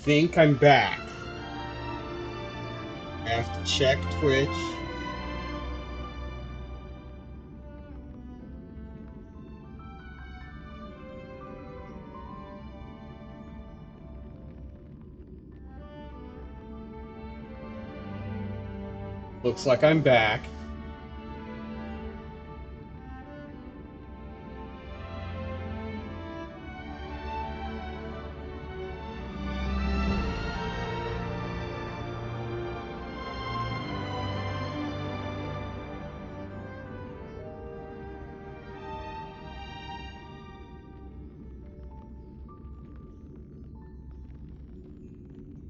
think I'm back. I have to check Twitch. Looks like I'm back.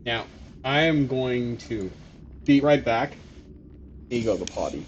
Now, I am going to be right back. Here you go, the potty.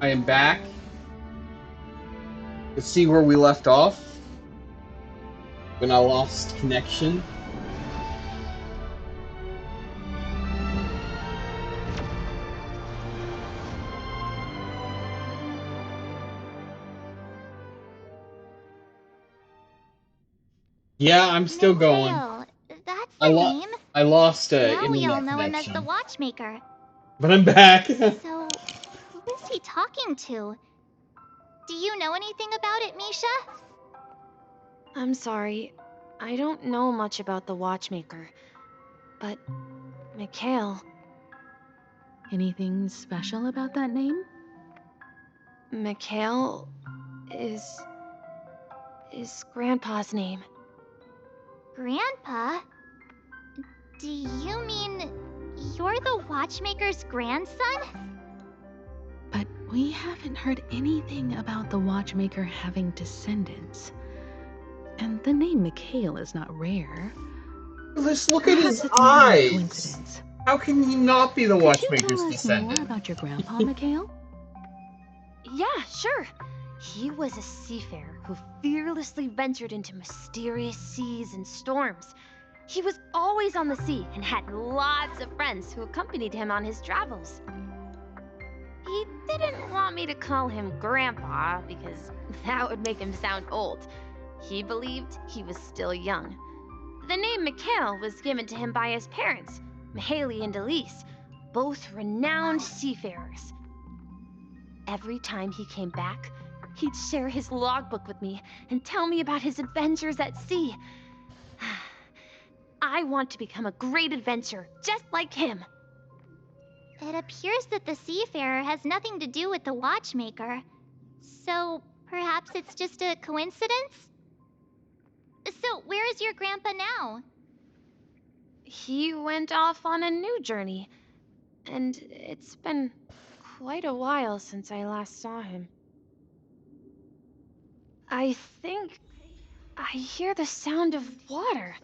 I am back. Let's see where we left off when I lost connection. Yeah, I'm still going. Mikhail, that's I the lo- name. I lost Now we all internet know him as the connection, watchmaker. but I'm back. So, who is he talking to? Do you know anything about it, Misha? I'm sorry. I don't know much about the watchmaker. But, Mikhail. Anything special about that name? Mikhail is Grandpa's name. Grandpa? Do you mean you're the watchmaker's grandson? But we haven't heard anything about the watchmaker having descendants. And the name Mikhail is not rare. Just look at his Perhaps it's merely a eyes. coincidence. How can he not be the Could you watchmaker's tell us more descendant? about your grandpa, Mikhail? Yeah, sure. He was a seafarer who fearlessly ventured into mysterious seas and storms. He was always on the sea and had lots of friends who accompanied him on his travels. He didn't want me to call him Grandpa because that would make him sound old. He believed he was still young. The name Mikhail was given to him by his parents, Mihaly and Elise, both renowned seafarers. Every time he came back, he'd share his logbook with me and tell me about his adventures at sea. I want to become a great adventurer, just like him. It appears that the seafarer has nothing to do with the watchmaker. So, perhaps it's just a coincidence? So, where is your grandpa now? He went off on a new journey, and it's been quite a while since I last saw him. I think I hear the sound of water.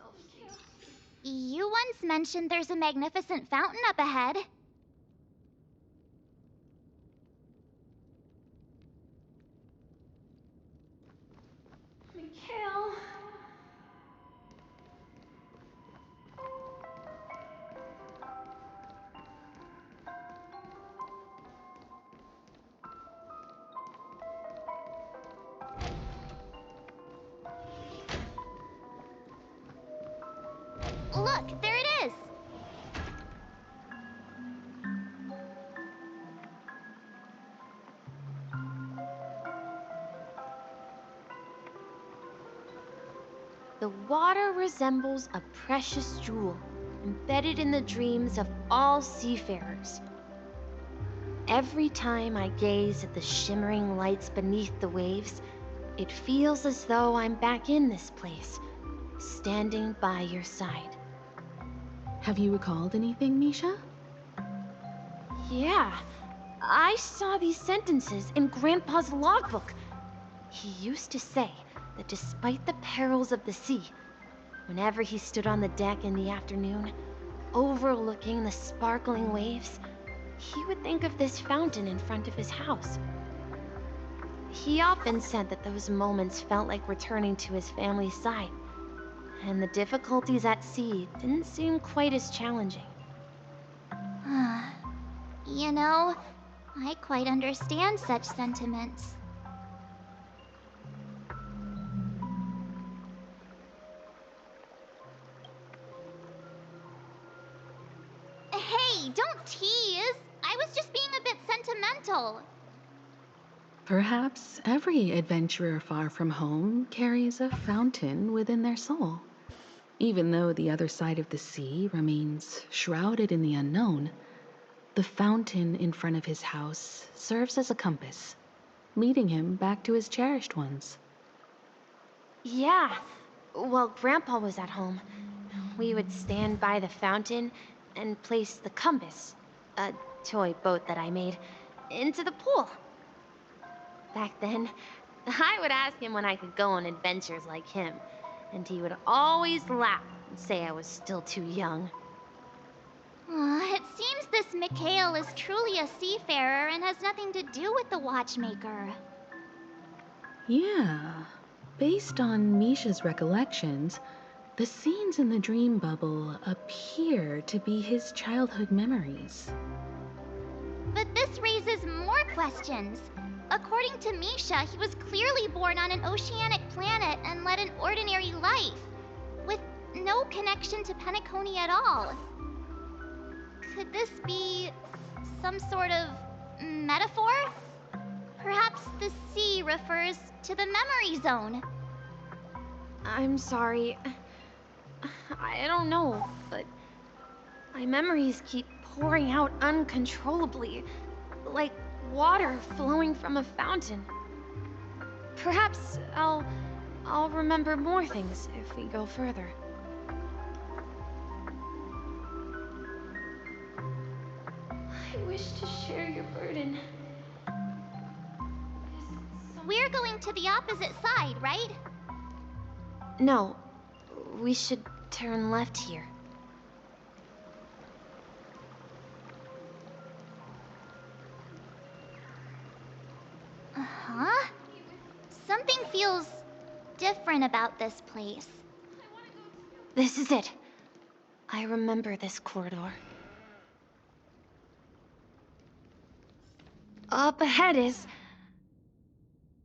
You once mentioned there's a magnificent fountain up ahead. Mikhail. Look, there it is! The water resembles a precious jewel, embedded in the dreams of all seafarers. Every time I gaze at the shimmering lights beneath the waves, it feels as though I'm back in this place, standing by your side. Have you recalled anything, Misha? Yeah, I saw these sentences in Grandpa's logbook. He used to say that despite the perils of the sea, whenever he stood on the deck in the afternoon, overlooking the sparkling waves, he would think of this fountain in front of his house. He often said that those moments felt like returning to his family's side, and the difficulties at sea didn't seem quite as challenging. You know, I quite understand such sentiments. Hey, don't tease! I was just being a bit sentimental. Perhaps every adventurer far from home carries a fountain within their soul. Even though the other side of the sea remains shrouded in the unknown, the fountain in front of his house serves as a compass, leading him back to his cherished ones. Yeah, while Grandpa was at home, we would stand by the fountain and place the compass, a toy boat that I made, into the pool. Back then, I would ask him when I could go on adventures like him, and he would always laugh and say I was still too young. It seems this Mikhail is truly a seafarer and has nothing to do with the watchmaker. Yeah, based on Misha's recollections, the scenes in the dream bubble appear to be his childhood memories. But this raises more questions. According to Misha, he was clearly born on an oceanic planet and led an ordinary life, with no connection to Penacony at all. Could this be some sort of metaphor? Perhaps the sea refers to the memory zone. I'm sorry. I don't know, but my memories keep pouring out uncontrollably, like water flowing from a fountain. Perhaps I'll remember more things if we go further. I wish to share your burden. We're going to the opposite side, right? No, we should turn left here. Huh? Something feels different about this place. This is it. I remember this corridor. Up ahead is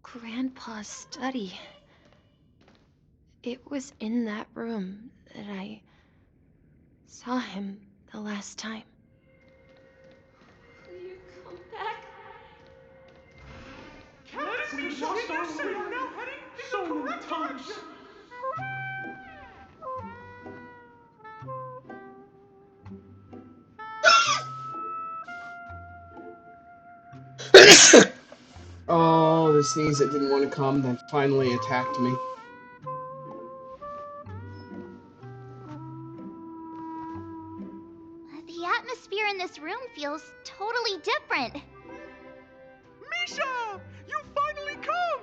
Grandpa's study. It was in that room that I saw him the last time. Will you come back? Cats, we lost our way. We're now heading so many times. Oh, the sneeze that didn't want to come that finally attacked me. The atmosphere in this room feels totally different. Misha, you finally come.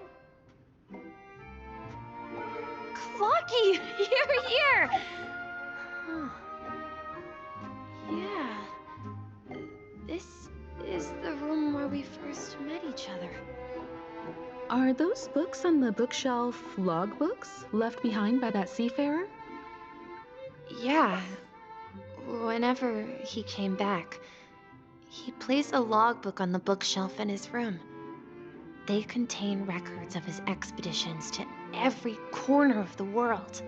Clocky, you're here! Are those books on the bookshelf logbooks left behind by that seafarer? Yeah. Whenever he came back, he placed a logbook on the bookshelf in his room. They contain records of his expeditions to every corner of the world.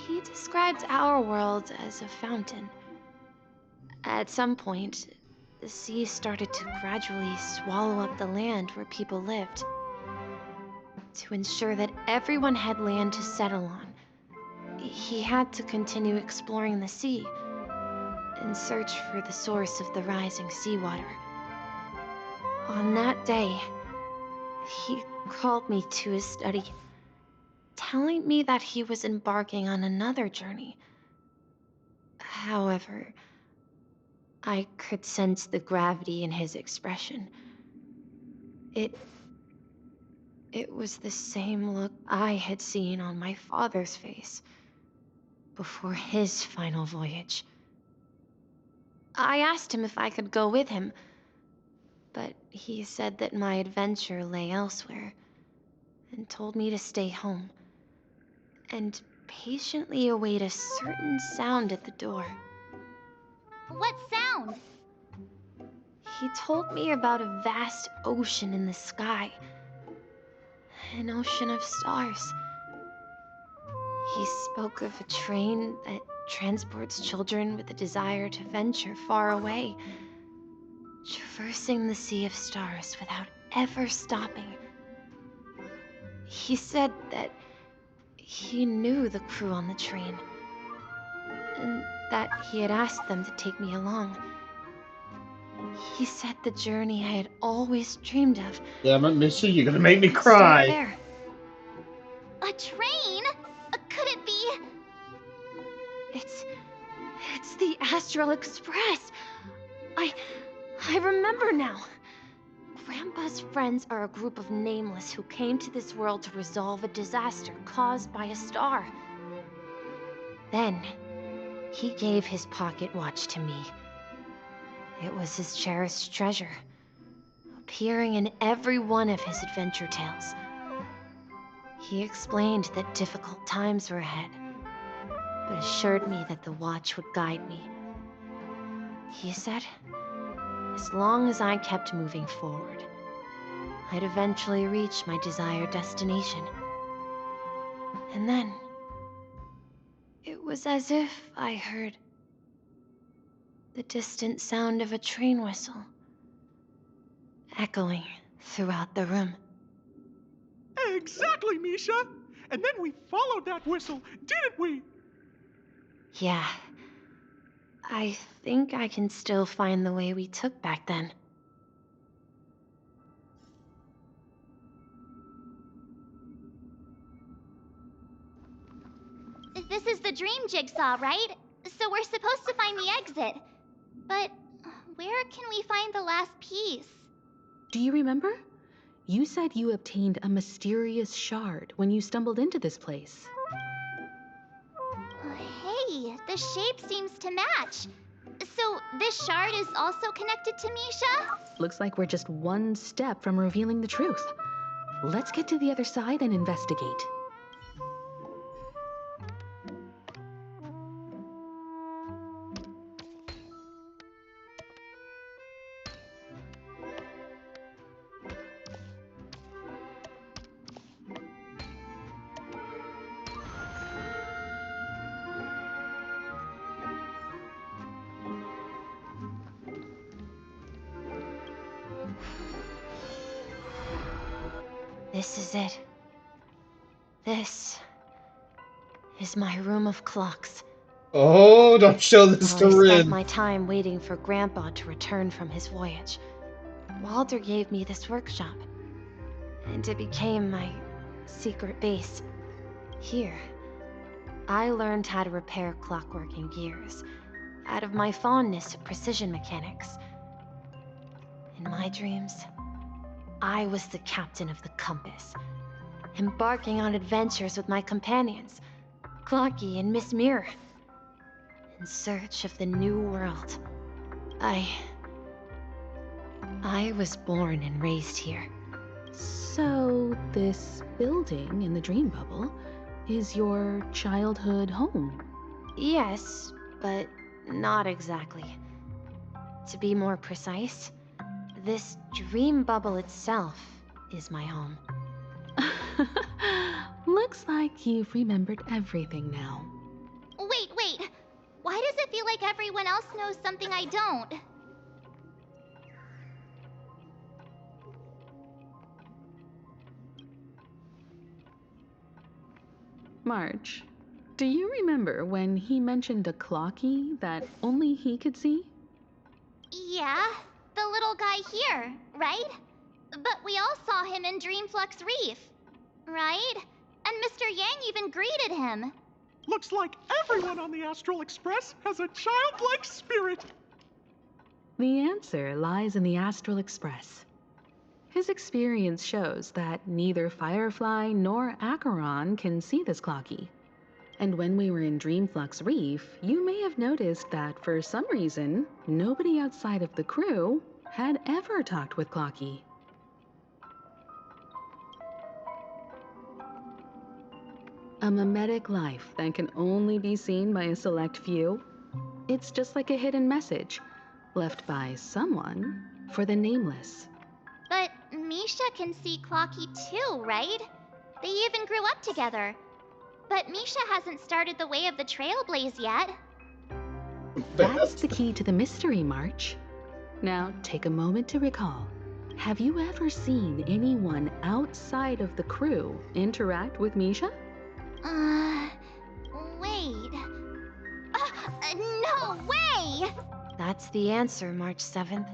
He described our world as a fountain. At some point, the sea started to gradually swallow up the land where people lived. To ensure that everyone had land to settle on, he had to continue exploring the sea in search for the source of the rising seawater. On that day, he called me to his study, telling me that he was embarking on another journey. However, I could sense the gravity in his expression. It was the same look I had seen on my father's face before his final voyage. I asked him if I could go with him, but he said that my adventure lay elsewhere, and told me to stay home, and patiently await a certain sound at the door. What sound? He told me about a vast ocean in the sky, an ocean of stars. He spoke of a train that transports children with a desire to venture far away, traversing the sea of stars without ever stopping. He said that he knew the crew on the train, and that he had asked them to take me along. He said the journey I had always dreamed of Damn it, Missy, you're gonna make me would start cry. there. A train? Could it be? It's the Astral Express. I remember now. Grandpa's friends are a group of nameless who came to this world to resolve a disaster caused by a star. Then, he gave his pocket watch to me. It was his cherished treasure, appearing in every one of his adventure tales. He explained that difficult times were ahead, but assured me that the watch would guide me. He said, as long as I kept moving forward, I'd eventually reach my desired destination. And then, it was as if I heard the distant sound of a train whistle, echoing throughout the room. Exactly, Misha. And then we followed that whistle, didn't we? Yeah, I think I can still find the way we took back then. This is the dream jigsaw, right? So we're supposed to find the exit. But where can we find the last piece? Do you remember? You said you obtained a mysterious shard when you stumbled into this place. Hey, the shape seems to match. So this shard is also connected to Misha? Looks like we're just one step from revealing the truth. Let's get to the other side and investigate. This is it. This is my room of clocks. Oh, don't show this While to I spent Rin. my time waiting for Grandpa to return from his voyage, Walter gave me this workshop, and it became my secret base. Here, I learned how to repair clockwork and gears out of my fondness of precision mechanics. In my dreams, I was the captain of the compass, embarking on adventures with my companions, Clocky and Miss Mirror, in search of the new world. I was born and raised here, So, this building in the dream bubble is your childhood home? Yes, but not exactly. To be more precise, this dream bubble itself is my home. Looks like you've remembered everything now. Wait. Why does it feel like everyone else knows something I don't? March, do you remember when he mentioned a clocky that only he could see? Yeah, the little guy here, right? But we all saw him in Dreamflux Reef, right? And Mr. Yang even greeted him. Looks like everyone on the Astral Express has a childlike spirit. The answer lies in the Astral Express. His experience shows that neither Firefly nor Acheron can see this clocky. And when we were in Dreamflux Reef, you may have noticed that for some reason, nobody outside of the crew had ever talked with Clocky. A mimetic life that can only be seen by a select few? It's just like a hidden message, left by someone for the nameless. But Misha can see Clocky too, right? They even grew up together. But Misha hasn't started the way of the Trailblaze yet. That's the key to the mystery, March. Now, take a moment to recall. Have you ever seen anyone outside of the crew interact with Misha? Wait. No way! That's the answer, March 7th.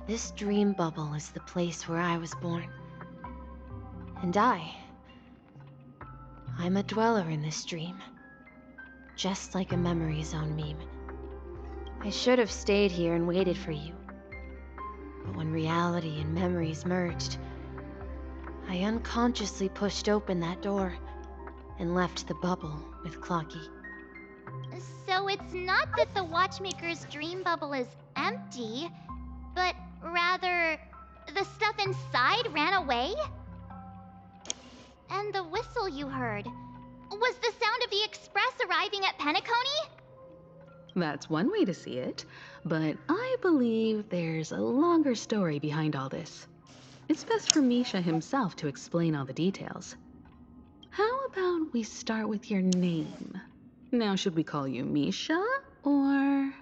This dream bubble is the place where I was born. And I'm a dweller in this dream. Just like a memory zone meme. I should have stayed here and waited for you. But when reality and memories merged, I unconsciously pushed open that door and left the bubble with Clocky. So it's not that the Watchmaker's dream bubble is empty, but rather the stuff inside ran away? And the whistle you heard was the sound of the express arriving at Penacony? That's one way to see it, but I believe there's a longer story behind all this. It's best for Misha himself to explain all the details. How about we start with your name? Now, should we call you Misha, or...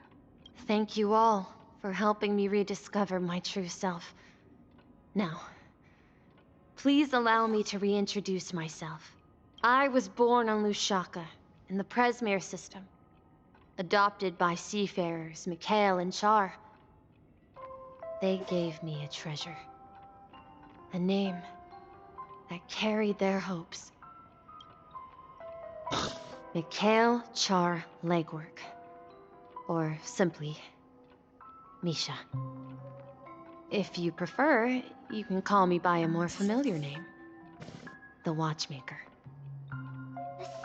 Thank you all for helping me rediscover my true self. Now, please allow me to reintroduce myself. I was born on Lushaka, in the Presmere system. Adopted by seafarers Mikhail and Char. They gave me a treasure. A name that carried their hopes. Mikhail Char Legwork. Or simply, Misha. If you prefer, you can call me by a more familiar name. The Watchmaker.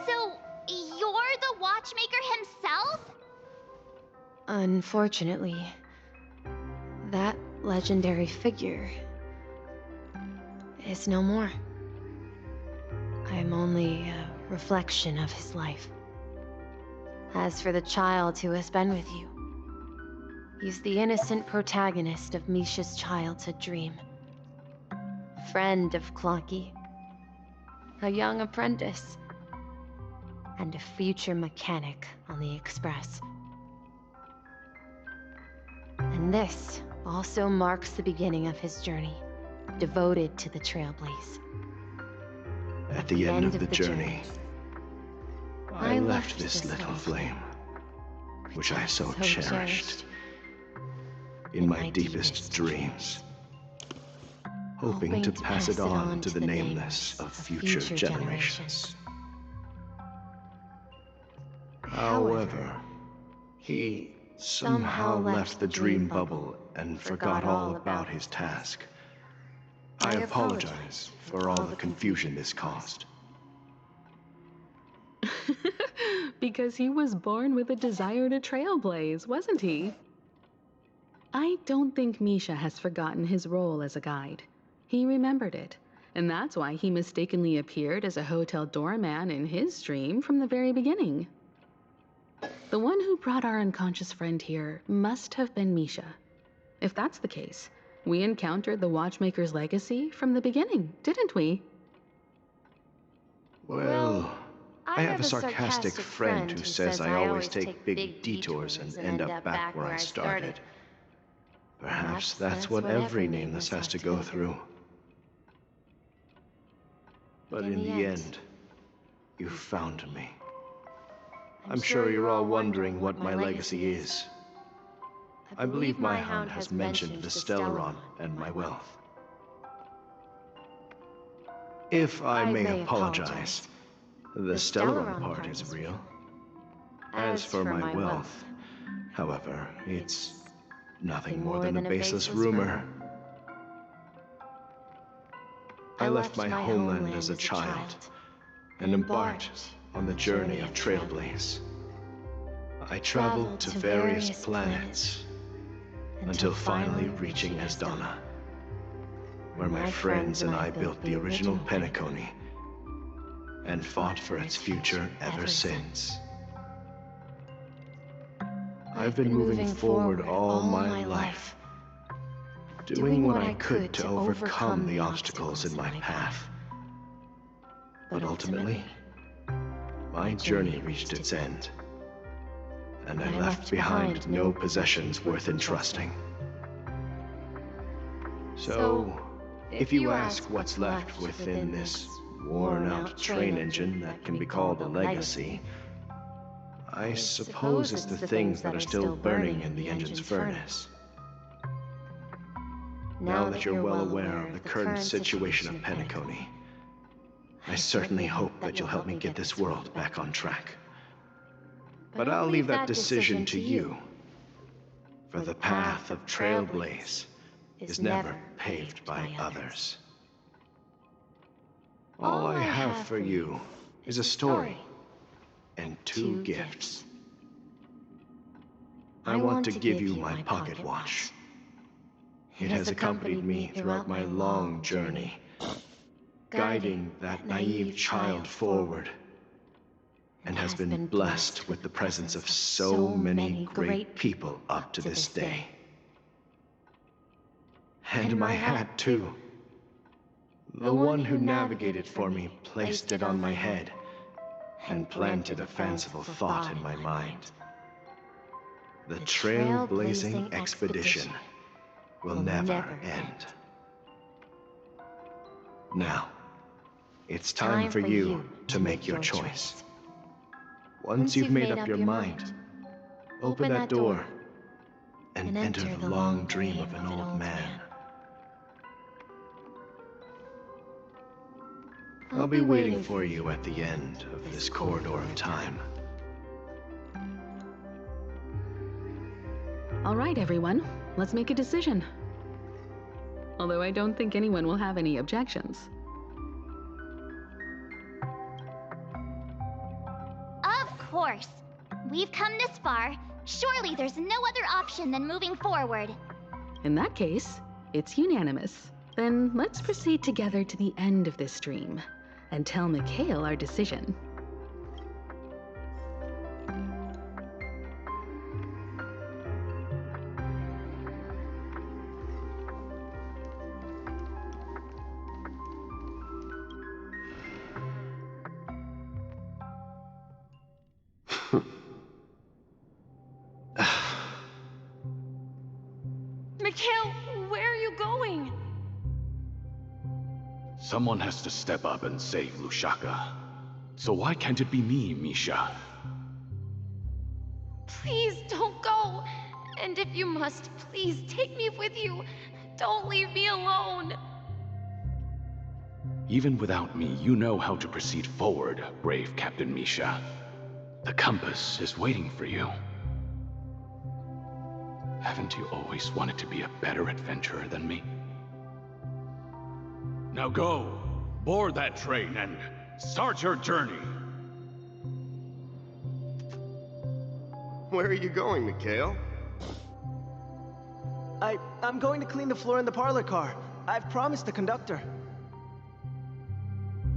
So, you're the Watchmaker himself? Unfortunately, that legendary figure is no more. I'm only a reflection of his life. As for the child who has been with you, he's the innocent protagonist of Misha's childhood dream. A friend of Clocky, a young apprentice, and a future mechanic on the Express. And this also marks the beginning of his journey, devoted to the Trailblaze. At the end of the journey, I left this little flame, which I so cherished, in my deepest dreams, hoping to pass it on to the nameless of future generations. However, he somehow left the dream bubble and forgot all about his task. I apologize for all the confusion this caused. Because he was born with a desire to trailblaze, wasn't he? I don't think Misha has forgotten his role as a guide. He remembered it, and that's why he mistakenly appeared as a hotel doorman in his dream from the very beginning. The one who brought our unconscious friend here must have been Misha. If that's the case, we encountered the Watchmaker's legacy from the beginning, didn't we? Well, I have a sarcastic friend who says I always take big detours and end up back where I started. Perhaps that's what every nameless has to go through. But in the end, you found me. I'm sure you're all wondering what my legacy is. I believe my hound has mentioned the Stellaron and my wealth. If I may apologize, the Stellaron part is real. As for my wealth, however, it's nothing more than a baseless rumor. I left my homeland as a child and embarked on the journey of Trailblaze. I traveled to various planets until finally reaching Esdana, where my friends and I built the original Penacony and fought for its future ever since. I've been moving forward all my life, doing what I could to overcome the obstacles in my path. But ultimately, my journey reached its end, and I left behind no possessions worth entrusting. So, if you ask what's left within this worn-out train engine that can be called a legacy, I suppose it's the things that are still burning in the engine's furnace. Now that you're well aware of the current situation of Penacony, I certainly hope that you'll help me get this world back on track. But I'll leave that decision to you, for the path of Trailblaze is never paved by others. All I have for you is a story and 2 gifts. I want to give you my pocket watch. It has accompanied me throughout my long journey, guiding that naive child forward, and has been blessed with the presence of so many great people up to this day. And my hat, too. The one who navigated for me placed it on my head and planted a fanciful thought in my mind. The trailblazing expedition will never end. Now, it's time for you to make your choice. Once you've made up your mind, open that door and enter the long dream of an old man. I'll be waiting for you at the end of this corridor of time. All right, everyone, let's make a decision. Although I don't think anyone will have any objections. Of course. We've come this far. Surely there's no other option than moving forward. In that case, it's unanimous. Then let's proceed together to the end of this dream and tell Mikhail our decision. Mikhail, where are you going? Someone has to step up and save Lushaka. So why can't it be me, Misha? Please don't go. And if you must, please take me with you. Don't leave me alone. Even without me, you know how to proceed forward, brave Captain Misha. The compass is waiting for you. Haven't you always wanted to be a better adventurer than me? Now go, board that train and start your journey. Where are you going, Mikhail? I'm going to clean the floor in the parlor car. I've promised the conductor.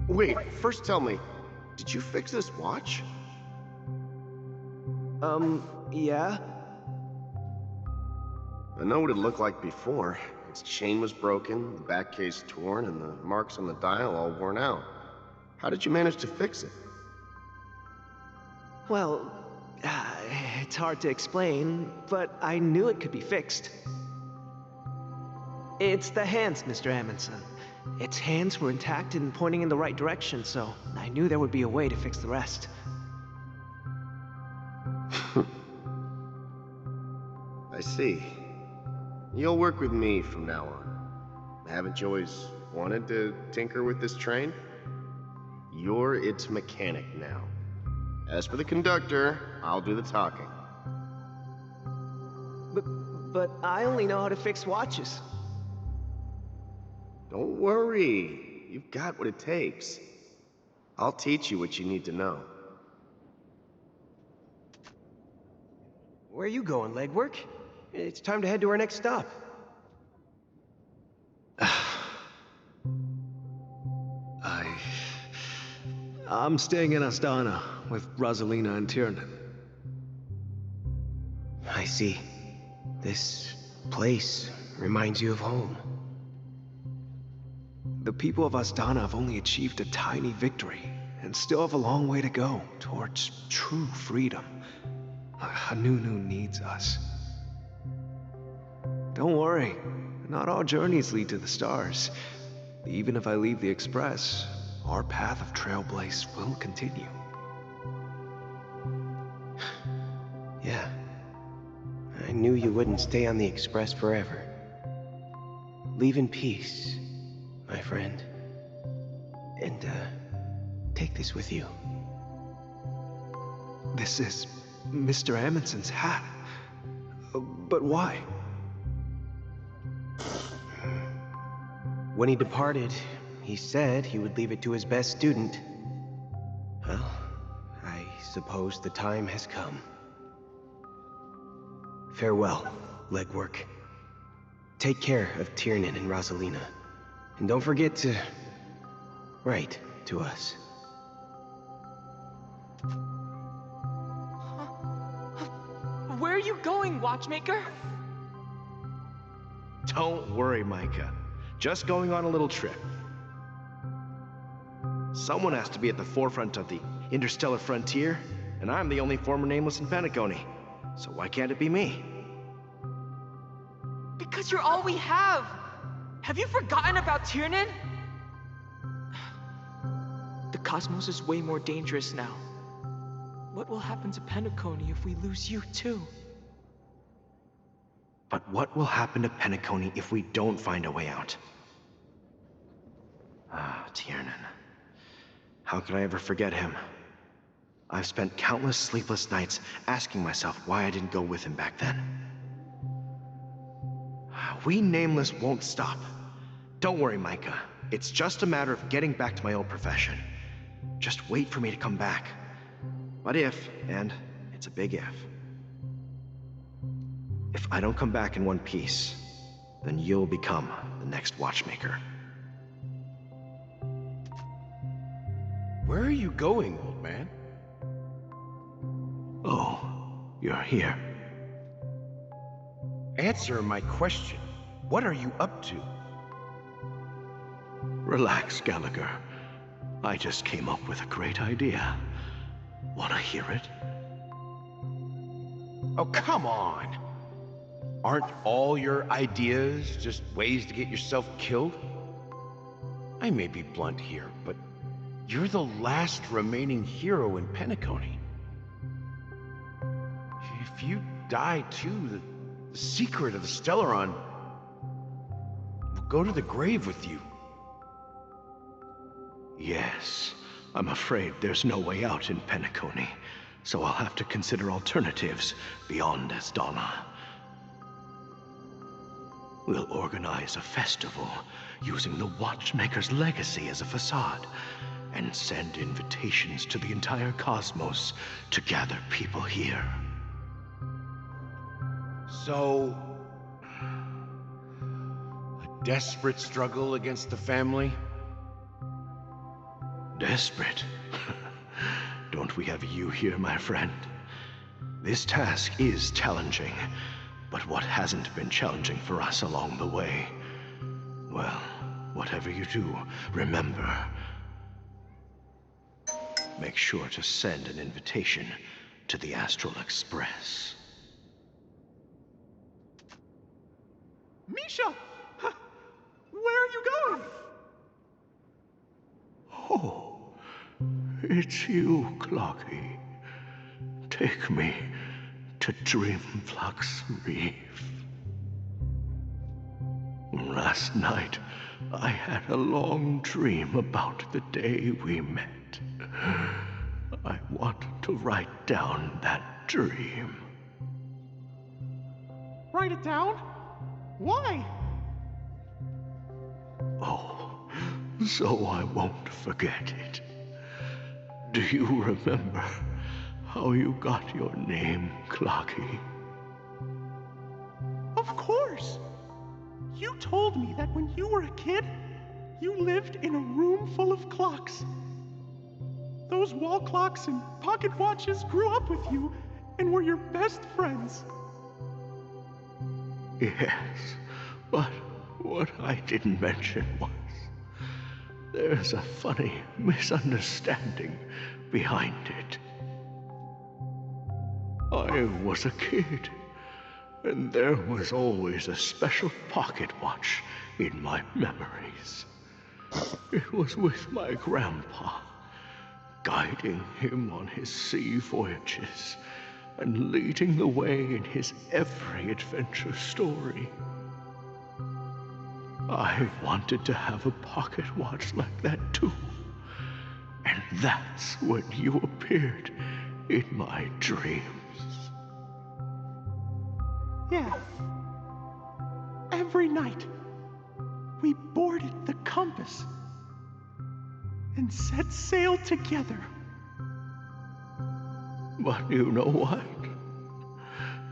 Wait, first tell me, did you fix this watch? Yeah? I know what it looked like before. Its chain was broken, the back case torn, and the marks on the dial all worn out. How did you manage to fix it? Well, it's hard to explain, but I knew it could be fixed. It's the hands, Mr. Amundsen. Its hands were intact and pointing in the right direction, so I knew there would be a way to fix the rest. I see. You'll work with me from now on. Haven't you always wanted to tinker with this train? You're its mechanic now. As for the conductor, I'll do the talking. But I only know how to fix watches. Don't worry. You've got what it takes. I'll teach you what you need to know. Where are you going, legwork? It's time to head to our next stop. I'm staying in Astana with Rosalina and Tiernan. I see. This place reminds you of home. The people of Astana have only achieved a tiny victory, and still have a long way to go towards true freedom. Hanunu needs us. Don't worry, not all journeys lead to the stars. Even if I leave the Express, our path of trailblaze will continue. Yeah, I knew you wouldn't stay on the Express forever. Leave in peace, my friend. And, take this with you. This is Mr. Amundsen's hat. But why? When he departed, he said he would leave it to his best student. Well, I suppose the time has come. Farewell, legwork. Take care of Tiernan and Rosalina. And don't forget to write to us. Where are you going, Watchmaker? Don't worry, Micah. Just going on a little trip. Someone has to be at the forefront of the interstellar frontier, and I'm the only former nameless in Penacony. So why can't it be me? Because you're all we have! Have you forgotten about Tiernan? The cosmos is way more dangerous now. What will happen to Penacony if we lose you too? But what will happen to Penacony if we don't find a way out? Ah, Tiernan. How could I ever forget him? I've spent countless sleepless nights asking myself why I didn't go with him back then. We Nameless won't stop. Don't worry, Micah. It's just a matter of getting back to my old profession. Just wait for me to come back. But if, and it's a big if I don't come back in one piece, then you'll become the next Watchmaker. Where are you going, old man? Oh, you're here. Answer my question. What are you up to? Relax, Gallagher. I just came up with a great idea. Wanna hear it? Oh, come on! Aren't all your ideas just ways to get yourself killed? I may be blunt here, but you're the last remaining hero in Penacony. If you die too, the secret of the Stellaron will go to the grave with you. Yes, I'm afraid there's no way out in Penacony, so I'll have to consider alternatives beyond Astana. We'll organize a festival using the Watchmaker's legacy as a facade, and send invitations to the entire cosmos to gather people here. So, a desperate struggle against the family? Desperate? Don't we have you here, my friend? This task is challenging, but what hasn't been challenging for us along the way? Well, whatever you do, remember, make sure to send an invitation to the Astral Express. Misha! Where are you going? Oh, it's you, Clocky. Take me to Dreamflux Reef. Last night, I had a long dream about the day we met. I want to write down that dream. Write it down? Why? Oh, so I won't forget it. Do you remember how you got your name, Clocky? Of course! You told me that when you were a kid, you lived in a room full of clocks. Those wall clocks and pocket watches grew up with you and were your best friends. Yes, but what I didn't mention was there's a funny misunderstanding behind it. I was a kid, and there was always a special pocket watch in my memories. It was with my grandpa, guiding him on his sea voyages and leading the way in his every adventure story. I wanted to have a pocket watch like that too. And that's when you appeared in my dreams. Yeah. Every night, we boarded the compass and set sail together. But you know what?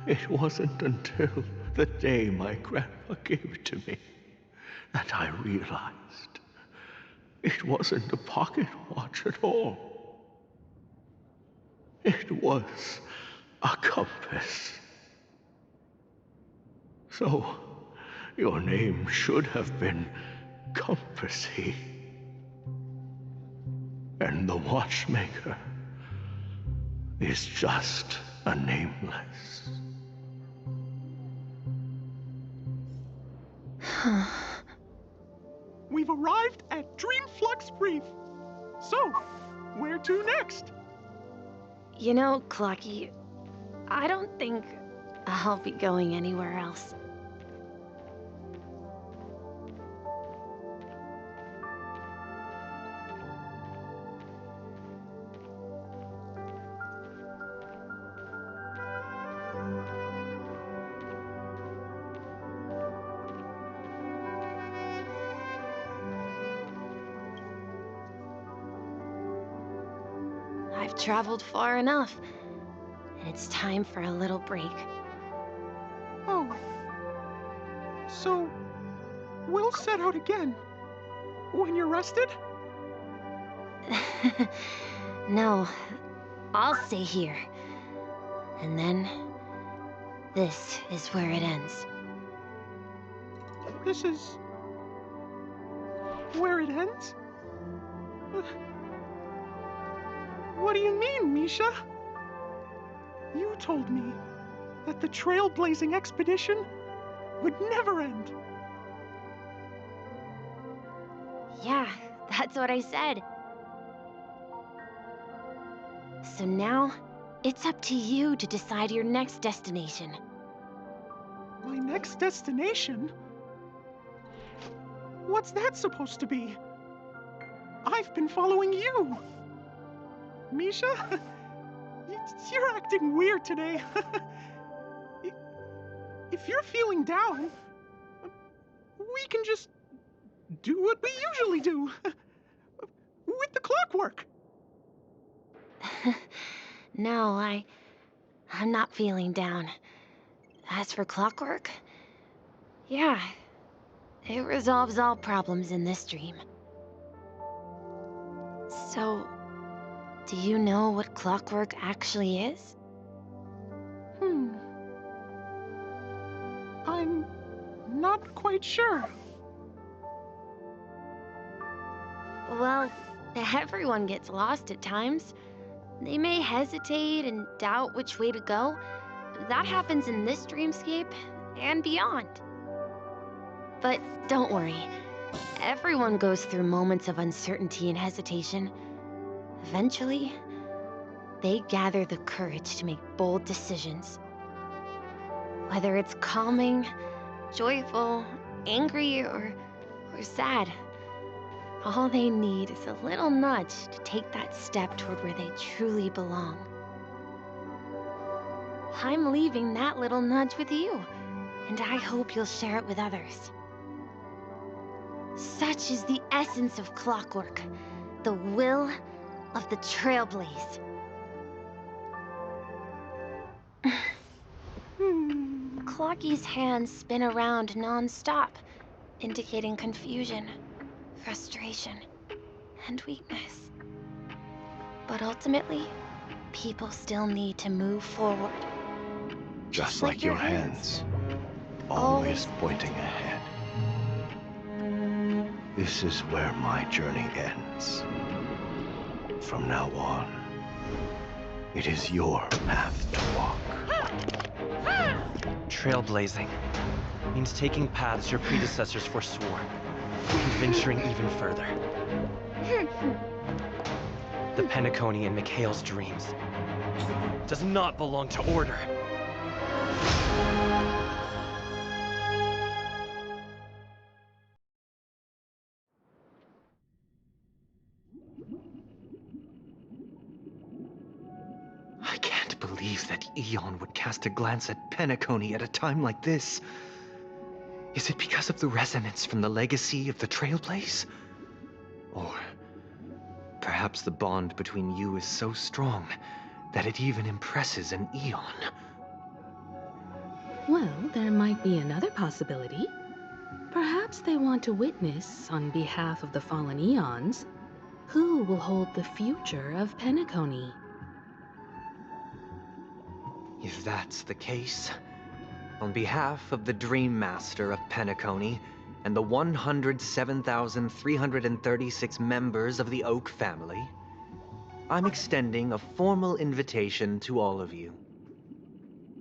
It wasn't until the day my grandpa gave it to me that I realized it wasn't a pocket watch at all. It was a compass. So, your name should have been Compassy. And the watchmaker is just a nameless. We've arrived at Dreamflux Reef. So, where to next? You know, Clocky, I don't think I'll be going anywhere else. I've traveled far enough, and it's time for a little break. Oh. So, we'll set out again. When you're rested? No, I'll stay here. And then, this is where it ends. This is... where it ends? What do you mean, Misha? You told me that the trailblazing expedition would never end. Yeah, that's what I said. So now, it's up to you to decide your next destination. My next destination? What's that supposed to be? I've been following you. Misha? You're acting weird today. If you're feeling down, we can just do what we usually do. With the clockwork. No, I'm not feeling down. As for clockwork, yeah, It resolves all problems in this dream. So, do you know what clockwork actually is? I'm not quite sure. Well, everyone gets lost at times. They may hesitate and doubt which way to go. That happens in this dreamscape and beyond. But don't worry. Everyone goes through moments of uncertainty and hesitation. Eventually, they gather the courage to make bold decisions. Whether it's calming, joyful, angry, or sad, all they need is a little nudge to take that step toward where they truly belong. I'm leaving that little nudge with you, and I hope you'll share it with others. Such is the essence of clockwork, the will of the Trailblaze. Clocky's hands spin around non-stop, indicating confusion, frustration, and weakness. But ultimately, people still need to move forward. Just like your hands, always pointing ahead. This is where my journey ends. From now on, it is your path to walk. Trailblazing means taking paths your predecessors forswore, and venturing even further. The Penacony in Mikhail's dreams does not belong to order. I can't believe that Eon would cast a glance at Penacony at a time like this. Is it because of the resonance from the legacy of the Trailblaze? Or perhaps the bond between you is so strong that it even impresses an Eon? Well, there might be another possibility. Perhaps they want to witness, on behalf of the fallen Eons, who will hold the future of Penacony. If that's the case, on behalf of the Dream Master of Penacony and the 107,336 members of the Oak family, I'm extending a formal invitation to all of you.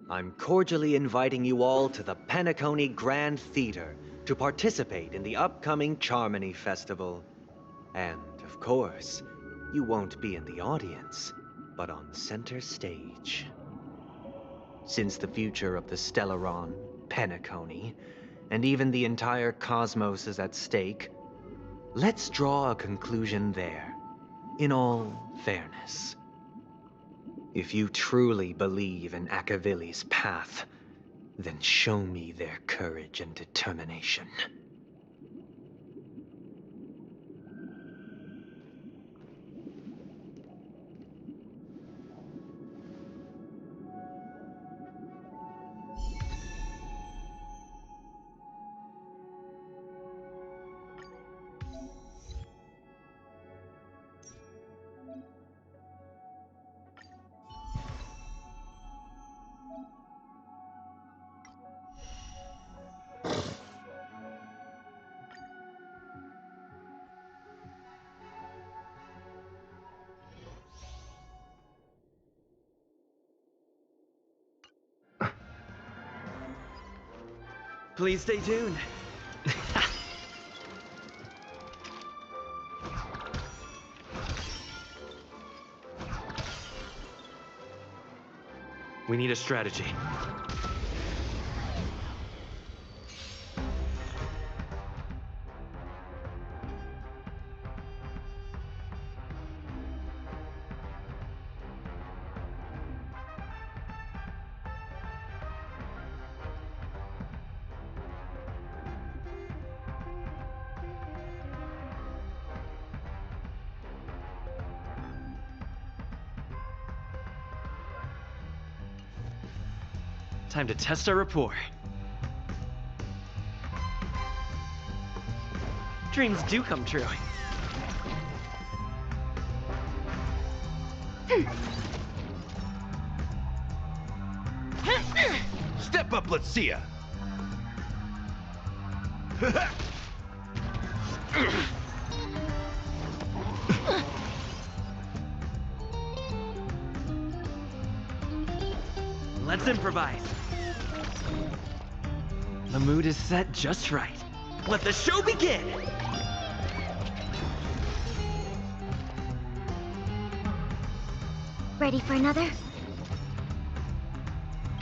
I'm cordially inviting you all to the Penacony Grand Theater to participate in the upcoming Charmony Festival. And, of course, you won't be in the audience, but on center stage. Since the future of the Stellaron, Penacony, and even the entire cosmos is at stake, let's draw a conclusion there, in all fairness. If you truly believe in Akavili's path, then show me their courage and determination. Please stay tuned. We need a strategy. Time to test our rapport. Dreams do come true. Step up, let's see ya. Let's improvise. The mood is set just right. Let the show begin! Ready for another?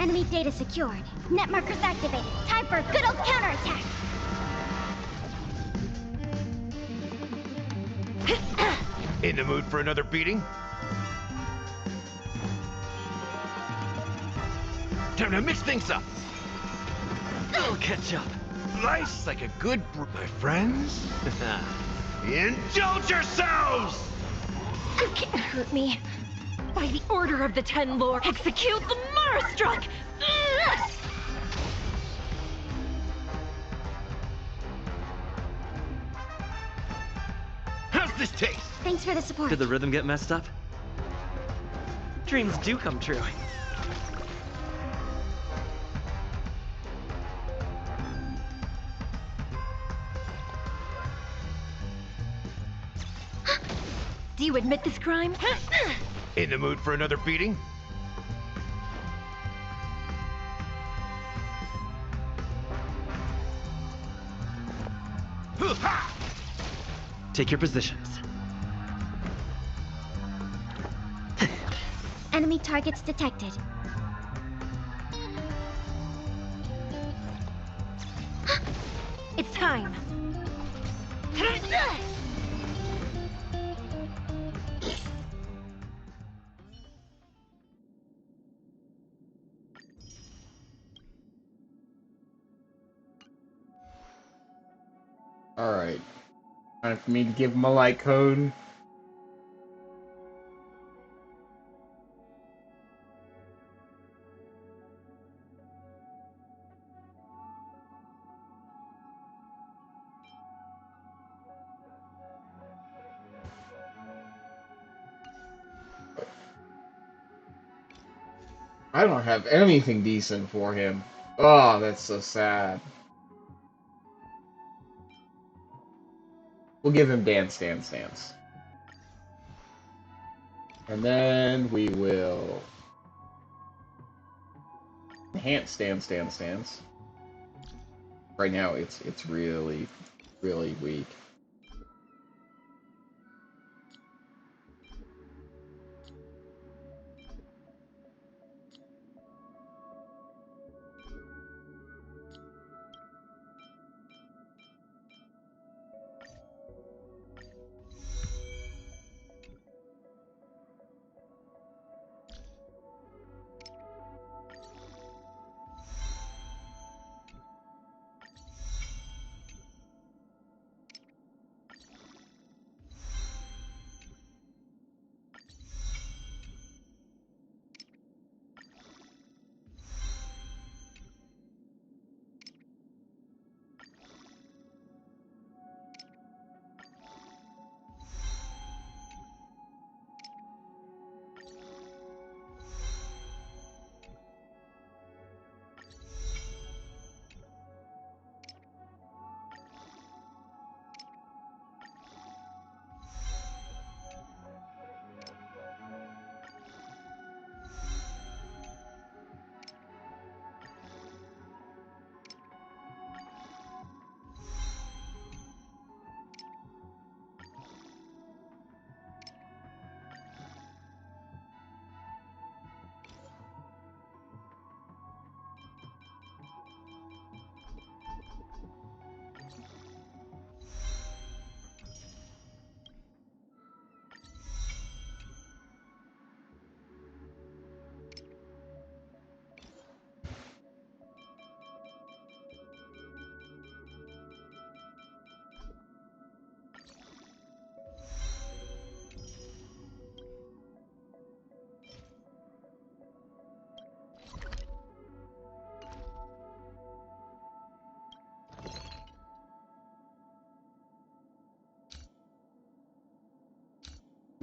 Enemy data secured. Net markers activated. Time for a good old counterattack. In the mood for another beating? Time to mix things up. I'll catch up. Life's like a good my friends. Indulge yourselves! You can't hurt me. By the order of the Ten Lords, execute the Marastruck! How's this taste? Thanks for the support. Did the rhythm get messed up? Dreams do come true. Do you admit this crime? In the mood for another beating? Take your positions. Enemy targets detected. It's time. Alright. Time for me to give him a light code. I don't have anything decent for him. Oh, that's so sad. We'll give him Dance, Dance, Dance. And then we will enhance Dance, Dance, Dance. Right now it's really, really weak.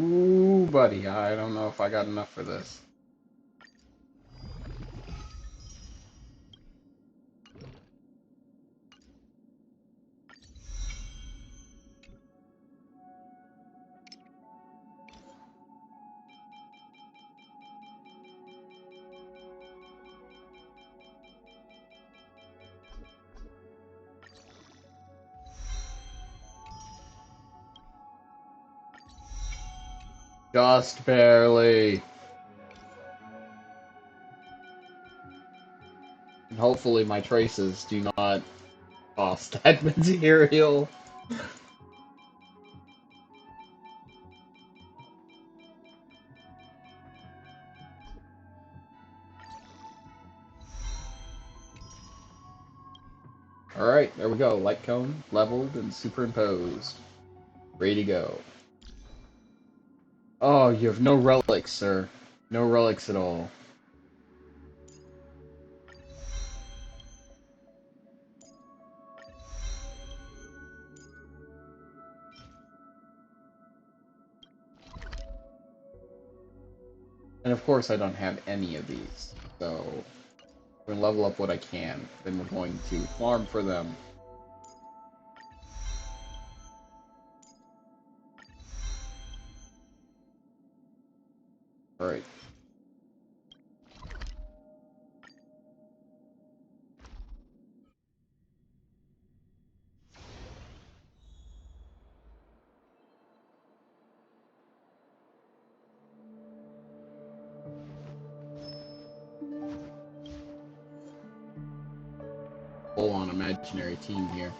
Ooh, buddy, I don't know if I got enough for this. Just barely. And hopefully my traces do not cost that material. Alright, there we go. Light cone, leveled, and superimposed. Ready to go. Oh, you have no relics, sir. No relics at all. And of course I don't have any of these, so we're going to level up what I can. Then we're going to farm for them. Alright. Full-on imaginary team here.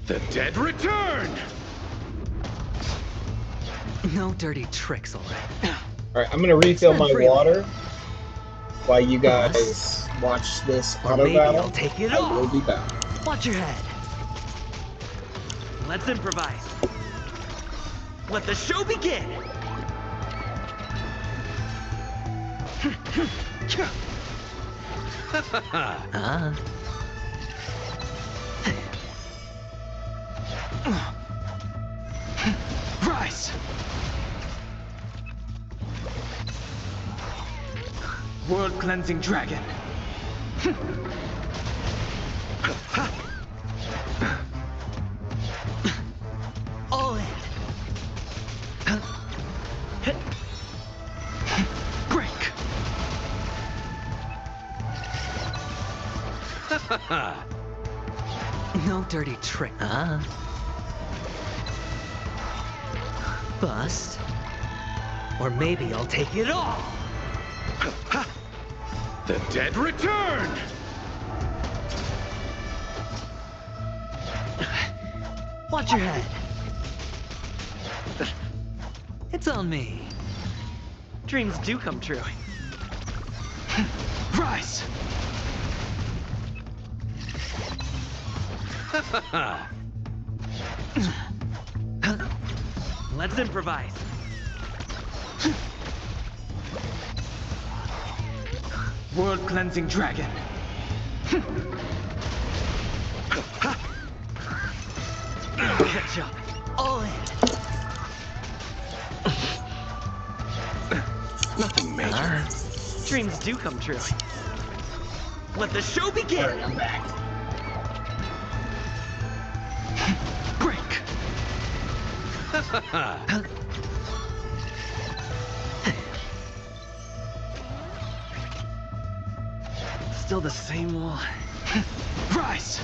The dead return! No dirty tricks, all right. Alright, I'm gonna refill my freely. water while you guys watch this Or auto maybe battle. I'll take it I will off. be back. Watch your head. Let's improvise. Let the show begin. Huh? Rise! World-cleansing dragon. All in. Break! No dirty trick. Bust. Or maybe I'll take it all. The dead return! Watch your head. It's on me. Dreams do come true. Rise! Let's improvise. World-cleansing dragon. Catch up. All in. Nothing major. Dreams do come true. Let the show begin. Alright, I'm back. Break! Still the same one. Rise!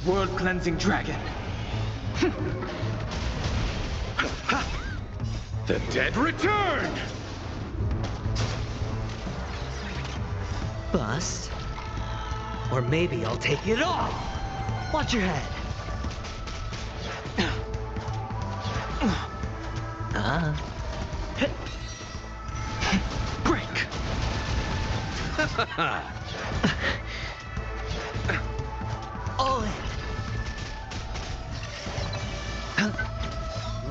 World-cleansing dragon. The dead return! Bust. Or maybe I'll take it all. Watch your head. Break!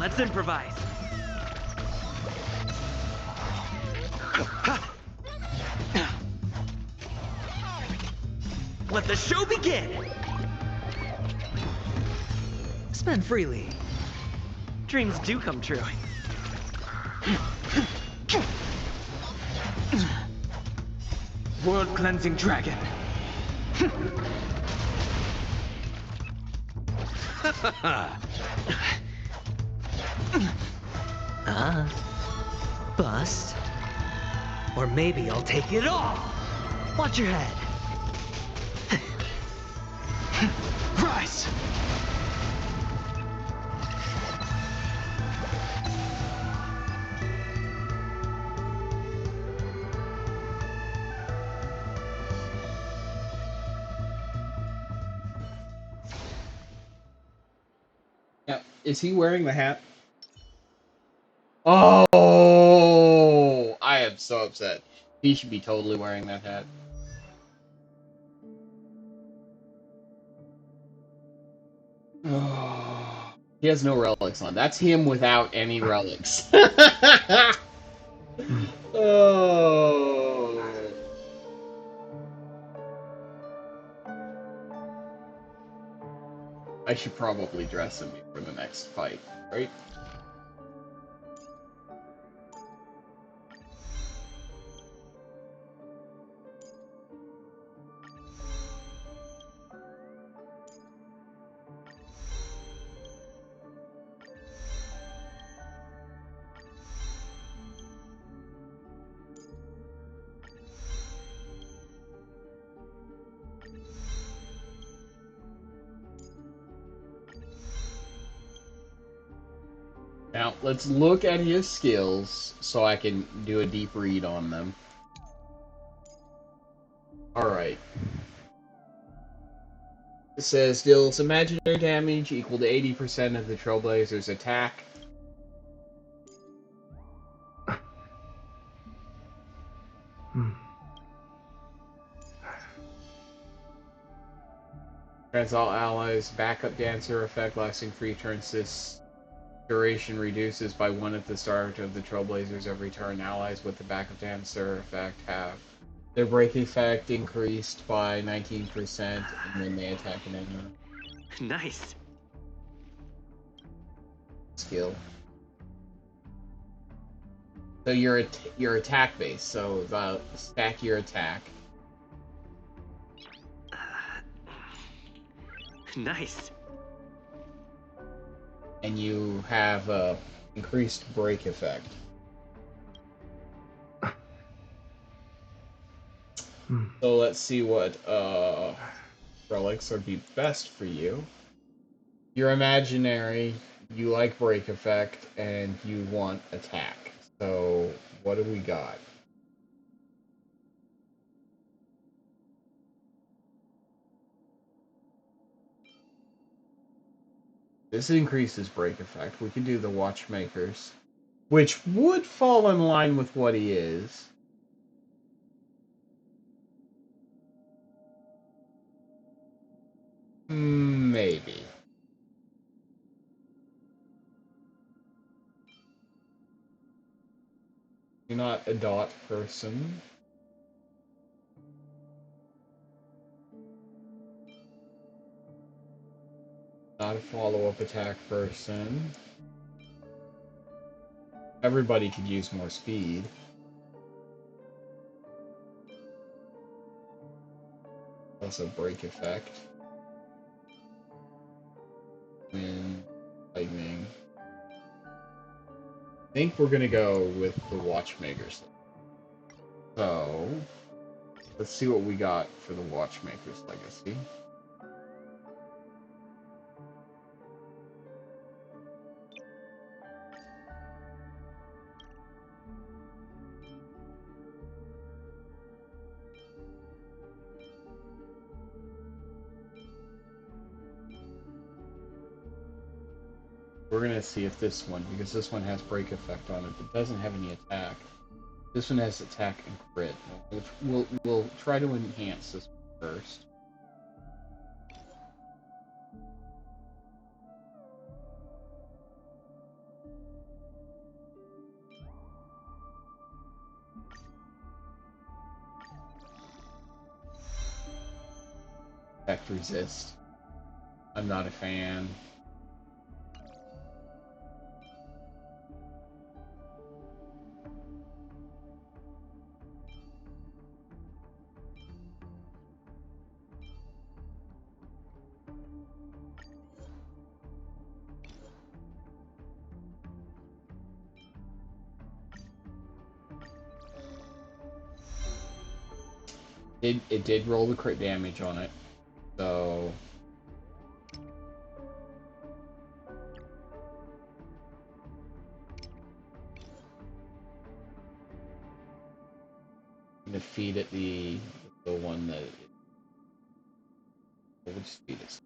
Let's improvise. Let the show begin! Spend freely. Dreams do come true. World-cleansing dragon. Bust. Or maybe I'll take it all. Watch your head. Rise! Yeah, is he wearing the hat? Oh, I am so upset. He should be totally wearing that hat. Oh, he has no relics on. That's him without any relics. Oh. I should probably dress him for the next fight, right? Now, let's look at his skills so I can do a deep read on them. Alright. It says deals imaginary damage equal to 80% of the Trailblazer's attack. Grants all allies backup dancer effect lasting 3 turns. This duration reduces by 1 at the start of the Trailblazers every turn. Allies with the backup dancer effect have their break effect increased by 19% and when they attack an enemy. Nice. Skill. So your attack base. So stack your attack. Nice. And you have increased break effect. So let's see what relics would be best for you. You're imaginary, you like break effect, and you want attack. So what do we got? This increases break effect. We can do the Watchmakers, which would fall in line with what he is. Maybe. You're not a dot person. Not a follow-up attack person. Everybody could use more speed. Also break effect. Wind, lightning. I think we're gonna go with the Watchmakers. So, let's see what we got for the Watchmaker's Legacy. We're gonna see if this one, because this one has break effect on it, but doesn't have any attack. This one has attack and crit. We'll try to enhance this one first. effect resist. I'm not a fan. It did roll the crit damage on it, so I'm gonna feed it the one that we'll just feed it.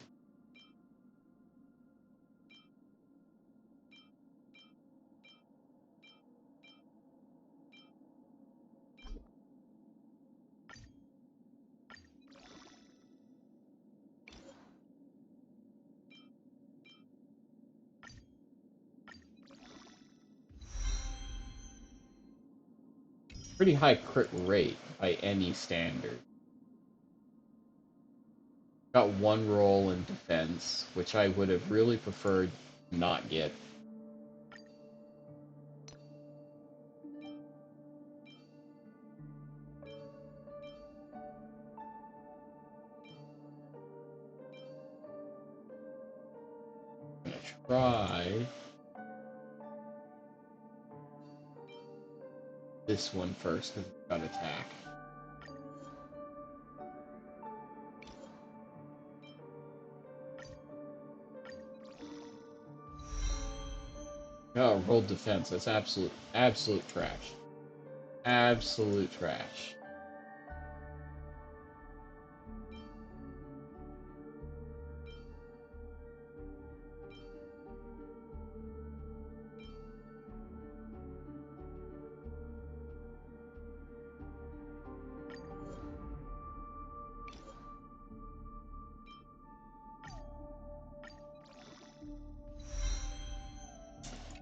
Pretty high crit rate by any standard. Got one roll in defense, which I would have really preferred not get. I'm gonna try this one first because it's got attack. Oh, rolled defense. That's absolute trash. Absolute trash.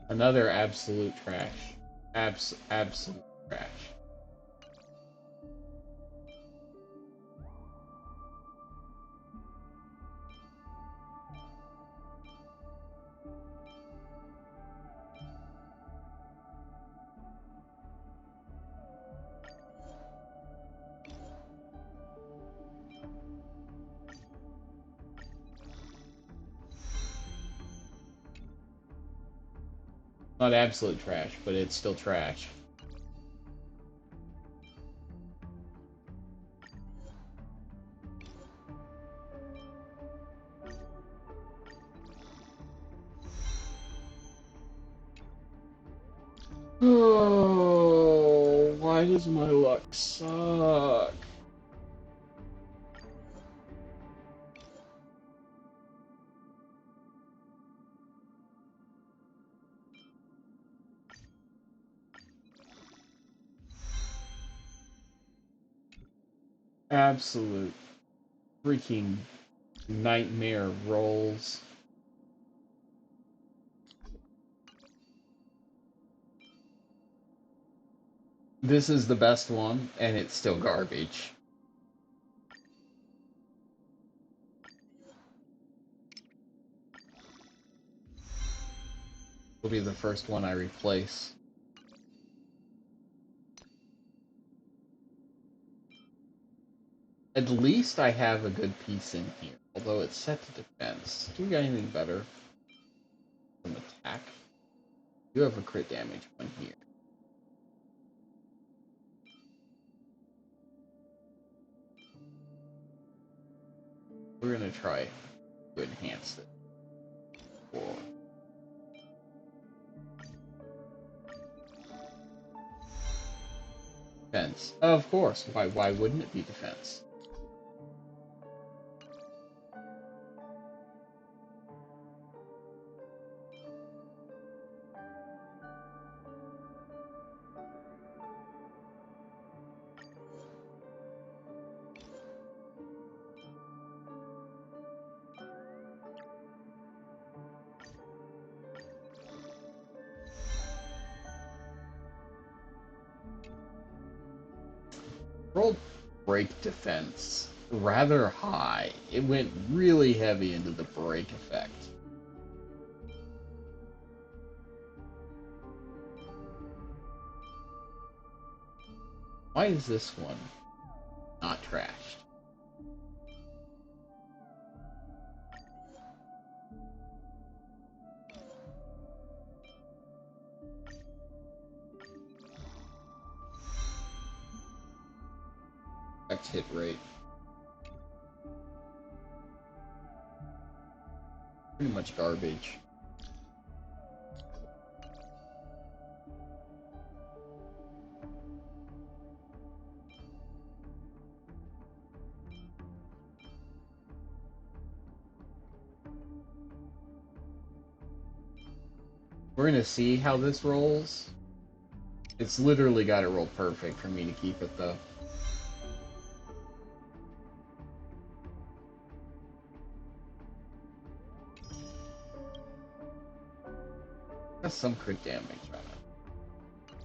Another absolute trash. Absolute trash. Not absolute trash, but it's still trash. Oh, why does my luck suck? Absolute freaking nightmare rolls. This is the best one, and it's still garbage. Will be the first one I replace. At least I have a good piece in here, although it's set to defense. Do you got anything better from attack? You have a crit damage one here. We're gonna try to enhance it. Or defense. Of course. Why wouldn't it be defense? Roll break defense. rather high. It went really heavy into the break effect. Why is this one not trashed? X hit rate. Pretty much garbage. We're gonna see how this rolls. It's literally got to roll perfect for me to keep it though. That's some crit damage on it.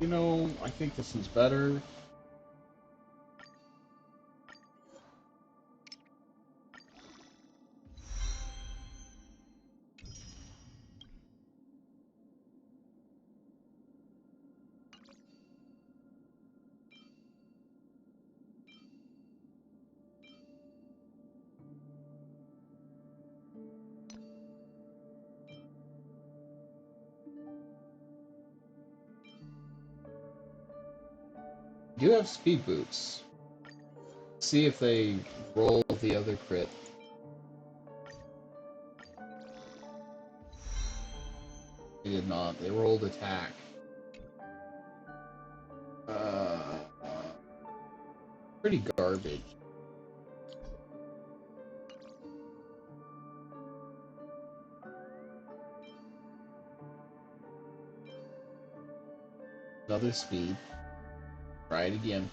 You know, I think this is better. Do have speed boots. See if they roll the other crit. They did not. They rolled attack. Pretty garbage. Another speed. Try it again.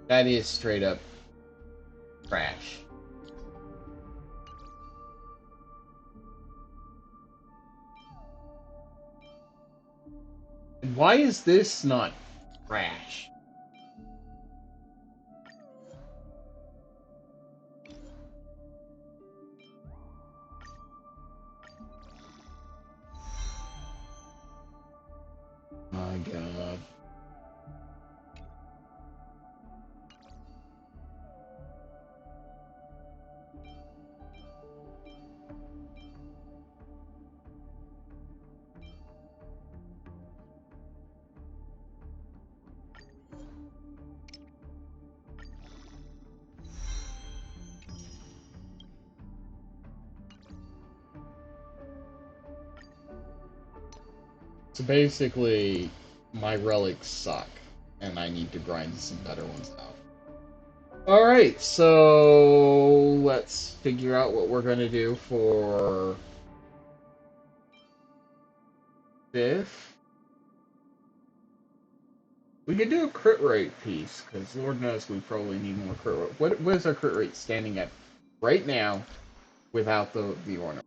That is straight up trash. And why is this not trash? My God. So basically, my relics suck, and I need to grind some better ones out. Alright, so let's figure out what we're going to do for this. We could do a crit rate piece, because Lord knows we probably need more crit rate. What is our crit rate standing at right now without the ornament?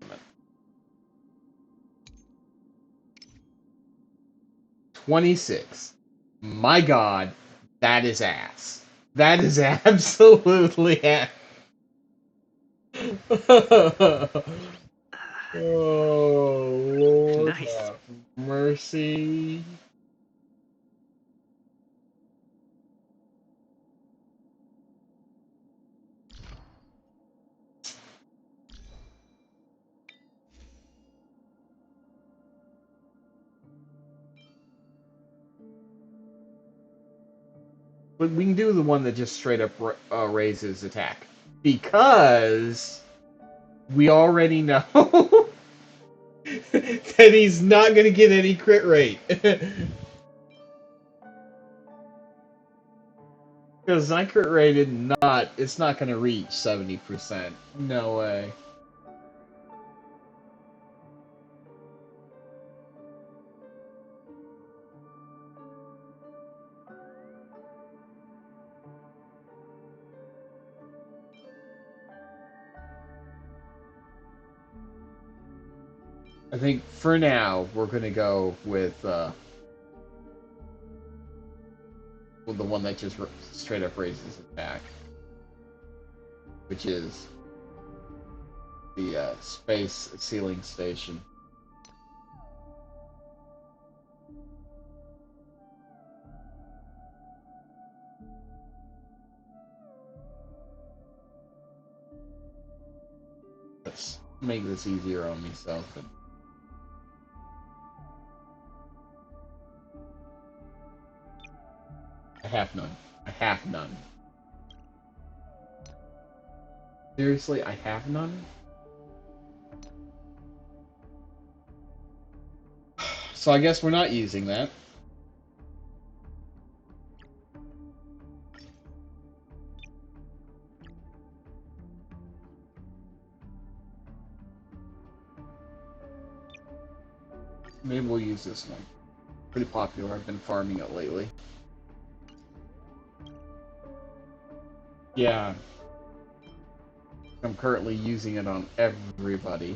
26. My God, that is ass. That is absolutely ass. Oh, Lord Nice. have mercy. But we can do the one that just straight up raises attack. Because we already know that he's not going to get any crit rate. Because my crit rate is not, it's not going to reach 70%. No way. I think for now we're gonna go with the one that just straight up raises his back, which is the space sealing station. Let's make this easier on myself. I have none. I have none. Seriously, I have none? So I guess we're not using that. Maybe we'll use this one. Pretty popular. I've been farming it lately. Yeah. I'm currently using it on everybody.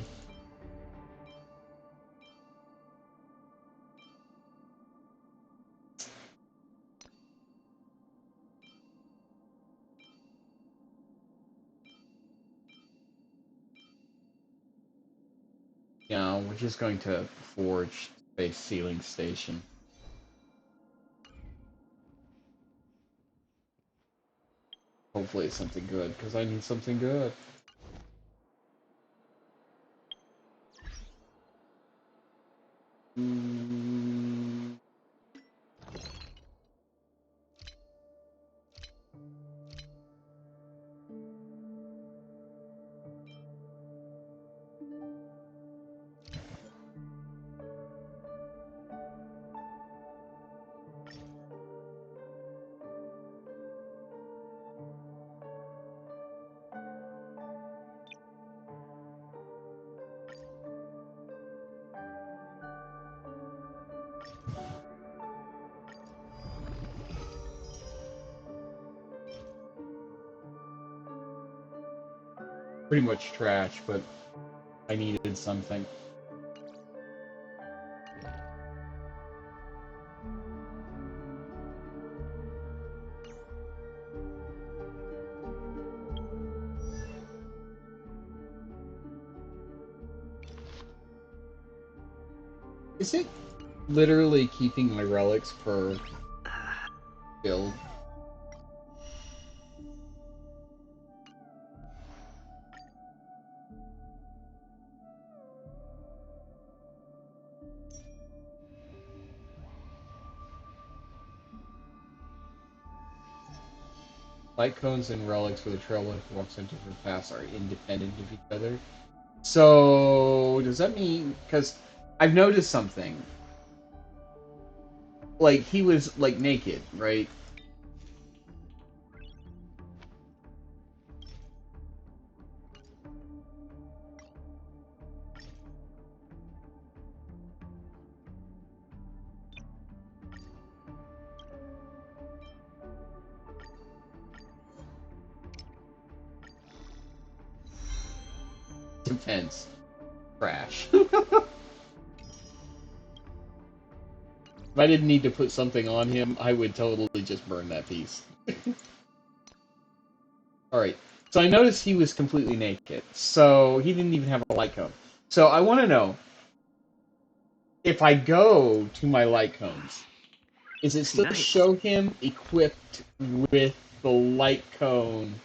Yeah, we're just going to forge Space Sealing Station. Hopefully it's something good, because I need something good. Pretty much trash, but I needed something. Is it literally keeping my relics per build? Light cones and relics with a trailblazer walks into the paths are independent of each other. So does that mean, because I've noticed something. Like he was like naked, right? Defense. Trash. If I didn't need to put something on him, I would totally just burn that piece. Alright, so I noticed he was completely naked, so he didn't even have a light cone. So I want to know, if I go to my light cones, is it still show him equipped with the light cone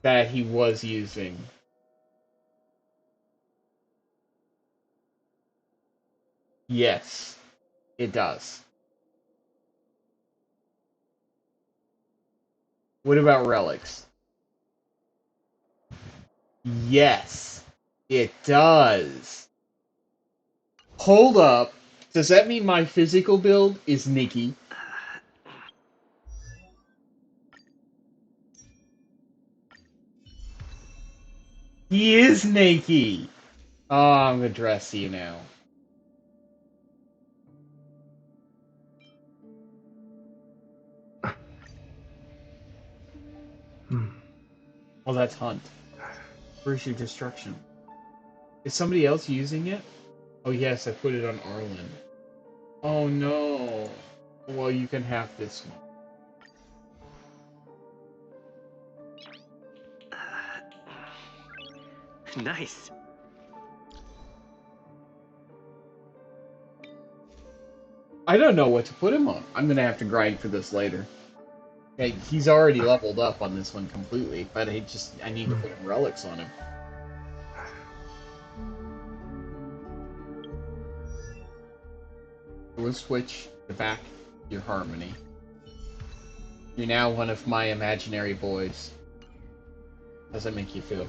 that he was using? Yes, it does. What about relics? Yes, it does. Hold up. Does that mean my physical build is Nikki? He is Nikki! Oh, I'm gonna dress you now. Well, that's Hunt. Where's your destruction? Is somebody else using it? Oh yes, I put it on Arlen. Oh no. Well, you can have this one. Nice. I don't know what to put him on. I'm gonna have to grind for this later. Okay, he's already leveled up on this one completely, but I need to put relics on him. We'll switch to back your harmony. You're now one of my imaginary boys. How does that make you feel?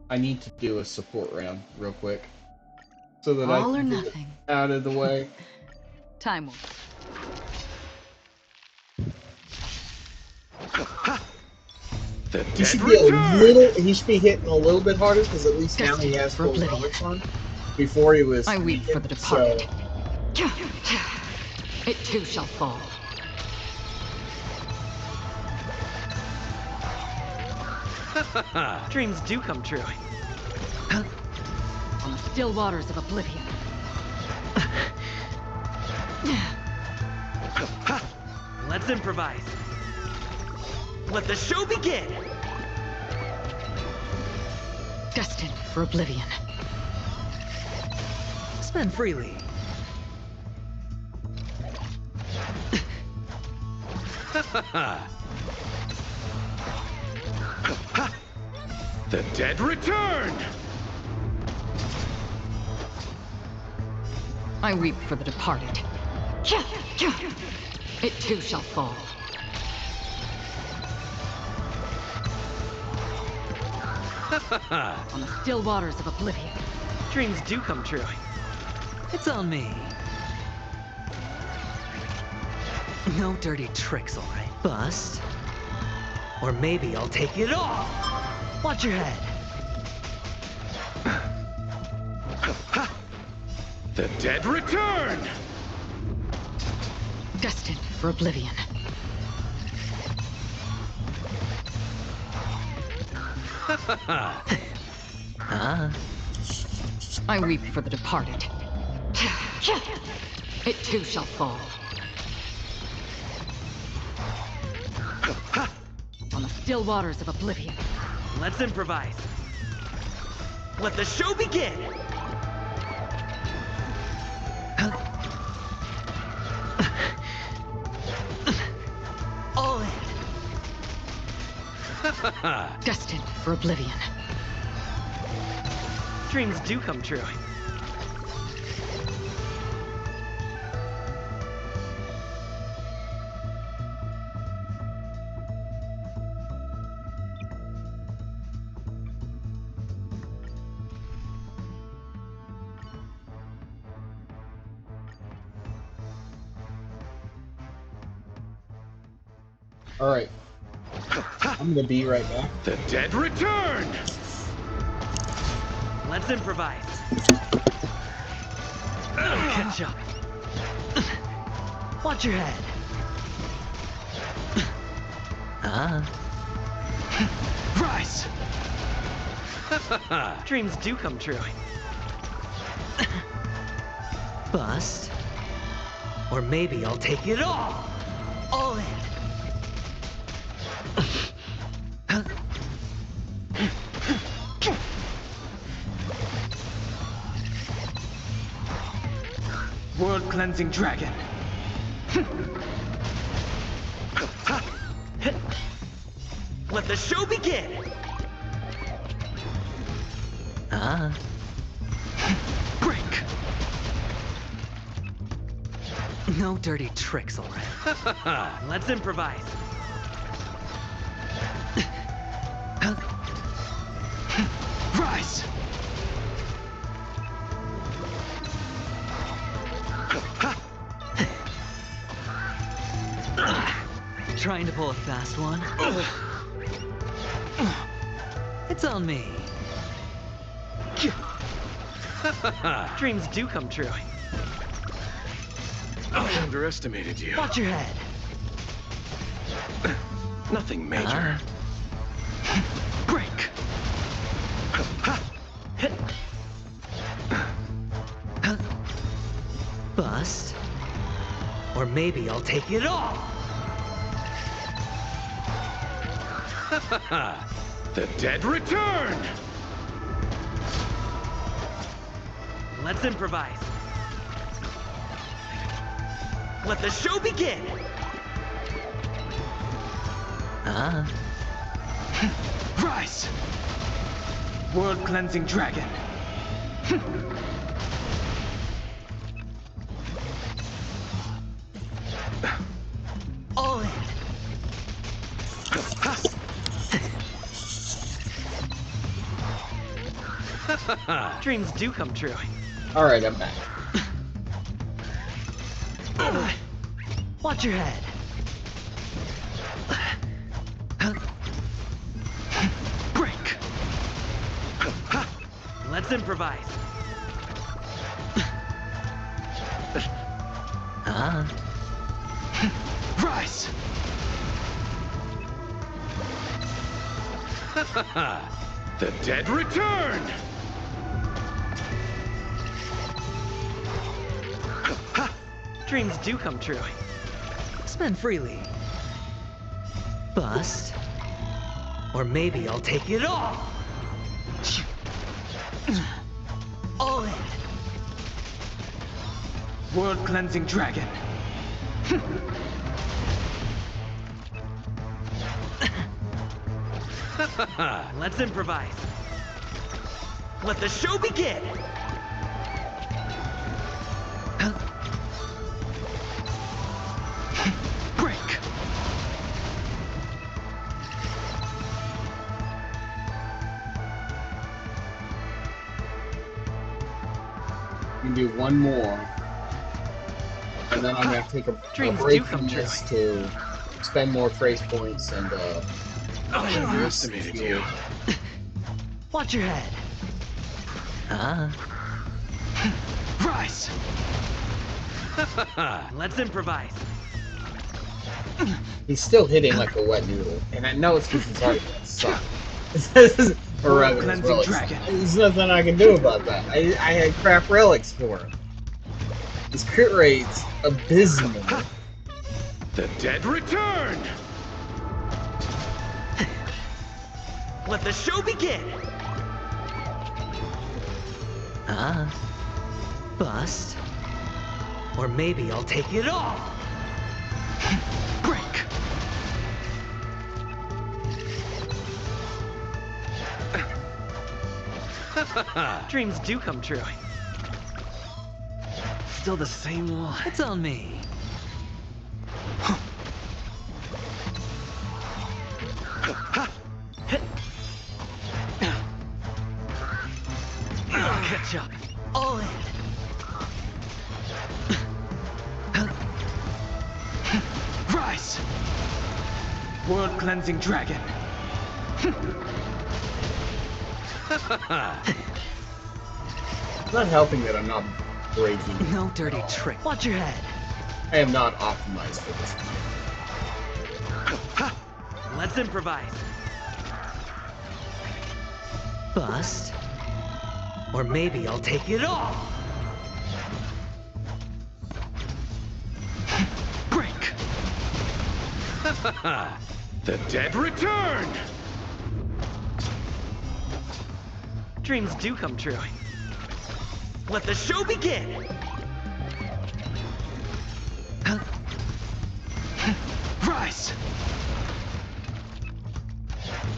I need to do a support round real quick. So that All I or can nothing. get out of the way. Time will. The He dead should be return! he should be hitting a little bit harder because at least now he Destined has for full oblivion. relics on. Before he was I weep for the weakened, departed. so It too shall fall. Dreams do come true. On the still waters of oblivion. Let's improvise. Let the show begin! Destined for oblivion. Spend freely. The dead return! I weep for the departed. It too shall fall. On the still waters of oblivion. Dreams do come true. It's on me. No dirty tricks, alright? Bust. Or maybe I'll take it all! Watch your head. The dead return! Destined for oblivion. Huh? I weep for the departed. It too shall fall. On the still waters of oblivion. Let's improvise. Let the show begin! All in. Destined for oblivion. Dreams do come true. alright. I'm gonna be right back. The dead return! Let's improvise. Catch up. Watch your head. Rise! Dreams do come true. Bust. Or maybe I'll take it all! All in. World-cleansing dragon. Let the show begin! Break! No dirty tricks, alright? Let's improvise. Rise! Trying to pull a fast one? It's on me. Dreams do come true. I underestimated you. Watch your head. Nothing major. Break! Bust. Or maybe I'll take it all! The dead return! Let's improvise. Let the show begin! Rise! World-cleansing dragon. All in! Dreams do come true. Alright, I'm back. Watch your head. Break! Let's improvise. Rise! The dead return! Dreams do come true. Spend freely. Bust. Or maybe I'll take it all. All in. World-cleansing dragon. Let's improvise. Let the show begin. Break! We can do one more. And then I'm gonna have to take a Dreams break do come from true. this to spend more phrase points and I underestimated you. Watch your head. Rise! Let's improvise. he's still hitting like a wet noodle. And I know it's because his already suck. This is or rather his Cleansing relics. dragon. There's nothing I can do about that. I had crap relics for him. His crit rate's abysmal. The dead return! Let the show begin. Bust. Or maybe I'll take it all. Break! Dreams do come true. Still the same one. It's on me. I'll catch up. All in. Rise! World-cleansing dragon. It's not helping that I'm not breaking. No dirty trick. Watch your head. I am not optimized for this. Let's improvise. Bust. Or maybe I'll take it all. Break! The dead return! Dreams do come true. Let the show begin. Rise!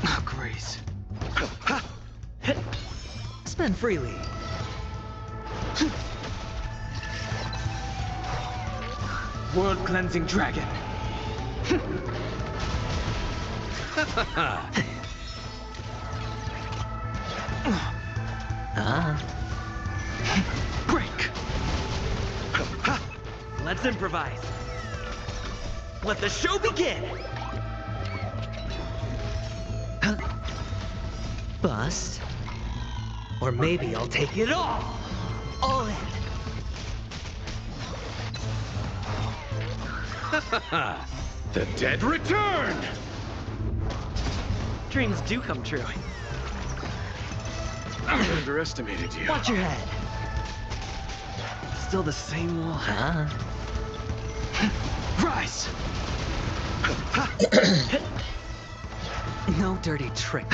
Oh, Grace. Spend freely. World-cleansing dragon. Break! Let's improvise. Let the show begin. Bust. Or maybe I'll take it all. All in. The dead return! Dreams do come true. I underestimated you. Watch your head. Still the same one. Huh? Rise! No dirty trick.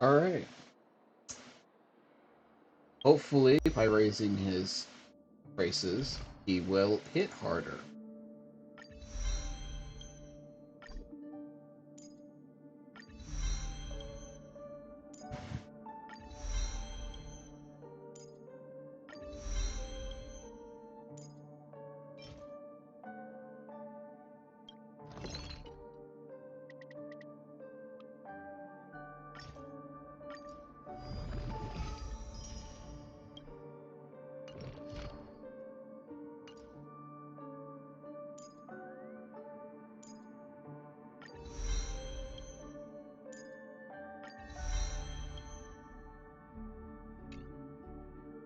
Alright. Hopefully, by raising his traces, he will hit harder.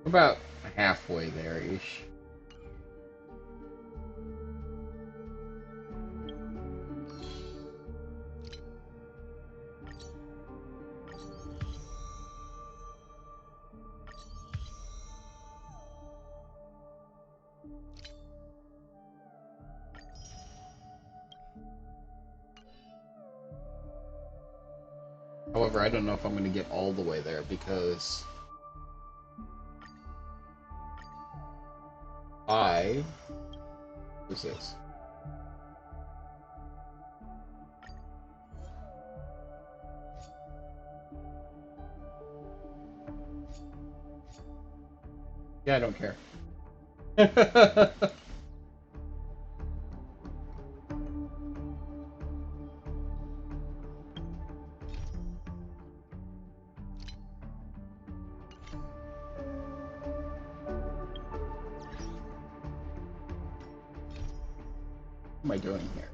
About halfway there-ish. However, I don't know if I'm going to get all the way there because who's this? Yeah, I don't care. What am I doing here?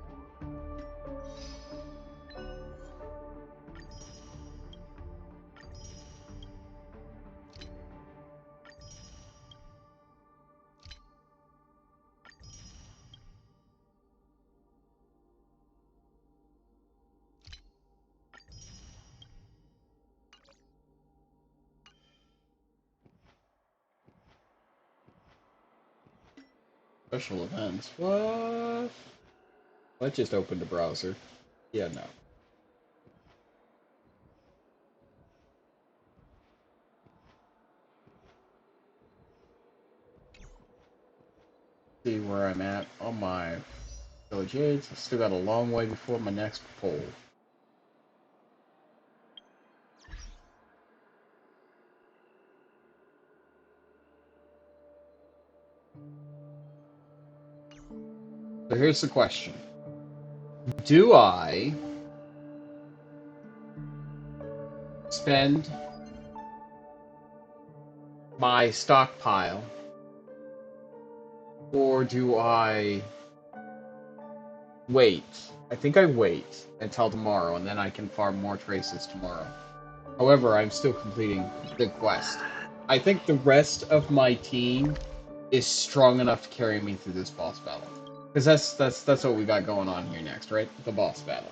Special events. What? I just opened a browser. Yeah, no. See where I'm at on my Village Aids. I still got a long way before my next poll. So here's the question. Do I spend my stockpile, or do I wait? I think I wait until tomorrow, and then I can farm more traces tomorrow. However, I'm still completing the quest. I think the rest of my team is strong enough to carry me through this boss battle. Because that's what we got going on here next, right? The boss battle.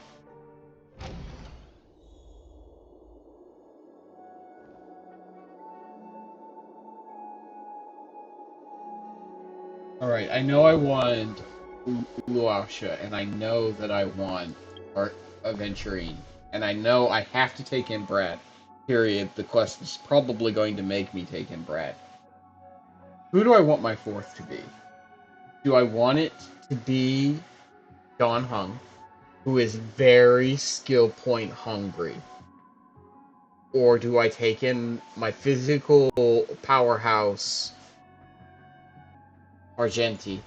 Alright, I know I want Luausha, and I know that I want Aventurine, and I know I have to take in Brat. Period. The quest is probably going to make me take in Brat. Who do I want my fourth to be? Do I want it to be Don Hung, who is very skill point hungry? Or do I take in my physical powerhouse, Argenti?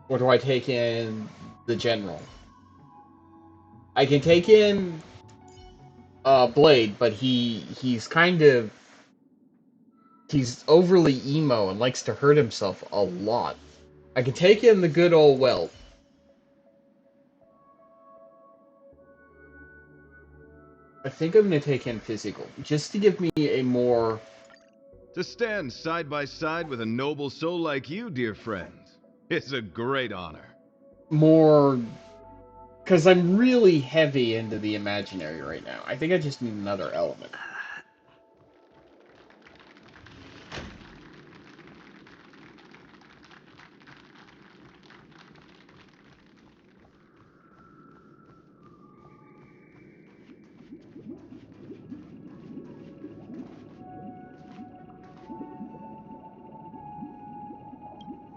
Or do I take in the general? I can take in Blade, but he's overly emo and likes to hurt himself a lot. I can take in the good old Welt. I think I'm going to take in physical, just to give me a more... To stand side by side with a noble soul like you, dear friend, it's a great honor. More... Because I'm really heavy into the imaginary right now. I think I just need another element.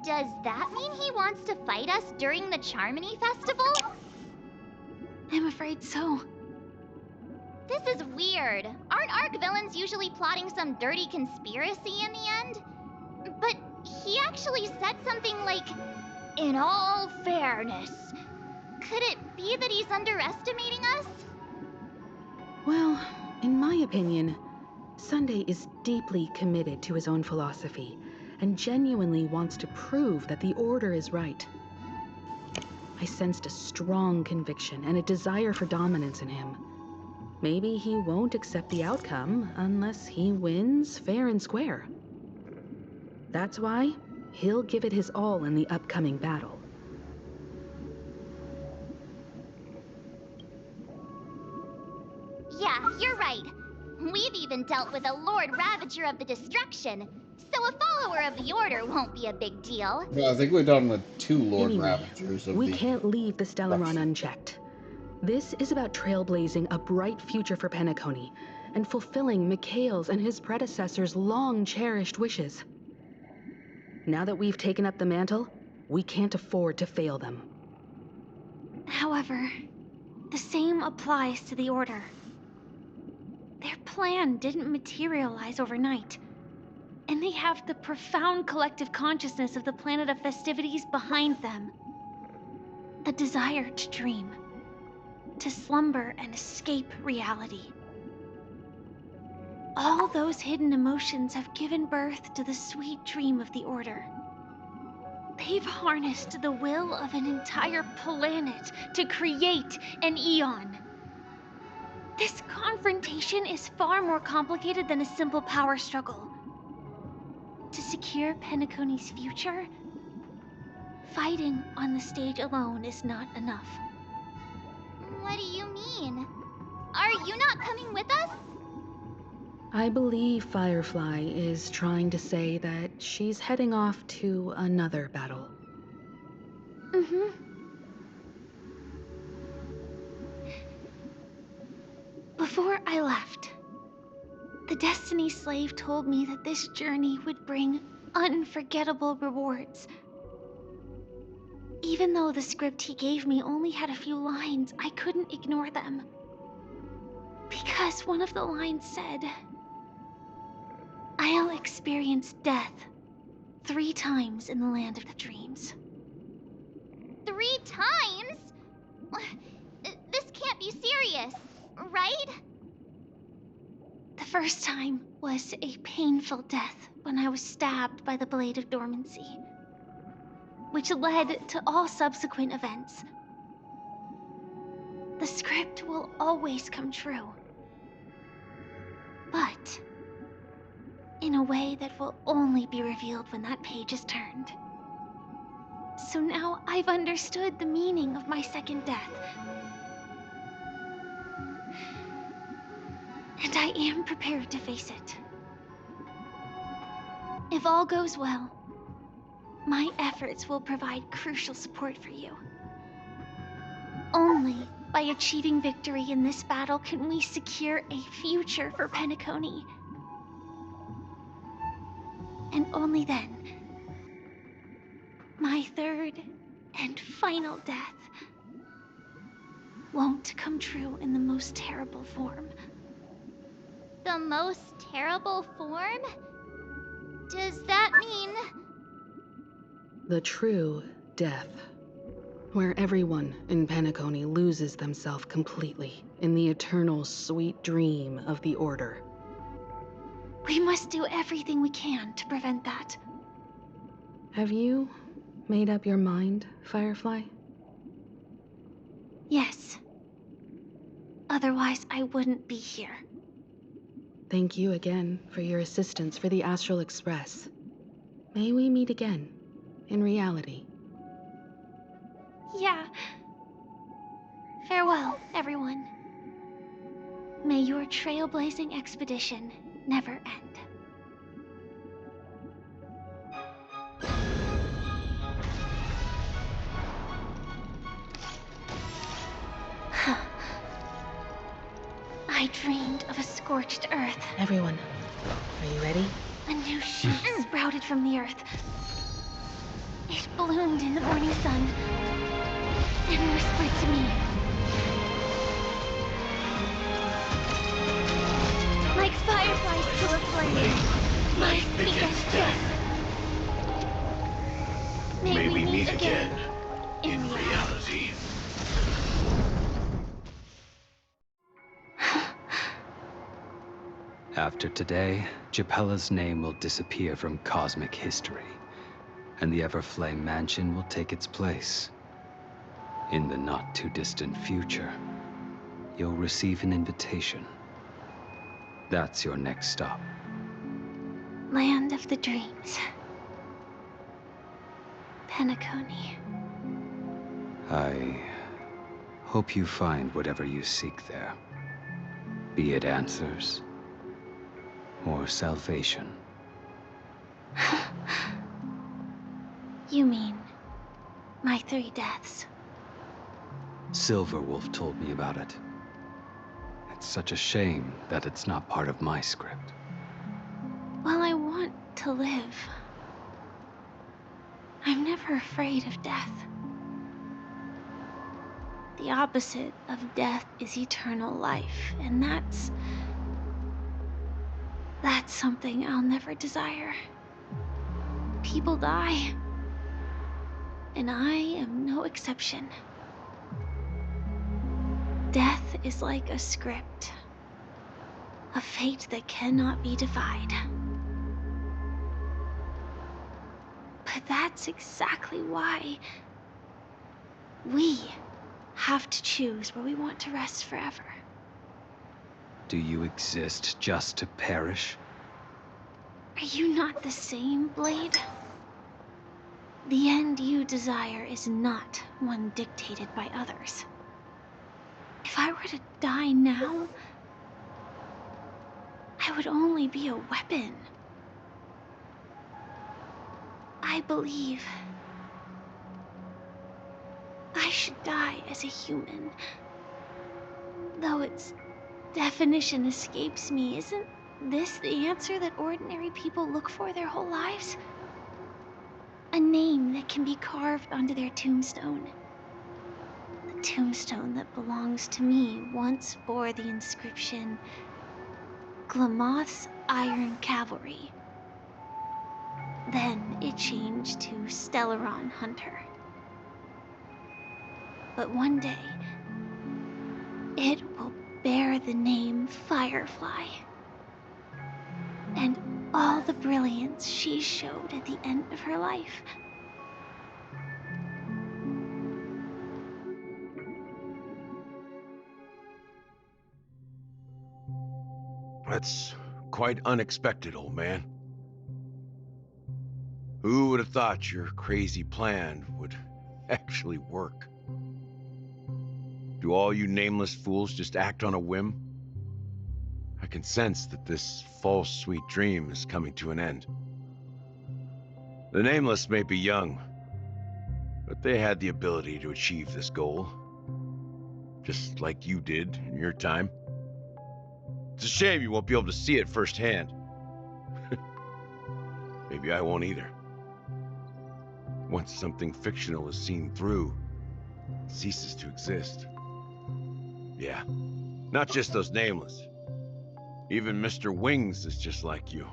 Does that mean he wants to fight us during the Charmony Festival? I'm afraid so. This is weird. Aren't Arc villains usually plotting some dirty conspiracy in the end? But he actually said something like, "In all fairness." Could it be that he's underestimating us? Well, in my opinion, Sunday is deeply committed to his own philosophy and genuinely wants to prove that the Order is right. I sensed a strong conviction and a desire for dominance in him. Maybe he won't accept the outcome unless he wins fair and square. That's why he'll give it his all in the upcoming battle. Yeah, you're right. We've even dealt with a Lord Ravager of the Destruction, so a follower of the Order won't be a big deal. Well, I think we're done with 2 Lord Anyway, Ravagers of we the... can't leave the Stellaron unchecked. This is about trailblazing a bright future for Penacony and fulfilling Mikhail's and his predecessors' long-cherished wishes. Now that we've taken up the mantle, we can't afford to fail them. However, the same applies to the Order. Their plan didn't materialize overnight, and they have the profound collective consciousness of the planet of festivities behind them. A desire to dream, to slumber and escape reality. All those hidden emotions have given birth to the sweet dream of the Order. They've harnessed the will of an entire planet to create an Eon. This confrontation is far more complicated than a simple power struggle. To secure Penacony's future, fighting on the stage alone is not enough. What do you mean? Are you not coming with us? I believe Firefly is trying to say that she's heading off to another battle. Mm-hmm. Before I left, the Destiny Slave told me that this journey would bring unforgettable rewards. Even though the script he gave me only had a few lines, I couldn't ignore them. Because one of the lines said, "I'll experience death 3 times in the land of the dreams." 3 times? This can't be serious, right? The first time was a painful death when I was stabbed by the Blade of Dormancy, which led to all subsequent events. The script will always come true, but in a way that will only be revealed when that page is turned. So now I've understood the meaning of my second death. And I am prepared to face it. If all goes well, my efforts will provide crucial support for you. Only by achieving victory in this battle can we secure a future for Penacony. And only then, my third and final death won't come true in the most terrible form. The most terrible form? Does that mean... The true death, where everyone in Penacony loses themselves completely in the eternal sweet dream of the Order. We must do everything we can to prevent that. Have you made up your mind, Firefly? Yes. Otherwise, I wouldn't be here. Thank you again for your assistance for the Astral Express. May we meet again, in reality. Yeah. Farewell, everyone. May your trailblazing expedition never end. I dreamed of a scorched earth. Everyone, are you ready? A new shoot sprouted from the earth. It bloomed in the morning sun and whispered to me. Like fireflies to a flame, I speak against death. May we meet again in reality. After today, Japella's name will disappear from cosmic history, and the Everflame Mansion will take its place. In the not-too-distant future, you'll receive an invitation. That's your next stop. Land of the Dreams. Penacony. I hope you find whatever you seek there. Be it answers or salvation. You mean my 3 deaths? Silverwolf told me about it. It's such a shame that it's not part of my script. Well, I want to live. I'm never afraid of death. The opposite of death is eternal life, and that's something I'll never desire. People die, and I am no exception. Death is like a script, a fate that cannot be defied. But that's exactly why we have to choose where we want to rest forever. Do you exist just to perish? Are you not the same, Blade? The end you desire is not one dictated by others. If I were to die now, I would only be a weapon. I believe I should die as a human. Though its definition escapes me, isn't this the answer that ordinary people look for their whole lives? A name that can be carved onto their tombstone. The tombstone that belongs to me once bore the inscription, Glamoth's Iron Cavalry. Then it changed to Stellaron Hunter. But one day, it will bear the name Firefly. And all the brilliance she showed at the end of her life. That's quite unexpected, old man. Who would have thought your crazy plan would actually work? Do all you nameless fools just act on a whim? I can sense that this false sweet dream is coming to an end. The nameless may be young, but they had the ability to achieve this goal. Just like you did in your time. It's a shame you won't be able to see it firsthand. Maybe I won't either. Once something fictional is seen through, it ceases to exist. Yeah, not just those nameless. Even Mr. Wings is just like you.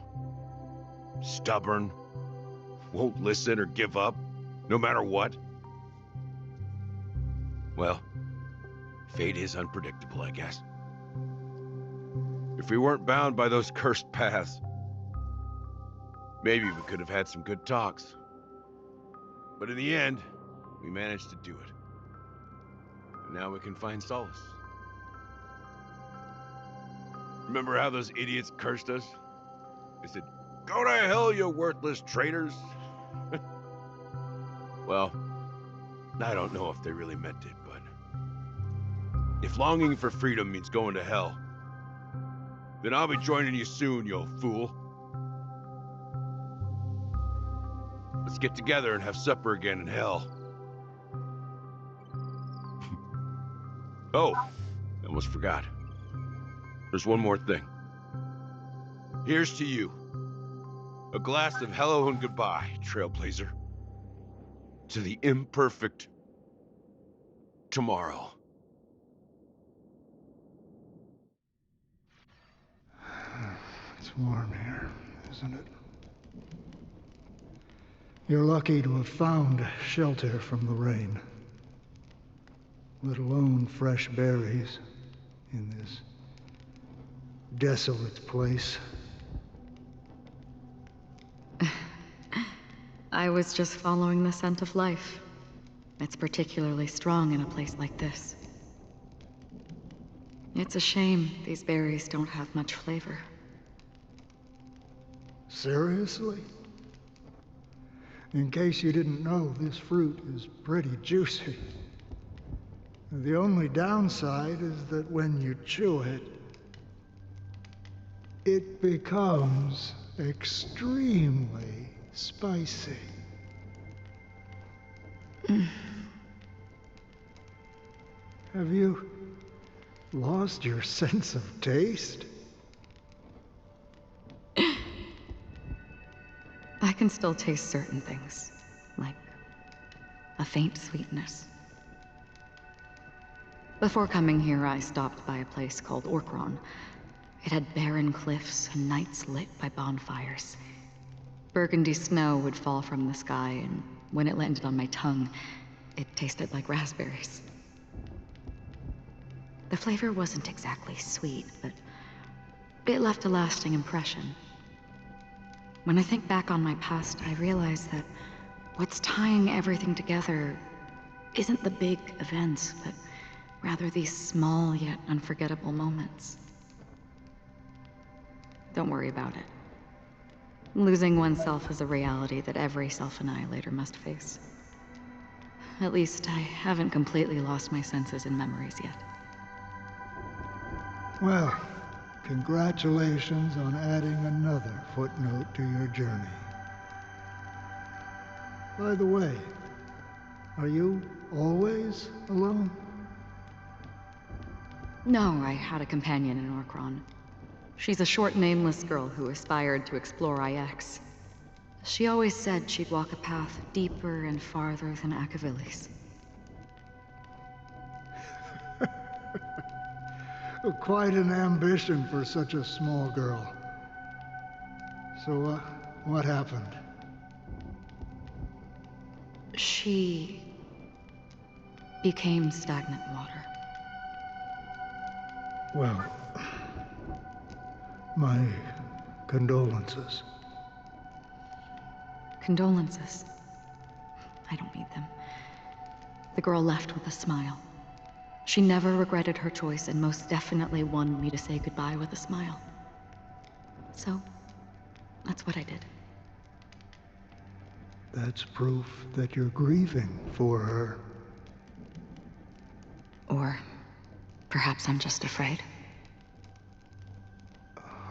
Stubborn, won't listen or give up, no matter what. Well, fate is unpredictable, I guess. If we weren't bound by those cursed paths, maybe we could have had some good talks. But in the end, we managed to do it. And now we can find solace. Remember how those idiots cursed us? They said, "Go to hell, you worthless traitors." Well, I don't know if they really meant it, but if longing for freedom means going to hell, then I'll be joining you soon, you old fool. Let's get together and have supper again in hell. Oh, I almost forgot. There's one more thing. Here's to you. A glass of hello and goodbye, Trailblazer. To the imperfect tomorrow. It's warm here, isn't it? You're lucky to have found shelter from the rain, let alone fresh berries in this desolate place. I was just following the scent of life. It's particularly strong in a place like this. It's a shame these berries don't have much flavor. Seriously? In case you didn't know, this fruit is pretty juicy. The only downside is that when you chew it, it becomes extremely spicy. Have you lost your sense of taste? I can still taste certain things, like a faint sweetness. Before coming here, I stopped by a place called Orkron. It had barren cliffs and nights lit by bonfires. Burgundy snow would fall from the sky, and when it landed on my tongue, it tasted like raspberries. The flavor wasn't exactly sweet, but it left a lasting impression. When I think back on my past, I realize that what's tying everything together isn't the big events, but rather these small yet unforgettable moments. Don't worry about it. Losing oneself is a reality that every self-annihilator must face. At least I haven't completely lost my senses and memories yet. Well, congratulations on adding another footnote to your journey. By the way, are you always alone? No, I had a companion in Orkron. She's a short, nameless girl who aspired to explore IX. She always said she'd walk a path deeper and farther than Akavilis. Quite an ambition for such a small girl. So, what happened? She became stagnant water. Well, my condolences. Condolences. I don't need them. The girl left with a smile. She never regretted her choice and most definitely wanted me to say goodbye with a smile. So, that's what I did. That's proof that you're grieving for her. Or perhaps I'm just afraid.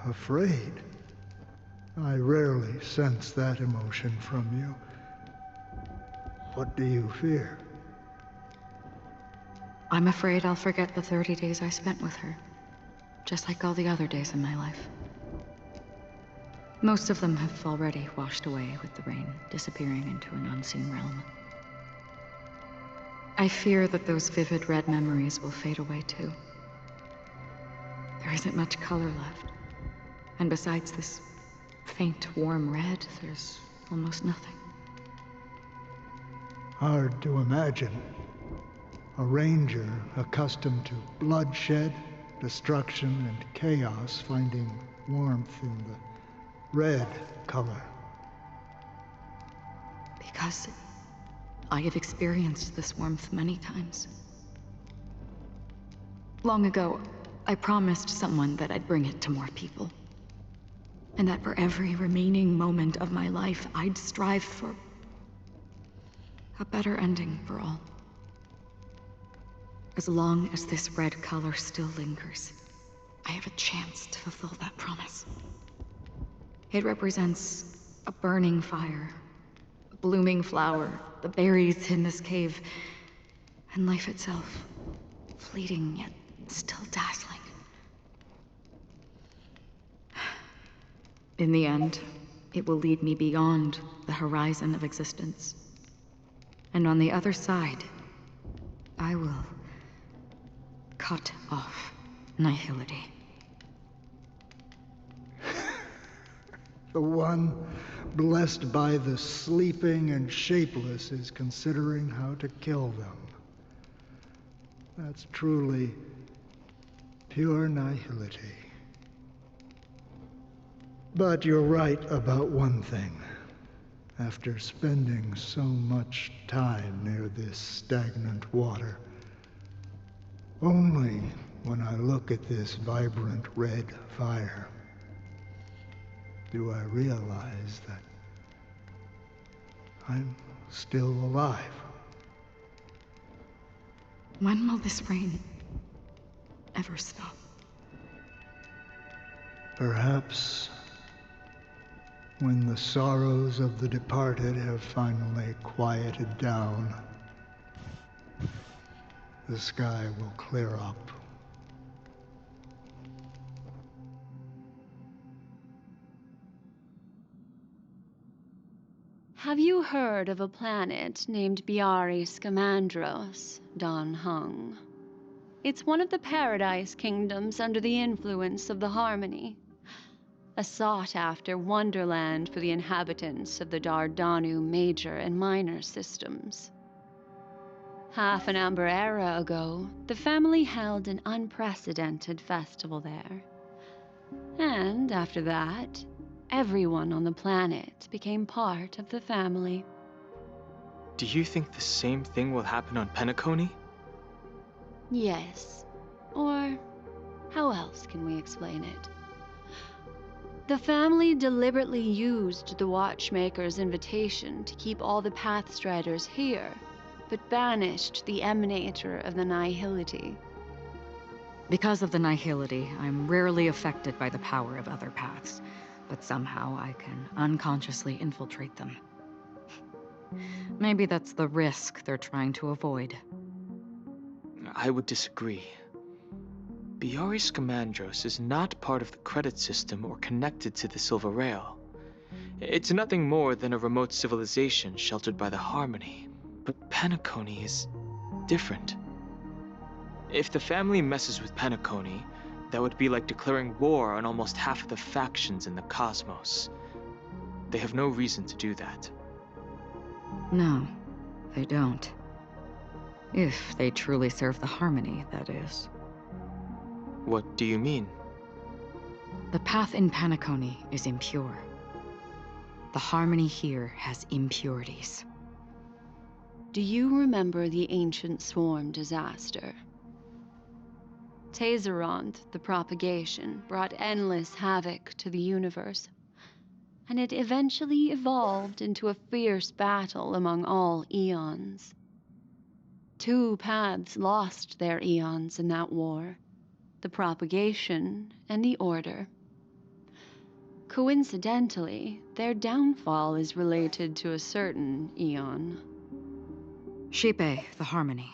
Afraid? I rarely sense that emotion from you. What do you fear? I'm afraid I'll forget the 30 days I spent with her, just like all the other days in my life. Most of them have already washed away with the rain, disappearing into an unseen realm. I fear that those vivid red memories will fade away too. There isn't much color left, and besides this faint, warm red, there's almost nothing. Hard to imagine. A ranger accustomed to bloodshed, destruction, and chaos finding warmth in the red color. Because I have experienced this warmth many times. Long ago, I promised someone that I'd bring it to more people. And that for every remaining moment of my life, I'd strive for a better ending for all. As long as this red color still lingers, I have a chance to fulfill that promise. It represents a burning fire, a blooming flower, the berries in this cave, and life itself, fleeting yet still dazzling. In the end, it will lead me beyond the horizon of existence. And on the other side, I will cut off nihility. The one blessed by the sleeping and shapeless is considering how to kill them. That's truly pure nihility. But you're right about one thing. After spending so much time near this stagnant water, only when I look at this vibrant red fire do I realize that I'm still alive. When will this rain ever stop? Perhaps when the sorrows of the departed have finally quieted down, the sky will clear up. Have you heard of a planet named Biari Scamandros, Don Hung? It's one of the Paradise Kingdoms under the influence of the Harmony. A sought-after wonderland for the inhabitants of the Dardanu major and minor systems. Half an Amber Era ago, the family held an unprecedented festival there. And after that, everyone on the planet became part of the family. Do you think the same thing will happen on Penacony? Yes. Or how else can we explain it? The family deliberately used the Watchmaker's invitation to keep all the Pathstriders here, but banished the Emanator of the Nihility. Because of the nihility, I'm rarely affected by the power of other paths, but somehow I can unconsciously infiltrate them. Maybe that's the risk they're trying to avoid. I would disagree. Biari Scamandros is not part of the credit system or connected to the Silver Rail. It's nothing more than a remote civilization sheltered by the Harmony. But Penacony is different. If the family messes with Penacony, that would be like declaring war on almost half of the factions in the cosmos. They have no reason to do that. No, they don't. If they truly serve the Harmony, that is. What do you mean? The path in Penacony is impure. The Harmony here has impurities. Do you remember the Ancient Swarm disaster? Tazeront, the propagation, brought endless havoc to the universe, and it eventually evolved into a fierce battle among all eons. 2 paths lost their eons in that war, the propagation and the order. Coincidentally, their downfall is related to a certain eon. Shipe, the Harmony.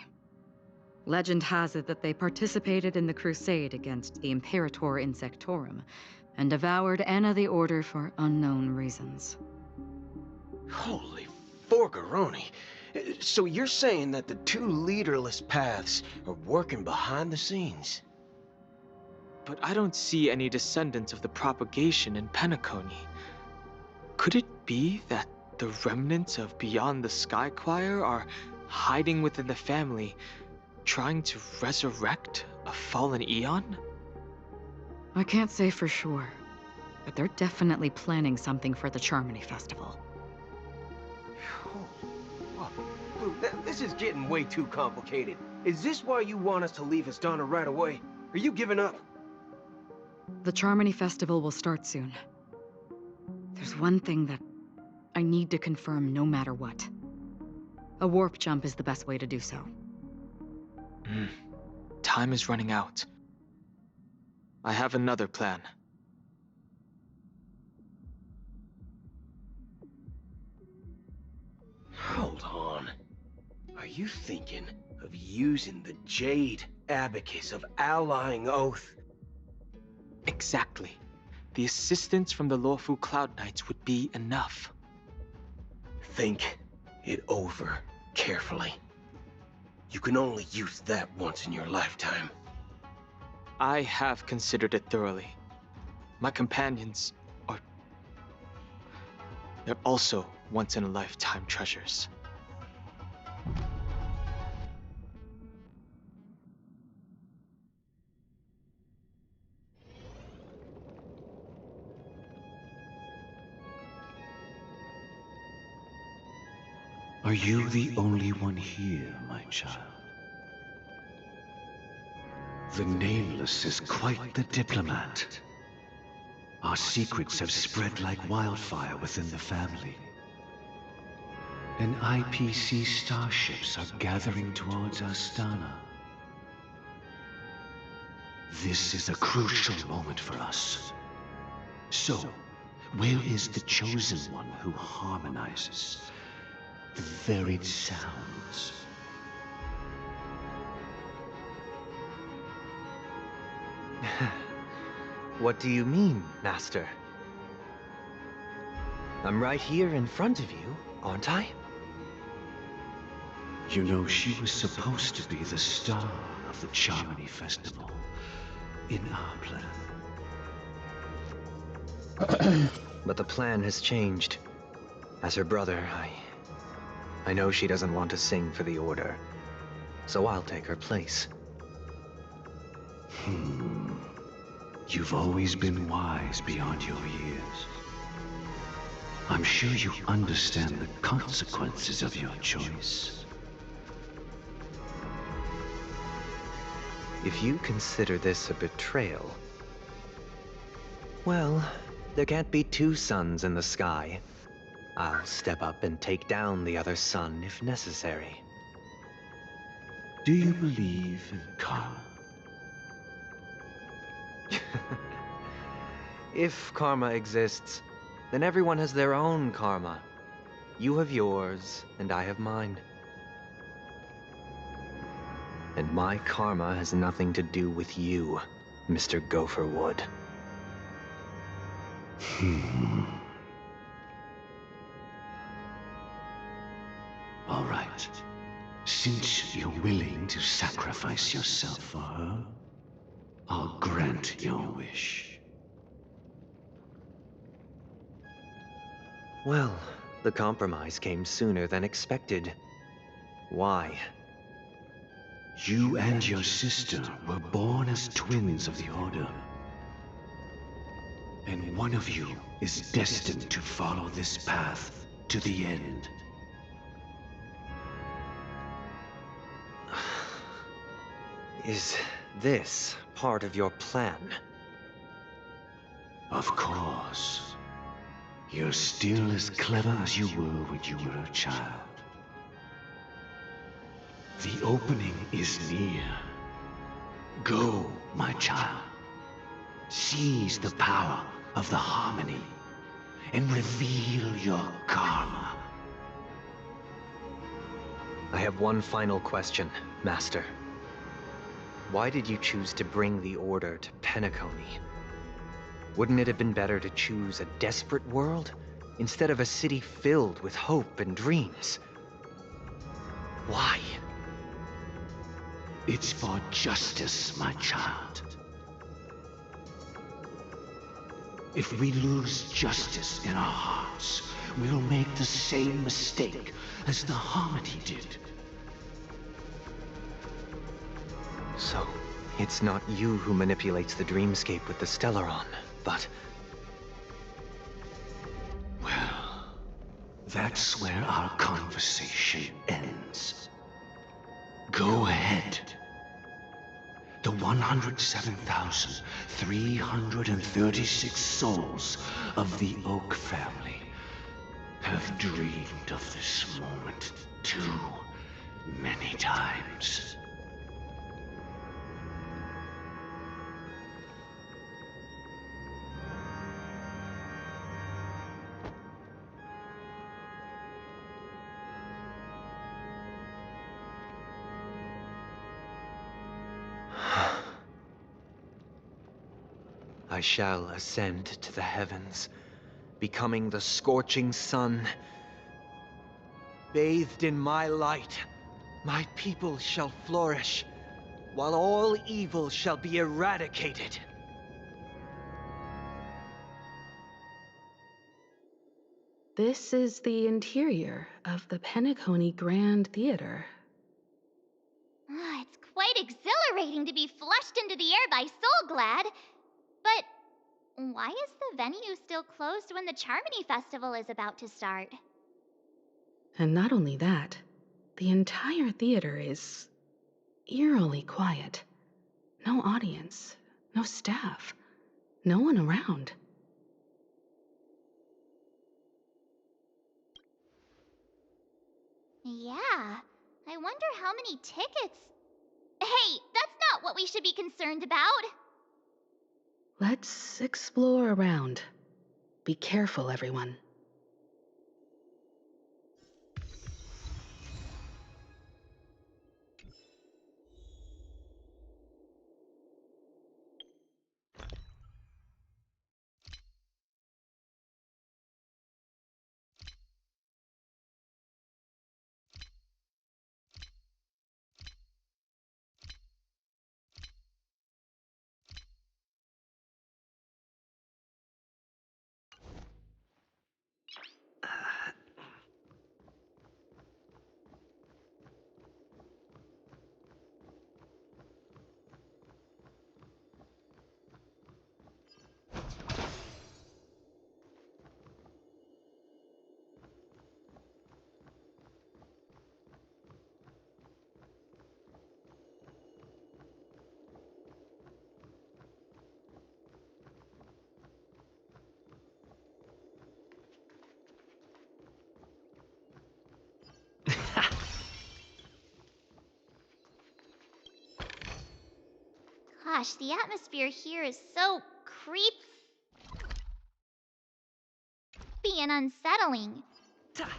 Legend has it that they participated in the crusade against the Imperator Insectorum, and devoured Anna the Order for unknown reasons. Holy Forgaroni. So you're saying that the 2 leaderless paths are working behind the scenes? But I don't see any descendants of the propagation in Penacony. Could it be that the remnants of Beyond the Sky Choir are hiding within the family, trying to resurrect a fallen eon? I can't say for sure, but they're definitely planning something for the Charmony Festival. Blue, this is getting way too complicated. Is this why you want us to leave Astana right away? Are you giving up? The Charmony Festival will start soon. There's one thing that I need to confirm no matter what. A warp jump is the best way to do so. Time is running out. I have another plan. Hold on. Are you thinking of using the Jade Abacus of Allying Oath? Exactly. The assistance from the lawful Cloud Knights would be enough. Think it over carefully. You can only use that once in your lifetime. I have considered it thoroughly. My companions are... they're also once-in-a-lifetime treasures. Are you the only one here, my child? The Nameless is quite the diplomat. Our secrets have spread like wildfire within the family. And IPC starships are gathering towards Astana. This is a crucial moment for us. So, where is the Chosen One who harmonizes the varied sounds? What do you mean, Master? I'm right here in front of you, aren't I? You know, she was supposed to be the star of the Charmony Festival in our plan. But the plan has changed. As her brother, I know she doesn't want to sing for the Order, so I'll take her place. You've always been wise beyond your years. I'm sure you understand the consequences of your choice. If you consider this a betrayal, well, there can't be two suns in the sky. I'll step up and take down the other sun if necessary. Do you believe in karma? If karma exists, then everyone has their own karma. You have yours, and I have mine. And my karma has nothing to do with you, Mr. Gopherwood. All right. Since you're willing to sacrifice yourself for her, I'll grant your wish. Well, the compromise came sooner than expected. Why? You and your sister were born as twins of the Order. And one of you is destined to follow this path to the end. Is this part of your plan? Of course. You're still as clever as you were when you were a child. The opening is near. Go, my child. Seize the power of the harmony and reveal your karma. I have one final question, Master. Why did you choose to bring the Order to Penacony? Wouldn't it have been better to choose a desperate world instead of a city filled with hope and dreams? Why? It's for justice, my child. If we lose justice in our hearts, we'll make the same mistake as the Harmony did. So, it's not you who manipulates the dreamscape with the Stellaron, but... Well, that's where our conversation ends. Go ahead. Don't 107,336 souls of the Oak family have dreamed of this moment too many times. I shall ascend to the heavens, becoming the scorching sun. Bathed in my light, my people shall flourish, while all evil shall be eradicated. This is the interior of the Penacony Grand Theater. It's quite exhilarating to be flushed into the air by Soulglad. But why is the venue still closed when the Charmony Festival is about to start? And not only that, the entire theater is eerily quiet. No audience, no staff, no one around. Yeah, I wonder how many tickets... Hey, that's not what we should be concerned about! Let's explore around. Be careful, everyone. Gosh, the atmosphere here is so creepy and unsettling. Even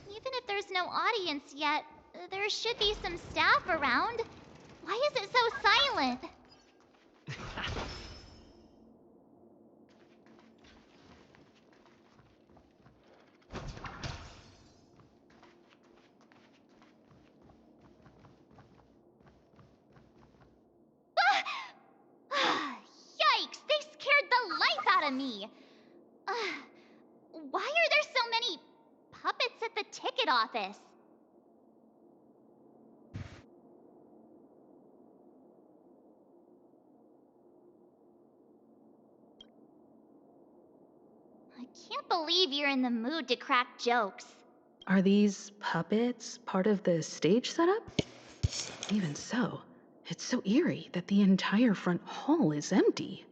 if there's no audience yet, there should be some staff around. Why is it so silent? Yikes! They scared the life out of me! Why are there so many puppets at the ticket office? I can't believe you're in the mood to crack jokes. Are these puppets part of the stage setup? Even so, it's so eerie that the entire front hall is empty.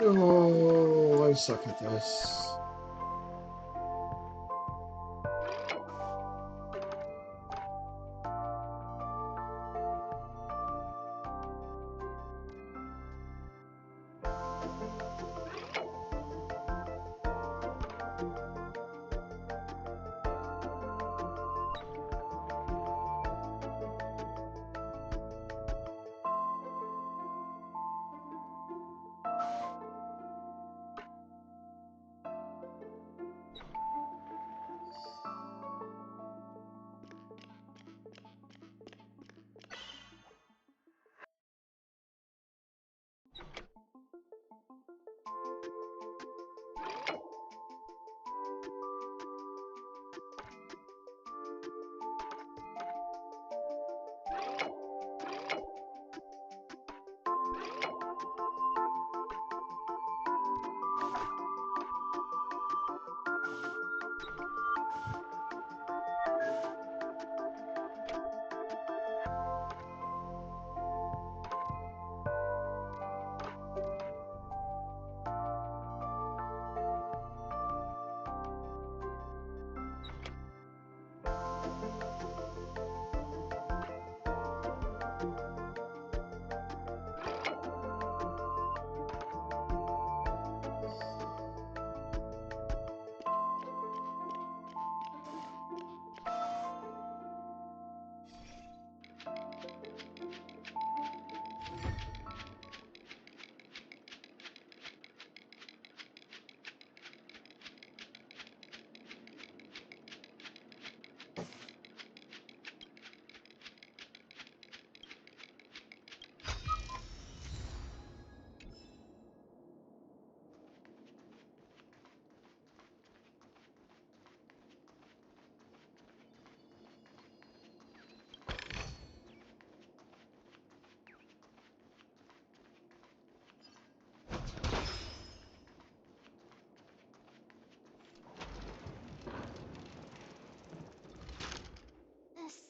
Oh, I suck at this.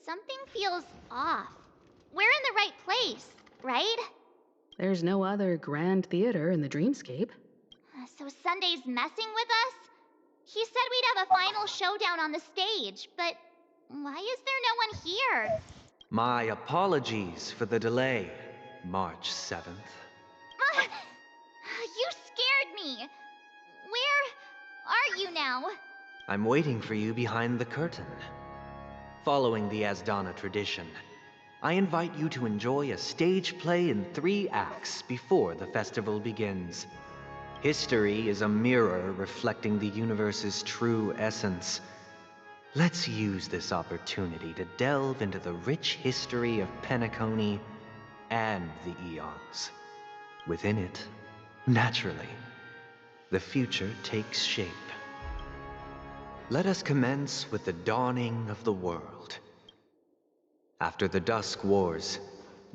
Something feels off. We're in the right place, right? There's no other grand theater in the dreamscape. So Sunday's messing with us? He said we'd have a final showdown on the stage, but why is there no one here? My apologies for the delay, March 7th. You scared me. Where are you now? I'm waiting for you behind the curtain. Following the Asdana tradition, I invite you to enjoy a stage play in 3 acts before the festival begins. History is a mirror reflecting the universe's true essence. Let's use this opportunity to delve into the rich history of Penacony and the eons. Within it, naturally, the future takes shape. Let us commence with the dawning of the world. After the Dusk Wars,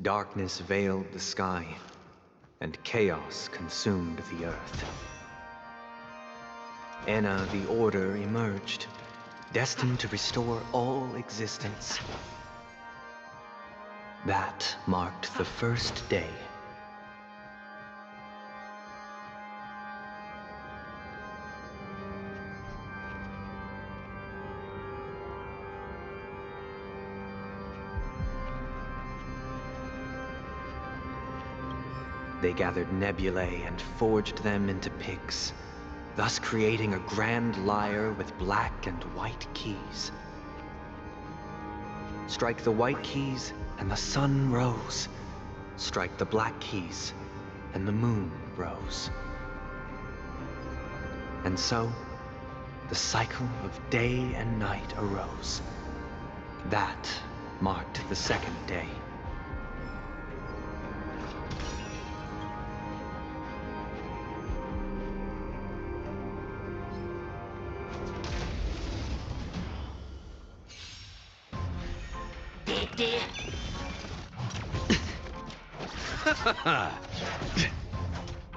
darkness veiled the sky, and chaos consumed the earth. Enna the Order emerged, destined to restore all existence. That marked the first day. They gathered nebulae and forged them into picks, thus creating a grand lyre with black and white keys. Strike the white keys, and the sun rose. Strike the black keys, and the moon rose. And so, the cycle of day and night arose, That marked the second day.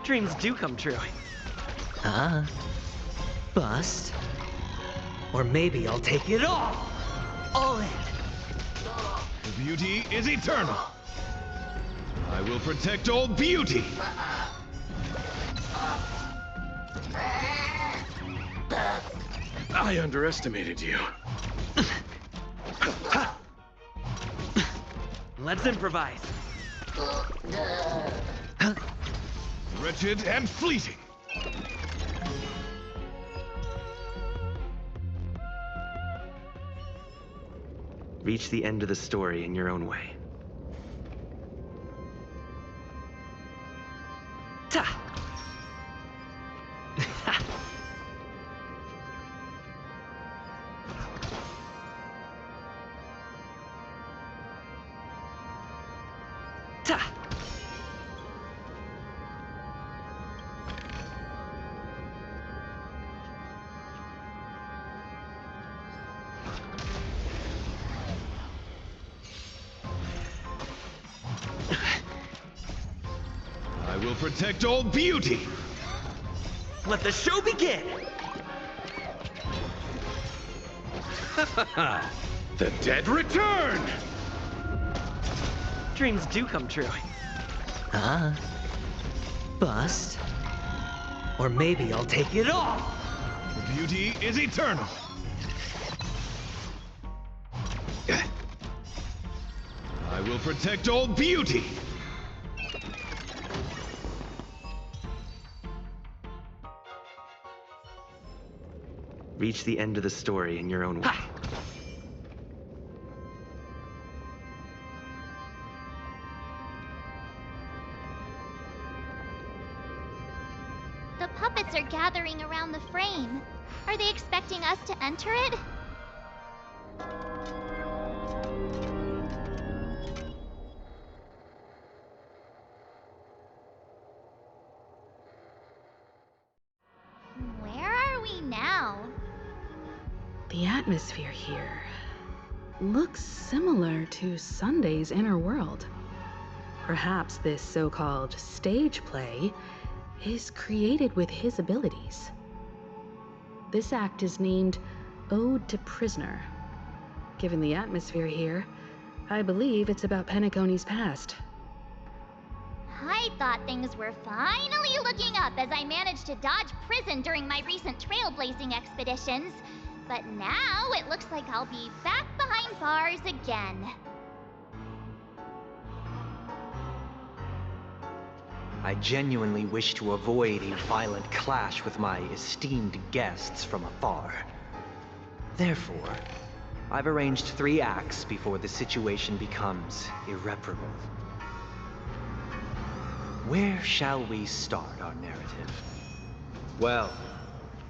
Dreams do come true. Bust. Or maybe I'll take it all in. Beauty is eternal. I will protect all beauty. I underestimated you. Let's improvise. Wretched and fleeting. Reach the end of the story in your own way. Ta! Ta! I will protect all beauty. Let the show begin! The dead return! Dreams do come true. Bust. Or maybe I'll take it all. Beauty is eternal. I will protect all beauty. Reach the end of the story in your own way. The puppets are gathering around the frame. Are they expecting us to enter it? Where are we now? The atmosphere here looks similar to Sunday's inner world. Perhaps this so-called stage play is created with his abilities. This act is named Ode to Prisoner. Given the atmosphere here, I believe it's about Penacony's past. I thought things were finally looking up as I managed to dodge prison during my recent trailblazing expeditions. But now it looks like I'll be back behind bars again. I genuinely wish to avoid a violent clash with my esteemed guests from afar. Therefore, I've arranged 3 acts before the situation becomes irreparable. Where shall we start our narrative? Well,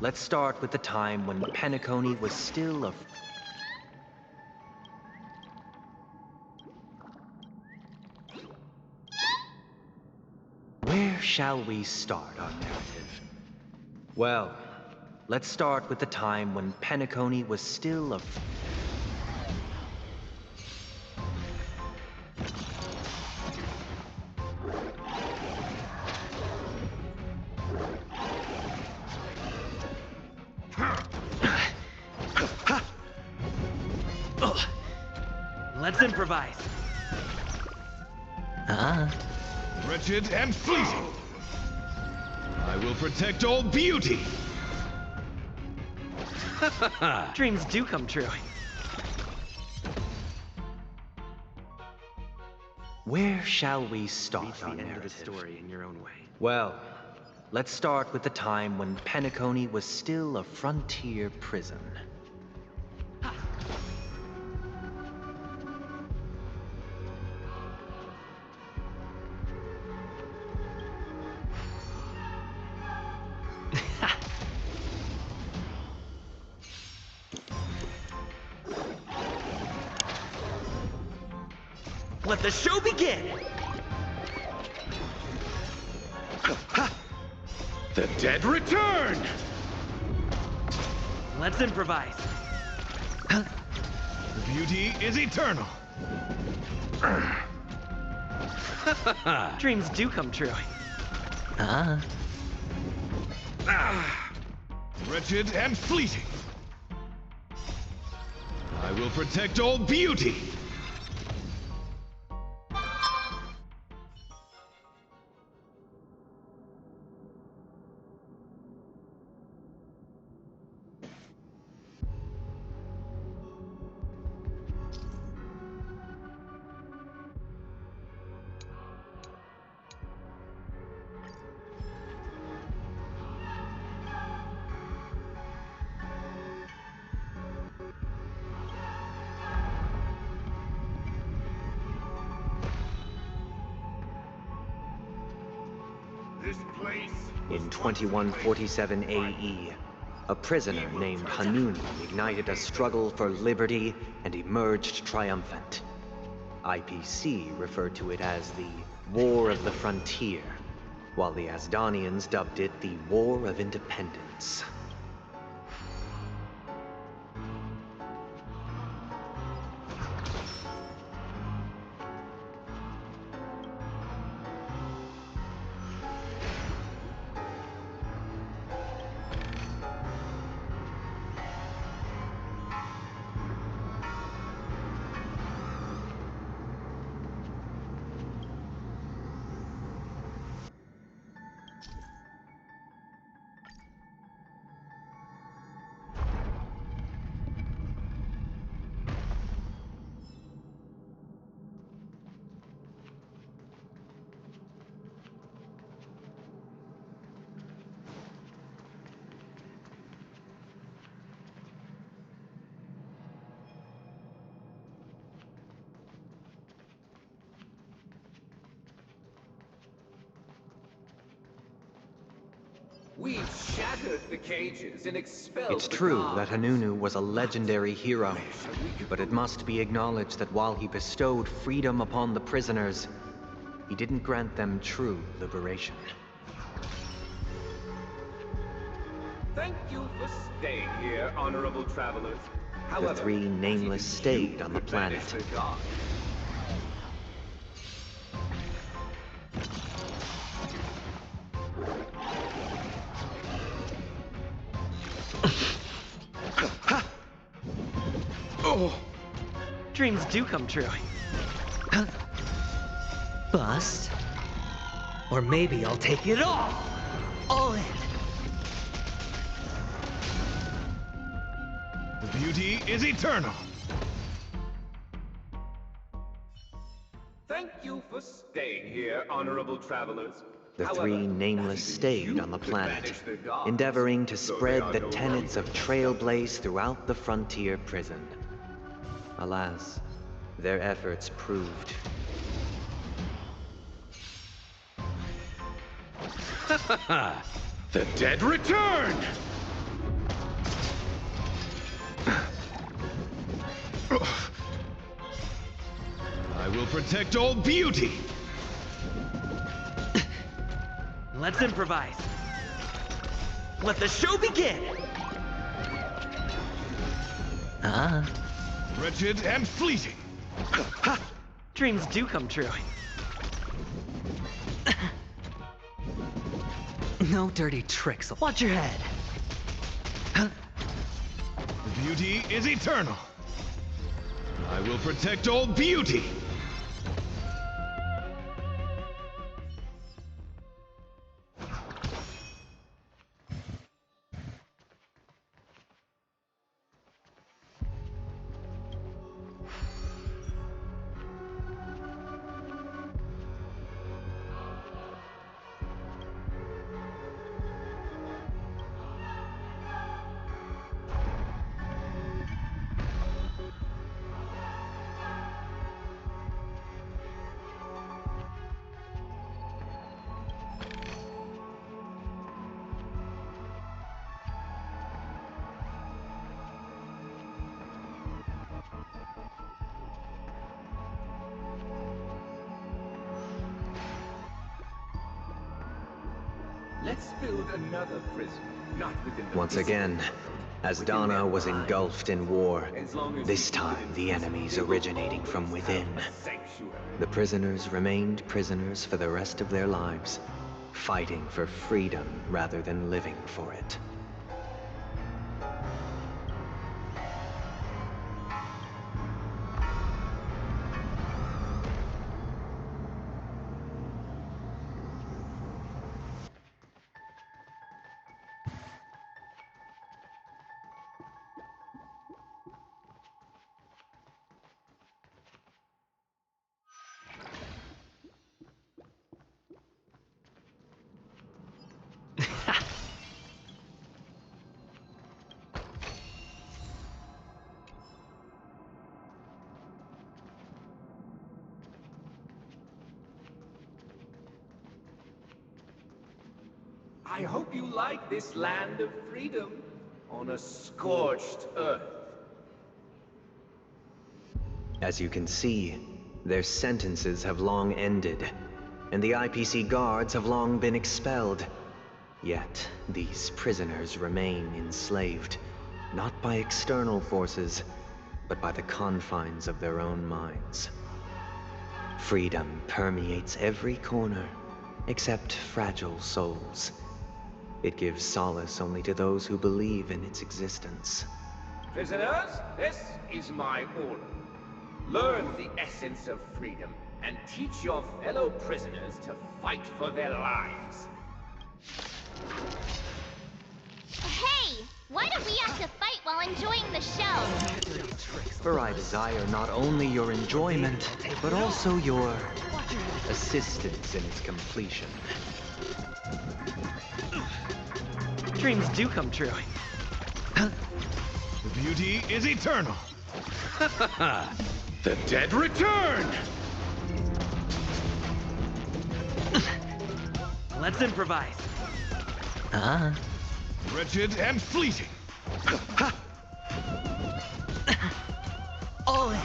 let's start with the time when Penacony was still a... Where shall we start our narrative? Well, let's start with the time when Penacony was still a... Let's improvise. Wretched and fleeting. I will protect all beauty. Dreams do come true. Where shall we start our narrative? Reach the end of the story in your own way. Well, let's start with the time when Penacony was still a frontier prison. Let the show begin! The dead return! Let's improvise. Beauty is eternal. Dreams do come true. Wretched and fleeting. I will protect all beauty. In 2147 AE, a prisoner named Hanunu ignited a struggle for liberty and emerged triumphant. IPC referred to it as the War of the Frontier, while the Asdanians dubbed it the War of Independence. We've shattered the cages and expelled It's the true guards. that Hanunu was a legendary hero, but it must be acknowledged that while he bestowed freedom upon the prisoners, he didn't grant them true liberation. Thank you for staying here, honorable travelers. The three nameless stayed on the planet. The guards. Dreams do come true. Bust. Or maybe I'll take it all! All in! The beauty is eternal. Thank you for staying here, honorable travelers. The three nameless stayed on the planet, endeavoring to spread the tenets of Trailblaze throughout the frontier prison. Alas, their efforts proved The dead return! I will protect all beauty! Let's improvise. Let the show begin! Wretched and fleeting. Dreams do come true. No dirty tricks. Watch your head. The beauty is eternal. I will protect all beauty. Let's build another prison, not within the Once again, as Donna was engulfed in war, this time the enemies originating from within. The prisoners remained prisoners for the rest of their lives, fighting for freedom rather than living for it. I hope you like this land of freedom on a scorched earth. As you can see, their sentences have long ended, and the IPC guards have long been expelled. Yet, these prisoners remain enslaved, not by external forces, but by the confines of their own minds. Freedom permeates every corner, except fragile souls. It gives solace only to those who believe in its existence. Prisoners, this is my order. Learn the essence of freedom and teach your fellow prisoners to fight for their lives. Hey! Why do we have to fight while enjoying the show? For I desire not only your enjoyment, but also your assistance in its completion. Dreams do come true. The beauty is eternal. The dead return! Let's improvise. Wretched and fleeting. All in.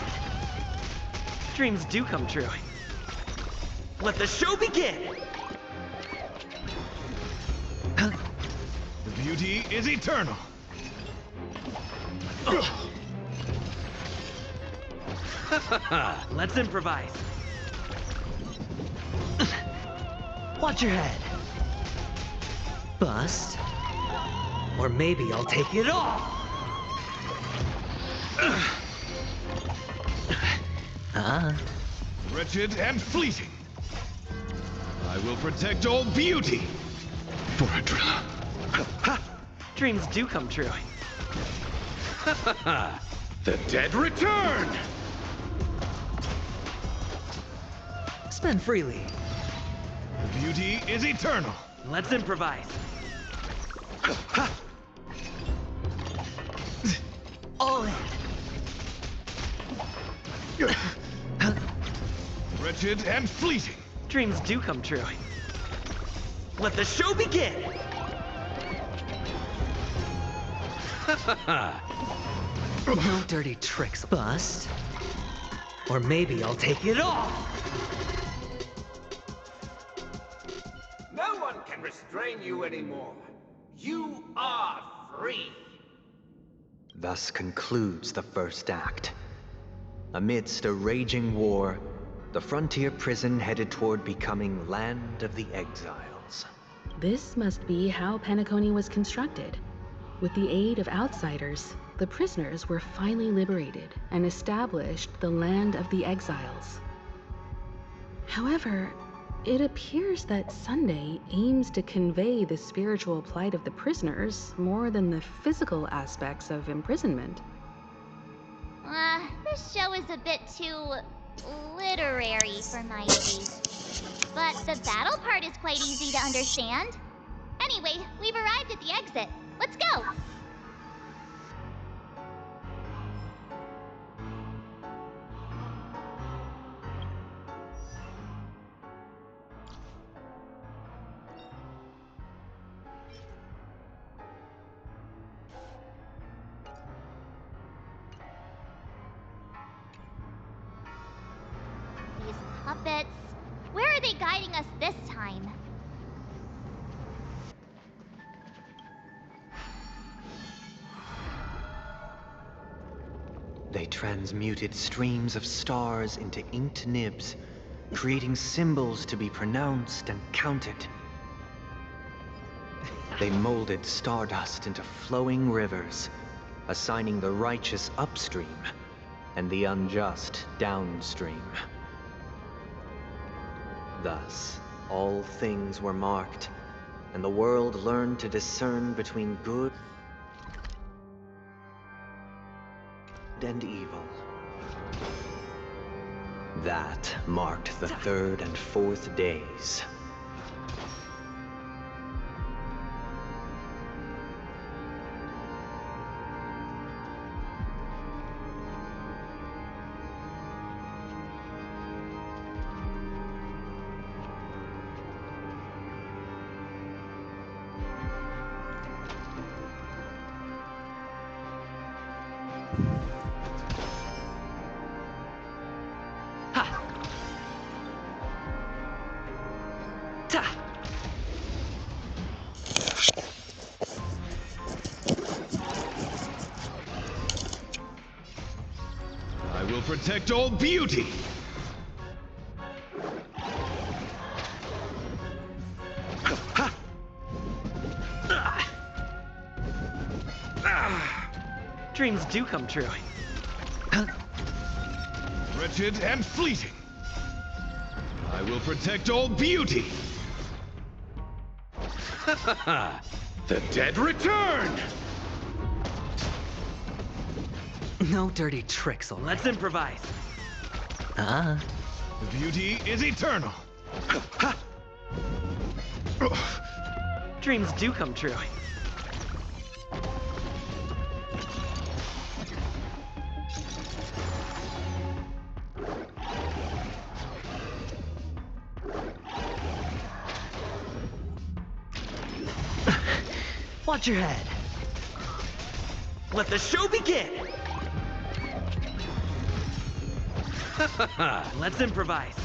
Dreams do come true. Let the show begin! The beauty is eternal. Let's improvise. Watch your head. Bust. Or maybe I'll take it off. Wretched and fleeting. I will protect all beauty for a driller. Dreams do come true. The dead return! Spend freely. The beauty is eternal. Let's improvise. All in. Wretched and fleeting. Dreams do come true. Let the show begin! No dirty tricks, Bust. Or maybe I'll take it off. No one can restrain you anymore. You are free. Thus concludes the first act. Amidst a raging war, the frontier prison headed toward becoming Land of the Exiles. This must be how Penacony was constructed. With the aid of outsiders, the prisoners were finally liberated and established the Land of the Exiles. However, it appears that Sunday aims to convey the spiritual plight of the prisoners more than the physical aspects of imprisonment. This show is a bit too literary for my taste. But the battle part is quite easy to understand. Anyway, we've arrived at the exit. Let's go! These puppets. Where are they guiding us this time? transmuted streams of stars into inked nibs, creating symbols to be pronounced and counted. They molded stardust into flowing rivers, assigning the righteous upstream and the unjust downstream. Thus, all things were marked, and the world learned to discern between good and evil. That marked the third and fourth days. I will protect all beauty! Dreams do come true. Wretched and fleeting! I will protect all beauty! The dead return! No dirty tricks, let's improvise. Beauty is eternal! Dreams do come true. Watch your head. Let the show begin! Let's improvise.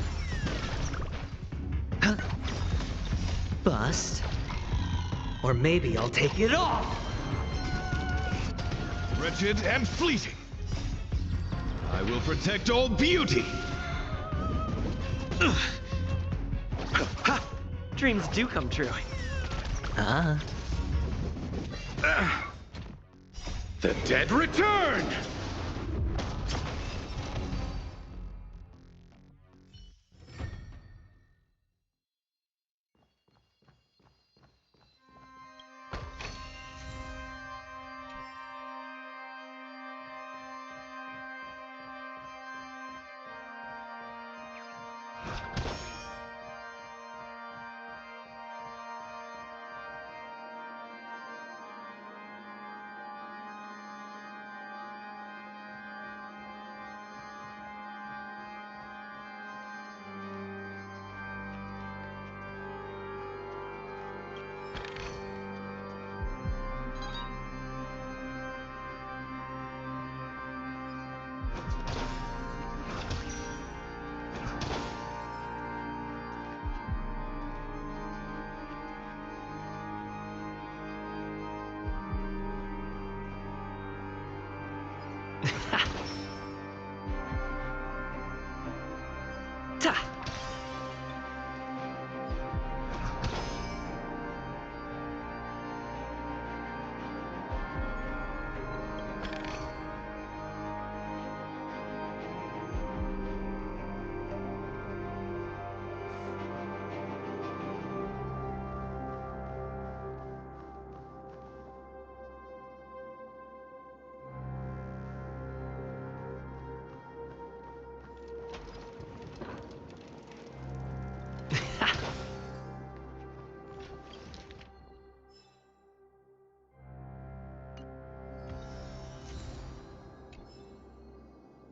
Bust. Or maybe I'll take it off! Wretched and fleeting! I will protect all beauty! Dreams do come true. The dead return!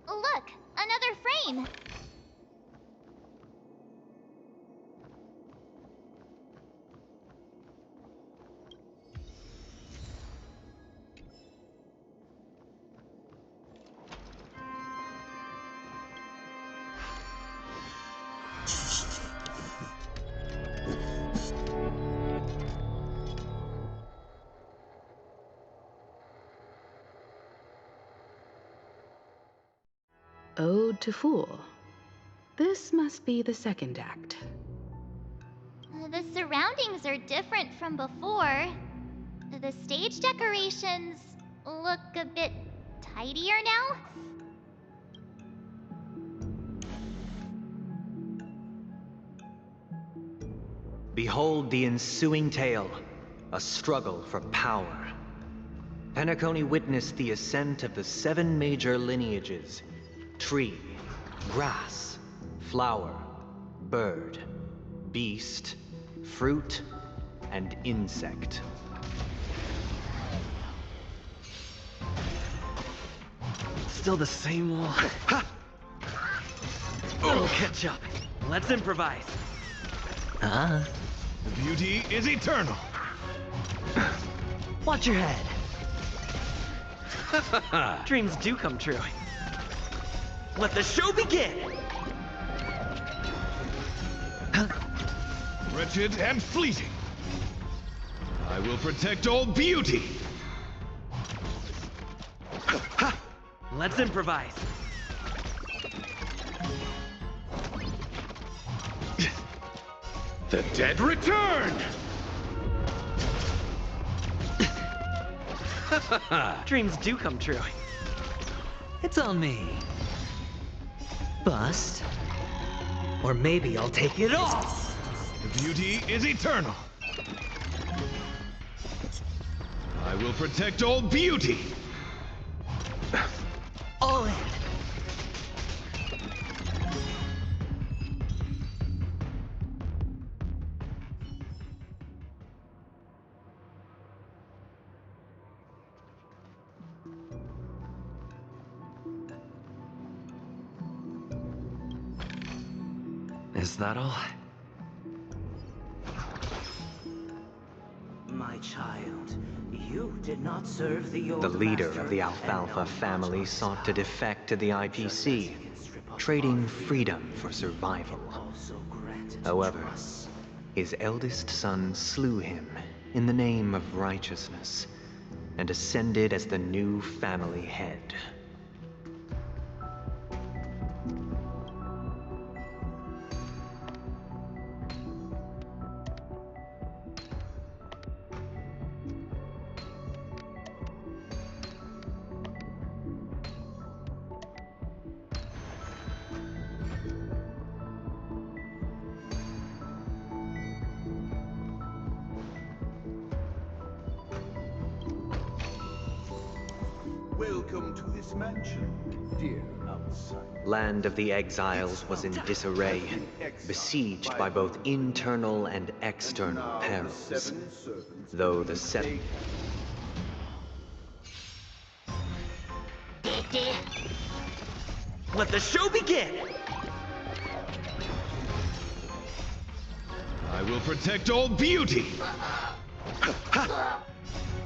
Look, another frame. Ode to Fool. This must be the second act. The surroundings are different from before. The stage decorations look a bit tidier now. Behold the ensuing tale, a struggle for power. Penacony witnessed the ascent of the 7 major lineages: tree, grass, flower, bird, beast, fruit, and insect. Still the same wall. It'll catch up. Let's improvise. The beauty is eternal. Watch your head. Dreams do come true. Let the show begin! Wretched and fleeting. I will protect all beauty. Let's improvise. The dead return! Dreams do come true. It's on me. Bust. Or maybe I'll take it off. The beauty is eternal. I will protect all beauty. All in. Is that all? My child, you did not serve the old The leader master of the and Alfalfa now family much sought to defect to the IPC, trading freedom for survival. However, his eldest son slew him in the name of righteousness and ascended as the new family head. Welcome to this mansion, dear outsider. Land of the Exiles was in disarray, besieged by both internal and external perils. Though the seven... Let the show begin! I will protect all beauty.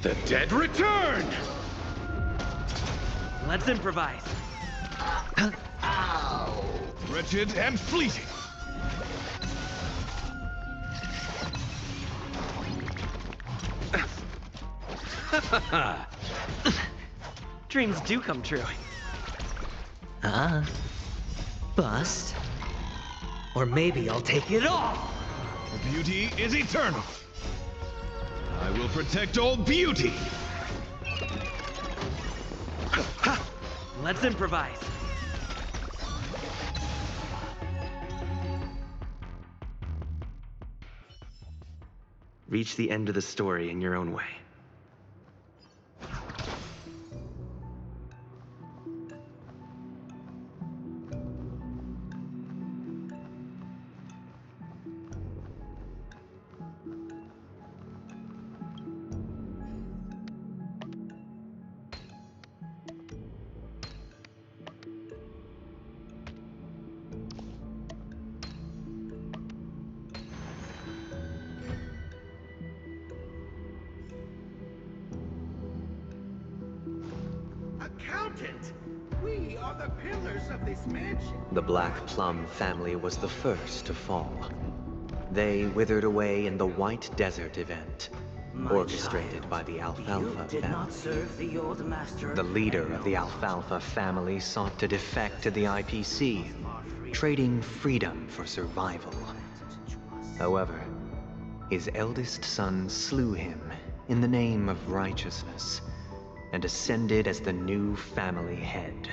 The dead return! Let's improvise. Wretched and fleeting. Dreams do come true. Bust. Or maybe I'll take it off. The beauty is eternal. I will protect all beauty. Let's improvise. Reach the end of the story in your own way. Accountant! We are the pillars of this mansion. The Black Plum family was the first to fall. They withered away in the White Desert event, orchestrated by the Alfalfa did not family. serve the old master. The leader of the Alfalfa family sought to defect to the IPC, trading freedom for survival. However, his eldest son slew him in the name of righteousness and ascended as the new family head.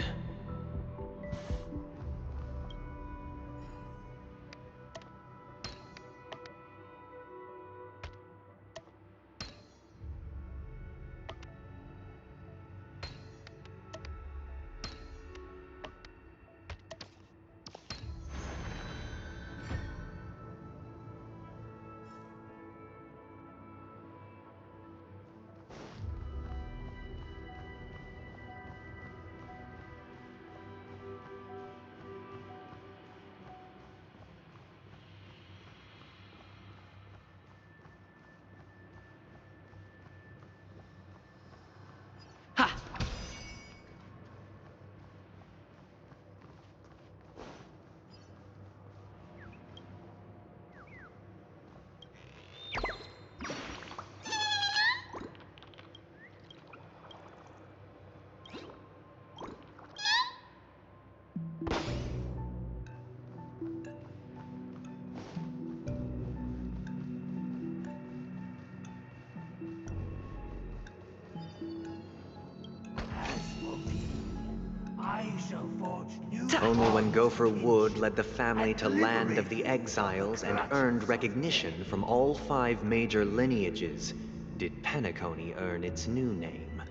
Only when Gopher Wood led the family to Land of the Exiles and earned recognition from all 5 major lineages did Penacony earn its new name.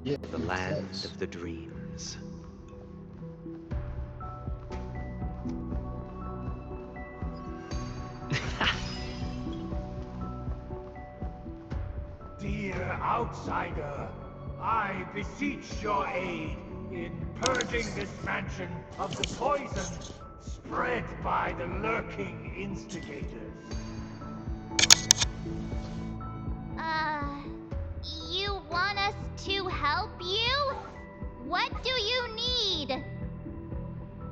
The Land of the Dreams. Dear outsider, I beseech your aid in purging this mansion of the poison spread by the lurking instigators. You want us to help you? What do you need?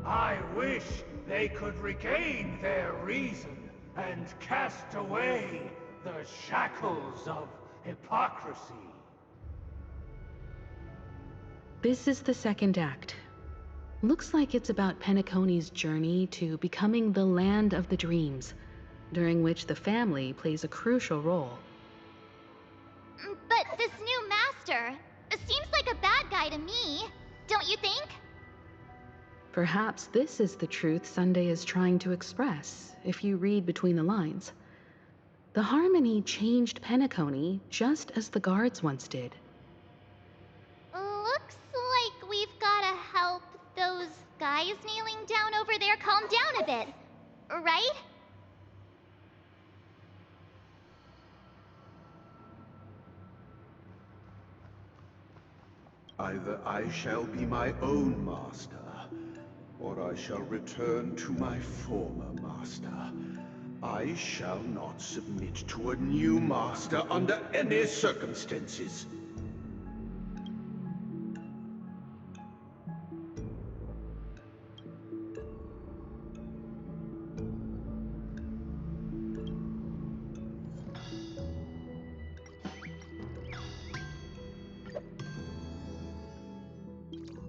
I wish they could regain their reason and cast away the shackles of hypocrisy. This is the second act. Looks like it's about Penacony's journey to becoming the Land of the Dreams, during which the family plays a crucial role. But this new master seems like a bad guy to me, don't you think? Perhaps this is the truth Sunday is trying to express, if you read between the lines. The Harmony changed Penacony just as the guards once did. Looks like we've gotta help those guys kneeling down over there calm down a bit, right? Either I shall be my own master, or I shall return to my former master. I shall not submit to a new master under any circumstances.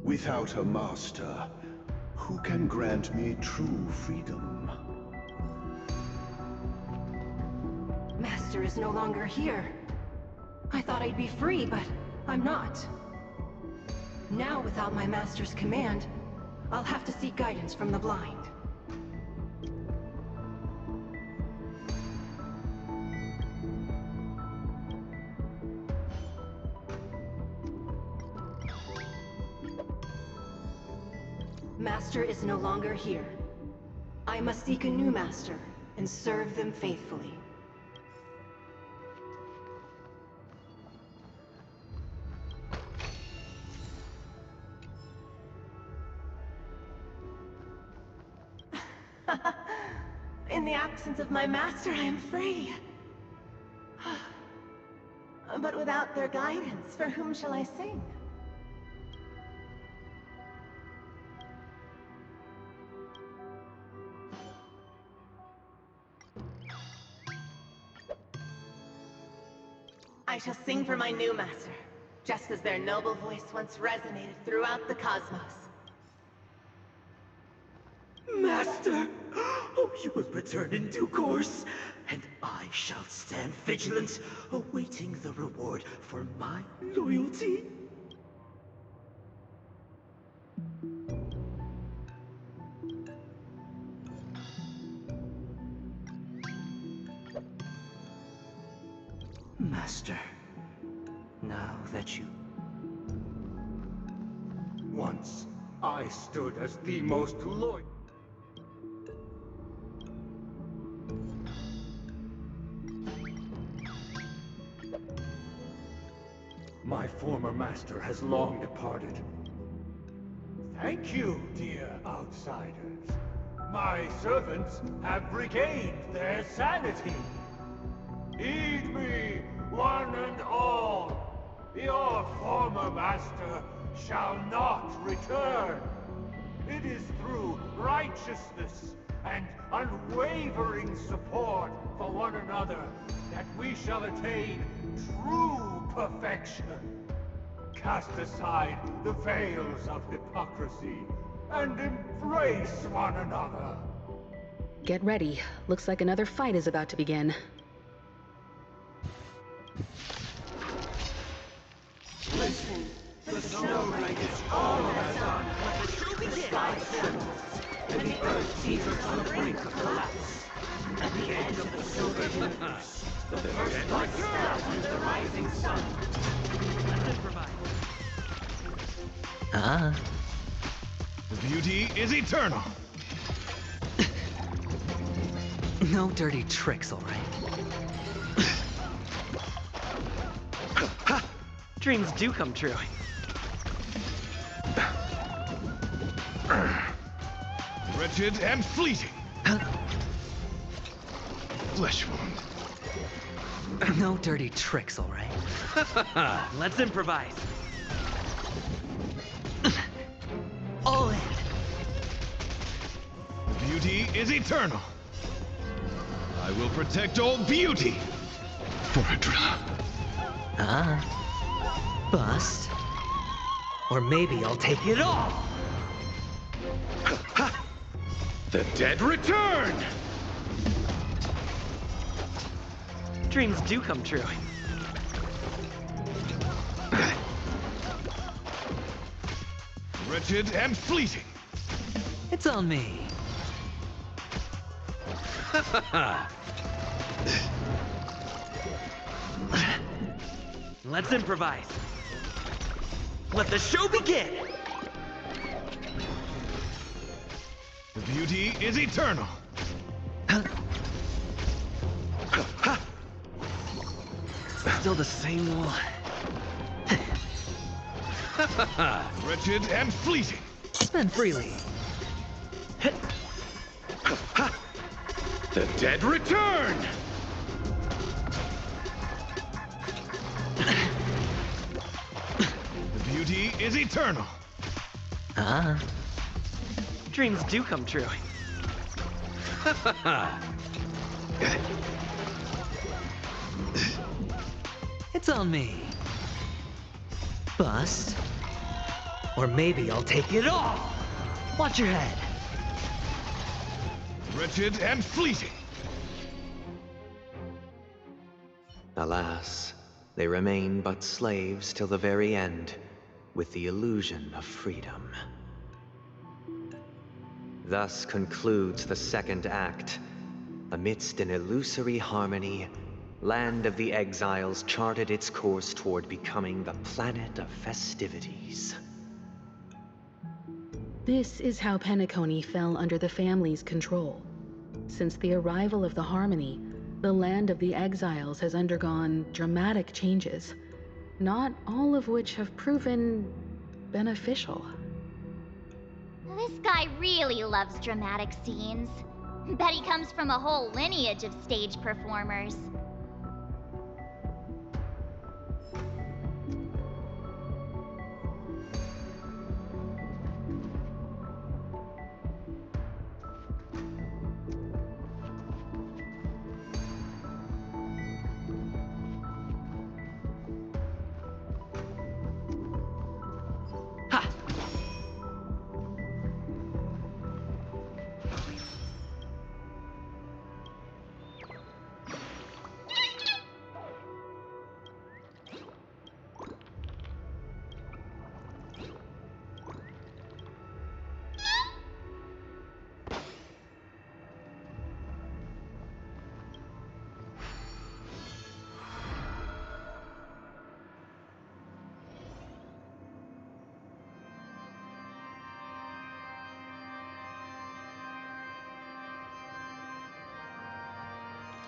Without a master, who can grant me true freedom? Master is no longer here. I thought I'd be free, but I'm not. Now, without my master's command, I'll have to seek guidance from the blind. Master is no longer here. I must seek a new master and serve them faithfully. In the absence of my master, I am free. But without their guidance, for whom shall I sing? I shall sing for my new master, just as their noble voice once resonated throughout the cosmos. Master! Oh, you will return in due course, and I shall stand vigilant, awaiting the reward for my loyalty. Master, now that you... Once, I stood as the most loyal. My former master has long departed. Thank you, dear outsiders. My servants have regained their sanity. Heed me, one and all. Your former master shall not return. It is through righteousness and unwavering support for one another that we shall attain true perfection. Cast aside the veils of hypocrisy and embrace one another. Get ready. Looks like another fight is about to begin. Listen, the snow blankets all has done. The sky trembles, and the earth teeters on the brink of collapse. At the edge of the silver universe, the first light star under the rising sun. Let's improvise. The beauty is eternal. No dirty tricks, all right? Dreams do come true. Wretched and fleeting. Flesh wound. No dirty tricks, all right? Let's improvise. All in. The beauty is eternal. I will protect all beauty. For a driller. Bust. Or maybe I'll take it all. The dead return! Dreams do come true. Wretched and fleeting. It's on me. Let's improvise. Let the show begin! The beauty is eternal. Still the same one. Wretched and fleeting. Spend freely. The dead return! The beauty is eternal. Dreams do come true. It's on me. Bust. Or maybe I'll take it all. Watch your head. Wretched and fleeting. Alas, they remain but slaves till the very end, with the illusion of freedom. Thus concludes the second act. Amidst an illusory harmony, Land of the Exiles charted its course toward becoming the planet of festivities. This is how Penacony fell under the family's control. Since the arrival of the Harmony, the Land of the Exiles has undergone dramatic changes, not all of which have proven beneficial. This guy really loves dramatic scenes. Bet he comes from a whole lineage of stage performers.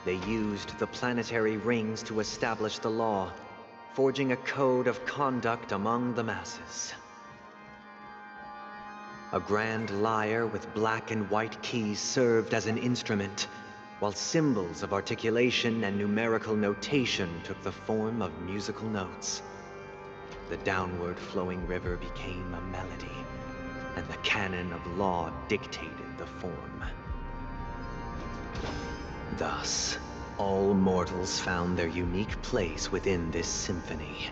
They used the planetary rings to establish the law, forging a code of conduct among the masses. A grand lyre with black and white keys served as an instrument, while symbols of articulation and numerical notation took the form of musical notes. The downward flowing river became a melody, and the canon of law dictated the form. Thus, all mortals found their unique place within this symphony.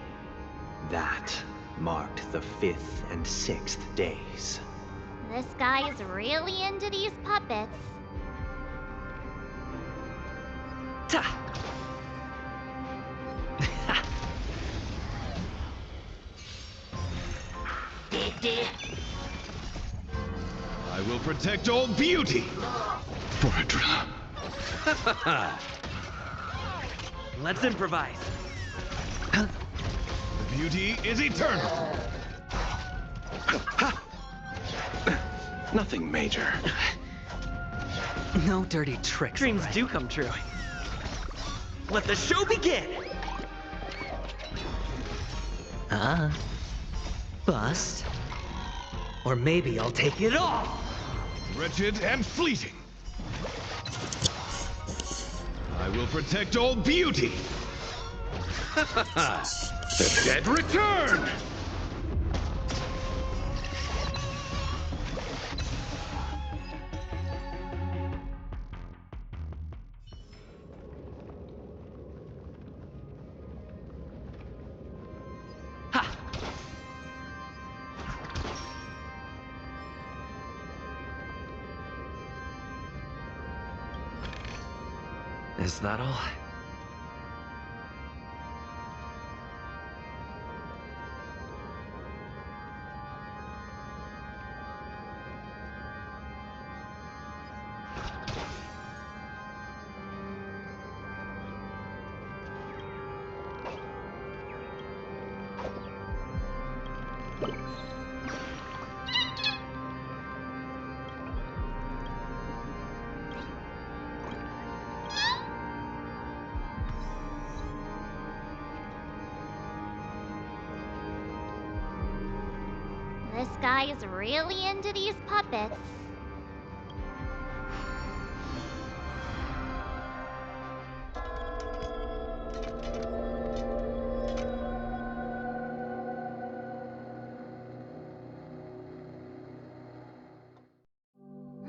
That marked the 5th and 6th days. This guy is really into these puppets. I will protect all beauty! Foradrilla. Let's improvise. The beauty is eternal! Nothing major. No dirty tricks. Dreams do come true. Let the show begin! Bust. Or maybe I'll take it all! Wretched and fleeting. I will protect all beauty. The dead return! Is that all? This guy is really into these puppets.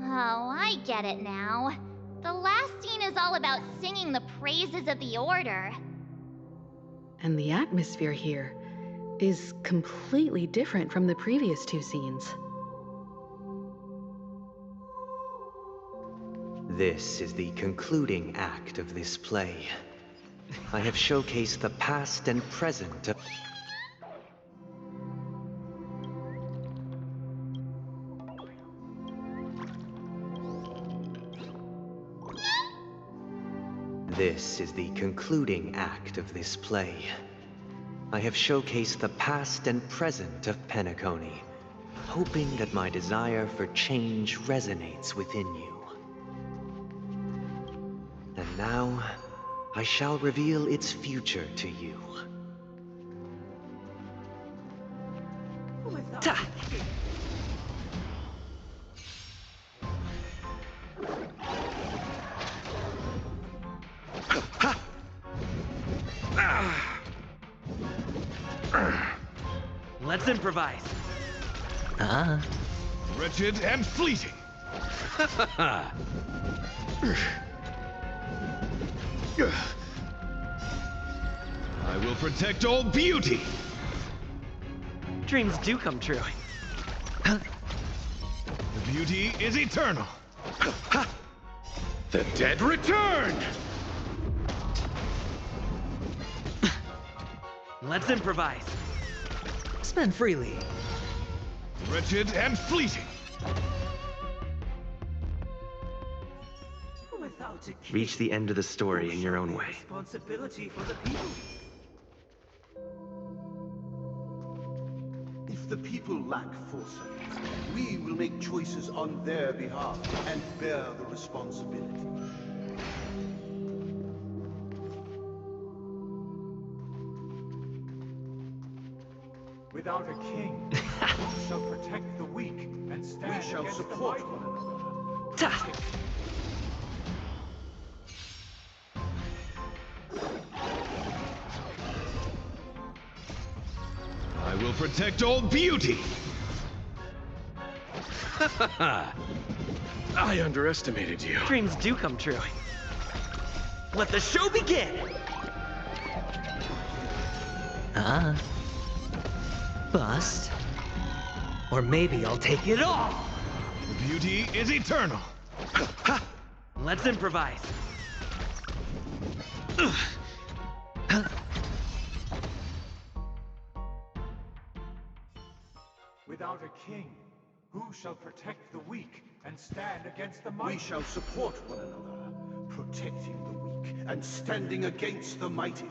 Oh, I get it now. The last scene is all about singing the praises of the Order. And the atmosphere here is completely different from the previous 2 scenes. This is the concluding act of this play. I have showcased the past and present of... This is the concluding act of this play. I have showcased the past and present of Penacony, hoping that my desire for change resonates within you. And now, I shall reveal its future to you. Let's improvise. Wretched and fleeting. I will protect all beauty. Dreams do come true. The beauty is eternal. The dead return. Let's improvise. Spend freely. Wretched and fleeting. Reach the end of the story in your own way. Responsibility for the people. If the people lack foresight, we will make choices on their behalf and bear the responsibility. Without a king, who shall protect the weak and stand We shall against support the one mighty? another. I will protect all beauty! I underestimated you. Dreams do come true. Let the show begin! Bust. Or maybe I'll take it all! Beauty is eternal! Let's improvise. Without a king, who shall protect the weak and stand against the mighty? We shall support one another, protecting the weak and standing against the mighty.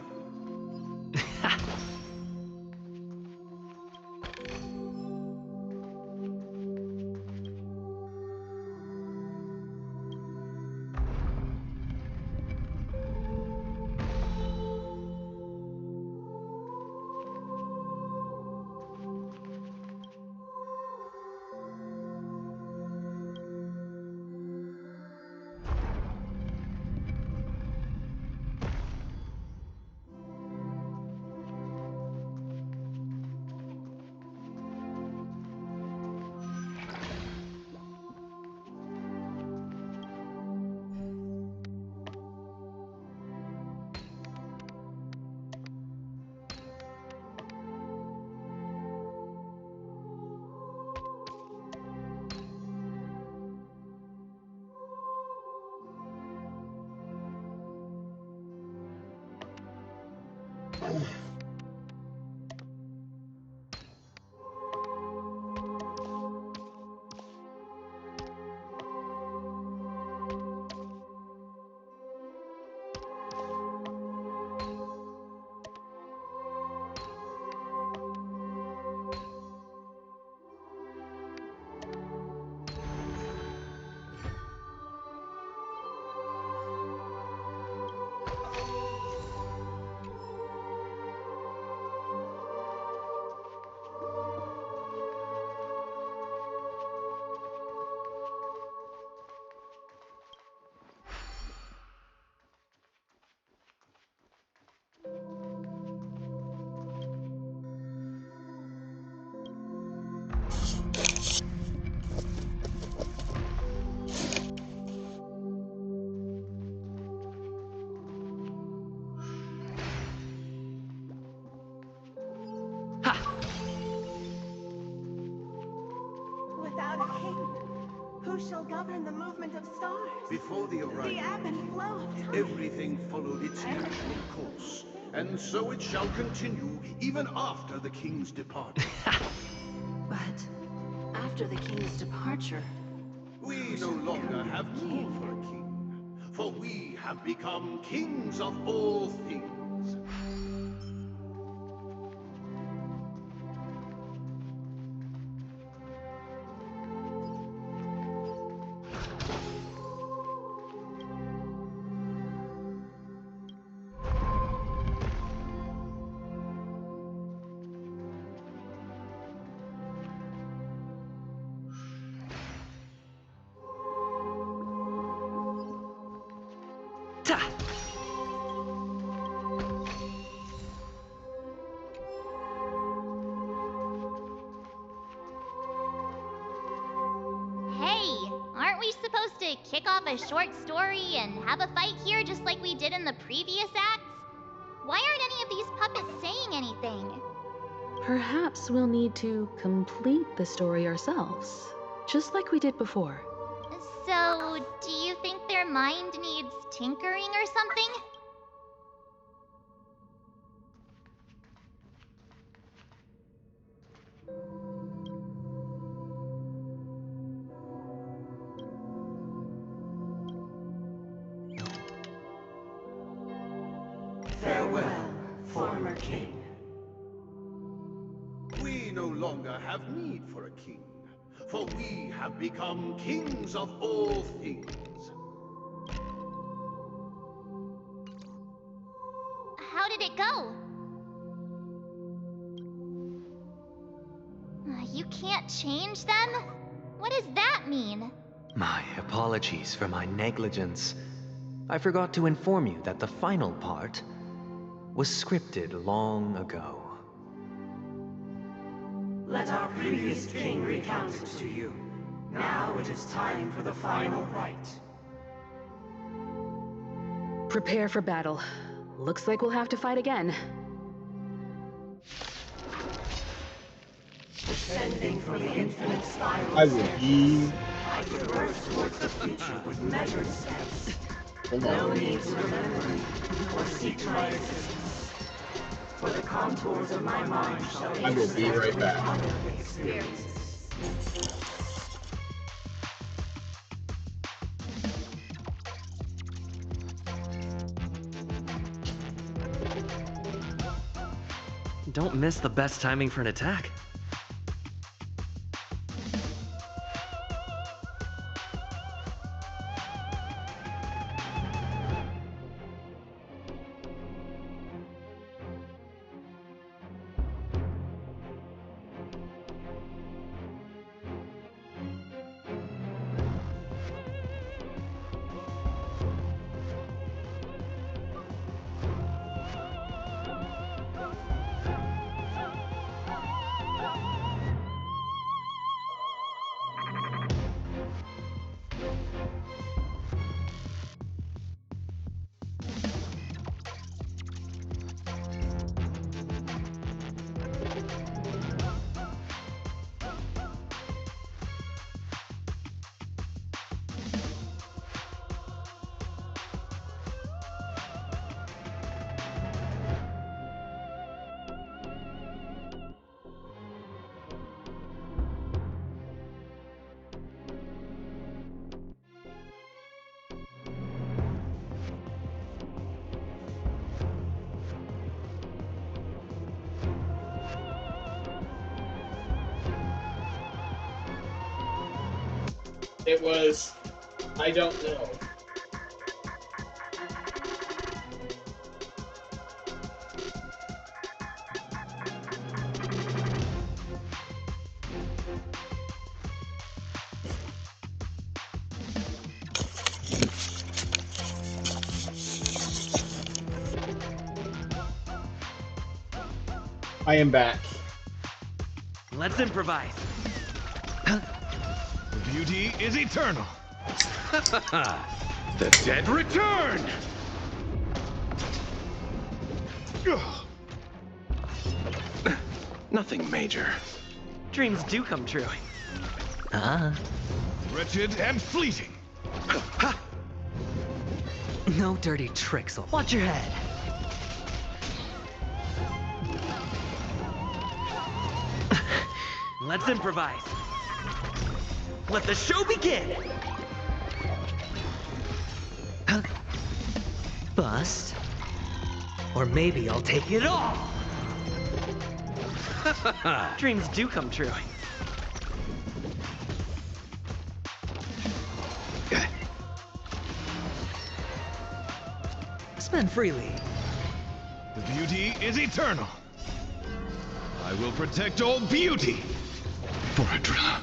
Without a king, who shall govern the movement of stars? Before the arrival, The ebb and flow of time. everything followed its natural course, and so it shall continue even after the king's departure. But after the king's departure, We no longer have need for a king, for we have become kings of all things. Hey, aren't we supposed to kick off a short story and have a fight here just like we did in the previous acts? Why aren't any of these puppets saying anything? Perhaps we'll need to complete the story ourselves, just like we did before. So, do you think their mind needs tinkering or something? Farewell, former king. We no longer have need for a king, for we have become kings of all things. How did it go? can't change them? What does that mean? My apologies for my negligence. I forgot to inform you that the final part was scripted long ago. Let our previous king recount it to you. Now it is time for the final rite. Prepare for battle. Looks like we'll have to fight again. Descending from the infinite spiral. I will be. I traverse towards the future with measured steps. No need to remember or seek my existence. For the contours of my mind shall I will be right back. experiences. Don't miss the best timing for an attack. It was, I don't know. I am back. Let's improvise. Beauty is eternal. The dead return! Nothing major. Dreams do come true. Wretched and fleeting. No dirty tricks. Watch your head. Let's improvise. Let the show begin! Bust. Or maybe I'll take it all! Dreams do come true. Spend freely. The beauty is eternal. I will protect all beauty. For a drop.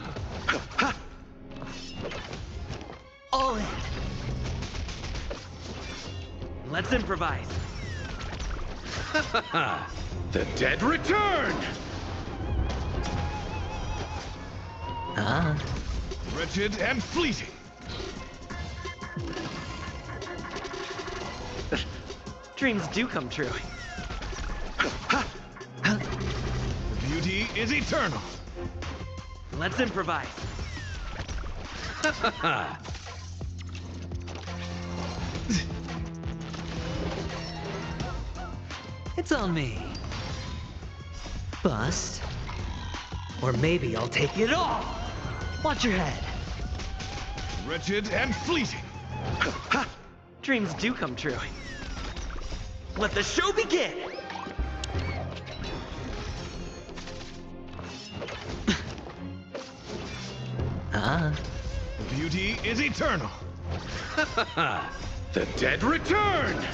All in. Let's improvise. The dead return! Wretched and fleeting. Dreams do come true. The beauty is eternal. Let's improvise. It's on me. Bust. Or maybe I'll take it all! Watch your head. Wretched and fleeting. Dreams do come true. Let the show begin! The beauty is eternal. The dead return!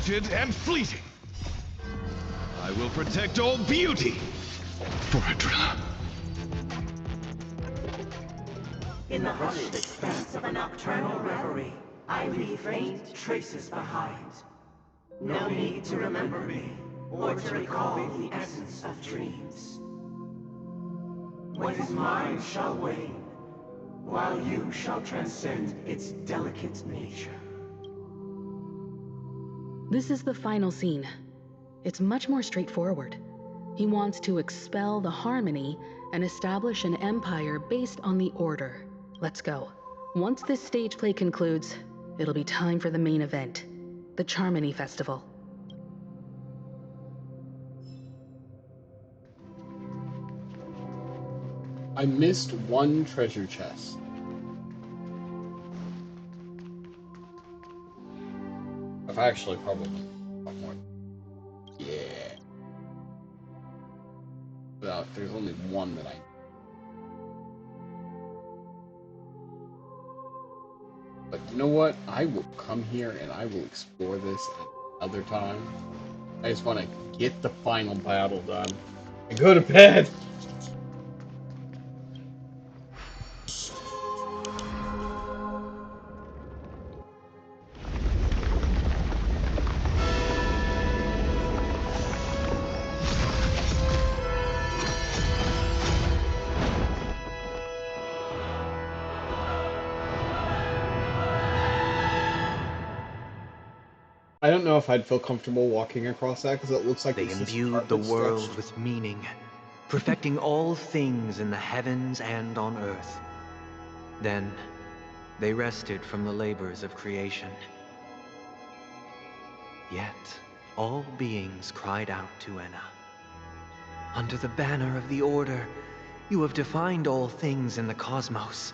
wretched and fleeting. I will protect all beauty for Adrilla. In the hushed expanse of a nocturnal reverie, I leave faint traces behind. No need to remember me, or to recall the essence of dreams. What is mine shall wane, while you shall transcend its delicate nature. This is the final scene. It's much more straightforward. He wants to expel the Harmony and establish an empire based on the Order. Let's go. Once this stage play concludes, it'll be time for the main event, the Charmony Festival. I missed one treasure chest. I've actually probably one more. Yeah. But there's only one that I. But you know what? I will come here and I will explore this another time. I just want to get the final battle done and go to bed. I don't know if I'd feel comfortable walking across that because it looks like they imbued the world with meaning, perfecting all things in the heavens and on earth. Then they rested from the labors of creation. Yet all beings cried out to Enna. Under the banner of the Order, you have defined all things in the cosmos.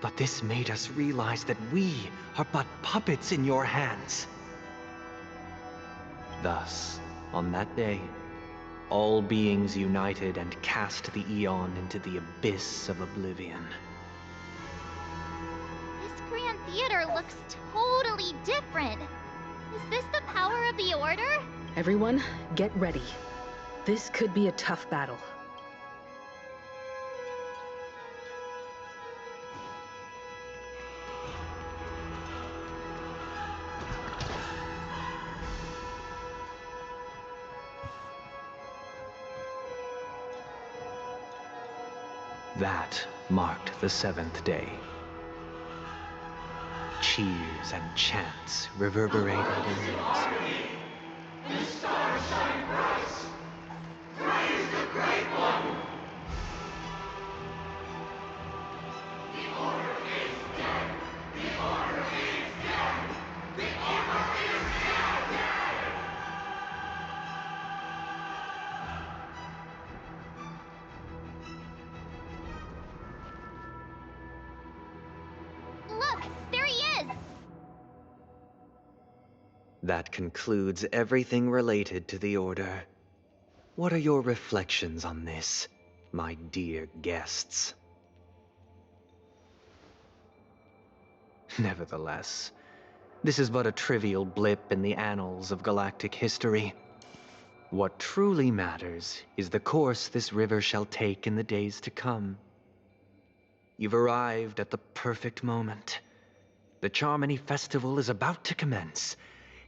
But this made us realize that we are but puppets in your hands. Thus, on that day, all beings united and cast the Eon into the abyss of oblivion. This Grand Theater looks totally different. Is this the power of the Order? Everyone, get ready. This could be a tough battle. That marked the 7th day. Cheers and chants reverberated in unison. The stars shine bright. Praise the Great One. The Order is dead. The Order is dead. The Order is dead. Look, there he is! That concludes everything related to the Order. What are your reflections on this, my dear guests? Nevertheless, this is but a trivial blip in the annals of galactic history. What truly matters is the course this river shall take in the days to come. You've arrived at the perfect moment. The Charmony Festival is about to commence,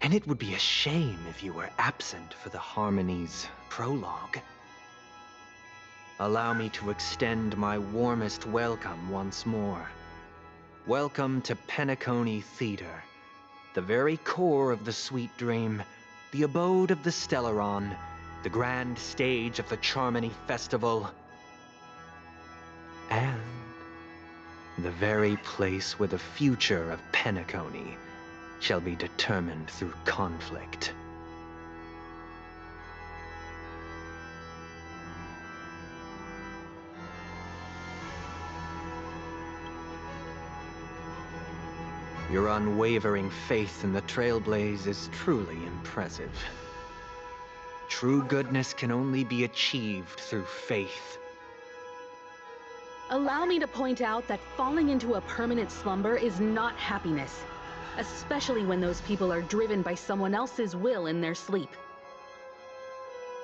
and it would be a shame if you were absent for the Harmony's prologue. Allow me to extend my warmest welcome once more. Welcome to Penacony Theater, the very core of the Sweet Dream, the abode of the Stellaron, the grand stage of the Charmony Festival, and the very place where the future of Penacony shall be determined through conflict. Your unwavering faith in the Trailblaze is truly impressive. True goodness can only be achieved through faith. Allow me to point out that falling into a permanent slumber is not happiness. especially when those people are driven by someone else's will in their sleep.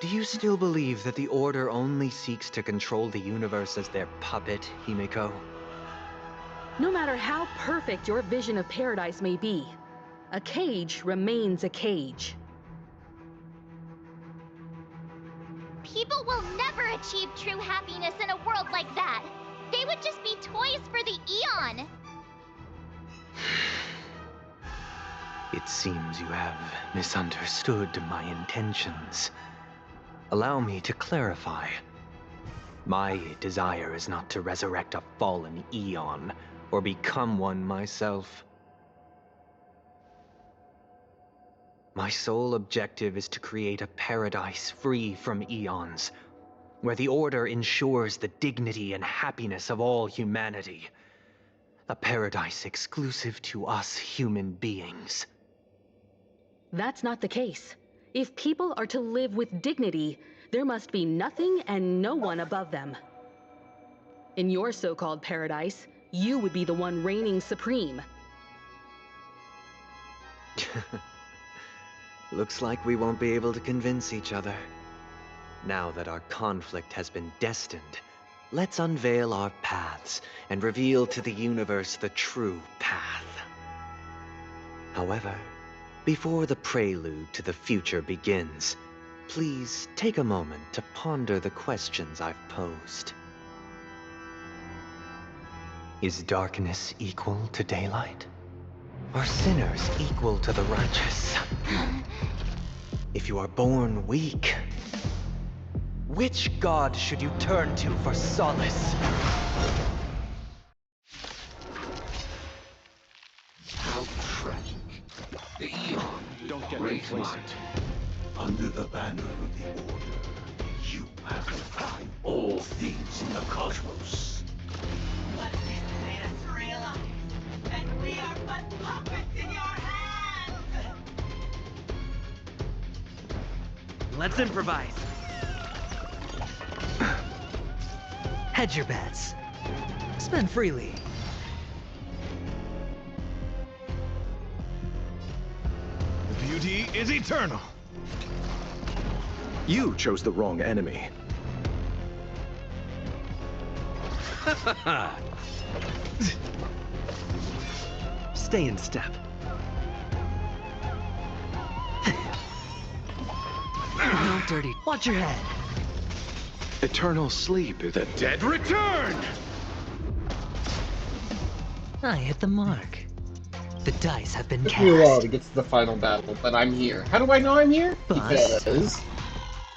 Do you still believe that the Order only seeks to control the universe as their puppet, Himiko? No matter how perfect your vision of paradise may be, a cage remains a cage. People will never achieve true happiness in a world like that. They would just be toys for the Eon. It seems you have misunderstood my intentions. Allow me to clarify. My desire is not to resurrect a fallen Eon, or become one myself. My sole objective is to create a paradise free from Eons, where the Order ensures the dignity and happiness of all humanity. A paradise exclusive to us human beings. That's not the case. If people are to live with dignity, there must be nothing and no one above them. In your so-called paradise, you would be the one reigning supreme. Looks like we won't be able to convince each other. Now that our conflict has been destined, let's unveil our paths and reveal to the universe the true path. However, before the prelude to the future begins, please take a moment to ponder the questions I've posed. Is darkness equal to daylight? Are sinners equal to the righteous? If you are born weak, which god should you turn to for solace? How tragic. The Eon don't get complacent. Under the banner of the Order, you have to find all things in the cosmos. But this made us realize that we are but puppets in your hands! Let's improvise. Hedge your bets. Spend freely. The beauty is eternal. You chose the wrong enemy. Stay in step. No dirty. Watch your head. Eternal sleep is the dead return! I hit the mark. The dice have been Took cast. me a while to get to the final battle, but I'm here. How do I know I'm here? Bust. Because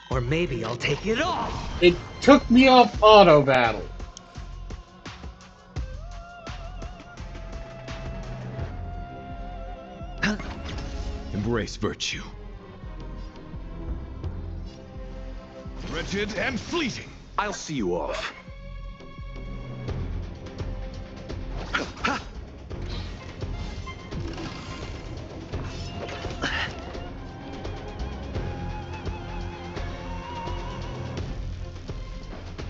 Or maybe I'll take it off. it took me off auto battle. Embrace virtue. Wretched and fleeting. I'll see you off.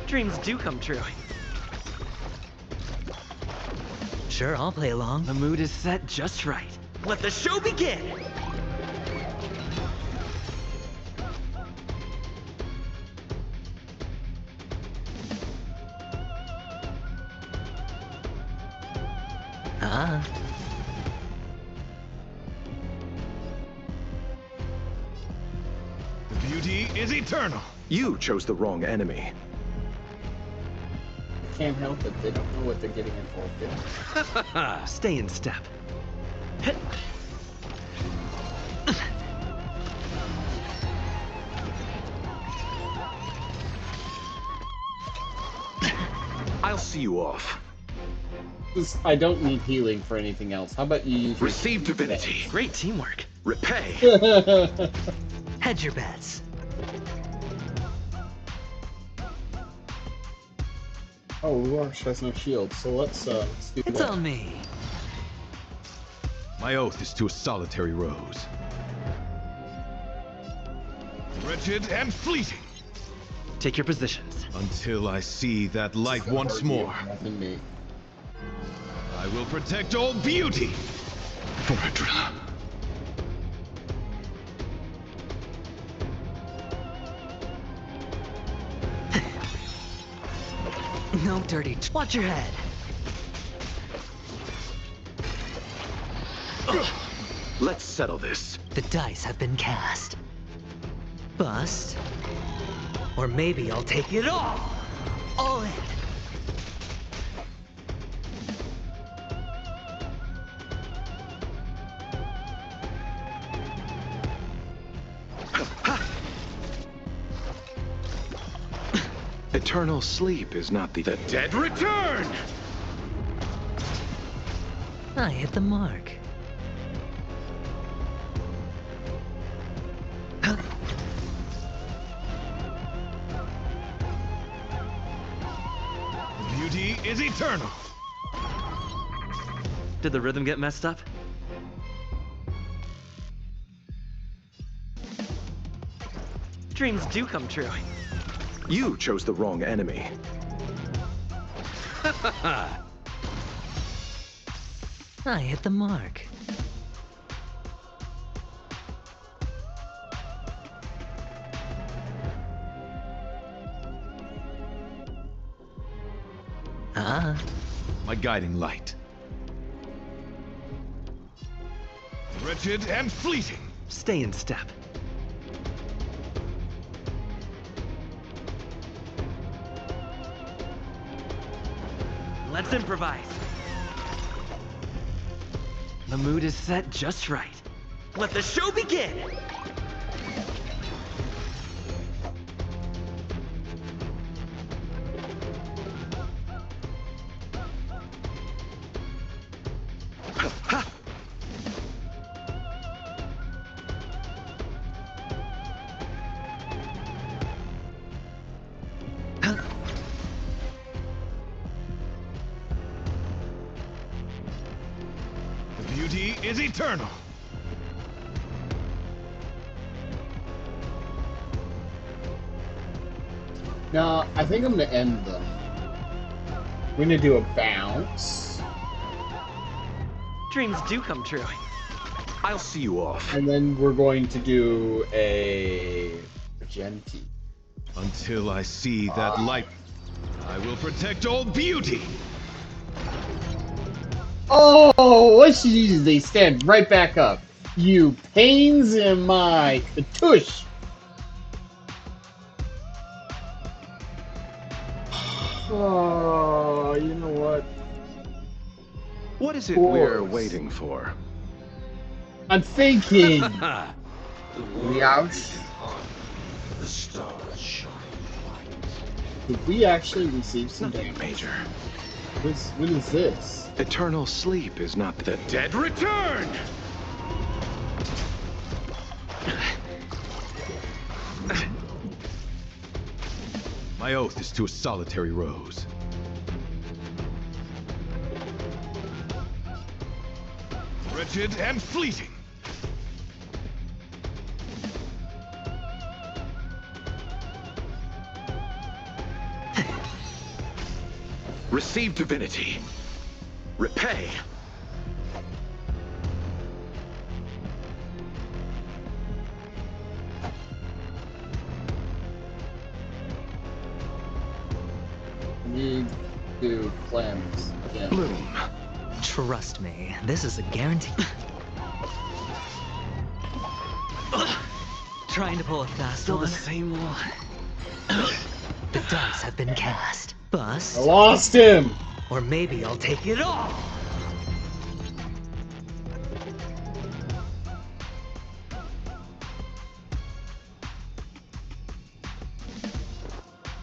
Dreams do come true. Sure, I'll play along. The mood is set just right. Let the show begin! The beauty is eternal. You chose the wrong enemy. I can't help it. They don't know what they're getting involved in. Stay in step. I'll see you off. I don't need healing for anything else. How about you use Receive divinity. Great teamwork. Repay. Hedge your bets. Oh, Rush has no shield, so let's do It's that. on me. My oath is to a solitary rose. Wretched and fleeting. Take your positions. Until I see that light once more. Nothing me. I will protect all beauty. for Adrilla. No dirty. Watch your head. Let's settle this. The dice have been cast. Bust. Or maybe I'll take it all. All in. Eternal sleep is not the dead return! I hit the mark. Beauty is eternal. Did the rhythm get messed up? Dreams do come true. You chose the wrong enemy. I hit the mark. Ah. My guiding light. Wretched and fleeting. Stay in step. Let's improvise. The mood is set just right. Let the show begin! Beauty is eternal. No, I think I'm gonna end them. We're gonna do a bounce. Dreams do come true. I'll see you off. And then we're going to do a Genti. Until I see that light, I will protect all beauty. Oh, let's use they stand right back up. You pains in my tush. Oh, you know what? What is it we're waiting for? I'm thinking. We out. The stars shine bright. Did we actually receive some Nothing damage? major. What is this? Eternal sleep is not the dead return! My oath is to a solitary rose. Wretched and fleeting. Receive divinity. Repay. I need to cleanse again. Bloom. Trust me, this is a guarantee. Trying to pull a fast Still one. the same one. The dice have been cast. Bust. I lost him! Or maybe I'll take it all!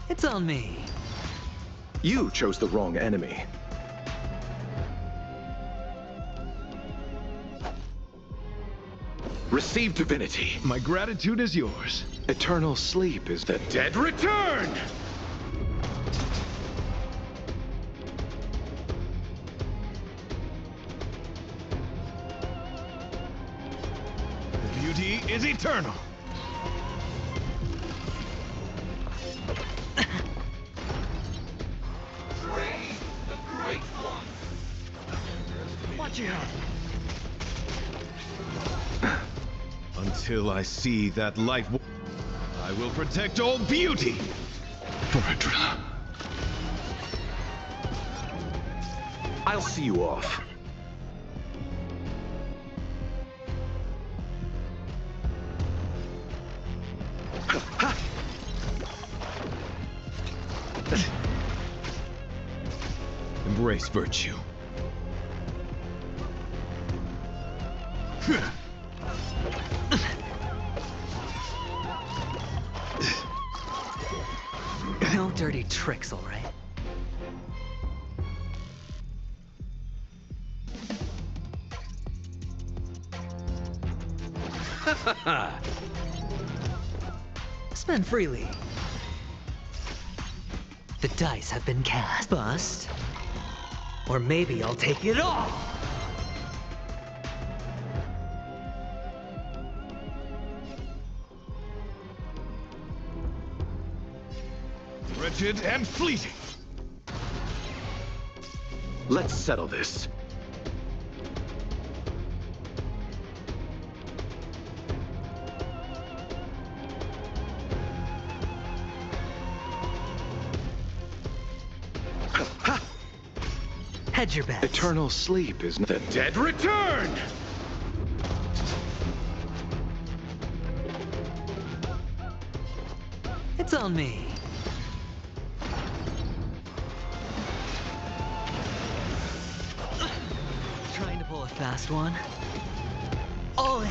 It's on me. You chose the wrong enemy. Receive divinity. My gratitude is yours. Eternal sleep is the dead return! Beauty is eternal. Watch your head. Until I see that life, I will protect all beauty. Forever. I'll see you off. Embrace virtue. No dirty tricks, all right? Spend freely. The dice have been cast. Bust. Or maybe I'll take it all! Wretched and fleeting. Let's settle this. Hedge your bets. Eternal sleep is the dead return! It's on me. Trying to pull a fast one. All in.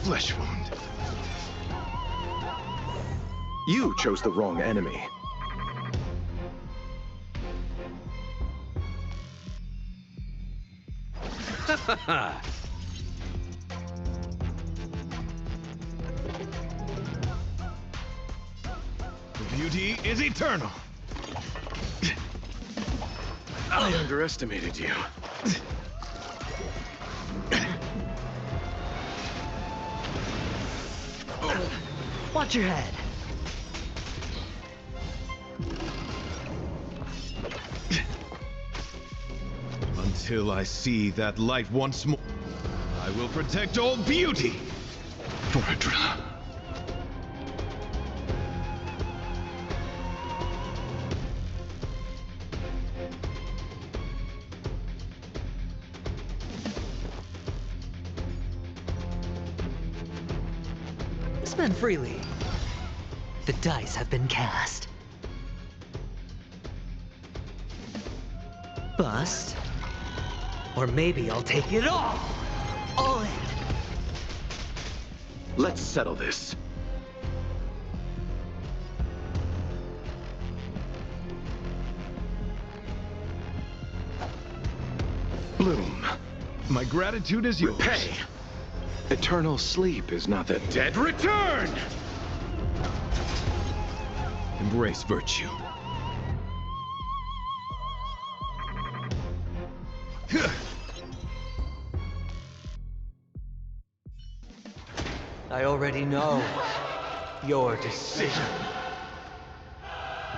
Flesh wound. You chose the wrong enemy. Beauty is eternal. I underestimated you. Watch your head. Until I see that light once more, I will protect all beauty. Forever. Spend freely. The dice have been cast. Bust. Or maybe I'll take it all! All in! Let's settle this. Bloom, my gratitude is yours. Repay. Eternal sleep is not the dead return! Embrace virtue. I already know your decision.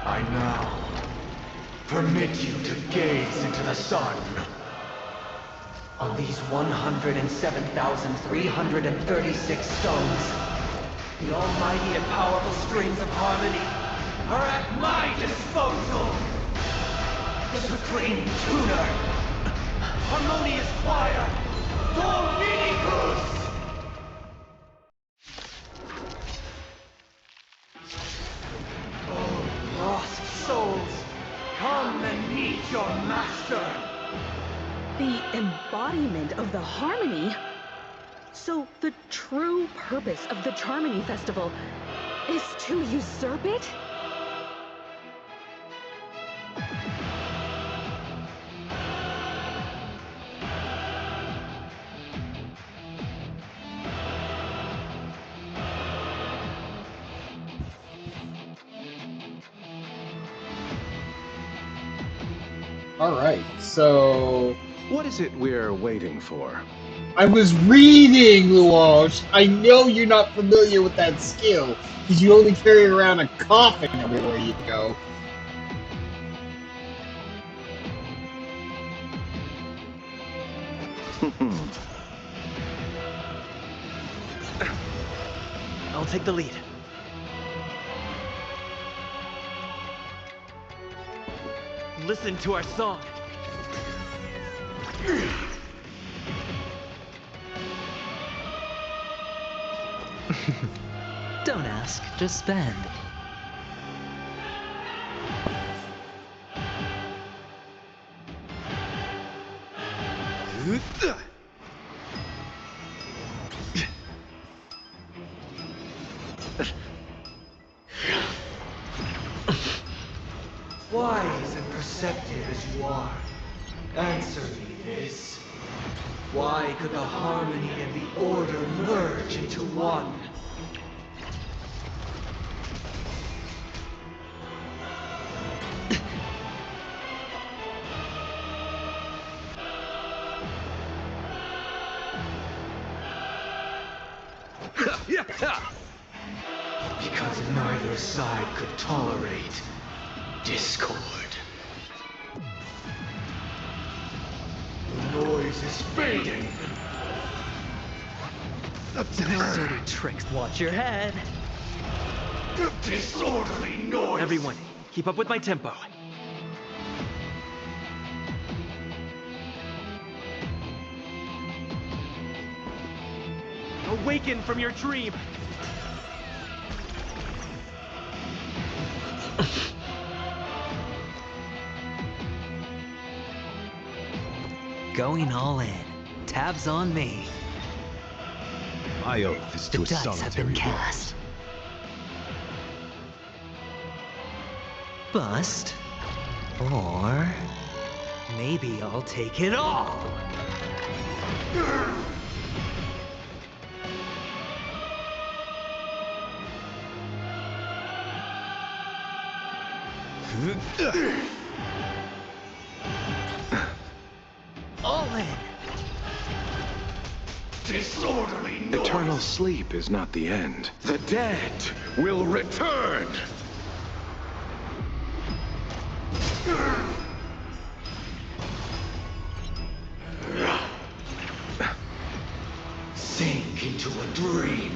I now permit you to gaze into the sun. On these 107,336 stones, The almighty and powerful strings of harmony are at my disposal. The supreme tuner, harmonious choir, Dominicus! Oh, lost souls, come and meet your master. The embodiment of the harmony? So the true purpose of the Charmony Festival is to usurp it? Alright, so What is it we're waiting for? I was reading, Luosh. I know you're not familiar with that skill, because you only carry around a coffin everywhere you go. I'll take the lead. Listen to our song. Don't ask, just spend. Wise and perceptive as you are, answer me this. Why could the harmony and the order merge into one? Because neither side could tolerate discord. The noise is fading. Dirty tricks. Watch your head. Disorderly noise. Everyone, keep up with my tempo. Awaken from your dream. Going all in. Tabs on me. My oath is to a The dice have solitary been cast. Bust. Or maybe I'll take it all. All in. Disorderly noise. Eternal sleep is not the end. The dead will return! Sink into a dream.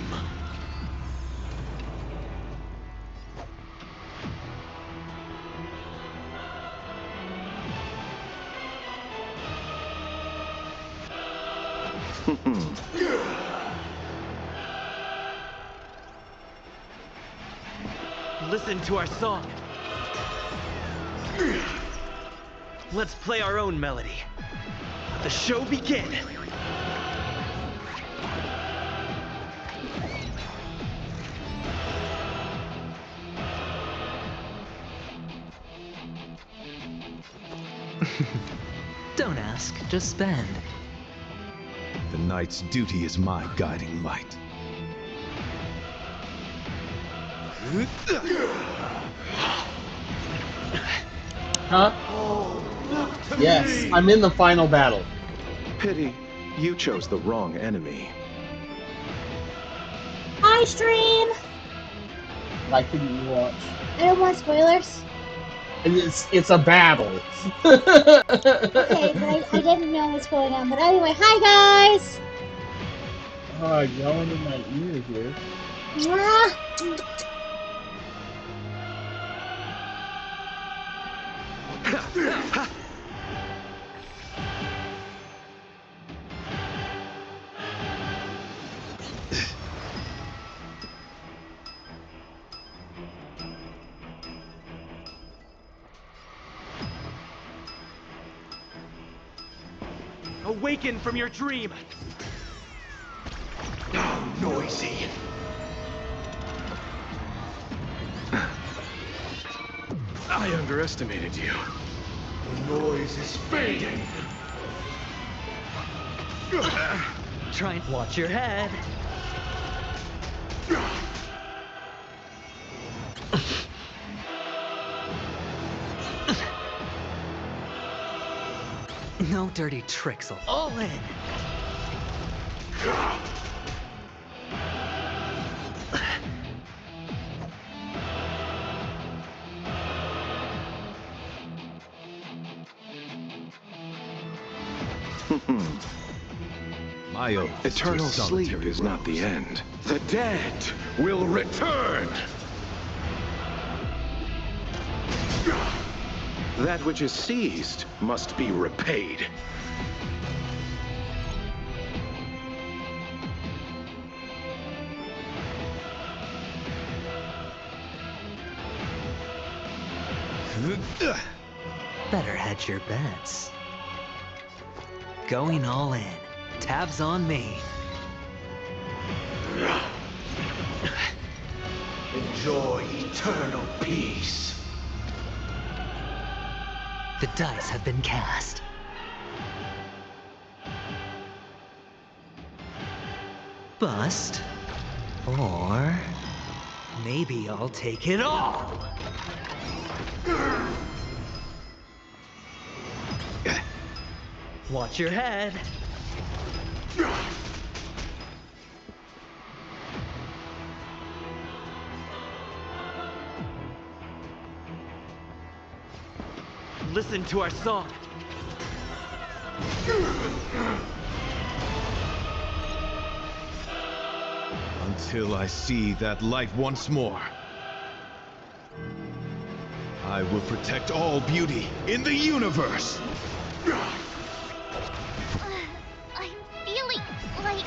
Listen to our song. Let's play our own melody. Let the show begin. Don't ask, just spend. The knight's duty is my guiding light. Huh? Yes, I'm in the final battle. Pity, you chose the wrong enemy. Hi, stream! Why couldn't you watch? I don't want spoilers. It's a battle. Okay, but I didn't know what's going on. But anyway, hi guys! Oh, yelling in my ear here. Mwah. Awaken from your dream. How noisy. I underestimated you. The noise is fading. Try and watch your head. No dirty tricks. All in. My oath. Eternal sleep is not the end. The dead will return! That which is seized must be repaid. Better hedge your bets. Going all in. Tabs on me. Enjoy eternal peace. The dice have been cast. Bust. Or maybe I'll take it all. Watch your head. Listen to our song. Until I see that light once more, I will protect all beauty in the universe. I'm feeling like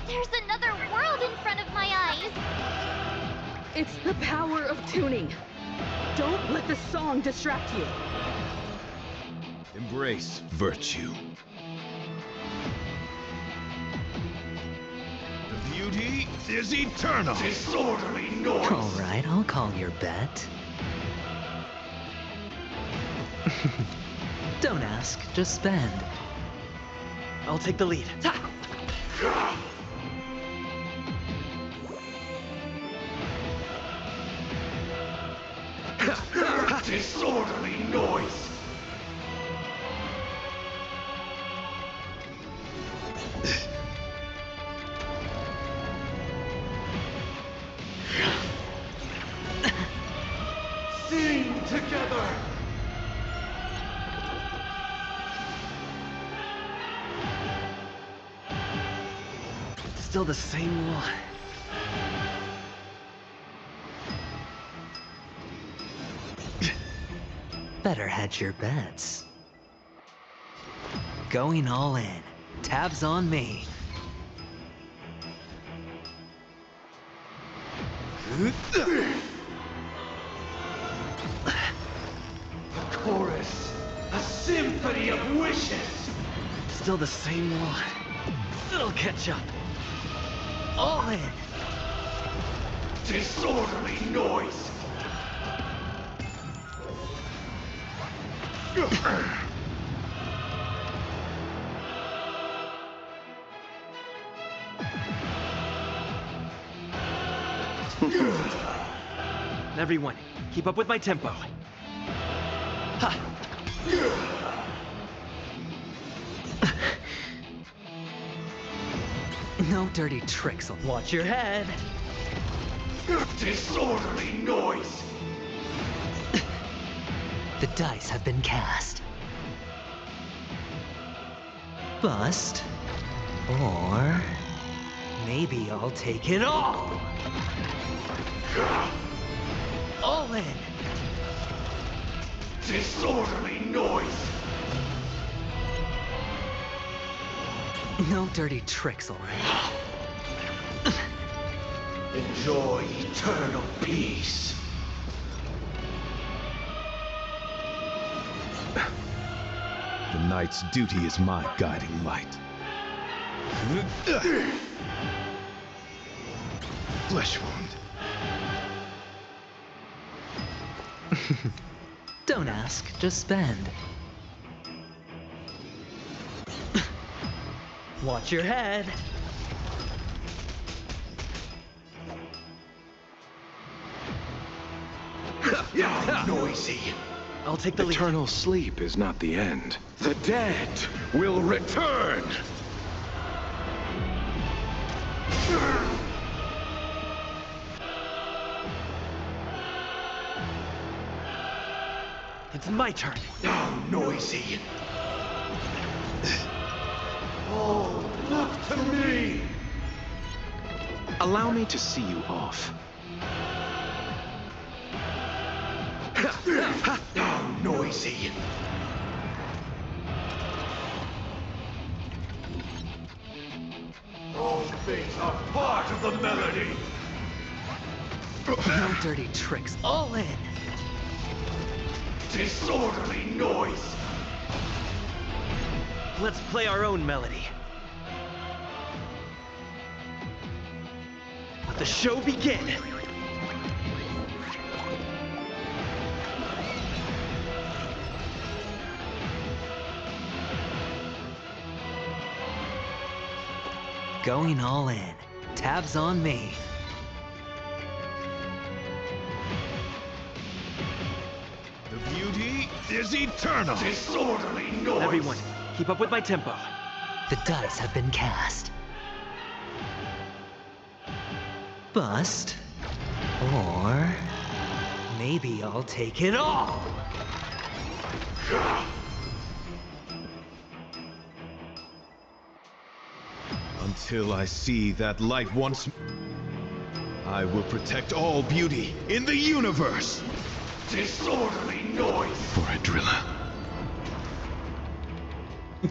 there's another world in front of my eyes. It's the power of tuning. Don't let the song distract you. Embrace virtue. The beauty is eternal. Disorderly noise. All right, I'll call your bet. Don't ask, just spend. I'll take the lead. Disorderly noise. Sing together. Still the same one. Better hedge your bets. Going all in. Tabs on me. Chorus. A symphony of wishes. Still the same one. It'll catch up. All in. Disorderly noise. Everyone, keep up with my tempo. Ha! No dirty tricks. Watch your head. Disorderly noise. The dice have been cast. Bust. Or maybe I'll take it all. All in. Disorderly noise. No dirty tricks, all right? Enjoy eternal peace. The knight's duty is my guiding light. Flesh wound. Don't ask, just spend. Watch your head. Noisy. I'll take the lead. Eternal sleep is not the end. The dead will return! It's my turn. Now noisy. Oh, look to me! Allow me to see you off. Now noisy. All things are part of the melody. No dirty tricks. All in. Disorderly noise. Let's play our own melody. Let the show begin. Going all in. Tabs on me. The beauty is eternal. Disorderly noise. Everyone, keep up with my tempo. The dice have been cast. Bust. Or maybe I'll take it all. Until I see that light once, I will protect all beauty in the universe. Disorderly noise. For Adrilla.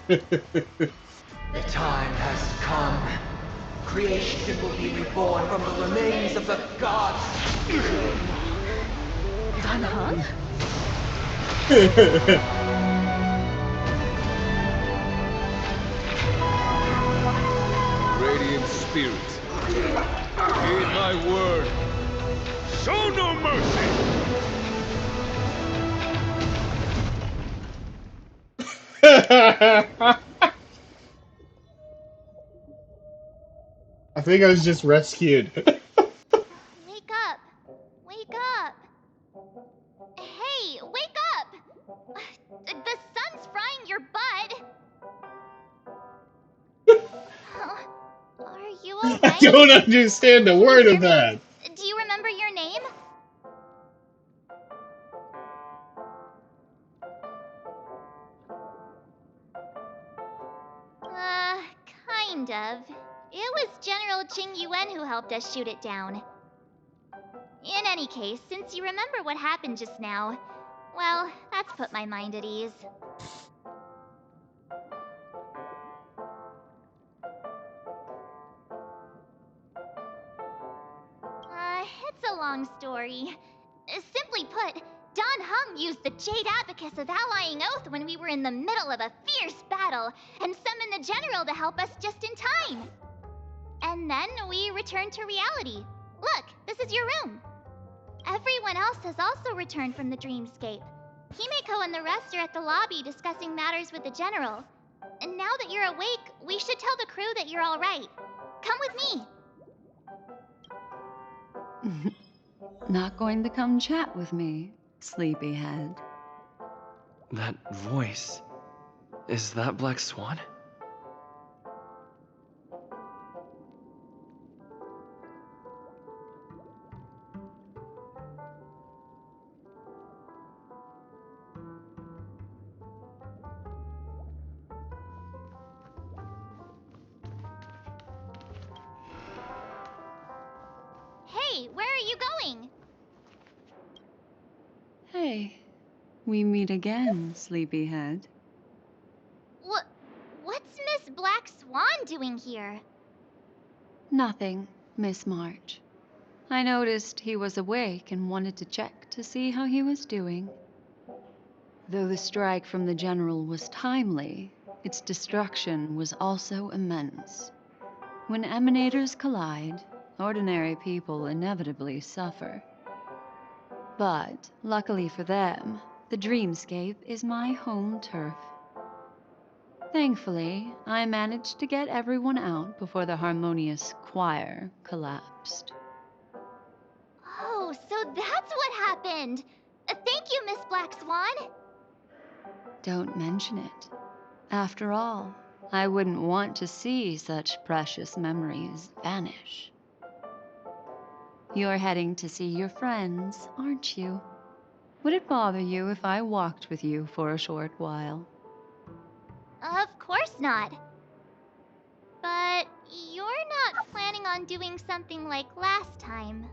The time has come. Creation will be reborn from the remains of the gods. Dan Heng? Radiant spirit, heed my word. Show no mercy. I think I was just rescued. Wake up! Wake up! Hey, wake up! The sun's frying your butt! Are you I alright? don't understand a word of that. Do you remember your name? Kind of. It was General Qing Yuan who helped us shoot it down. In any case, since you remember what happened just now, well, that's put my mind at ease. It's a long story. Simply put, Dan Heng used the Jade Abacus of Allying Oath when we were in the middle of a fierce battle, and summoned the General to help us just in time. And then we returned to reality. Look, this is your room. Everyone else has also returned from the dreamscape. Himeko and the rest are at the lobby discussing matters with the General. And now that you're awake, we should tell the crew that you're all right. Come with me. Not going to come chat with me, sleepyhead. That voice. Is that Black Swan? Hey, where are you going? Hey, we meet again, sleepyhead. What's Miss Black Swan doing here? Nothing, Miss March. I noticed he was awake and wanted to check to see how he was doing. Though the strike from the General was timely, its destruction was also immense. When emanators collide, ordinary people inevitably suffer. But, luckily for them, the dreamscape is my home turf. Thankfully, I managed to get everyone out before the harmonious choir collapsed. Oh, so that's what happened! Thank Thank you, Miss Black Swan. Don't mention it. After all, I wouldn't want to see such precious memories vanish. You're heading to see your friends, aren't you? Would it bother you if I walked with you for a short while? Of course not. But you're not planning on doing something like last time,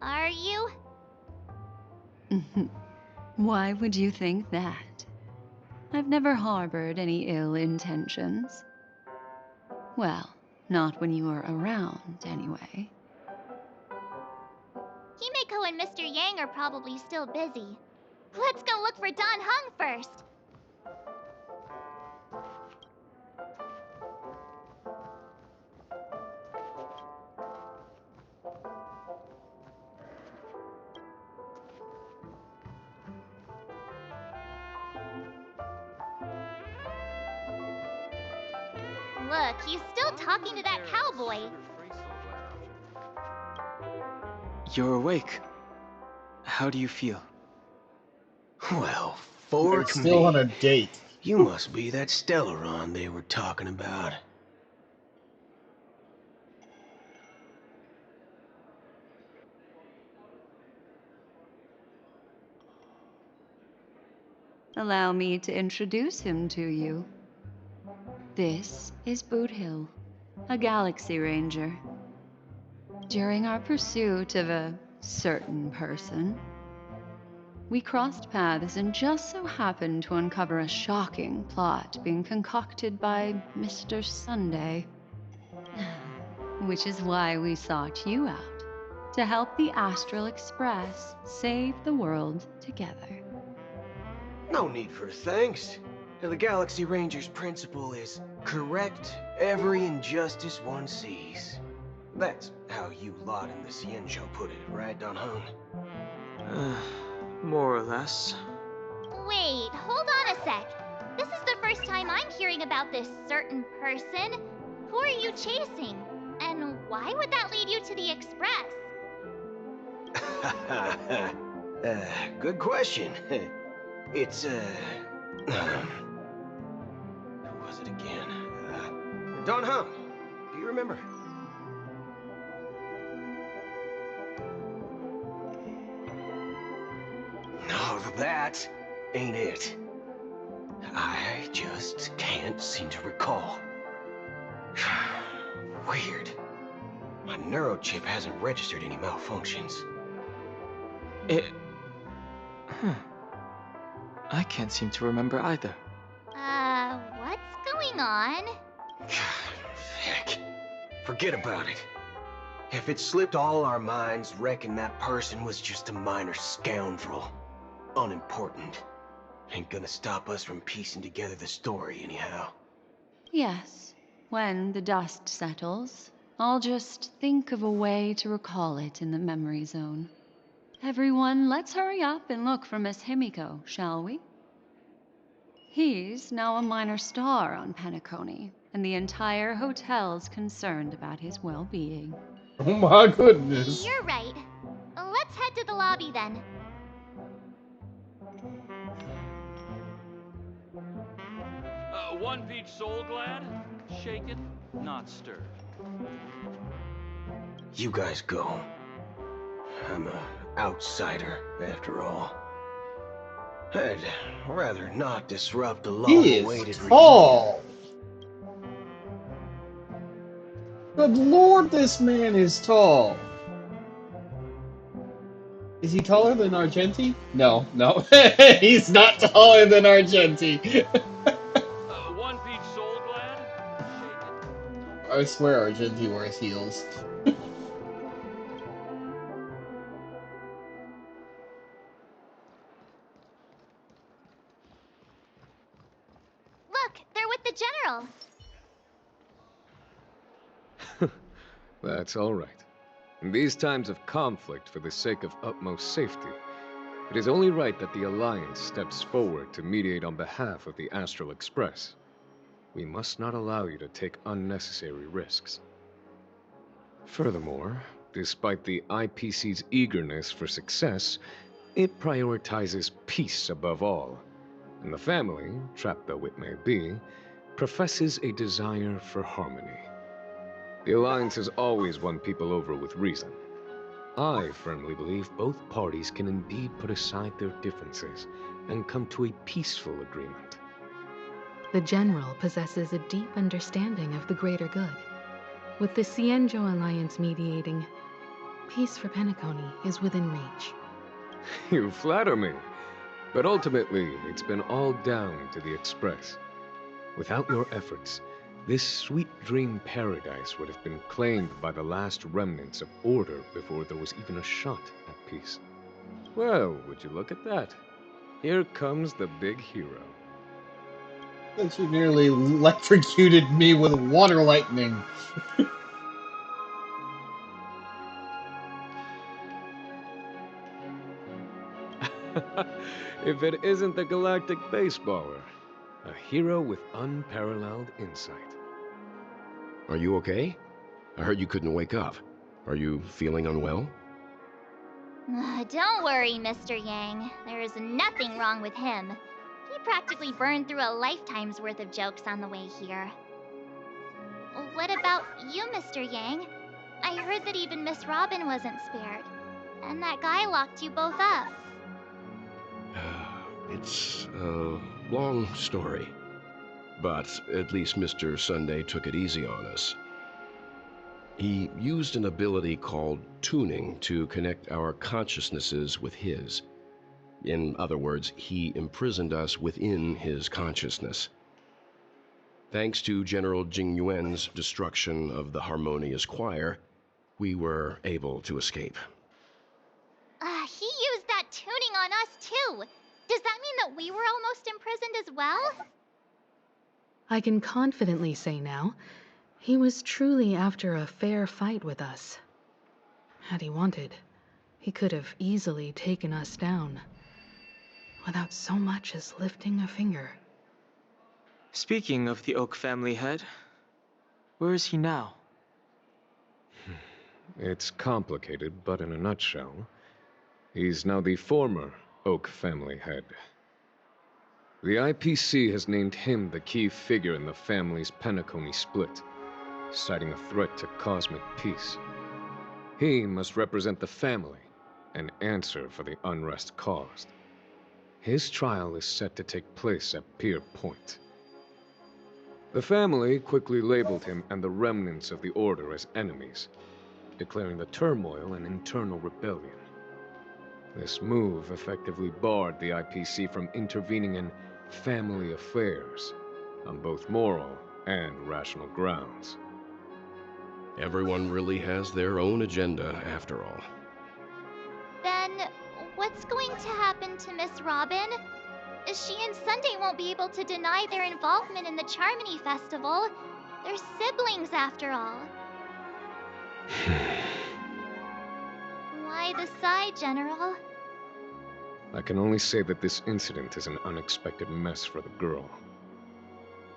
are you? Why would you think that? I've never harbored any ill intentions. Well, not when you were around, anyway. Himeko and Mr. Yang are probably still busy. Let's go look for Don Hung first. Look, he's still talking to that cowboy. You're awake. How do you feel? Well, They're fork still on me. a date. You must be that Stellaron they were talking about. Allow me to introduce him to you. This is Boot Hill, a Galaxy Ranger. During our pursuit of a certain person, we crossed paths and just so happened to uncover a shocking plot being concocted by Mr. Sunday. Which is why we sought you out, to help the Astral Express save the world together. No need for thanks. The Galaxy Ranger's principle is correct every injustice one sees. That's how you lot in the Cienjo put it, right, Don Hung? More or less. Wait, hold on a sec. This is the first time I'm hearing about this certain person. Who are you chasing? And why would that lead you to the Express? Good question. It's, who was it again? Don Hung. Do you remember? No, that ain't it. I just can't seem to recall. Weird. My neurochip hasn't registered any malfunctions. I can't seem to remember either. What's going on? Heck. Forget about it. If it slipped all our minds, reckon that person was just a minor scoundrel. Unimportant. Ain't gonna stop us from piecing together the story anyhow. Yes, when the dust settles, I'll just think of a way to recall it in the memory zone. Everyone, let's hurry up and look for Miss Himiko, shall we? He's now a minor star on Penacony, and the entire hotel's concerned about his well-being. Oh my goodness. You're right. Let's head to the lobby then. One peach soul glad, shaken, not stirred. You guys go. I'm a outsider, after all. I'd rather not disrupt the He long-awaited is tall. Good lord, this man is tall. Is he taller than Argenti? No. He's not taller than Argenti. One peach soul glad, shaken. I swear Argenti wears heels. Look, they're with the General. That's all right. In these times of conflict for the sake of utmost safety, it is only right that the Alliance steps forward to mediate on behalf of the Astral Express. We must not allow you to take unnecessary risks. Furthermore, despite the IPC's eagerness for success, It prioritizes peace above all, and the family, trapped though it may be, professes a desire for harmony. The Alliance has always won people over with reason. I firmly believe both parties can indeed put aside their differences and come to a peaceful agreement. The General possesses a deep understanding of the greater good. With the Cienjo Alliance mediating, peace for Penacony is within reach. You flatter me. But ultimately, it's been all down to the Express. Without your efforts, this sweet dream paradise would have been claimed by the last remnants of order before there was even a shot at peace. Well, would you look at that? Here comes the big hero. That you nearly electrocuted me with water lightning. If it isn't the galactic baseballer, a hero with unparalleled insight. Are you okay? I heard you couldn't wake up. Are you feeling unwell? Don't worry, Mr. Yang. There's nothing wrong with him. He practically burned through a lifetime's worth of jokes on the way here. What about you, Mr. Yang? I heard that even Miss Robin wasn't spared. And that guy locked you both up. It's a long story. But at least Mr. Sunday took it easy on us. He used an ability called tuning to connect our consciousnesses with his. In other words, he imprisoned us within his consciousness. Thanks to General Jing Yuan's destruction of the Harmonious Choir, we were able to escape. He used that tuning on us too. Does that mean that we were almost imprisoned as well? I can confidently say now, he was truly after a fair fight with us. Had he wanted, he could have easily taken us down, without so much as lifting a finger. Speaking of the Oak family head, where is he now? It's complicated, but in a nutshell, he's now the former Oak family head. The IPC has named him the key figure in the family's Penacony split, citing a threat to cosmic peace. He must represent the family and answer for the unrest caused. His trial is set to take place at Pier Point. The family quickly labeled him and the remnants of the Order as enemies, declaring the turmoil an internal rebellion. This move effectively barred the IPC from intervening in family affairs on both moral and rational grounds. Everyone really has their own agenda, after all. Then, what's going to happen to Miss Robin? She and Sunday won't be able to deny their involvement in the Charmony Festival. They're siblings, after all. Why the sigh, General? I can only say that this incident is an unexpected mess for the girl.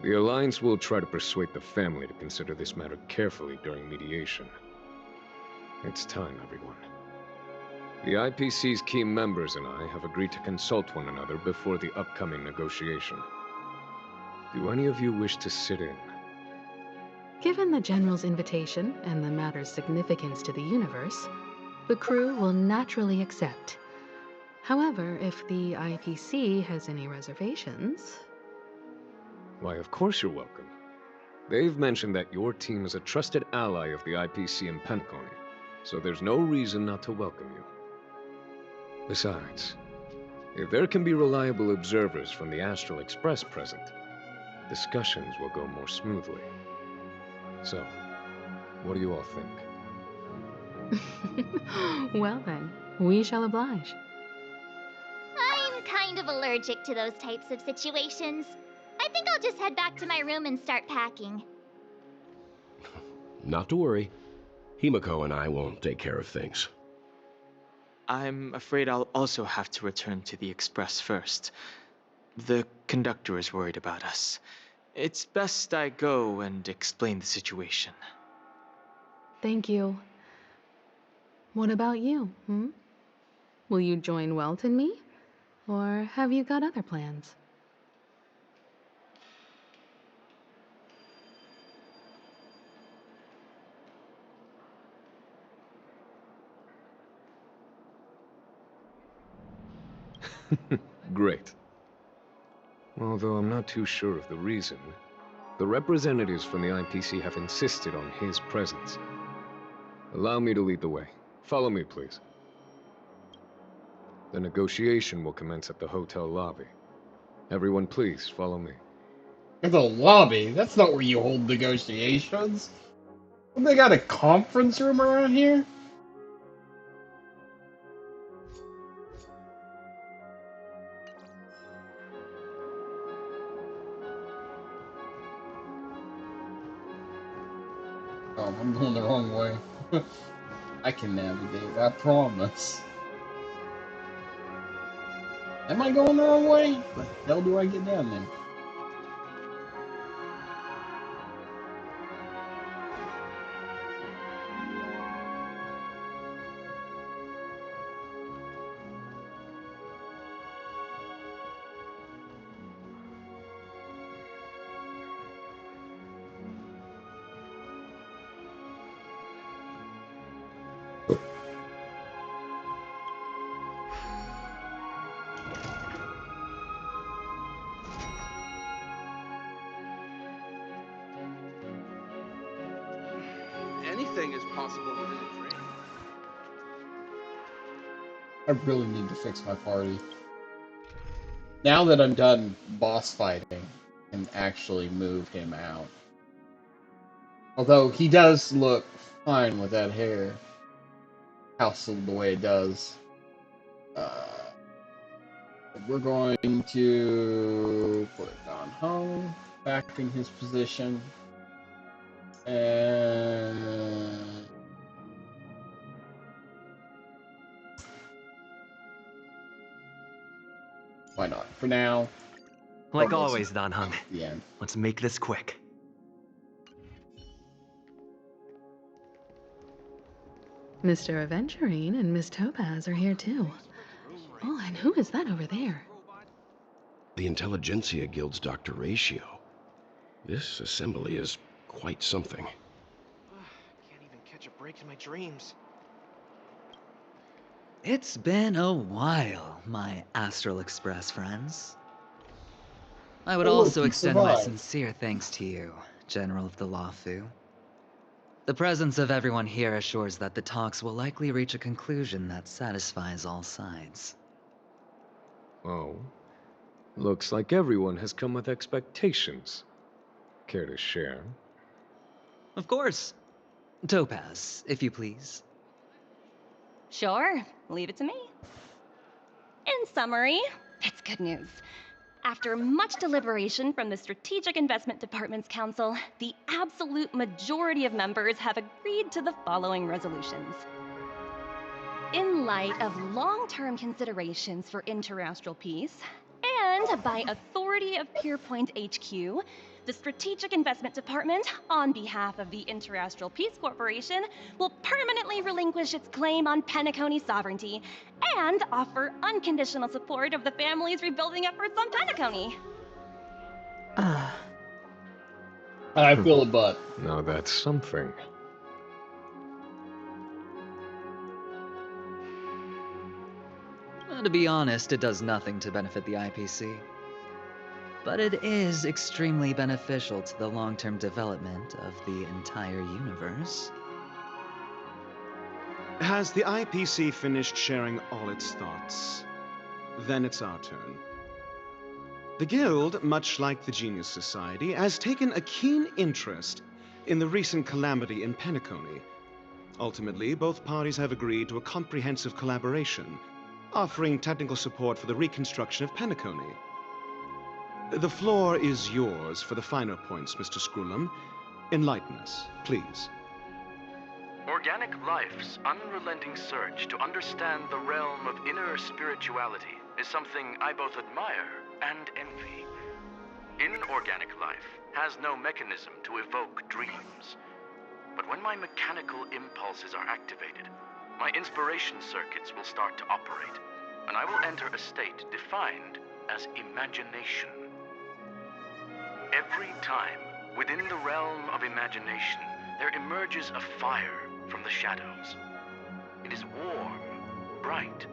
The Alliance will try to persuade the family to consider this matter carefully during mediation. It's time, everyone. The IPC's key members and I have agreed to consult one another before the upcoming negotiation. Do any of you wish to sit in? Given the General's invitation and the matter's significance to the universe, the crew will naturally accept. However, if the IPC has any reservations... Why, of course you're welcome. They've mentioned that your team is a trusted ally of the IPC in Penacony, so there's no reason not to welcome you. Besides, if there can be reliable observers from the Astral Express present, discussions will go more smoothly. So, what do you all think? Well then, we shall oblige. I'm kind of allergic to those types of situations. I think I'll just head back to my room and start packing. Not to worry. Himiko and I will take care of things. I'm afraid I'll also have to return to the Express first. The conductor is worried about us. It's best I go and explain the situation. Thank you. What about you, Will you join Welt and me? Or have you got other plans? Great. Although I'm not too sure of the reason. The representatives from the IPC have insisted on his presence. Allow me to lead the way. Follow me, please. The negotiation will commence at the hotel lobby. Everyone, please, follow me. The lobby? That's not where you hold negotiations. They got a conference room around here? Oh, I'm going the wrong way. I can navigate, I promise. Am I going the wrong way? What the hell do I get down there? Anything is possible within a dream. I really need to fix my party. Now that I'm done boss fighting, I can actually move him out. Although he does look fine with that hair. Houseled the way it does. We're going to put Don Hung back in his position. And why not? For now. Like always, Don Hung. Yeah. Let's make this quick. Mr. Aventurine and Miss Topaz are here too. Oh, and who is that over there? The Intelligentsia Guild's Dr. Ratio. This assembly is quite something. Can't even catch a break in my dreams. It's been a while, my Astral Express friends. I would also extend my sincere thanks to you, General of the Luofu. The presence of everyone here assures that the talks will likely reach a conclusion that satisfies all sides. Oh. Looks like everyone has come with expectations. Care to share? Of course. Topaz, if you please. Sure, leave it to me. In summary, it's good news. After much deliberation from the Strategic Investment Department's Council, the absolute majority of members have agreed to the following resolutions. In light of long-term considerations for interastral peace, and by authority of Pierpoint HQ, the Strategic Investment Department, on behalf of the Interastral Peace Corporation, will permanently relinquish its claim on Penacony sovereignty and offer unconditional support of the family's rebuilding efforts on Penacony. I feel a butt. Now that's something. To be honest, it does nothing to benefit the IPC. But it is extremely beneficial to the long-term development of the entire universe. Has the IPC finished sharing all its thoughts? Then it's our turn. The Guild, much like the Genius Society, has taken a keen interest in the recent calamity in Penacony. Ultimately, both parties have agreed to a comprehensive collaboration, offering technical support for the reconstruction of Penacony. The floor is yours for the finer points, Mr. Scrulum. Enlighten us, please. Organic life's unrelenting search to understand the realm of inner spirituality is something I both admire and envy. Inorganic life has no mechanism to evoke dreams. But when my mechanical impulses are activated, my inspiration circuits will start to operate, and I will enter a state defined as imagination. Every time, within the realm of imagination, there emerges a fire from the shadows. It is warm, bright.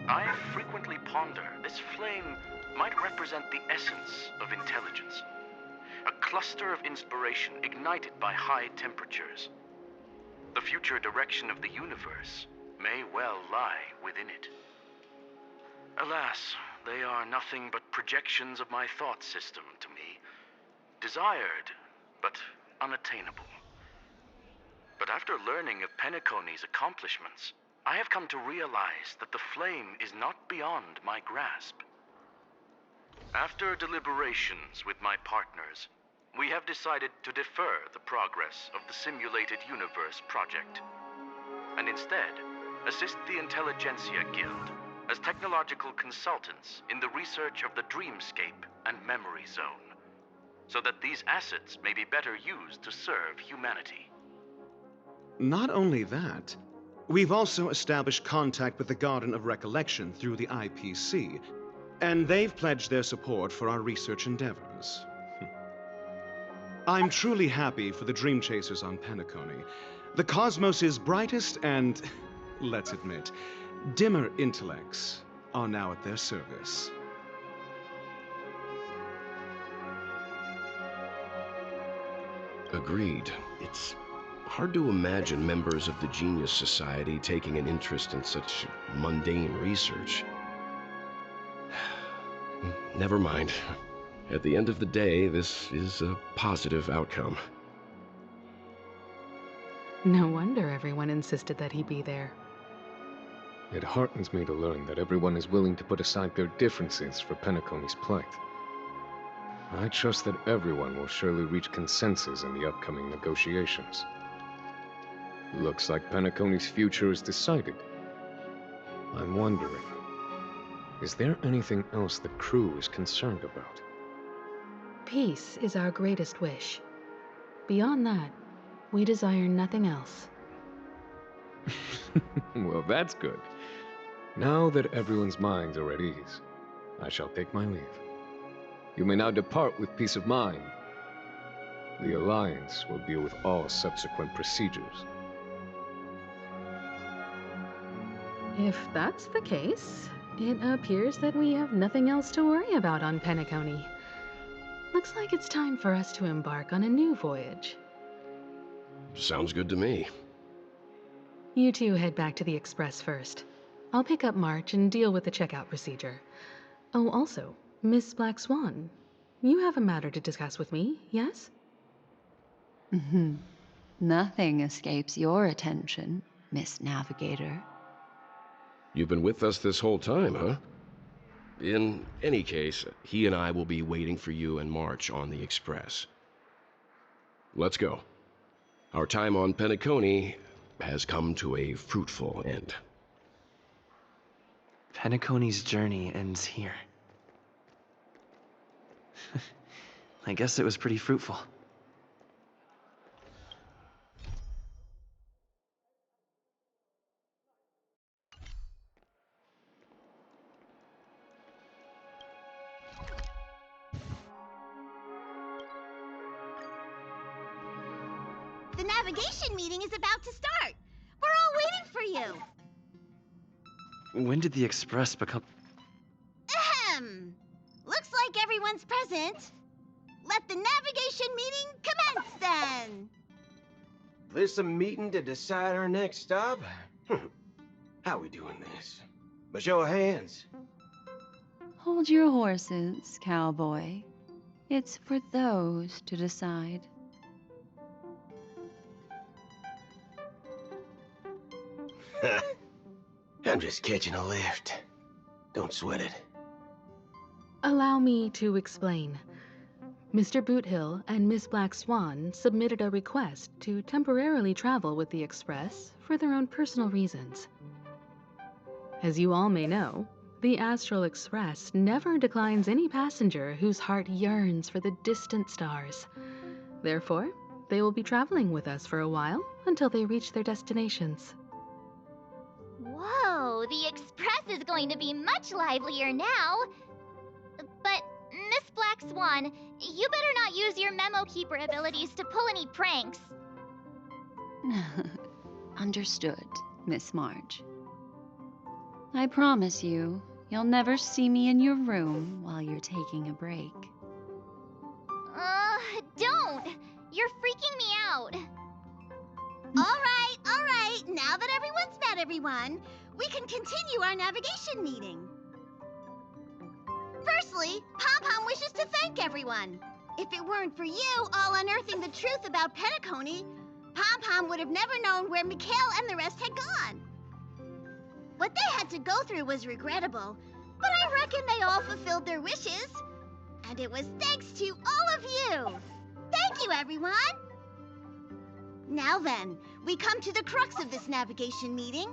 I frequently ponder this flame might represent the essence of intelligence, a cluster of inspiration ignited by high temperatures. The future direction of the universe may well lie within it. Alas, they are nothing but projections of my thought system to me, desired, but unattainable. But after learning of Penacony's accomplishments, I have come to realize that the flame is not beyond my grasp. After deliberations with my partners, we have decided to defer the progress of the Simulated Universe project, and instead assist the Intelligentsia Guild as technological consultants in the research of the Dreamscape and Memory Zone, so that these assets may be better used to serve humanity. Not only that, we've also established contact with the Garden of Recollection through the IPC, and they've pledged their support for our research endeavors. I'm truly happy for the Dream Chasers on Penacony. The cosmos' brightest and, let's admit, dimmer intellects are now at their service. Agreed. It's hard to imagine members of the Genius Society taking an interest in such mundane research. Never mind. At the end of the day, this is a positive outcome. No wonder everyone insisted that he be there. It heartens me to learn that everyone is willing to put aside their differences for Penacony's plight. I trust that everyone will surely reach consensus in the upcoming negotiations. Looks like Penacony's future is decided. I'm wondering, is there anything else the crew is concerned about? Peace is our greatest wish. Beyond that, we desire nothing else. Well, that's good. Now that everyone's minds are at ease, I shall take my leave. You may now depart with peace of mind. The Alliance will deal with all subsequent procedures. If that's the case, it appears that we have nothing else to worry about on Penacony. Looks like it's time for us to embark on a new voyage. Sounds good to me. You two head back to the Express first. I'll pick up March and deal with the checkout procedure. Oh, also, Miss Black Swan, you have a matter to discuss with me, yes? Nothing escapes your attention, Miss Navigator. You've been with us this whole time, huh? In any case, he and I will be waiting for you and March on the Express. Let's go. Our time on Penacony has come to a fruitful end. Penacony's journey ends here. I guess it was pretty fruitful. The navigation meeting is about to start. We're all waiting for you. When did the Express become... Ahem. Looks like everyone's present. Let the navigation meeting commence then. This a meeting to decide our next stop? How we doing this? By show of hands. Hold your horses, cowboy. It's for those to decide. I'm just catching a lift. Don't sweat it. Allow me to explain. Mr. Boothill and Miss Black Swan submitted a request to temporarily travel with the Express for their own personal reasons. As you all may know, the Astral Express never declines any passenger whose heart yearns for the distant stars. Therefore, they will be traveling with us for a while until they reach their destinations. Oh, the Express is going to be much livelier now. But, Miss Black Swan, you better not use your memo keeper abilities to pull any pranks. Understood, Miss Marge. I promise you, you'll never see me in your room while you're taking a break. Don't! You're freaking me out. All right. Now that everyone's met everyone, we can continue our navigation meeting. Firstly, Pom-Pom wishes to thank everyone. If it weren't for you all unearthing the truth about Penacony, Pom-Pom would have never known where Mikhail and the rest had gone. What they had to go through was regrettable, but I reckon they all fulfilled their wishes. And it was thanks to all of you. Thank you, everyone. Now then, we come to the crux of this navigation meeting.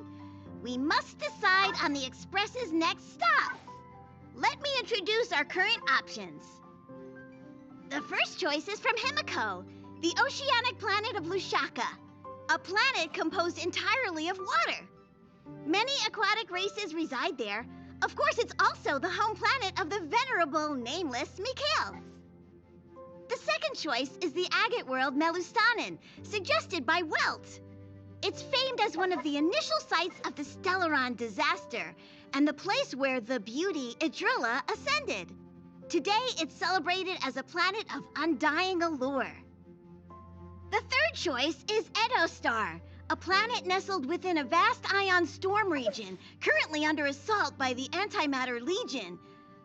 We must decide on the Express's next stop. Let me introduce our current options. The first choice is from Himiko, the oceanic planet of Lushaka, a planet composed entirely of water. Many aquatic races reside there. Of course, it's also the home planet of the venerable, nameless Mikhail. The second choice is the agate world Melustanen, suggested by Welt. It's famed as one of the initial sites of the Stellaron disaster, and the place where the beauty Idrilla ascended. Today, it's celebrated as a planet of undying allure. The third choice is Edostar, a planet nestled within a vast ion storm region, currently under assault by the Antimatter Legion.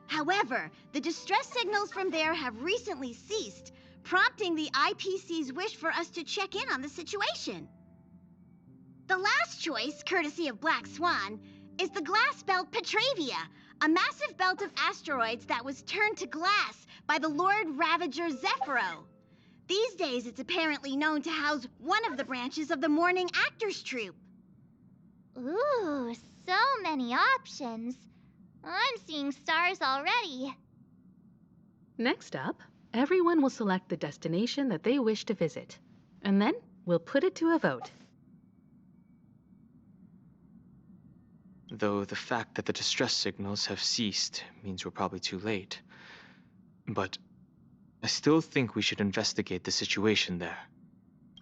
However, the distress signals from there have recently ceased, prompting the IPC's wish for us to check in on the situation. The last choice, courtesy of Black Swan, is the glass belt Petravia, a massive belt of asteroids that was turned to glass by the Lord Ravager Zephyro. These days, it's apparently known to house one of the branches of the Morning Actors Troupe. Ooh, so many options. I'm seeing stars already. Next up, everyone will select the destination that they wish to visit, and then we'll put it to a vote. Though the fact that the distress signals have ceased means we're probably too late. But I still think we should investigate the situation there.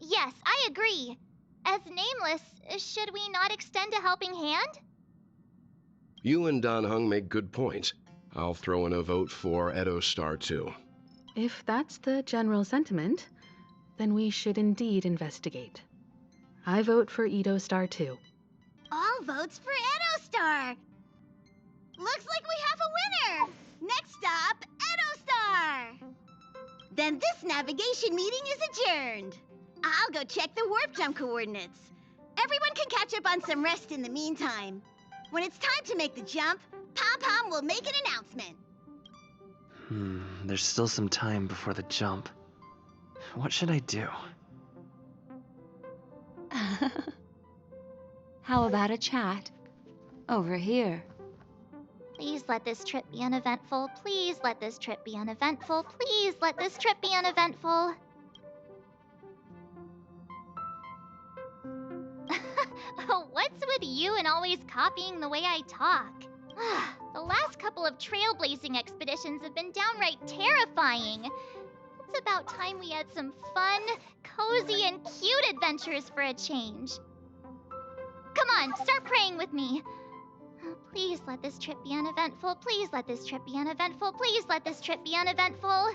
Yes, I agree. As Nameless, should we not extend a helping hand? You and Don Hung make good points. I'll throw in a vote for Edostar too. If that's the general sentiment, then we should indeed investigate. I vote for Edostar too. All votes for Edostar! Looks like we have a winner! Next stop, Edostar! Then this navigation meeting is adjourned. I'll go check the warp jump coordinates. Everyone can catch up on some rest in the meantime. When it's time to make the jump, Pom-Pom will make an announcement. There's still some time before the jump. What should I do? How about a chat? Over here. Please let this trip be uneventful. Please let this trip be uneventful. Please let this trip be uneventful. What's with you and always copying the way I talk? The last couple of trailblazing expeditions have been downright terrifying. It's about time we had some fun, cozy, and cute adventures for a change. Come on, start praying with me. Please let this trip be uneventful. Please let this trip be uneventful. Please let this trip be uneventful.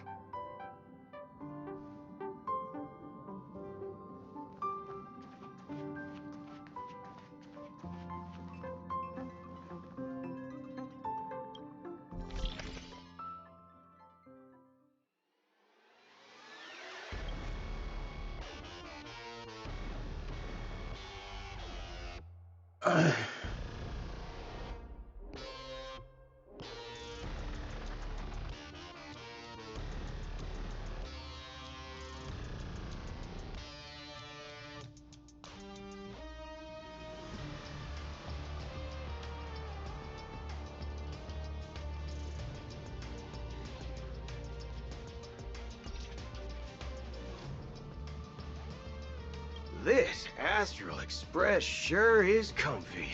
This Astral Express sure is comfy.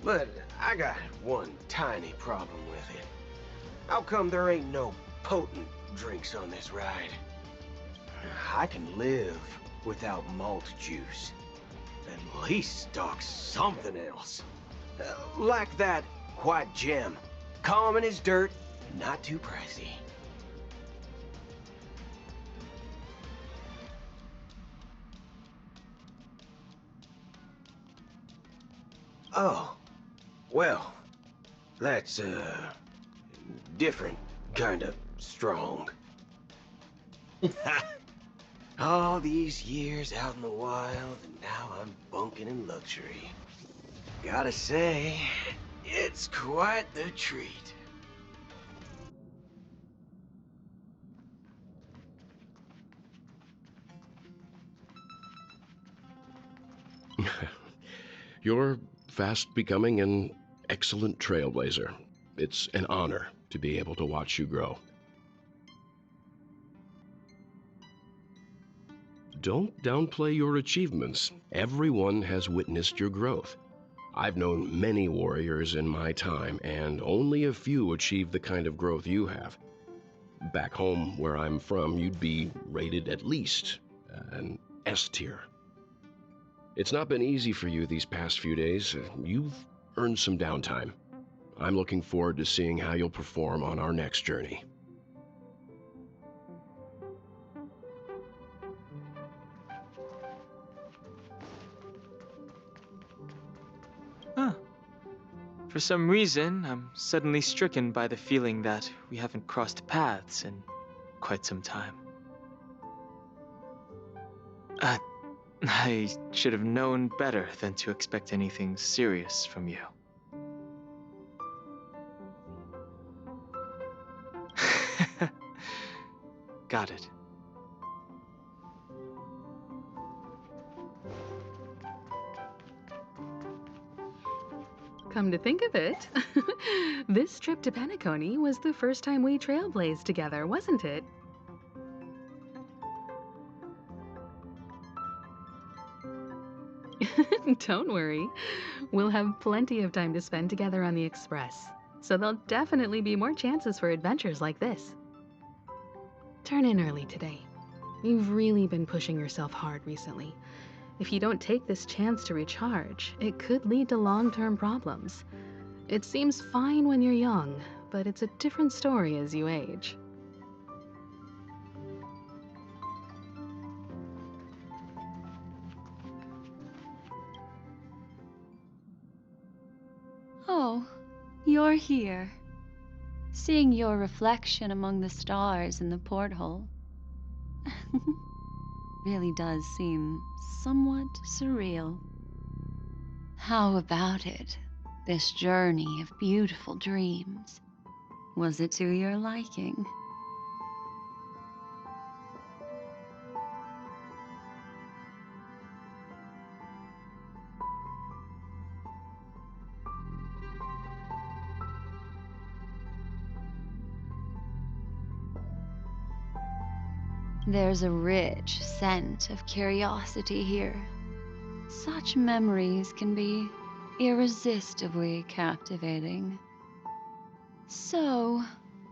But I got one tiny problem with it. How come there ain't no potent drinks on this ride? I can live without malt juice. At least stock something else. Like that white gem. Common as dirt, not too pricey. Oh, well, that's, different kind of strong. All these years out in the wild, and now I'm bunking in luxury. Gotta say, it's quite the treat. You're fast becoming an excellent trailblazer. It's an honor to be able to watch you grow. Don't downplay your achievements. Everyone has witnessed your growth. I've known many warriors in my time, and only a few achieve the kind of growth you have. Back home, where I'm from, you'd be rated at least an S tier. It's not been easy for you these past few days. You've earned some downtime. I'm looking forward to seeing how you'll perform on our next journey. Huh. For some reason, I'm suddenly stricken by the feeling that we haven't crossed paths in quite some time. I should have known better than to expect anything serious from you. Got it. Come to think of it, this trip to Penacony was the first time we trailblazed together, wasn't it? Don't worry. We'll have plenty of time to spend together on the Express, so there'll definitely be more chances for adventures like this. Turn in early today. You've really been pushing yourself hard recently. If you don't take this chance to recharge, it could lead to long-term problems. It seems fine when you're young, but it's a different story as you age. Oh, you're here. Seeing your reflection among the stars in the porthole really does seem somewhat surreal. How about it? This journey of beautiful dreams. Was it to your liking? There's a rich scent of curiosity here. Such memories can be irresistibly captivating. So,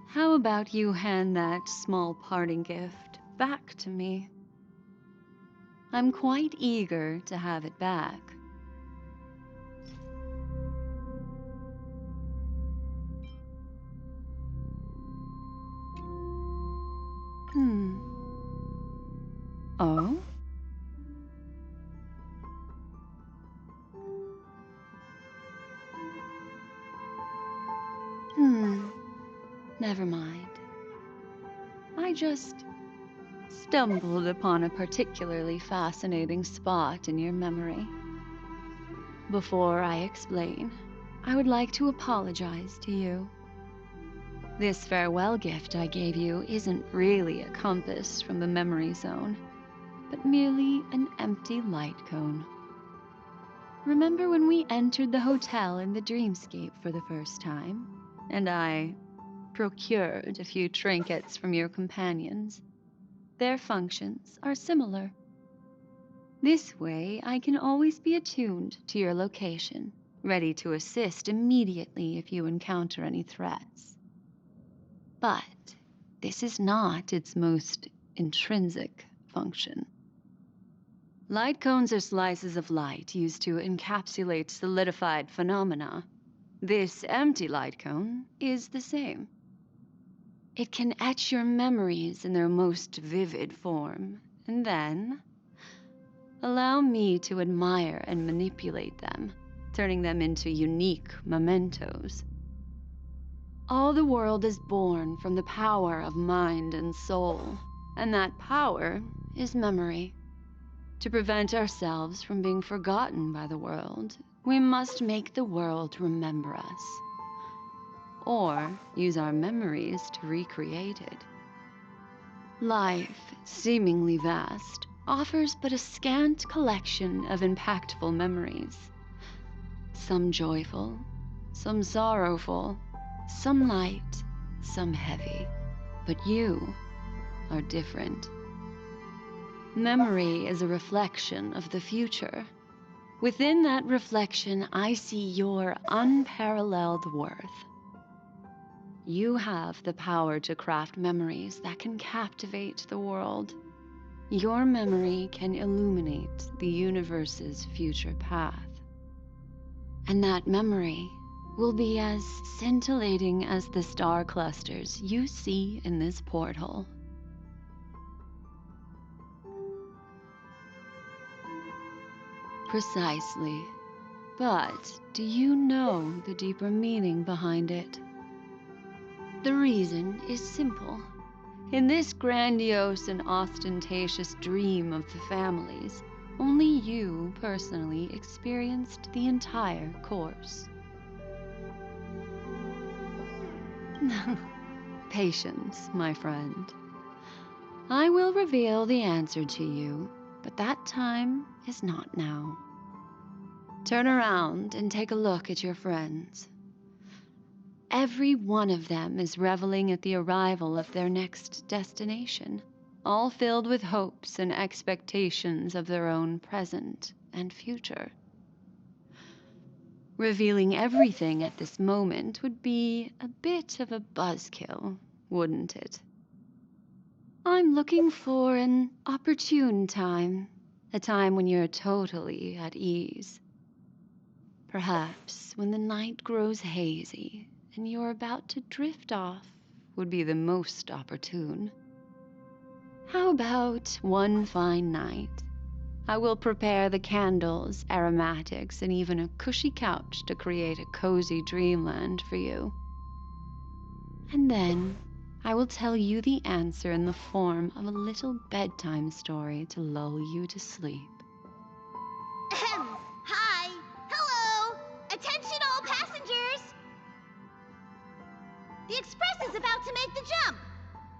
how about you hand that small parting gift back to me? I'm quite eager to have it back. Oh? Never mind. I just stumbled upon a particularly fascinating spot in your memory. Before I explain, I would like to apologize to you. This farewell gift I gave you isn't really a compass from the memory zone, but merely an empty light cone. Remember when we entered the hotel in the dreamscape for the first time, and I procured a few trinkets from your companions? Their functions are similar. This way, I can always be attuned to your location ready to assist immediately if you encounter any threats. But this is not its most intrinsic function. Light cones are slices of light used to encapsulate solidified phenomena. This empty light cone is the same. It can etch your memories in their most vivid form, and then allow me to admire and manipulate them, turning them into unique mementos. All the world is born from the power of mind and soul, and that power is memory. To prevent ourselves from being forgotten by the world, we must make the world remember us, or use our memories to recreate it. Life, seemingly vast, offers but a scant collection of impactful memories. Some joyful, some sorrowful, some light, some heavy. But you are different. Memory is a reflection of the future. Within that reflection, I see your unparalleled worth. You have the power to craft memories that can captivate the world. Your memory can illuminate the universe's future path. And that memory will be as scintillating as the star clusters you see in this porthole. Precisely. But do you know the deeper meaning behind it? The reason is simple. In this grandiose and ostentatious dream of the families, only you personally experienced the entire course. Patience, my friend. I will reveal the answer to you, but that time is not now. Turn around and take a look at your friends. Every one of them is reveling at the arrival of their next destination, all filled with hopes and expectations of their own present and future. Revealing everything at this moment would be a bit of a buzzkill, wouldn't it? I'm looking for an opportune time, a time when you're totally at ease. Perhaps when the night grows hazy and you're about to drift off would be the most opportune. How about one fine night? I will prepare the candles, aromatics, and even a cushy couch to create a cozy dreamland for you. And then I will tell you the answer in the form of a little bedtime story to lull you to sleep. Hi! Hello! Attention all passengers! The express is about to make the jump.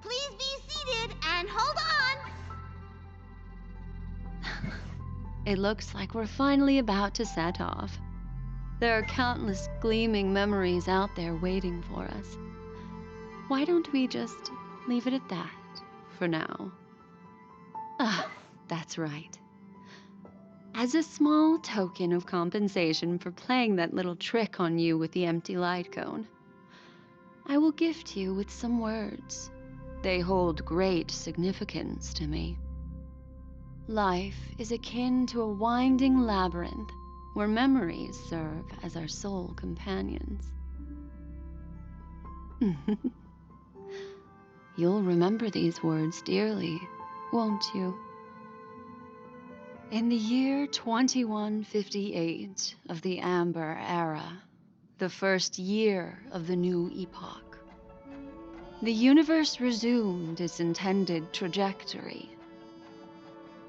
Please be seated and hold on. It looks like we're finally about to set off. There are countless gleaming memories out there waiting for us. Why don't we just leave it at that for now? That's right. As a small token of compensation for playing that little trick on you with the empty light cone, I will gift you with some words. They hold great significance to me. Life is akin to a winding labyrinth where memories serve as our sole companions. You'll remember these words dearly, won't you? In the year 2158 of the Amber Era, the first year of the new epoch, the universe resumed its intended trajectory.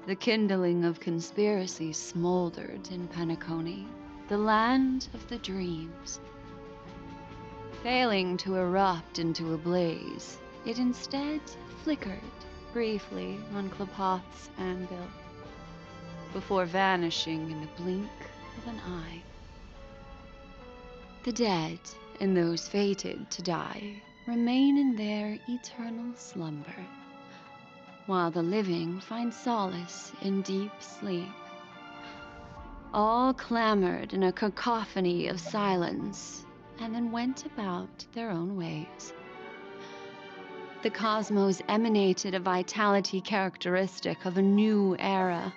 The kindling of conspiracy smoldered in Penacony, the land of the dreams. Failing to erupt into a blaze, it instead flickered briefly on Klapoth's anvil, before vanishing in the blink of an eye. The dead and those fated to die remain in their eternal slumber, while the living find solace in deep sleep. All clamored in a cacophony of silence, and then went about their own ways. The cosmos emanated a vitality characteristic of a new era,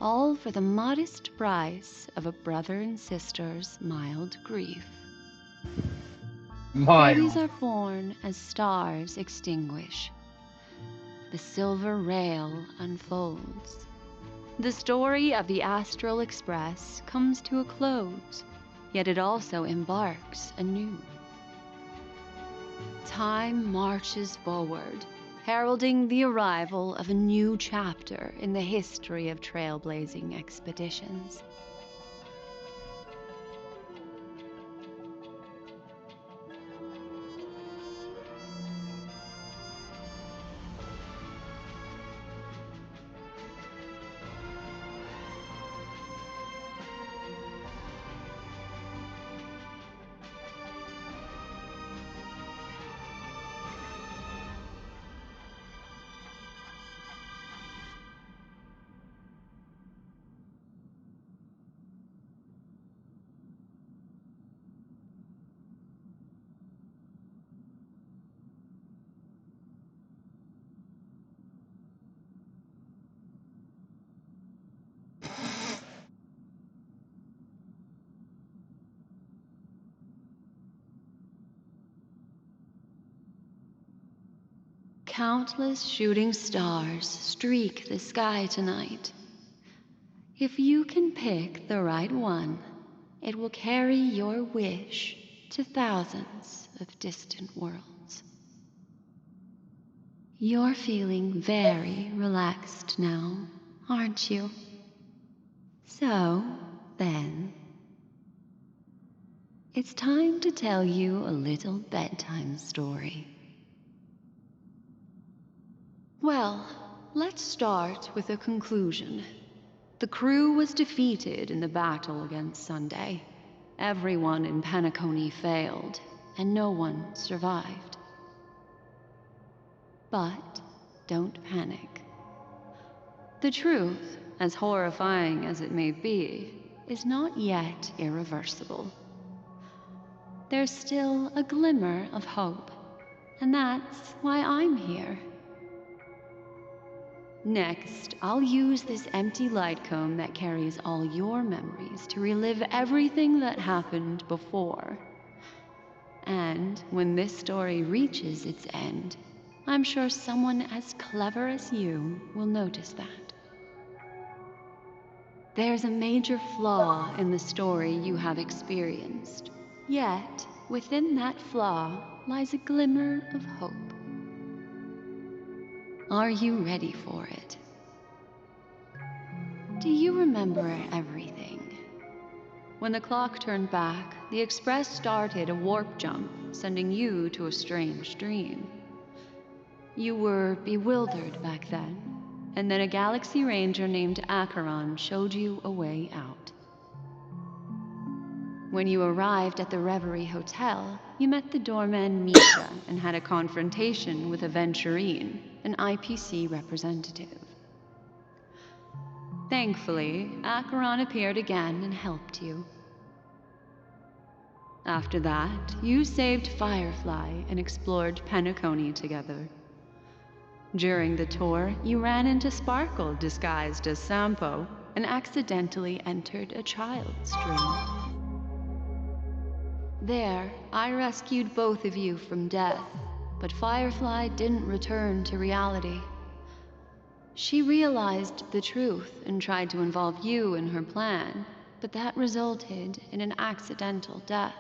all for the modest price of a brother and sister's mild grief. Babies are born as stars extinguish. The silver rail unfolds. The story of the Astral Express comes to a close, yet it also embarks anew. Time marches forward, heralding the arrival of a new chapter in the history of trailblazing expeditions. Countless shooting stars streak the sky tonight. If you can pick the right one, it will carry your wish to thousands of distant worlds. You're feeling very relaxed now, aren't you? So, then, it's time to tell you a little bedtime story. Well, let's start with a conclusion. The crew was defeated in the battle against Sunday. Everyone in Penacony failed, and no one survived. But don't panic. The truth, as horrifying as it may be, is not yet irreversible. There's still a glimmer of hope, and that's why I'm here. Next, I'll use this empty light cone that carries all your memories to relive everything that happened before. And when this story reaches its end, I'm sure someone as clever as you will notice that. There's a major flaw in the story you have experienced, yet within that flaw lies a glimmer of hope. Are you ready for it? Do you remember everything? When the clock turned back, the Express started a warp jump, sending you to a strange dream. You were bewildered back then, and then a Galaxy Ranger named Acheron showed you a way out. When you arrived at the Reverie Hotel, you met the doorman Misha and had a confrontation with Aventurine, an IPC representative. Thankfully, Acheron appeared again and helped you. After that, you saved Firefly and explored Penacony together. During the tour, you ran into Sparkle disguised as Sampo and accidentally entered a child's dream. There, I rescued both of you from death, but Firefly didn't return to reality. She realized the truth and tried to involve you in her plan, but that resulted in an accidental death.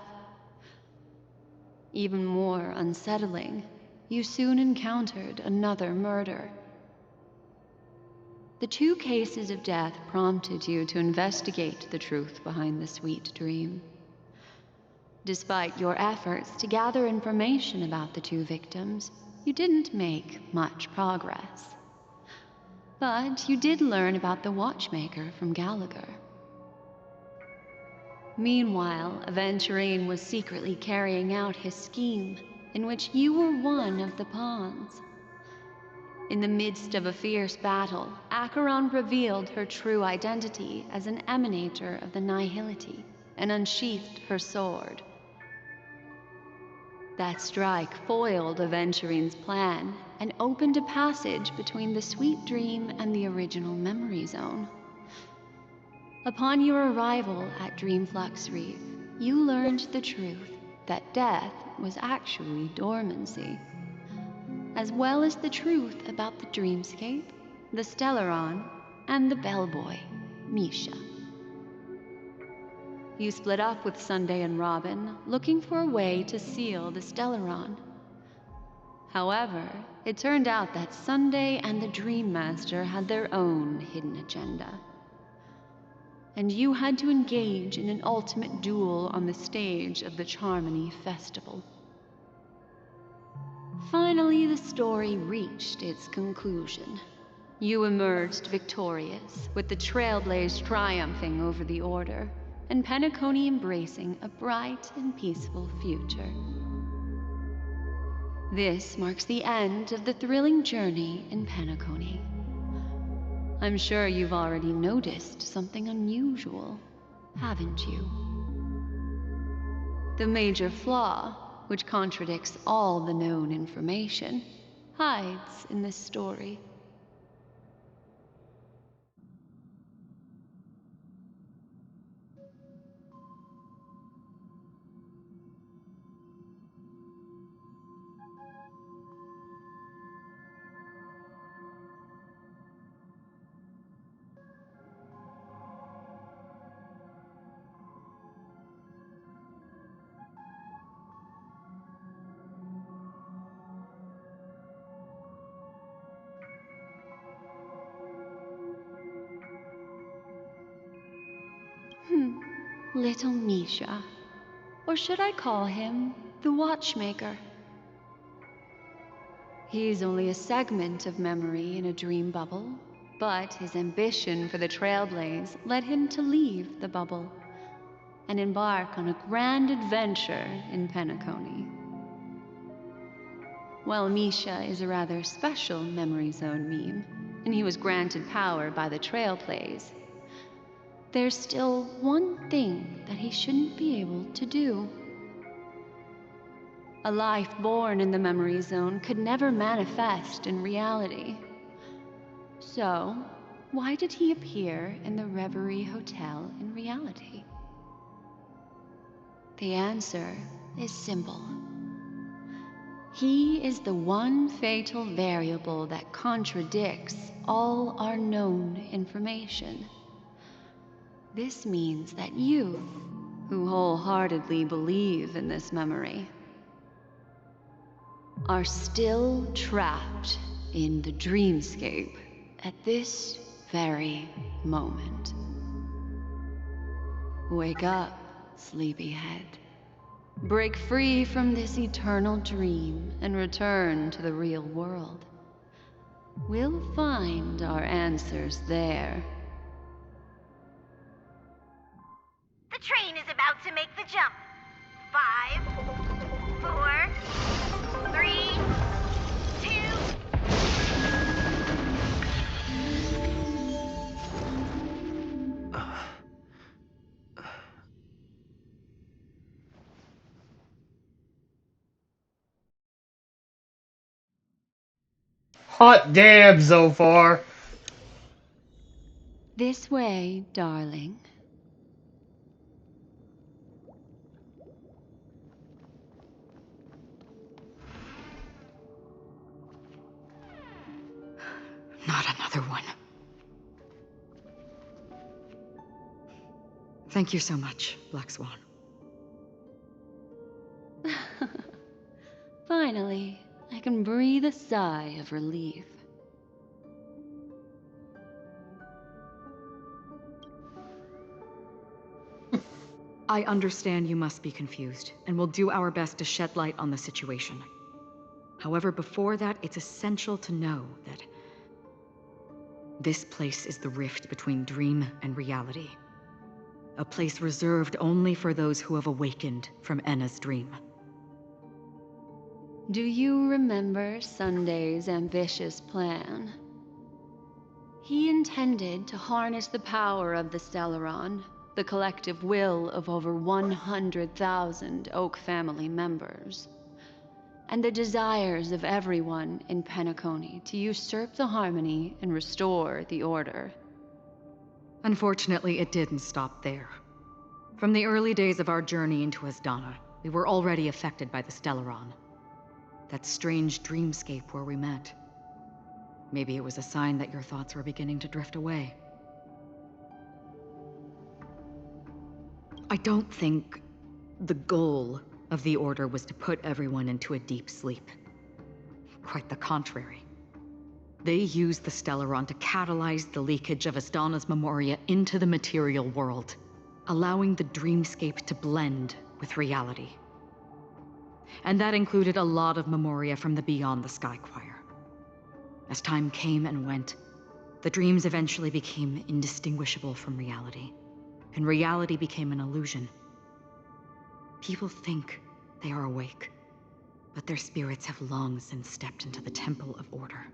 Even more unsettling, you soon encountered another murder. The 2 cases of death prompted you to investigate the truth behind the sweet dream. Despite your efforts to gather information about the 2 victims, you didn't make much progress. But you did learn about the watchmaker from Gallagher. Meanwhile, Aventurine was secretly carrying out his scheme, in which you were one of the pawns. In the midst of a fierce battle, Acheron revealed her true identity as an emanator of the Nihility and unsheathed her sword. That strike foiled Aventurine's plan and opened a passage between the sweet dream and the original memory zone. Upon your arrival at Dreamflux Reef, you learned the truth that death was actually dormancy, as well as the truth about the dreamscape, the Stellaron, and the bellboy, Misha. You split up with Sunday and Robin, looking for a way to seal the Stellaron. However, it turned out that Sunday and the Dream Master had their own hidden agenda. And you had to engage in an ultimate duel on the stage of the Charmony Festival. Finally, the story reached its conclusion. You emerged victorious, with the Trailblaze triumphing over the Order, and Penacony embracing a bright and peaceful future. This marks the end of the thrilling journey in Penacony. I'm sure you've already noticed something unusual, haven't you? The major flaw, which contradicts all the known information, hides in this story. Little Misha. Or should I call him the Watchmaker? He's only a segment of memory in a dream bubble, but his ambition for the Trailblaze led him to leave the bubble and embark on a grand adventure in Penacony. While Misha is a rather special memory zone meme, and he was granted power by the Trailblaze, there's still one thing that he shouldn't be able to do. A life born in the memory zone could never manifest in reality. So, why did he appear in the Reverie Hotel in reality? The answer is simple. He is the one fatal variable that contradicts all our known information. This means that youth, who wholeheartedly believe in this memory, are still trapped in the dreamscape at this very moment. Wake up, sleepyhead. Break free from this eternal dream and return to the real world. We'll find our answers there. The train is about to make the jump. 5, 4, 3, 2. Hot damn so far. This way, darling. Not another one. Thank you so much, Black Swan. Finally, I can breathe a sigh of relief. I understand you must be confused, and we'll do our best to shed light on the situation. However, before that, it's essential to know that this place is the rift between dream and reality. A place reserved only for those who have awakened from Enna's dream. Do you remember Sunday's ambitious plan? He intended to harness the power of the Stellaron, the collective will of over 100,000 Oak family members, and the desires of everyone in Penacony to usurp the harmony and restore the order. Unfortunately, it didn't stop there. From the early days of our journey into Asdana, we were already affected by the Stellaron. That strange dreamscape where we met. Maybe it was a sign that your thoughts were beginning to drift away. I don't think the goal of the Order was to put everyone into a deep sleep. Quite the contrary. They used the Stellaron to catalyze the leakage of Asdana's Memoria into the material world, allowing the dreamscape to blend with reality. And that included a lot of Memoria from the Beyond the Sky Choir. As time came and went, the dreams eventually became indistinguishable from reality, and reality became an illusion. People think they are awake, but their spirits have long since stepped into the Temple of Order.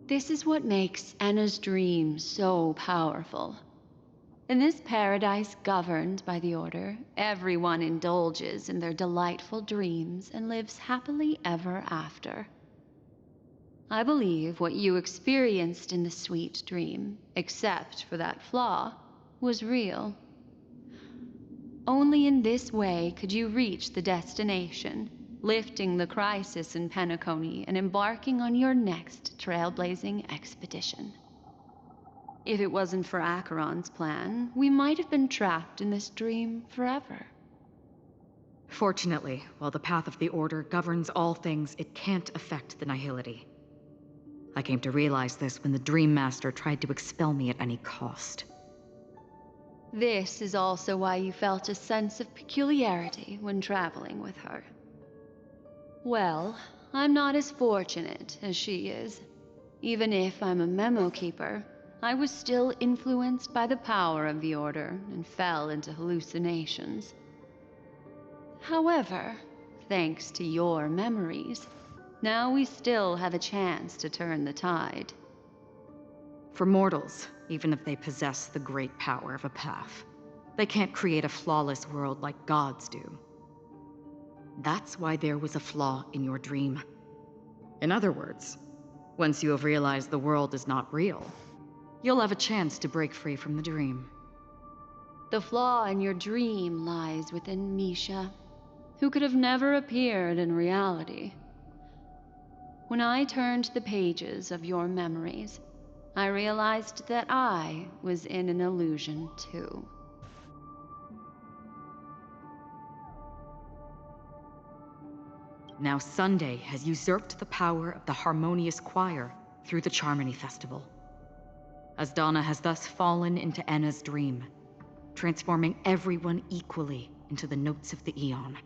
This is what makes Enna's dream so powerful. In this paradise governed by the Order, everyone indulges in their delightful dreams and lives happily ever after. I believe what you experienced in the sweet dream, except for that flaw, was real. Only in this way could you reach the destination, lifting the crisis in Penacony and embarking on your next trailblazing expedition. If it wasn't for Acheron's plan, we might have been trapped in this dream forever. Fortunately, while the path of the Order governs all things, it can't affect the Nihility. I came to realize this when the Dream Master tried to expel me at any cost. This is also why you felt a sense of peculiarity when traveling with her. Well, I'm not as fortunate as she is. Even if I'm a memo keeper, I was still influenced by the power of the Order and fell into hallucinations. However, thanks to your memories, now we still have a chance to turn the tide. For mortals, even if they possess the great power of a path, they can't create a flawless world like gods do. That's why there was a flaw in your dream. In other words, once you have realized the world is not real, you'll have a chance to break free from the dream. The flaw in your dream lies within Misha, who could have never appeared in reality. When I turned the pages of your memories, I realized that I was in an illusion too. Now Sunday has usurped the power of the Harmonious Choir through the Charmony Festival. Asdana has thus fallen into Enna's dream, transforming everyone equally into the notes of the Aeon.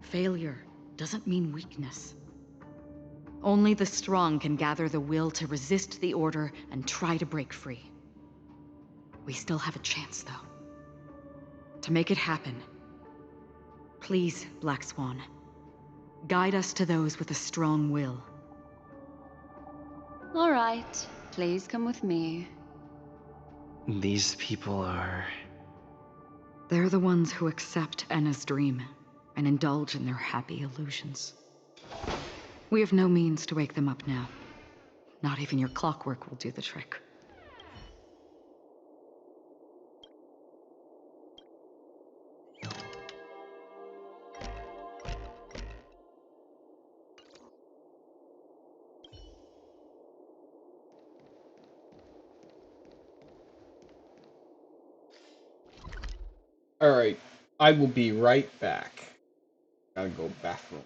Failure doesn't mean weakness. Only the strong can gather the will to resist the Order and try to break free. We still have a chance, though. To make it happen, please, Black Swan, guide us to those with a strong will. All right, please come with me. These people are... They're the ones who accept Enna's dream and indulge in their happy illusions. We have no means to wake them up now. Not even your clockwork will do the trick. Alright, I will be right back. Gotta go bathroom.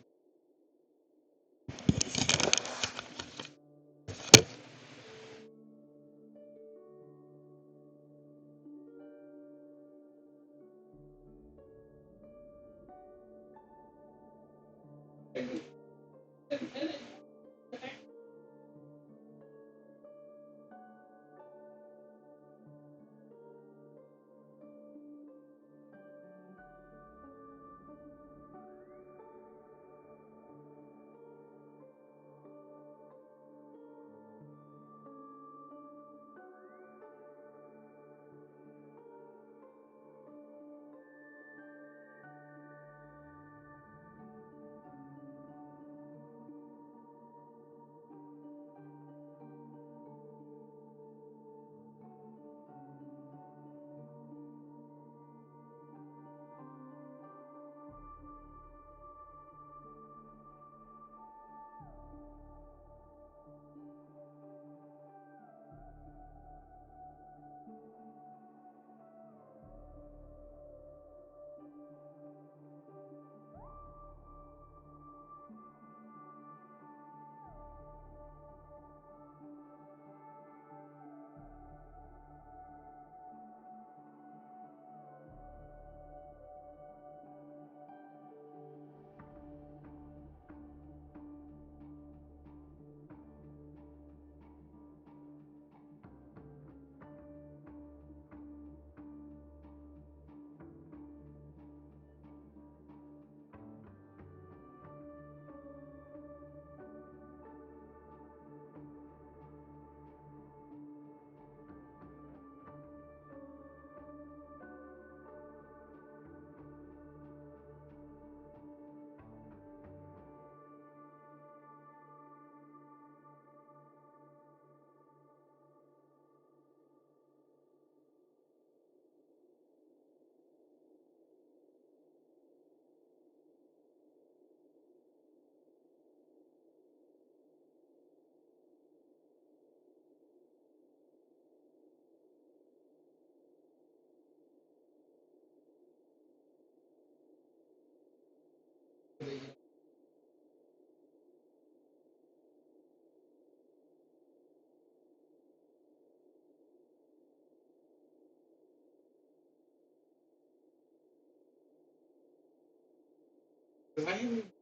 Right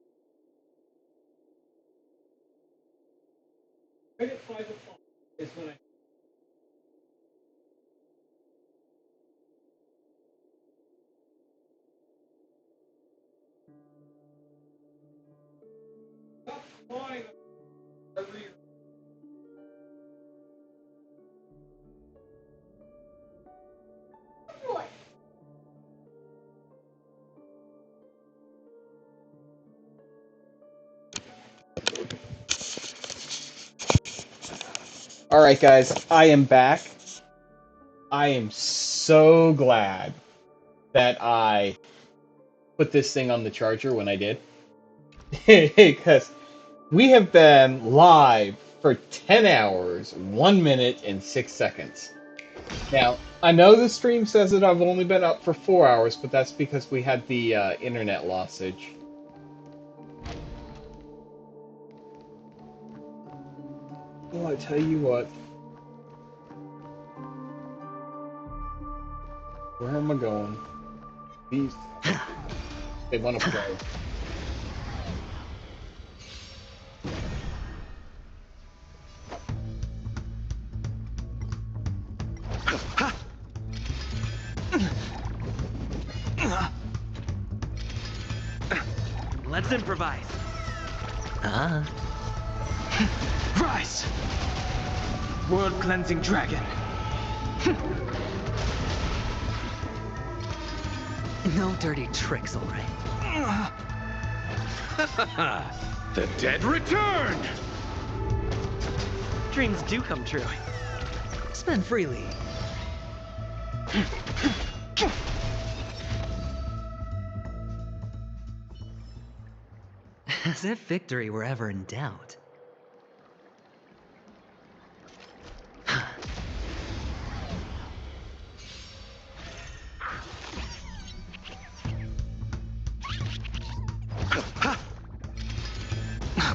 at 5 o'clock is when I. Alright, guys, I am back. I am so glad that I put this thing on the charger when I did. Because we have been live for 10 hours, 1 minute, and 6 seconds. Now, I know the stream says that I've only been up for 4 hours, but that's because we had the internet lossage. Well, I tell you what. Where am I going? These. They want to play. Let's improvise. Rise! World-cleansing dragon. No dirty tricks, all right? The dead return! Dreams do come true. Spend freely. As if victory were ever in doubt.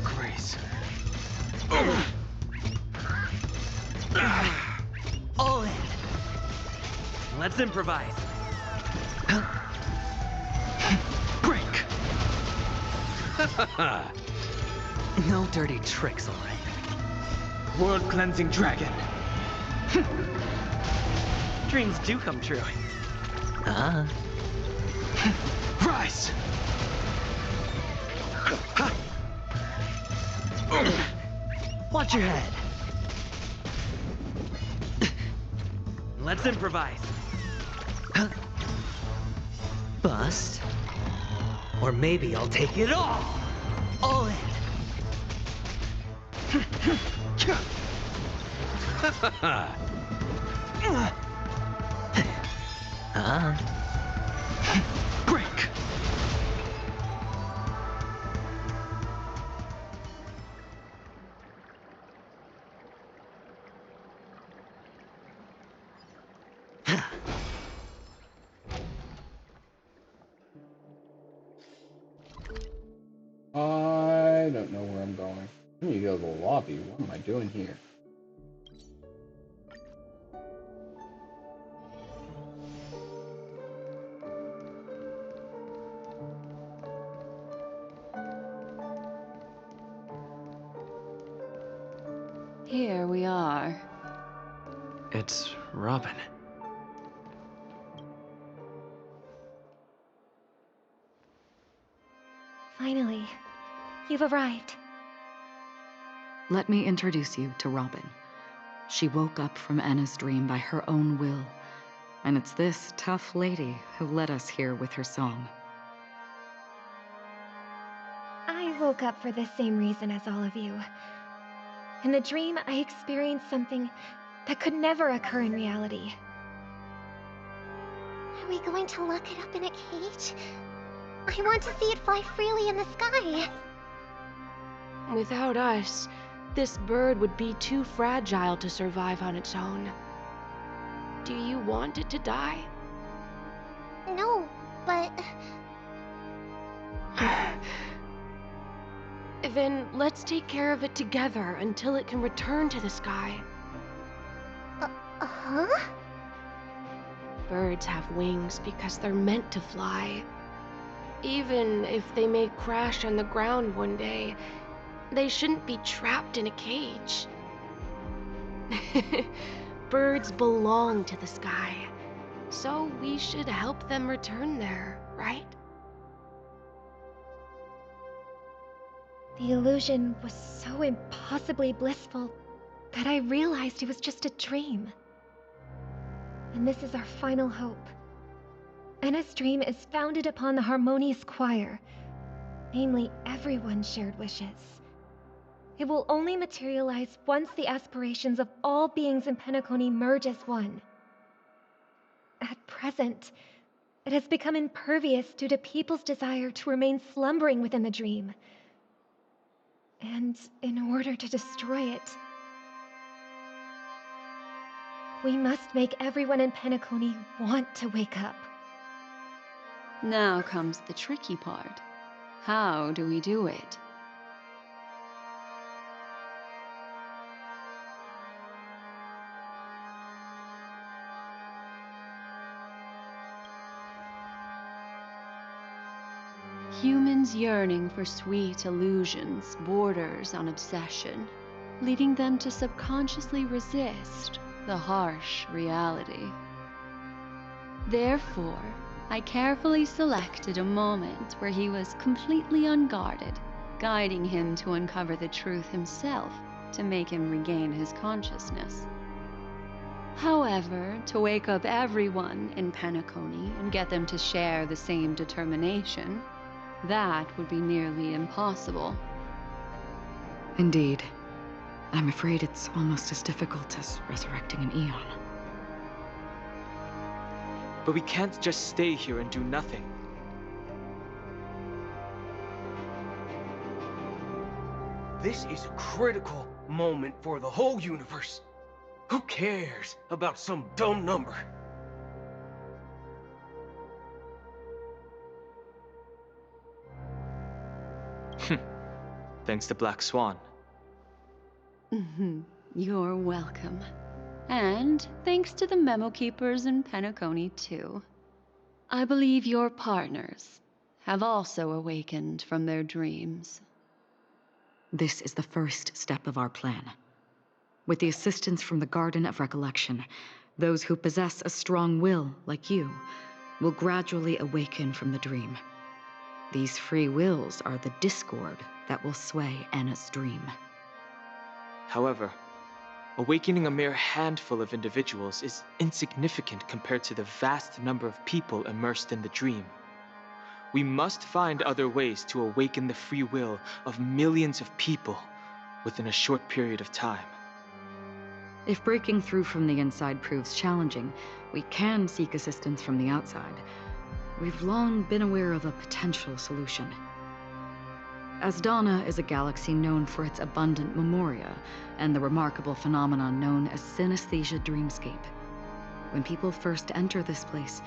Grace. All in. Let's improvise. Break. No dirty tricks, all right? World-cleansing dragon. Dreams do come true. Rise! Watch your head. Let's improvise. Bust. Or maybe I'll take it all. All in. Break. I don't know where I'm going. I need to go to the lobby. What am I doing here? Here we are. It's Robin. Finally, you've arrived. Let me introduce you to Robin. She woke up from Anna's dream by her own will, and it's this tough lady who led us here with her song. I woke up for the same reason as all of you. In the dream, I experienced something that could never occur in reality. Are we going to lock it up in a cage? I want to see it fly freely in the sky. Without us, this bird would be too fragile to survive on its own. Do you want it to die? No, but... Then let's take care of it together until it can return to the sky. Huh? Birds have wings because they're meant to fly. Even if they may crash on the ground one day, they shouldn't be trapped in a cage. Birds belong to the sky, so we should help them return there, right? The illusion was so impossibly blissful that I realized it was just a dream. And this is our final hope. Enna's dream is founded upon the harmonious choir, namely everyone's shared wishes. It will only materialize once the aspirations of all beings in Penacony merge as one. At present, it has become impervious due to people's desire to remain slumbering within the dream. And in order to destroy it, we must make everyone in Penacony want to wake up. Now comes the tricky part. How do we do it? Humans yearning for sweet illusions borders on obsession, leading them to subconsciously resist the harsh reality. Therefore, I carefully selected a moment where he was completely unguarded, guiding him to uncover the truth himself to make him regain his consciousness. However, to wake up everyone in Penacony and get them to share the same determination, that would be nearly impossible. Indeed. I'm afraid it's almost as difficult as resurrecting an Eon. But we can't just stay here and do nothing. This is a critical moment for the whole universe. Who cares about some dumb number? Thanks to Black Swan. You're welcome. And thanks to the memo keepers in Penacony, too. I believe your partners have also awakened from their dreams. This is the first step of our plan. With the assistance from the Garden of Recollection, those who possess a strong will, like you, will gradually awaken from the dream. These free wills are the discord that will sway Anna's dream. However, awakening a mere handful of individuals is insignificant compared to the vast number of people immersed in the dream. We must find other ways to awaken the free will of millions of people within a short period of time. If breaking through from the inside proves challenging, we can seek assistance from the outside. We've long been aware of a potential solution. Asdana is a galaxy known for its abundant memoria and the remarkable phenomenon known as synesthesia dreamscape. When people first enter this place,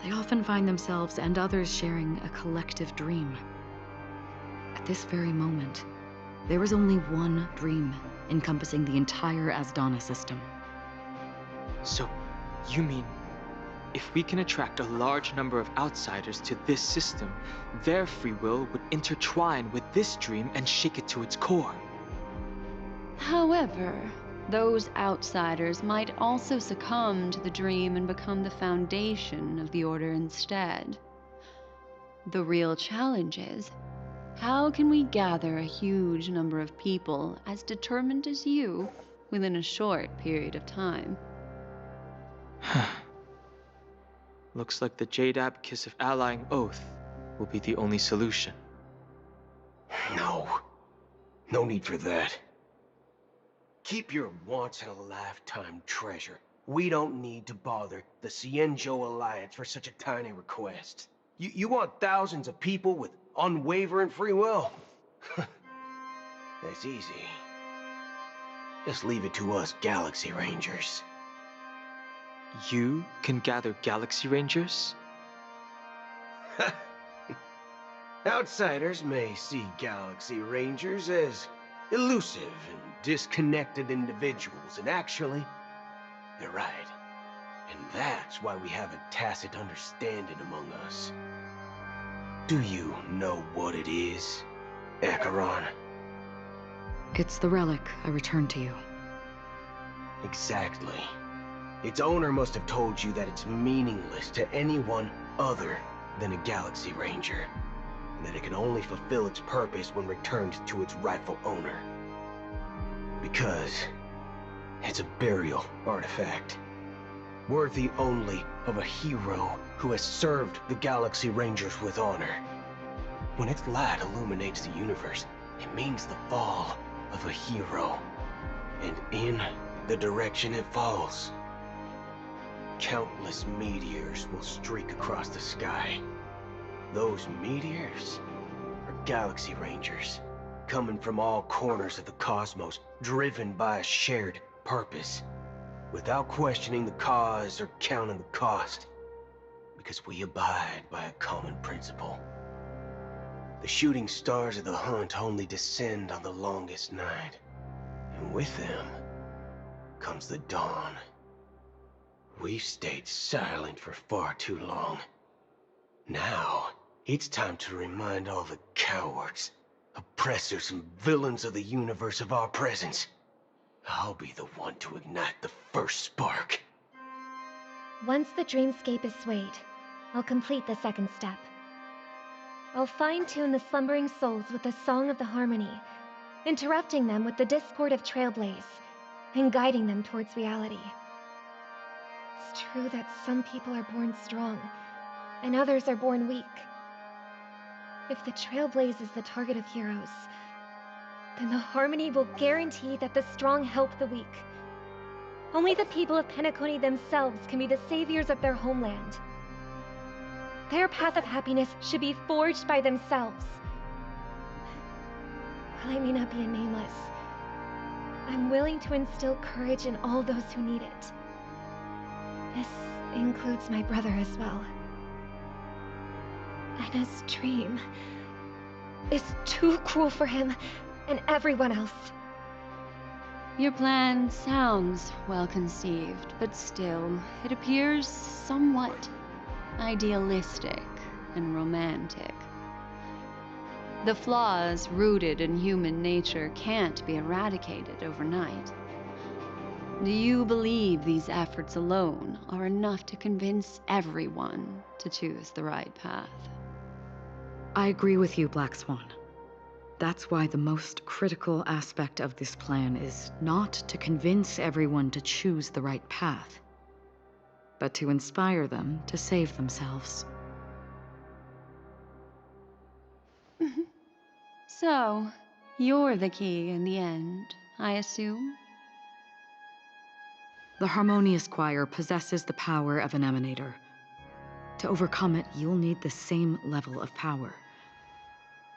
they often find themselves and others sharing a collective dream. At this very moment, there is only one dream encompassing the entire Asdana system. So, you mean, if we can attract a large number of outsiders to this system, their free will would intertwine with this dream and shake it to its core? However, those outsiders might also succumb to the dream and become the foundation of the Order instead. The real challenge is, how can we gather a huge number of people as determined as you within a short period of time? Looks like the Jade Abacus of Allying Oath will be the only solution. No. No need for that. Keep your once-in-a-lifetime treasure. We don't need to bother the Cienjo Alliance for such a tiny request. You want thousands of people with unwavering free will? That's easy. Just leave it to us Galaxy Rangers. You can gather Galaxy Rangers? Outsiders may see Galaxy Rangers as elusive and disconnected individuals, and actually, they're right. And that's why we have a tacit understanding among us. Do you know what it is, Acheron? It's the relic I returned to you. Exactly. Its owner must have told you that it's meaningless to anyone other than a Galaxy Ranger, and that it can only fulfill its purpose when returned to its rightful owner. Because it's a burial artifact, worthy only of a hero who has served the Galaxy Rangers with honor. When its light illuminates the universe, it means the fall of a hero, and in the direction it falls, countless meteors will streak across the sky. Those meteors are Galaxy Rangers, coming from all corners of the cosmos, driven by a shared purpose, without questioning the cause or counting the cost, because we abide by a common principle. The shooting stars of the hunt only descend on the longest night, and with them comes the dawn. We've stayed silent for far too long. Now, it's time to remind all the cowards, oppressors, and villains of the universe of our presence. I'll be the one to ignite the first spark. Once the dreamscape is swayed, I'll complete the second step. I'll fine-tune the slumbering souls with the Song of the Harmony, interrupting them with the discord of Trailblaze, and guiding them towards reality. It's true that some people are born strong, and others are born weak. If the Trailblaze is the target of heroes, then the Harmony will guarantee that the strong help the weak. Only the people of Penacony themselves can be the saviors of their homeland. Their path of happiness should be forged by themselves. While I may not be a nameless, I'm willing to instill courage in all those who need it. This includes my brother as well. Anna's dream is too cruel for him and everyone else. Your plan sounds well conceived, but still, it appears somewhat idealistic and romantic. The flaws rooted in human nature can't be eradicated overnight. Do you believe these efforts alone are enough to convince everyone to choose the right path? I agree with you, Black Swan. That's why the most critical aspect of this plan is not to convince everyone to choose the right path, but to inspire them to save themselves. So, you're the key in the end, I assume? The Harmonious Choir possesses the power of an emanator. To overcome it, you'll need the same level of power.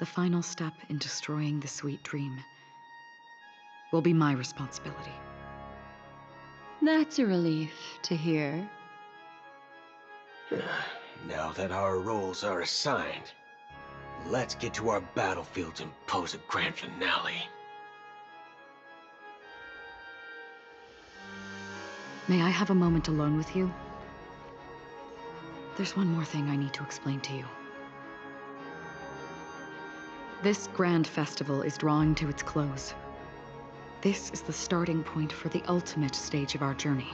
The final step in destroying the sweet dream will be my responsibility. That's a relief to hear. Now that our roles are assigned, let's get to our battlefields and pose a grand finale. May I have a moment alone with you? There's one more thing I need to explain to you. This grand festival is drawing to its close. This is the starting point for the ultimate stage of our journey,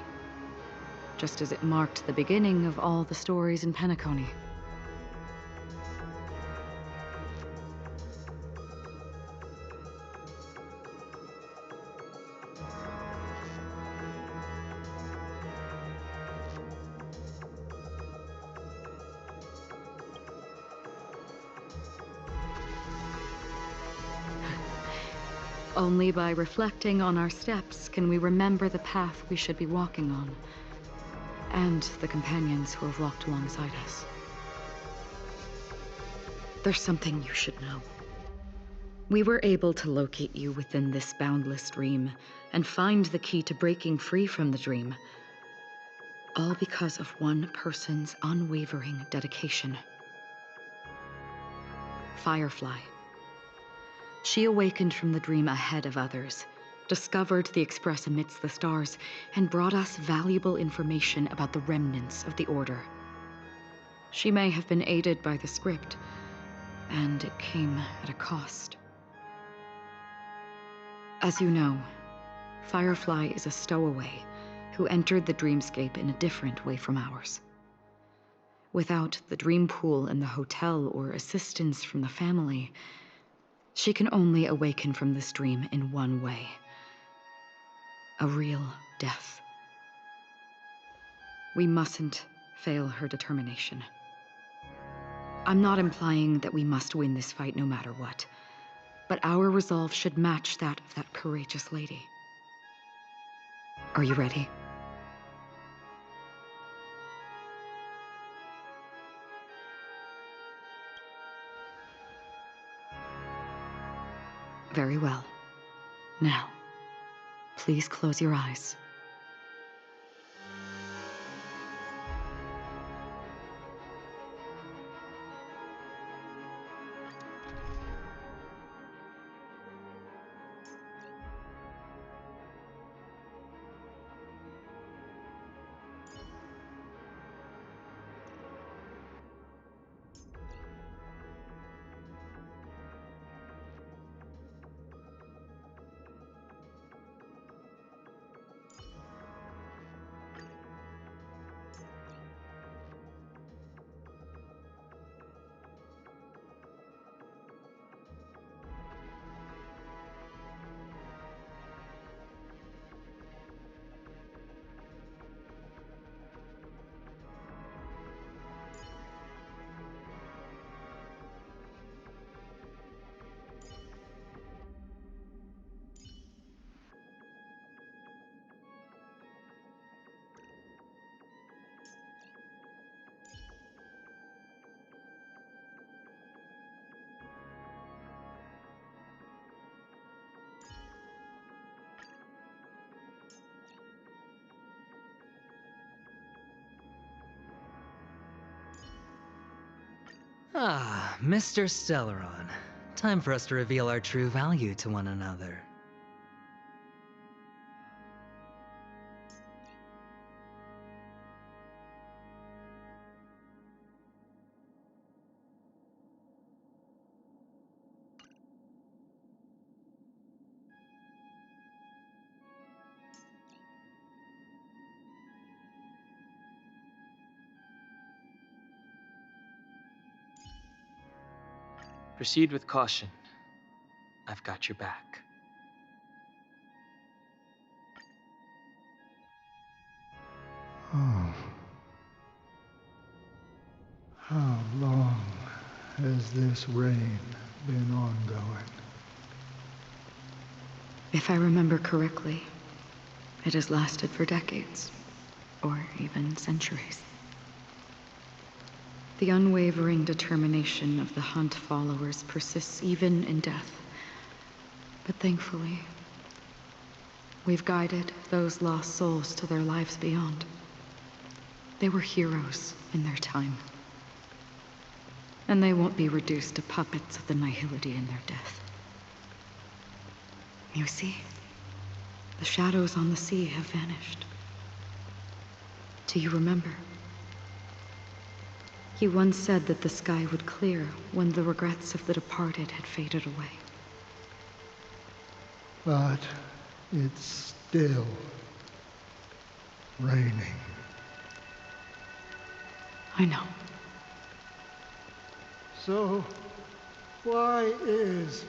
just as it marked the beginning of all the stories in Penacony. Only by reflecting on our steps can we remember the path we should be walking on, and the companions who have walked alongside us. There's something you should know. We were able to locate you within this boundless dream and find the key to breaking free from the dream, all because of one person's unwavering dedication. Firefly. She awakened from the dream ahead of others, discovered the Express amidst the stars, and brought us valuable information about the remnants of the Order. She may have been aided by the script, and it came at a cost. As you know, Firefly is a stowaway who entered the dreamscape in a different way from ours. Without the dream pool in the hotel or assistance from the family, she can only awaken from this dream in one way: a real death. We mustn't fail her determination. I'm not implying that we must win this fight no matter what, but our resolve should match that of that courageous lady. Are you ready? Very well. Now, please close your eyes. Ah, Mr. Stellaron. Time for us to reveal our true value to one another. Proceed with caution. I've got your back. Oh. How long has this rain been ongoing? If I remember correctly, it has lasted for decades, or even centuries. The unwavering determination of the Hunt followers persists even in death. But thankfully, we've guided those lost souls to their lives beyond. They were heroes in their time. And they won't be reduced to puppets of the nihility in their death. You see, the shadows on the sea have vanished. Do you remember? He once said that the sky would clear when the regrets of the departed had faded away. But it's still raining. I know. So, why is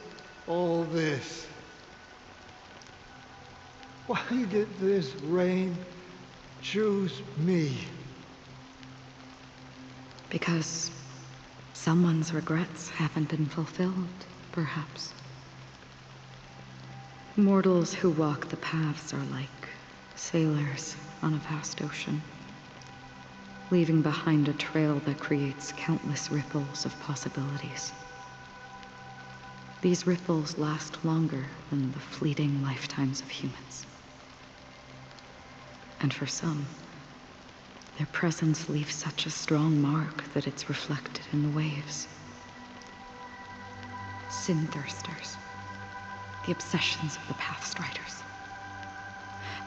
all this? Why did this rain choose me? Because someone's regrets haven't been fulfilled, perhaps. Mortals who walk the paths are like sailors on a vast ocean, leaving behind a trail that creates countless ripples of possibilities. These ripples last longer than the fleeting lifetimes of humans. And for some, their presence leaves such a strong mark that it's reflected in the waves. Sin-thirsters, the obsessions of the Pathstriders.